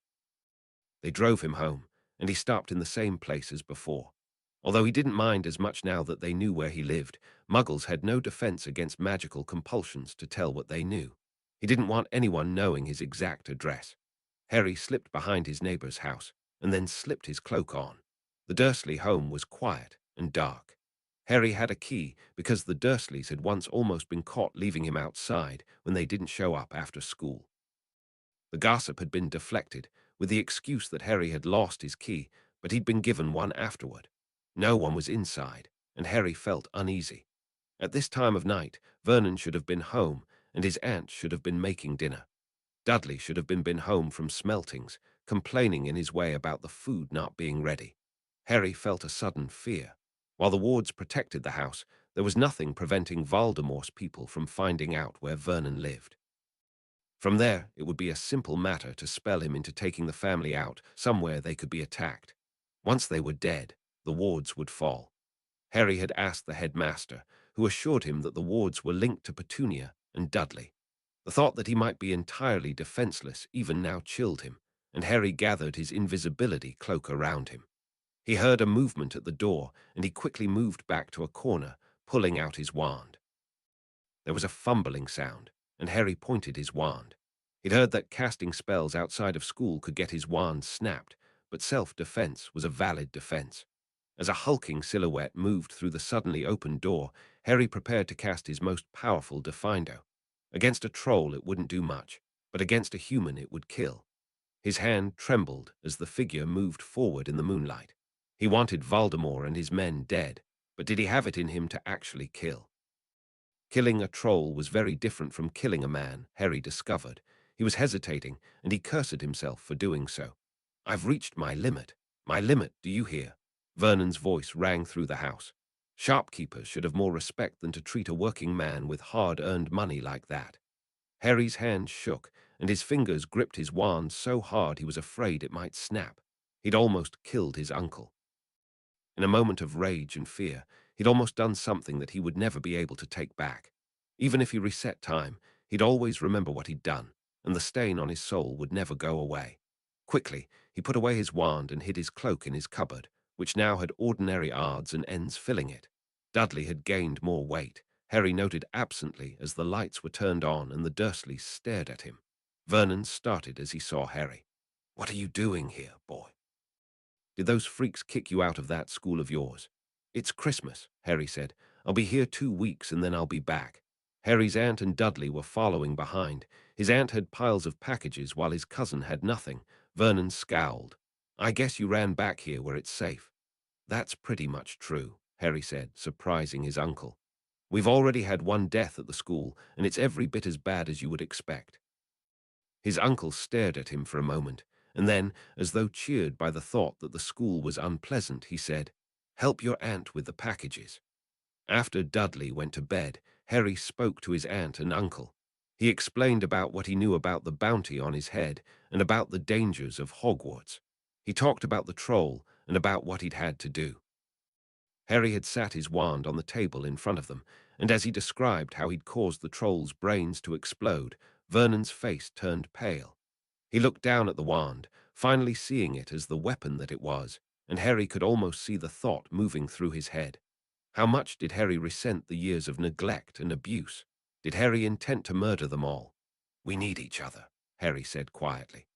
They drove him home, and he stopped in the same place as before. Although he didn't mind as much now that they knew where he lived, Muggles had no defense against magical compulsions to tell what they knew. He didn't want anyone knowing his exact address. Harry slipped behind his neighbor's house, and then slipped his cloak on. The Dursley home was quiet and dark. Harry had a key because the Dursleys had once almost been caught leaving him outside when they didn't show up after school. The gossip had been deflected, with the excuse that Harry had lost his key, but he'd been given one afterward. No one was inside, and Harry felt uneasy. At this time of night, Vernon should have been home, and his aunt should have been making dinner. Dudley should have been home from Smeltings, complaining in his way about the food not being ready. Harry felt a sudden fear. While the wards protected the house, There was nothing preventing Voldemort's people from finding out where Vernon lived. From there, it would be a simple matter to spell him into taking the family out somewhere they could be attacked. Once they were dead, the wards would fall. Harry had asked the headmaster, who assured him that the wards were linked to Petunia and Dudley. The thought that he might be entirely defenseless even now chilled him, and Harry gathered his invisibility cloak around him. He heard a movement at the door, and he quickly moved back to a corner, pulling out his wand. There was a fumbling sound, and Harry pointed his wand. He'd heard that casting spells outside of school could get his wand snapped, but self-defense was a valid defense. As a hulking silhouette moved through the suddenly opened door, Harry prepared to cast his most powerful Defindo. Against a troll it wouldn't do much, but against a human it would kill. His hand trembled as the figure moved forward in the moonlight. He wanted Voldemort and his men dead, but did he have it in him to actually kill? Killing a troll was very different from killing a man, Harry discovered. He was hesitating, and he cursed himself for doing so. "I've reached my limit. My limit, do you hear?" Vernon's voice rang through the house. Shopkeepers should have more respect than to treat a working man with hard-earned money like that. Harry's hand shook, and his fingers gripped his wand so hard he was afraid it might snap. He'd almost killed his uncle. In a moment of rage and fear, he'd almost done something that he would never be able to take back. Even if he reset time, he'd always remember what he'd done, and the stain on his soul would never go away. Quickly, he put away his wand and hid his cloak in his cupboard, which now had ordinary odds and ends filling it. Dudley had gained more weight. Harry noted absently as the lights were turned on and the Dursleys stared at him. Vernon started as he saw Harry. "What are you doing here, boy? Did those freaks kick you out of that school of yours?" "It's Christmas," Harry said. "I'll be here 2 weeks and then I'll be back." Harry's aunt and Dudley were following behind. His aunt had piles of packages while his cousin had nothing. Vernon scowled. "I guess you ran back here where it's safe." "That's pretty much true," Harry said, surprising his uncle. "We've already had 1 death at the school, and it's every bit as bad as you would expect." His uncle stared at him for a moment, and then, as though cheered by the thought that the school was unpleasant, he said, "Help your aunt with the packages." After Dudley went to bed, Harry spoke to his aunt and uncle. He explained about what he knew about the bounty on his head and about the dangers of Hogwarts. He talked about the troll and about what he'd had to do. Harry had sat his wand on the table in front of them, and as he described how he'd caused the troll's brains to explode, Vernon's face turned pale. He looked down at the wand, finally seeing it as the weapon that it was, and Harry could almost see the thought moving through his head. How much did Harry resent the years of neglect and abuse? Did Harry intend to murder them all? "We need each other," Harry said quietly.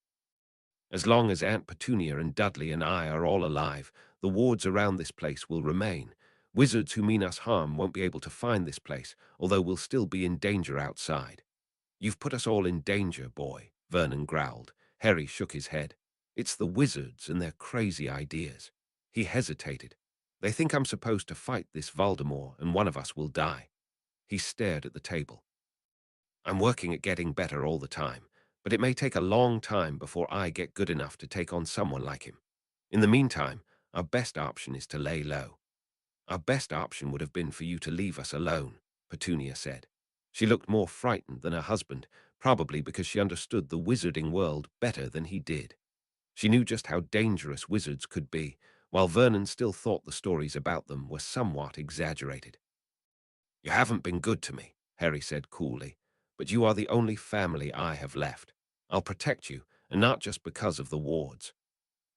"As long as Aunt Petunia and Dudley and I are all alive, the wards around this place will remain. Wizards who mean us harm won't be able to find this place, although we'll still be in danger outside." "You've put us all in danger, boy," Vernon growled. Harry shook his head. "It's the wizards and their crazy ideas." He hesitated. "They think I'm supposed to fight this Voldemort and one of us will die." He stared at the table. "I'm working at getting better all the time, but it may take a long time before I get good enough to take on someone like him. In the meantime, our best option is to lay low." "Our best option would have been for you to leave us alone," Petunia said. She looked more frightened than her husband, probably because she understood the wizarding world better than he did. She knew just how dangerous wizards could be, while Vernon still thought the stories about them were somewhat exaggerated. "You haven't been good to me," Harry said coolly, "but you are the only family I have left. I'll protect you, and not just because of the wards."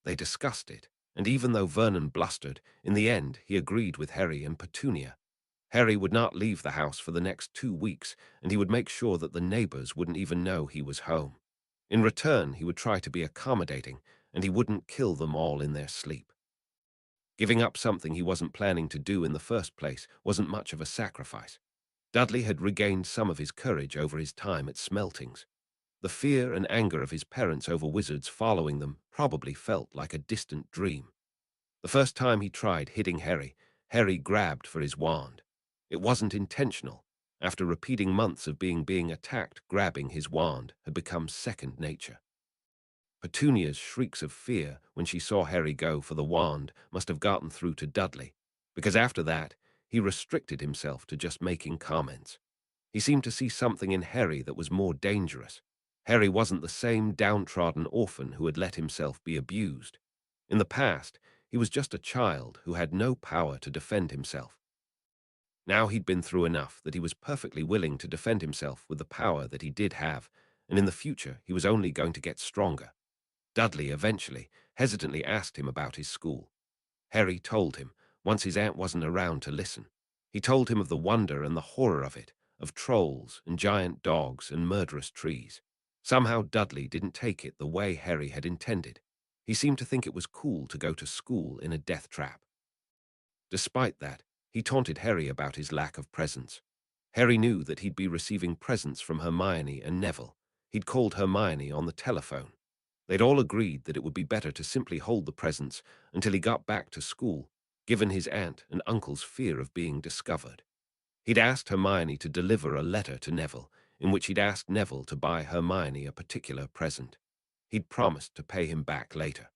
They discussed it, and even though Vernon blustered, in the end he agreed with Harry and Petunia. Harry would not leave the house for the next 2 weeks, and he would make sure that the neighbors wouldn't even know he was home. In return, he would try to be accommodating, and he wouldn't kill them all in their sleep. Giving up something he wasn't planning to do in the first place wasn't much of a sacrifice. Dudley had regained some of his courage over his time at Smeltings. The fear and anger of his parents over wizards following them probably felt like a distant dream. The first time he tried hitting Harry, Harry grabbed for his wand. It wasn't intentional. After repeating months of being attacked, grabbing his wand had become second nature. Petunia's shrieks of fear when she saw Harry go for the wand must have gotten through to Dudley, because after that, he restricted himself to just making comments. He seemed to see something in Harry that was more dangerous. Harry wasn't the same downtrodden orphan who had let himself be abused. In the past, he was just a child who had no power to defend himself. Now he'd been through enough that he was perfectly willing to defend himself with the power that he did have, and in the future he was only going to get stronger. Dudley eventually, hesitantly asked him about his school. Harry told him, once his aunt wasn't around to listen. He told him of the wonder and the horror of it, of trolls and giant dogs and murderous trees. Somehow Dudley didn't take it the way Harry had intended. He seemed to think it was cool to go to school in a death trap. Despite that, he taunted Harry about his lack of presents. Harry knew that he'd be receiving presents from Hermione and Neville. He'd called Hermione on the telephone. They'd all agreed that it would be better to simply hold the presents until he got back to school, given his aunt and uncle's fear of being discovered. He'd asked Hermione to deliver a letter to Neville, in which he'd asked Neville to buy Hermione a particular present. He'd promised to pay him back later.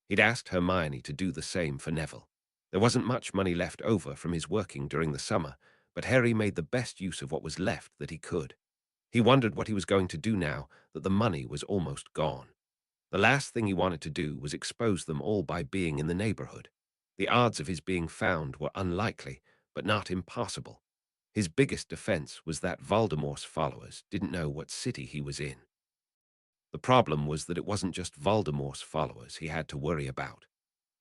He'd asked Hermione to do the same for Neville. There wasn't much money left over from his working during the summer, but Harry made the best use of what was left that he could. He wondered what he was going to do now that the money was almost gone. The last thing he wanted to do was expose them all by being in the neighborhood. The odds of his being found were unlikely, but not impossible. His biggest defense was that Voldemort's followers didn't know what city he was in. The problem was that it wasn't just Voldemort's followers he had to worry about.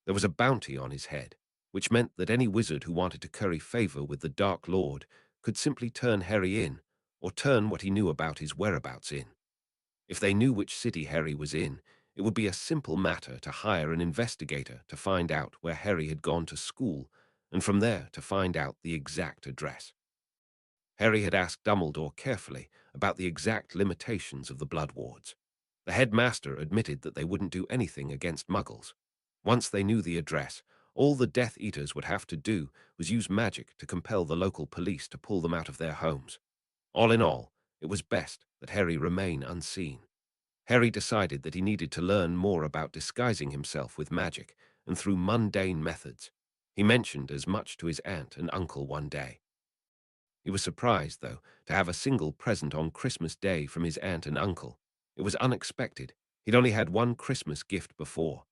There was a bounty on his head, which meant that any wizard who wanted to curry favor with the Dark Lord could simply turn Harry in, or turn what he knew about his whereabouts in. If they knew which city Harry was in, it would be a simple matter to hire an investigator to find out where Harry had gone to school, and from there to find out the exact address. Harry had asked Dumbledore carefully about the exact limitations of the Blood Wards. The headmaster admitted that they wouldn't do anything against Muggles. Once they knew the address, all the Death Eaters would have to do was use magic to compel the local police to pull them out of their homes. All in all, it was best that Harry remain unseen. Harry decided that he needed to learn more about disguising himself with magic and through mundane methods. He mentioned as much to his aunt and uncle one day. He was surprised, though, to have a single present on Christmas Day from his aunt and uncle. It was unexpected. He'd only had one Christmas gift before.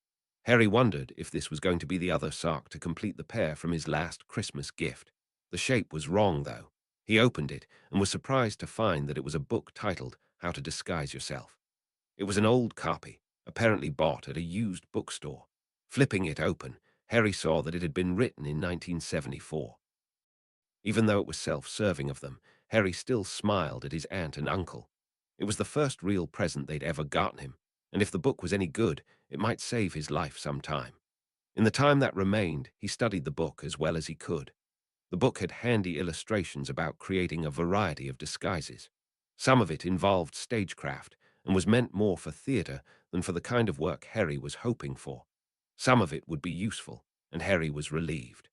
Harry wondered if this was going to be the other sock to complete the pair from his last Christmas gift. The shape was wrong, though. He opened it and was surprised to find that it was a book titled How to Disguise Yourself. It was an old copy, apparently bought at a used bookstore. Flipping it open, Harry saw that it had been written in 1974. Even though it was self-serving of them, Harry still smiled at his aunt and uncle. It was the first real present they'd ever gotten him, and if the book was any good, it might save his life some time. In the time that remained, he studied the book as well as he could. The book had handy illustrations about creating a variety of disguises. Some of it involved stagecraft and was meant more for theater than for the kind of work Harry was hoping for. Some of it would be useful, and Harry was relieved.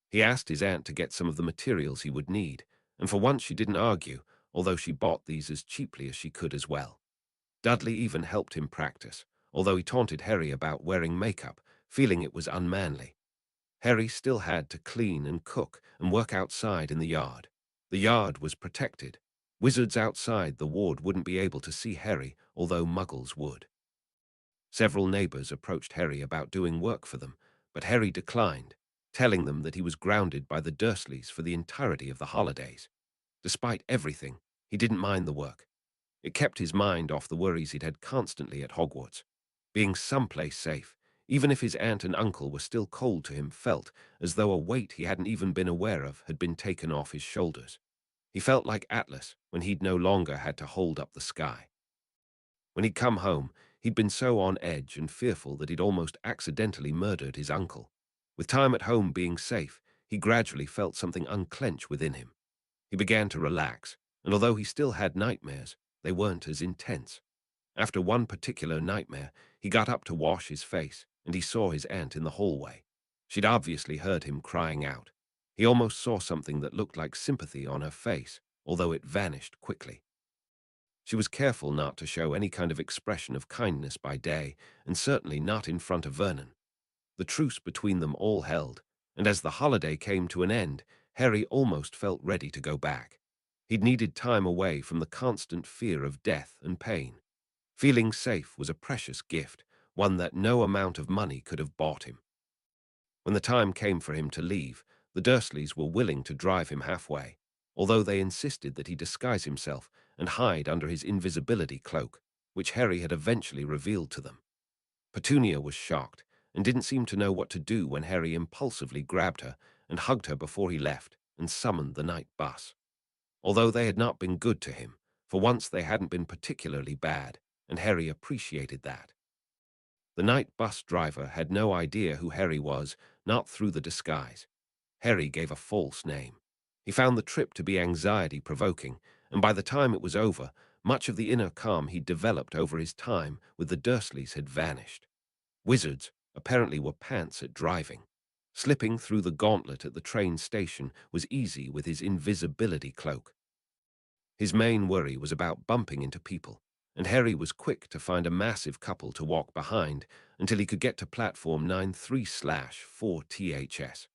He asked his aunt to get some of the materials he would need, and for once she didn't argue, although she bought these as cheaply as she could as well. Dudley even helped him practice, although he taunted Harry about wearing makeup, feeling it was unmanly. Harry still had to clean and cook and work outside in the yard. The yard was protected. Wizards outside the ward wouldn't be able to see Harry, although Muggles would. Several neighbors approached Harry about doing work for them, but Harry declined, telling them that he was grounded by the Dursleys for the entirety of the holidays. Despite everything, he didn't mind the work. It kept his mind off the worries he'd had constantly at Hogwarts. Being someplace safe, even if his aunt and uncle were still cold to him, felt as though a weight he hadn't even been aware of had been taken off his shoulders. He felt like Atlas when he'd no longer had to hold up the sky. When he'd come home, he'd been so on edge and fearful that he'd almost accidentally murdered his uncle. With time at home being safe, he gradually felt something unclench within him. He began to relax, and although he still had nightmares, they weren't as intense. After one particular nightmare, he got up to wash his face, and he saw his aunt in the hallway. She'd obviously heard him crying out. He almost saw something that looked like sympathy on her face, although it vanished quickly. She was careful not to show any kind of expression of kindness by day, and certainly not in front of Vernon. The truce between them all held, and as the holiday came to an end, Harry almost felt ready to go back. He'd needed time away from the constant fear of death and pain. Feeling safe was a precious gift, one that no amount of money could have bought him. When the time came for him to leave, the Dursleys were willing to drive him halfway, although they insisted that he disguise himself and hide under his invisibility cloak, which Harry had eventually revealed to them. Petunia was shocked and didn't seem to know what to do when Harry impulsively grabbed her and hugged her before he left and summoned the night bus. Although they had not been good to him, for once they hadn't been particularly bad, and Harry appreciated that. The night bus driver had no idea who Harry was, not through the disguise. Harry gave a false name. He found the trip to be anxiety-provoking, and by the time it was over, much of the inner calm he'd developed over his time with the Dursleys had vanished. Wizards apparently were pants at driving. Slipping through the gauntlet at the train station was easy with his invisibility cloak. His main worry was about bumping into people, and Harry was quick to find a massive couple to walk behind until he could get to platform 93/4THS.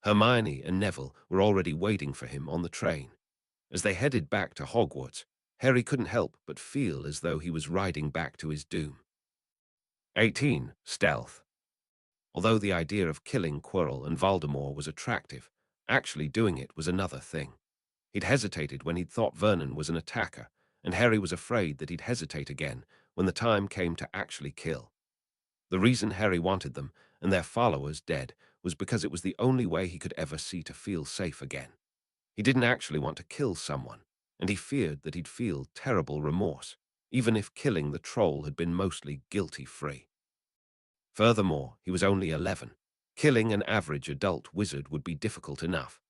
Hermione and Neville were already waiting for him on the train. As they headed back to Hogwarts, Harry couldn't help but feel as though he was riding back to his doom. 18. Stealth. Although the idea of killing Quirrell and Voldemort was attractive, actually doing it was another thing. He'd hesitated when he'd thought Vernon was an attacker, and Harry was afraid that he'd hesitate again when the time came to actually kill. The reason Harry wanted them, and their followers, dead was because it was the only way he could ever see to feel safe again. He didn't actually want to kill someone, and he feared that he'd feel terrible remorse, even if killing the troll had been mostly guilty-free. Furthermore, he was only 11. Killing an average adult wizard would be difficult enough.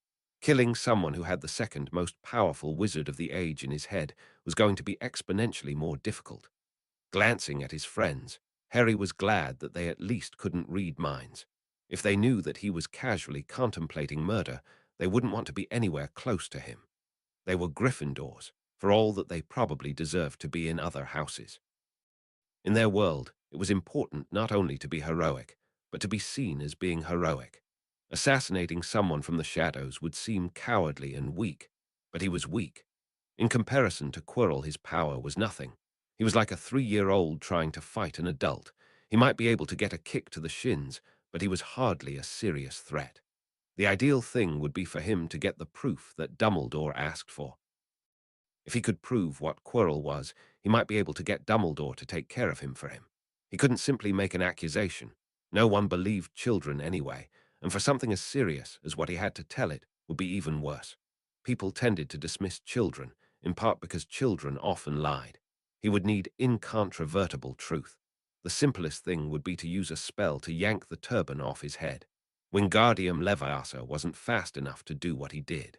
Killing someone who had the second most powerful wizard of the age in his head was going to be exponentially more difficult. Glancing at his friends, Harry was glad that they at least couldn't read minds. If they knew that he was casually contemplating murder, they wouldn't want to be anywhere close to him. They were Gryffindors, for all that they probably deserved to be in other houses. In their world, it was important not only to be heroic, but to be seen as being heroic. Assassinating someone from the shadows would seem cowardly and weak, but he was weak. In comparison to Quirrell, his power was nothing. He was like a 3-year-old trying to fight an adult. He might be able to get a kick to the shins, but he was hardly a serious threat. The ideal thing would be for him to get the proof that Dumbledore asked for. If he could prove what Quirrell was, he might be able to get Dumbledore to take care of him for him. He couldn't simply make an accusation. No one believed children anyway, and for something as serious as what he had to tell it would be even worse. People tended to dismiss children, in part because children often lied. He would need incontrovertible truth. The simplest thing would be to use a spell to yank the turban off his head. Wingardium Leviosa wasn't fast enough to do what he did.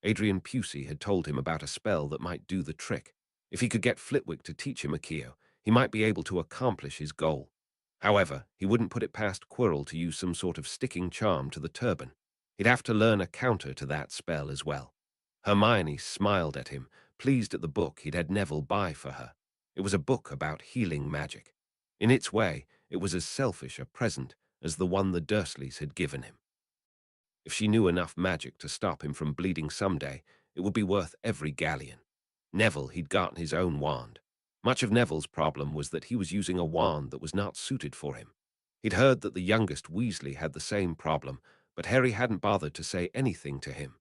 Adrian Pusey had told him about a spell that might do the trick. If he could get Flitwick to teach him Accio, he might be able to accomplish his goal. However, he wouldn't put it past Quirrell to use some sort of sticking charm to the turban. He'd have to learn a counter to that spell as well. Hermione smiled at him, pleased at the book he'd had Neville buy for her. It was a book about healing magic. In its way, it was as selfish a present as the one the Dursleys had given him. If she knew enough magic to stop him from bleeding someday, it would be worth every galleon. Neville, he'd gotten his own wand. Much of Neville's problem was that he was using a wand that was not suited for him. He'd heard that the youngest Weasley had the same problem, but Harry hadn't bothered to say anything to him.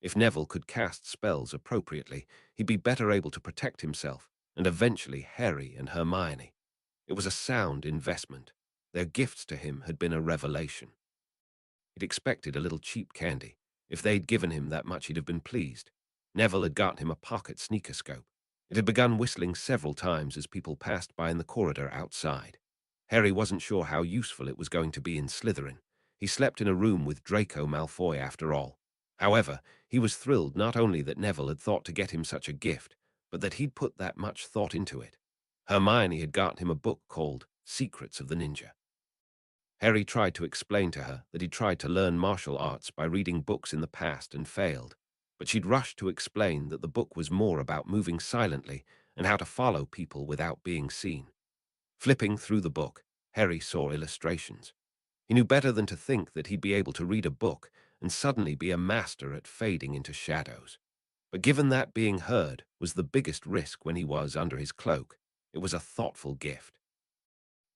If Neville could cast spells appropriately, he'd be better able to protect himself, and eventually Harry and Hermione. It was a sound investment. Their gifts to him had been a revelation. He'd expected a little cheap candy. If they'd given him that much, he'd have been pleased. Neville had gotten him a pocket sneakoscope. It had begun whistling several times as people passed by in the corridor outside. Harry wasn't sure how useful it was going to be in Slytherin. He slept in a room with Draco Malfoy after all. However, he was thrilled not only that Neville had thought to get him such a gift, but that he'd put that much thought into it. Hermione had gotten him a book called Secrets of the Ninja. Harry tried to explain to her that he'd tried to learn martial arts by reading books in the past and failed, but she'd rushed to explain that the book was more about moving silently and how to follow people without being seen. Flipping through the book, Harry saw illustrations. He knew better than to think that he'd be able to read a book and suddenly be a master at fading into shadows. But given that being heard was the biggest risk when he was under his cloak, it was a thoughtful gift.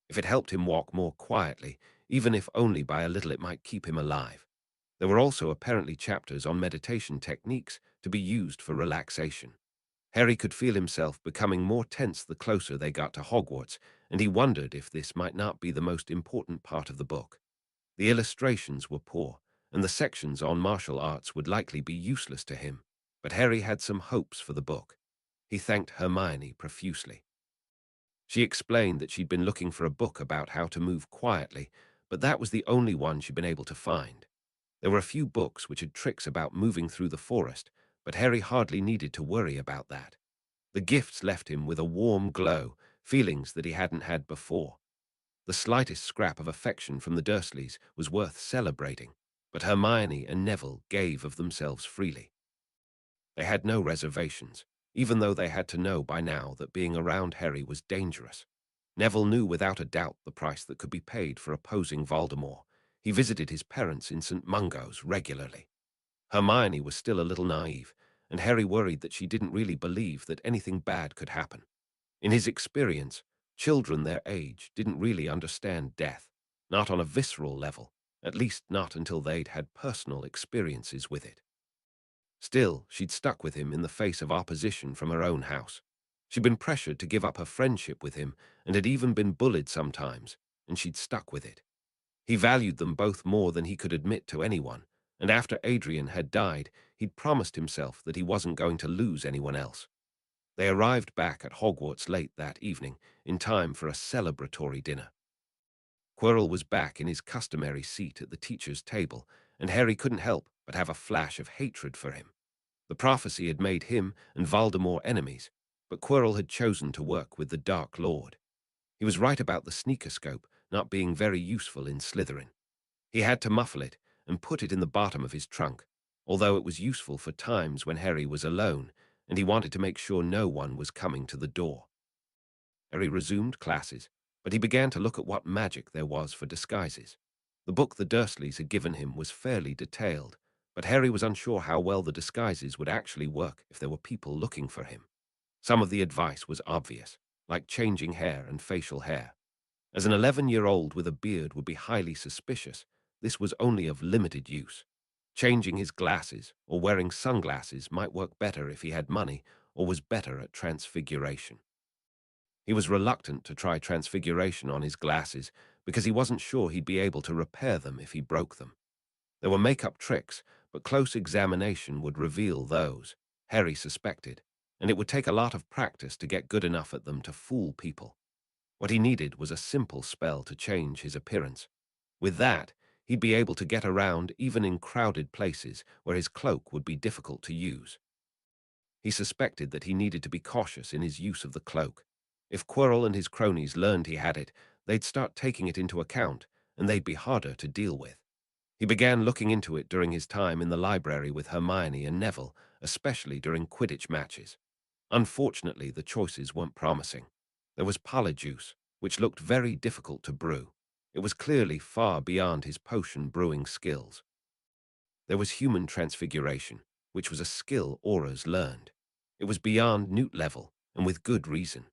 If it helped him walk more quietly, even if only by a little, it might keep him alive. There were also apparently chapters on meditation techniques to be used for relaxation. Harry could feel himself becoming more tense the closer they got to Hogwarts, and he wondered if this might not be the most important part of the book. The illustrations were poor, and the sections on martial arts would likely be useless to him, but Harry had some hopes for the book. He thanked Hermione profusely. She explained that she'd been looking for a book about how to move quietly, but that was the only one she'd been able to find. There were a few books which had tricks about moving through the forest, but Harry hardly needed to worry about that. The gifts left him with a warm glow, feelings that he hadn't had before. The slightest scrap of affection from the Dursleys was worth celebrating, but Hermione and Neville gave of themselves freely. They had no reservations, even though they had to know by now that being around Harry was dangerous. Neville knew without a doubt the price that could be paid for opposing Voldemort. He visited his parents in St. Mungo's regularly. Hermione was still a little naive, and Harry worried that she didn't really believe that anything bad could happen. In his experience, children their age didn't really understand death, not on a visceral level, at least not until they'd had personal experiences with it. Still, she'd stuck with him in the face of opposition from her own house. She'd been pressured to give up her friendship with him and had even been bullied sometimes, and she'd stuck with it. He valued them both more than he could admit to anyone, and after Adrian had died, he'd promised himself that he wasn't going to lose anyone else. They arrived back at Hogwarts late that evening, in time for a celebratory dinner. Quirrell was back in his customary seat at the teacher's table, and Harry couldn't help but have a flash of hatred for him. The prophecy had made him and Voldemort enemies, but Quirrell had chosen to work with the Dark Lord. He was right about the sneakoscope not being very useful in Slytherin. He had to muffle it and put it in the bottom of his trunk, although it was useful for times when Harry was alone, and he wanted to make sure no one was coming to the door. Harry resumed classes, but he began to look at what magic there was for disguises. The book the Dursleys had given him was fairly detailed, but Harry was unsure how well the disguises would actually work if there were people looking for him. Some of the advice was obvious, like changing hair and facial hair. As an 11-year-old with a beard would be highly suspicious, this was only of limited use. Changing his glasses or wearing sunglasses might work better if he had money or was better at transfiguration. He was reluctant to try transfiguration on his glasses because he wasn't sure he'd be able to repair them if he broke them. There were make-up tricks, but close examination would reveal those, Harry suspected, and it would take a lot of practice to get good enough at them to fool people. What he needed was a simple spell to change his appearance. With that, he'd be able to get around even in crowded places where his cloak would be difficult to use. He suspected that he needed to be cautious in his use of the cloak. If Quirrell and his cronies learned he had it, they'd start taking it into account, and they'd be harder to deal with. He began looking into it during his time in the library with Hermione and Neville, especially during Quidditch matches. Unfortunately, the choices weren't promising. There was polyjuice, which looked very difficult to brew. It was clearly far beyond his potion brewing skills. There was human transfiguration, which was a skill Aurors learned. It was beyond Newt level, and with good reason.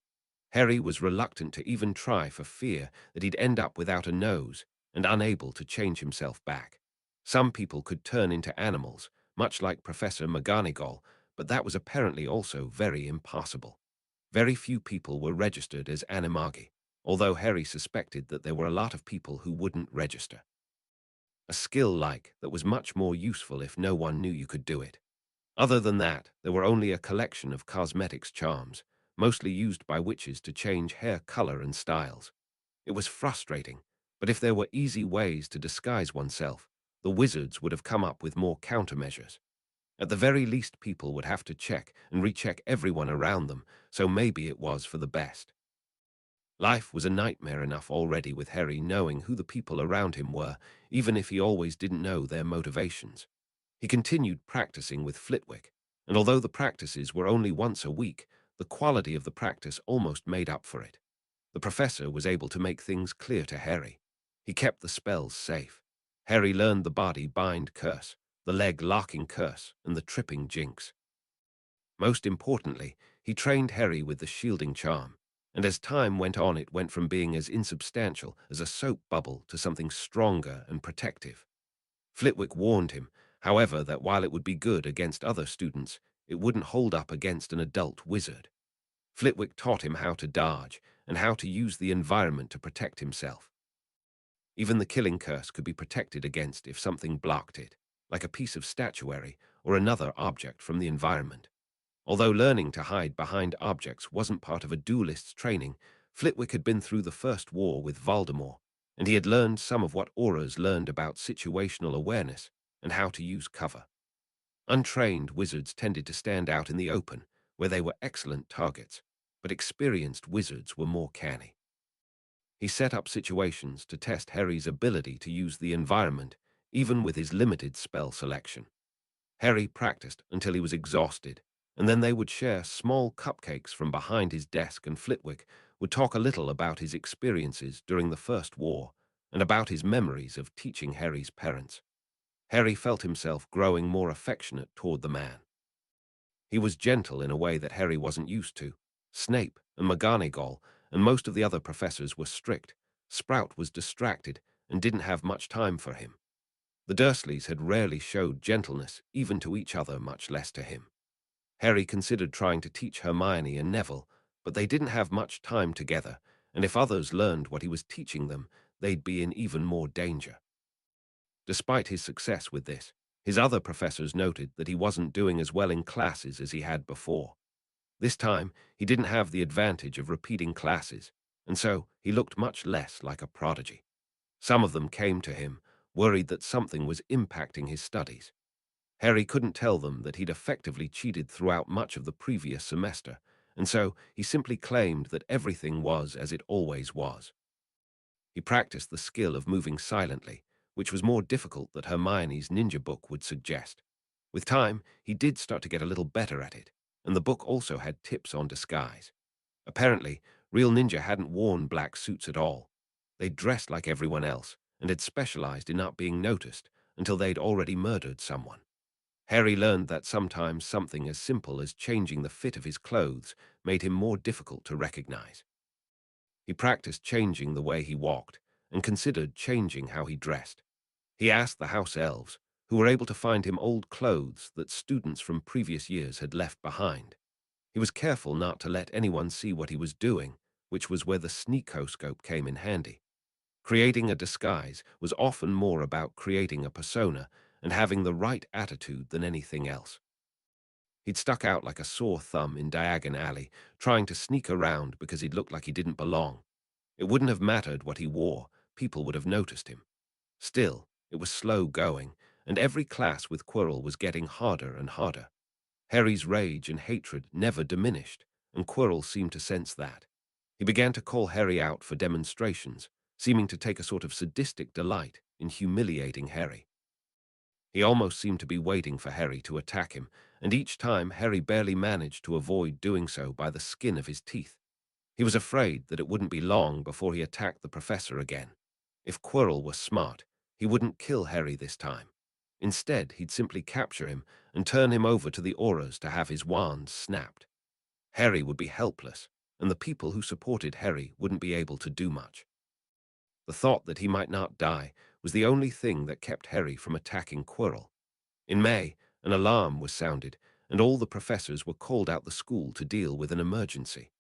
Harry was reluctant to even try for fear that he'd end up without a nose and unable to change himself back. Some people could turn into animals, much like Professor McGonagall, but that was apparently also very impossible. Very few people were registered as animagi, although Harry suspected that there were a lot of people who wouldn't register. A skill like that was much more useful if no one knew you could do it. Other than that, there were only a collection of cosmetics charms, mostly used by witches to change hair color and styles. It was frustrating, but if there were easy ways to disguise oneself, the wizards would have come up with more countermeasures. At the very least, people would have to check and recheck everyone around them, so maybe it was for the best. Life was a nightmare enough already with Harry knowing who the people around him were, even if he always didn't know their motivations. He continued practicing with Flitwick, and although the practices were only once a week, the quality of the practice almost made up for it. The professor was able to make things clear to Harry. He kept the spells safe. Harry learned the body bind curse, the leg larking curse, and the tripping jinx. Most importantly, he trained Harry with the shielding charm, and as time went on it went from being as insubstantial as a soap bubble to something stronger and protective. Flitwick warned him, however, that while it would be good against other students, it wouldn't hold up against an adult wizard. Flitwick taught him how to dodge and how to use the environment to protect himself. Even the killing curse could be protected against if something blocked it, like a piece of statuary or another object from the environment. Although learning to hide behind objects wasn't part of a duelist's training, Flitwick had been through the First War with Voldemort, and he had learned some of what Aurors learned about situational awareness and how to use cover. Untrained wizards tended to stand out in the open, where they were excellent targets, but experienced wizards were more canny. He set up situations to test Harry's ability to use the environment, even with his limited spell selection. Harry practiced until he was exhausted, and then they would share small cupcakes from behind his desk, and Flitwick would talk a little about his experiences during the First War and about his memories of teaching Harry's parents. Harry felt himself growing more affectionate toward the man. He was gentle in a way that Harry wasn't used to. Snape and McGonagall and most of the other professors were strict. Sprout was distracted and didn't have much time for him. The Dursleys had rarely showed gentleness, even to each other, much less to him. Harry considered trying to teach Hermione and Neville, but they didn't have much time together, and if others learned what he was teaching them, they'd be in even more danger. Despite his success with this, his other professors noted that he wasn't doing as well in classes as he had before. This time, he didn't have the advantage of repeating classes, and so he looked much less like a prodigy. Some of them came to him, worried that something was impacting his studies. Harry couldn't tell them that he'd effectively cheated throughout much of the previous semester, and so he simply claimed that everything was as it always was. He practiced the skill of moving silently, which was more difficult than Hermione's ninja book would suggest. With time, he did start to get a little better at it, and the book also had tips on disguise. Apparently, real ninja hadn't worn black suits at all. They dressed like everyone else, and had specialized in not being noticed until they'd already murdered someone. Harry learned that sometimes something as simple as changing the fit of his clothes made him more difficult to recognize. He practiced changing the way he walked and considered changing how he dressed. He asked the house elves, who were able to find him old clothes that students from previous years had left behind. He was careful not to let anyone see what he was doing, which was where the sneakoscope came in handy. Creating a disguise was often more about creating a persona and having the right attitude than anything else. He'd stuck out like a sore thumb in Diagon Alley, trying to sneak around because he'd looked like he didn't belong. It wouldn't have mattered what he wore, people would have noticed him. Still, it was slow going, and every class with Quirrell was getting harder and harder. Harry's rage and hatred never diminished, and Quirrell seemed to sense that. He began to call Harry out for demonstrations, seeming to take a sort of sadistic delight in humiliating Harry. He almost seemed to be waiting for Harry to attack him, and each time Harry barely managed to avoid doing so by the skin of his teeth. He was afraid that it wouldn't be long before he attacked the professor again. If Quirrell were smart, he wouldn't kill Harry this time. Instead, he'd simply capture him and turn him over to the Aurors to have his wand snapped. Harry would be helpless, and the people who supported Harry wouldn't be able to do much. The thought that he might not die was the only thing that kept Harry from attacking Quirrell. In May, an alarm was sounded, and all the professors were called out the school to deal with an emergency.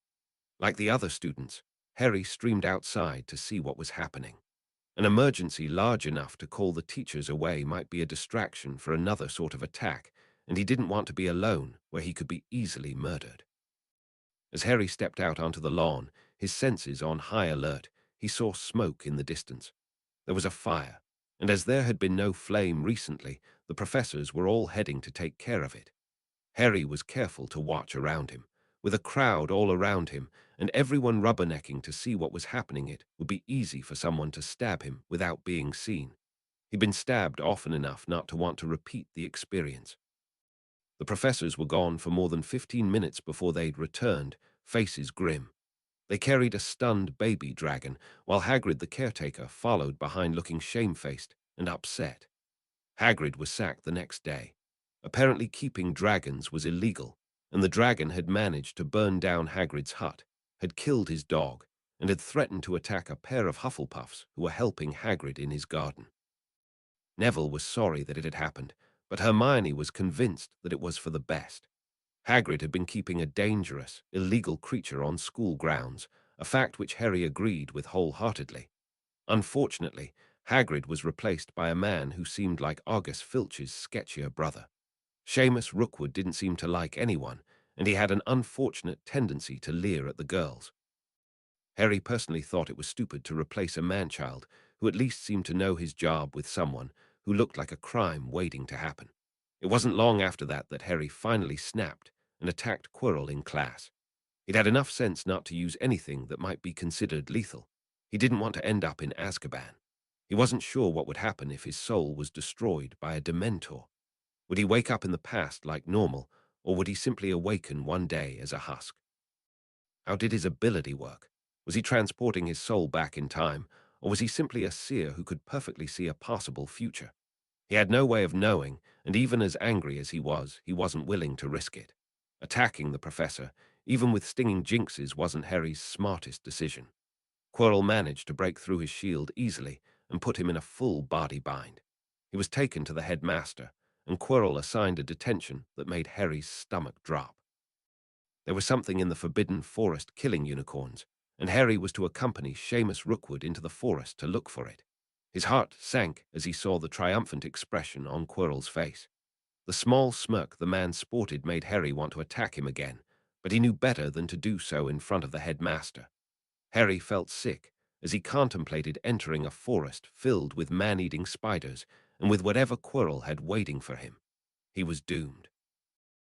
Like the other students, Harry streamed outside to see what was happening. An emergency large enough to call the teachers away might be a distraction for another sort of attack, and he didn't want to be alone where he could be easily murdered. As Harry stepped out onto the lawn, his senses on high alert, he saw smoke in the distance. There was a fire, and as there had been no flame recently, the professors were all heading to take care of it. Harry was careful to watch around him. With a crowd all around him, and everyone rubbernecking to see what was happening, it would be easy for someone to stab him without being seen. He'd been stabbed often enough not to want to repeat the experience. The professors were gone for more than 15 minutes before they'd returned, faces grim. They carried a stunned baby dragon, while Hagrid the caretaker followed behind looking shamefaced and upset. Hagrid was sacked the next day. Apparently keeping dragons was illegal, and the dragon had managed to burn down Hagrid's hut, had killed his dog, and had threatened to attack a pair of Hufflepuffs who were helping Hagrid in his garden. Neville was sorry that it had happened, but Hermione was convinced that it was for the best. Hagrid had been keeping a dangerous, illegal creature on school grounds, a fact which Harry agreed with wholeheartedly. Unfortunately, Hagrid was replaced by a man who seemed like Argus Filch's sketchier brother. Seamus Rookwood didn't seem to like anyone, and he had an unfortunate tendency to leer at the girls. Harry personally thought it was stupid to replace a man-child who at least seemed to know his job with someone who looked like a crime waiting to happen. It wasn't long after that that Harry finally snapped and attacked Quirrell in class. He'd had enough sense not to use anything that might be considered lethal. He didn't want to end up in Azkaban. He wasn't sure what would happen if his soul was destroyed by a Dementor. Would he wake up in the past like normal, or would he simply awaken one day as a husk? How did his ability work? Was he transporting his soul back in time, or was he simply a seer who could perfectly see a possible future? He had no way of knowing, and even as angry as he wasn't willing to risk it. Attacking the professor, even with stinging jinxes, wasn't Harry's smartest decision. Quirrell managed to break through his shield easily and put him in a full body bind. He was taken to the headmaster, and Quirrell assigned a detention that made Harry's stomach drop. There was something in the Forbidden Forest killing unicorns, and Harry was to accompany Seamus Rookwood into the forest to look for it. His heart sank as he saw the triumphant expression on Quirrell's face. The small smirk the man sported made Harry want to attack him again, but he knew better than to do so in front of the headmaster. Harry felt sick as he contemplated entering a forest filled with man-eating spiders and with whatever Quirrell had waiting for him. He was doomed.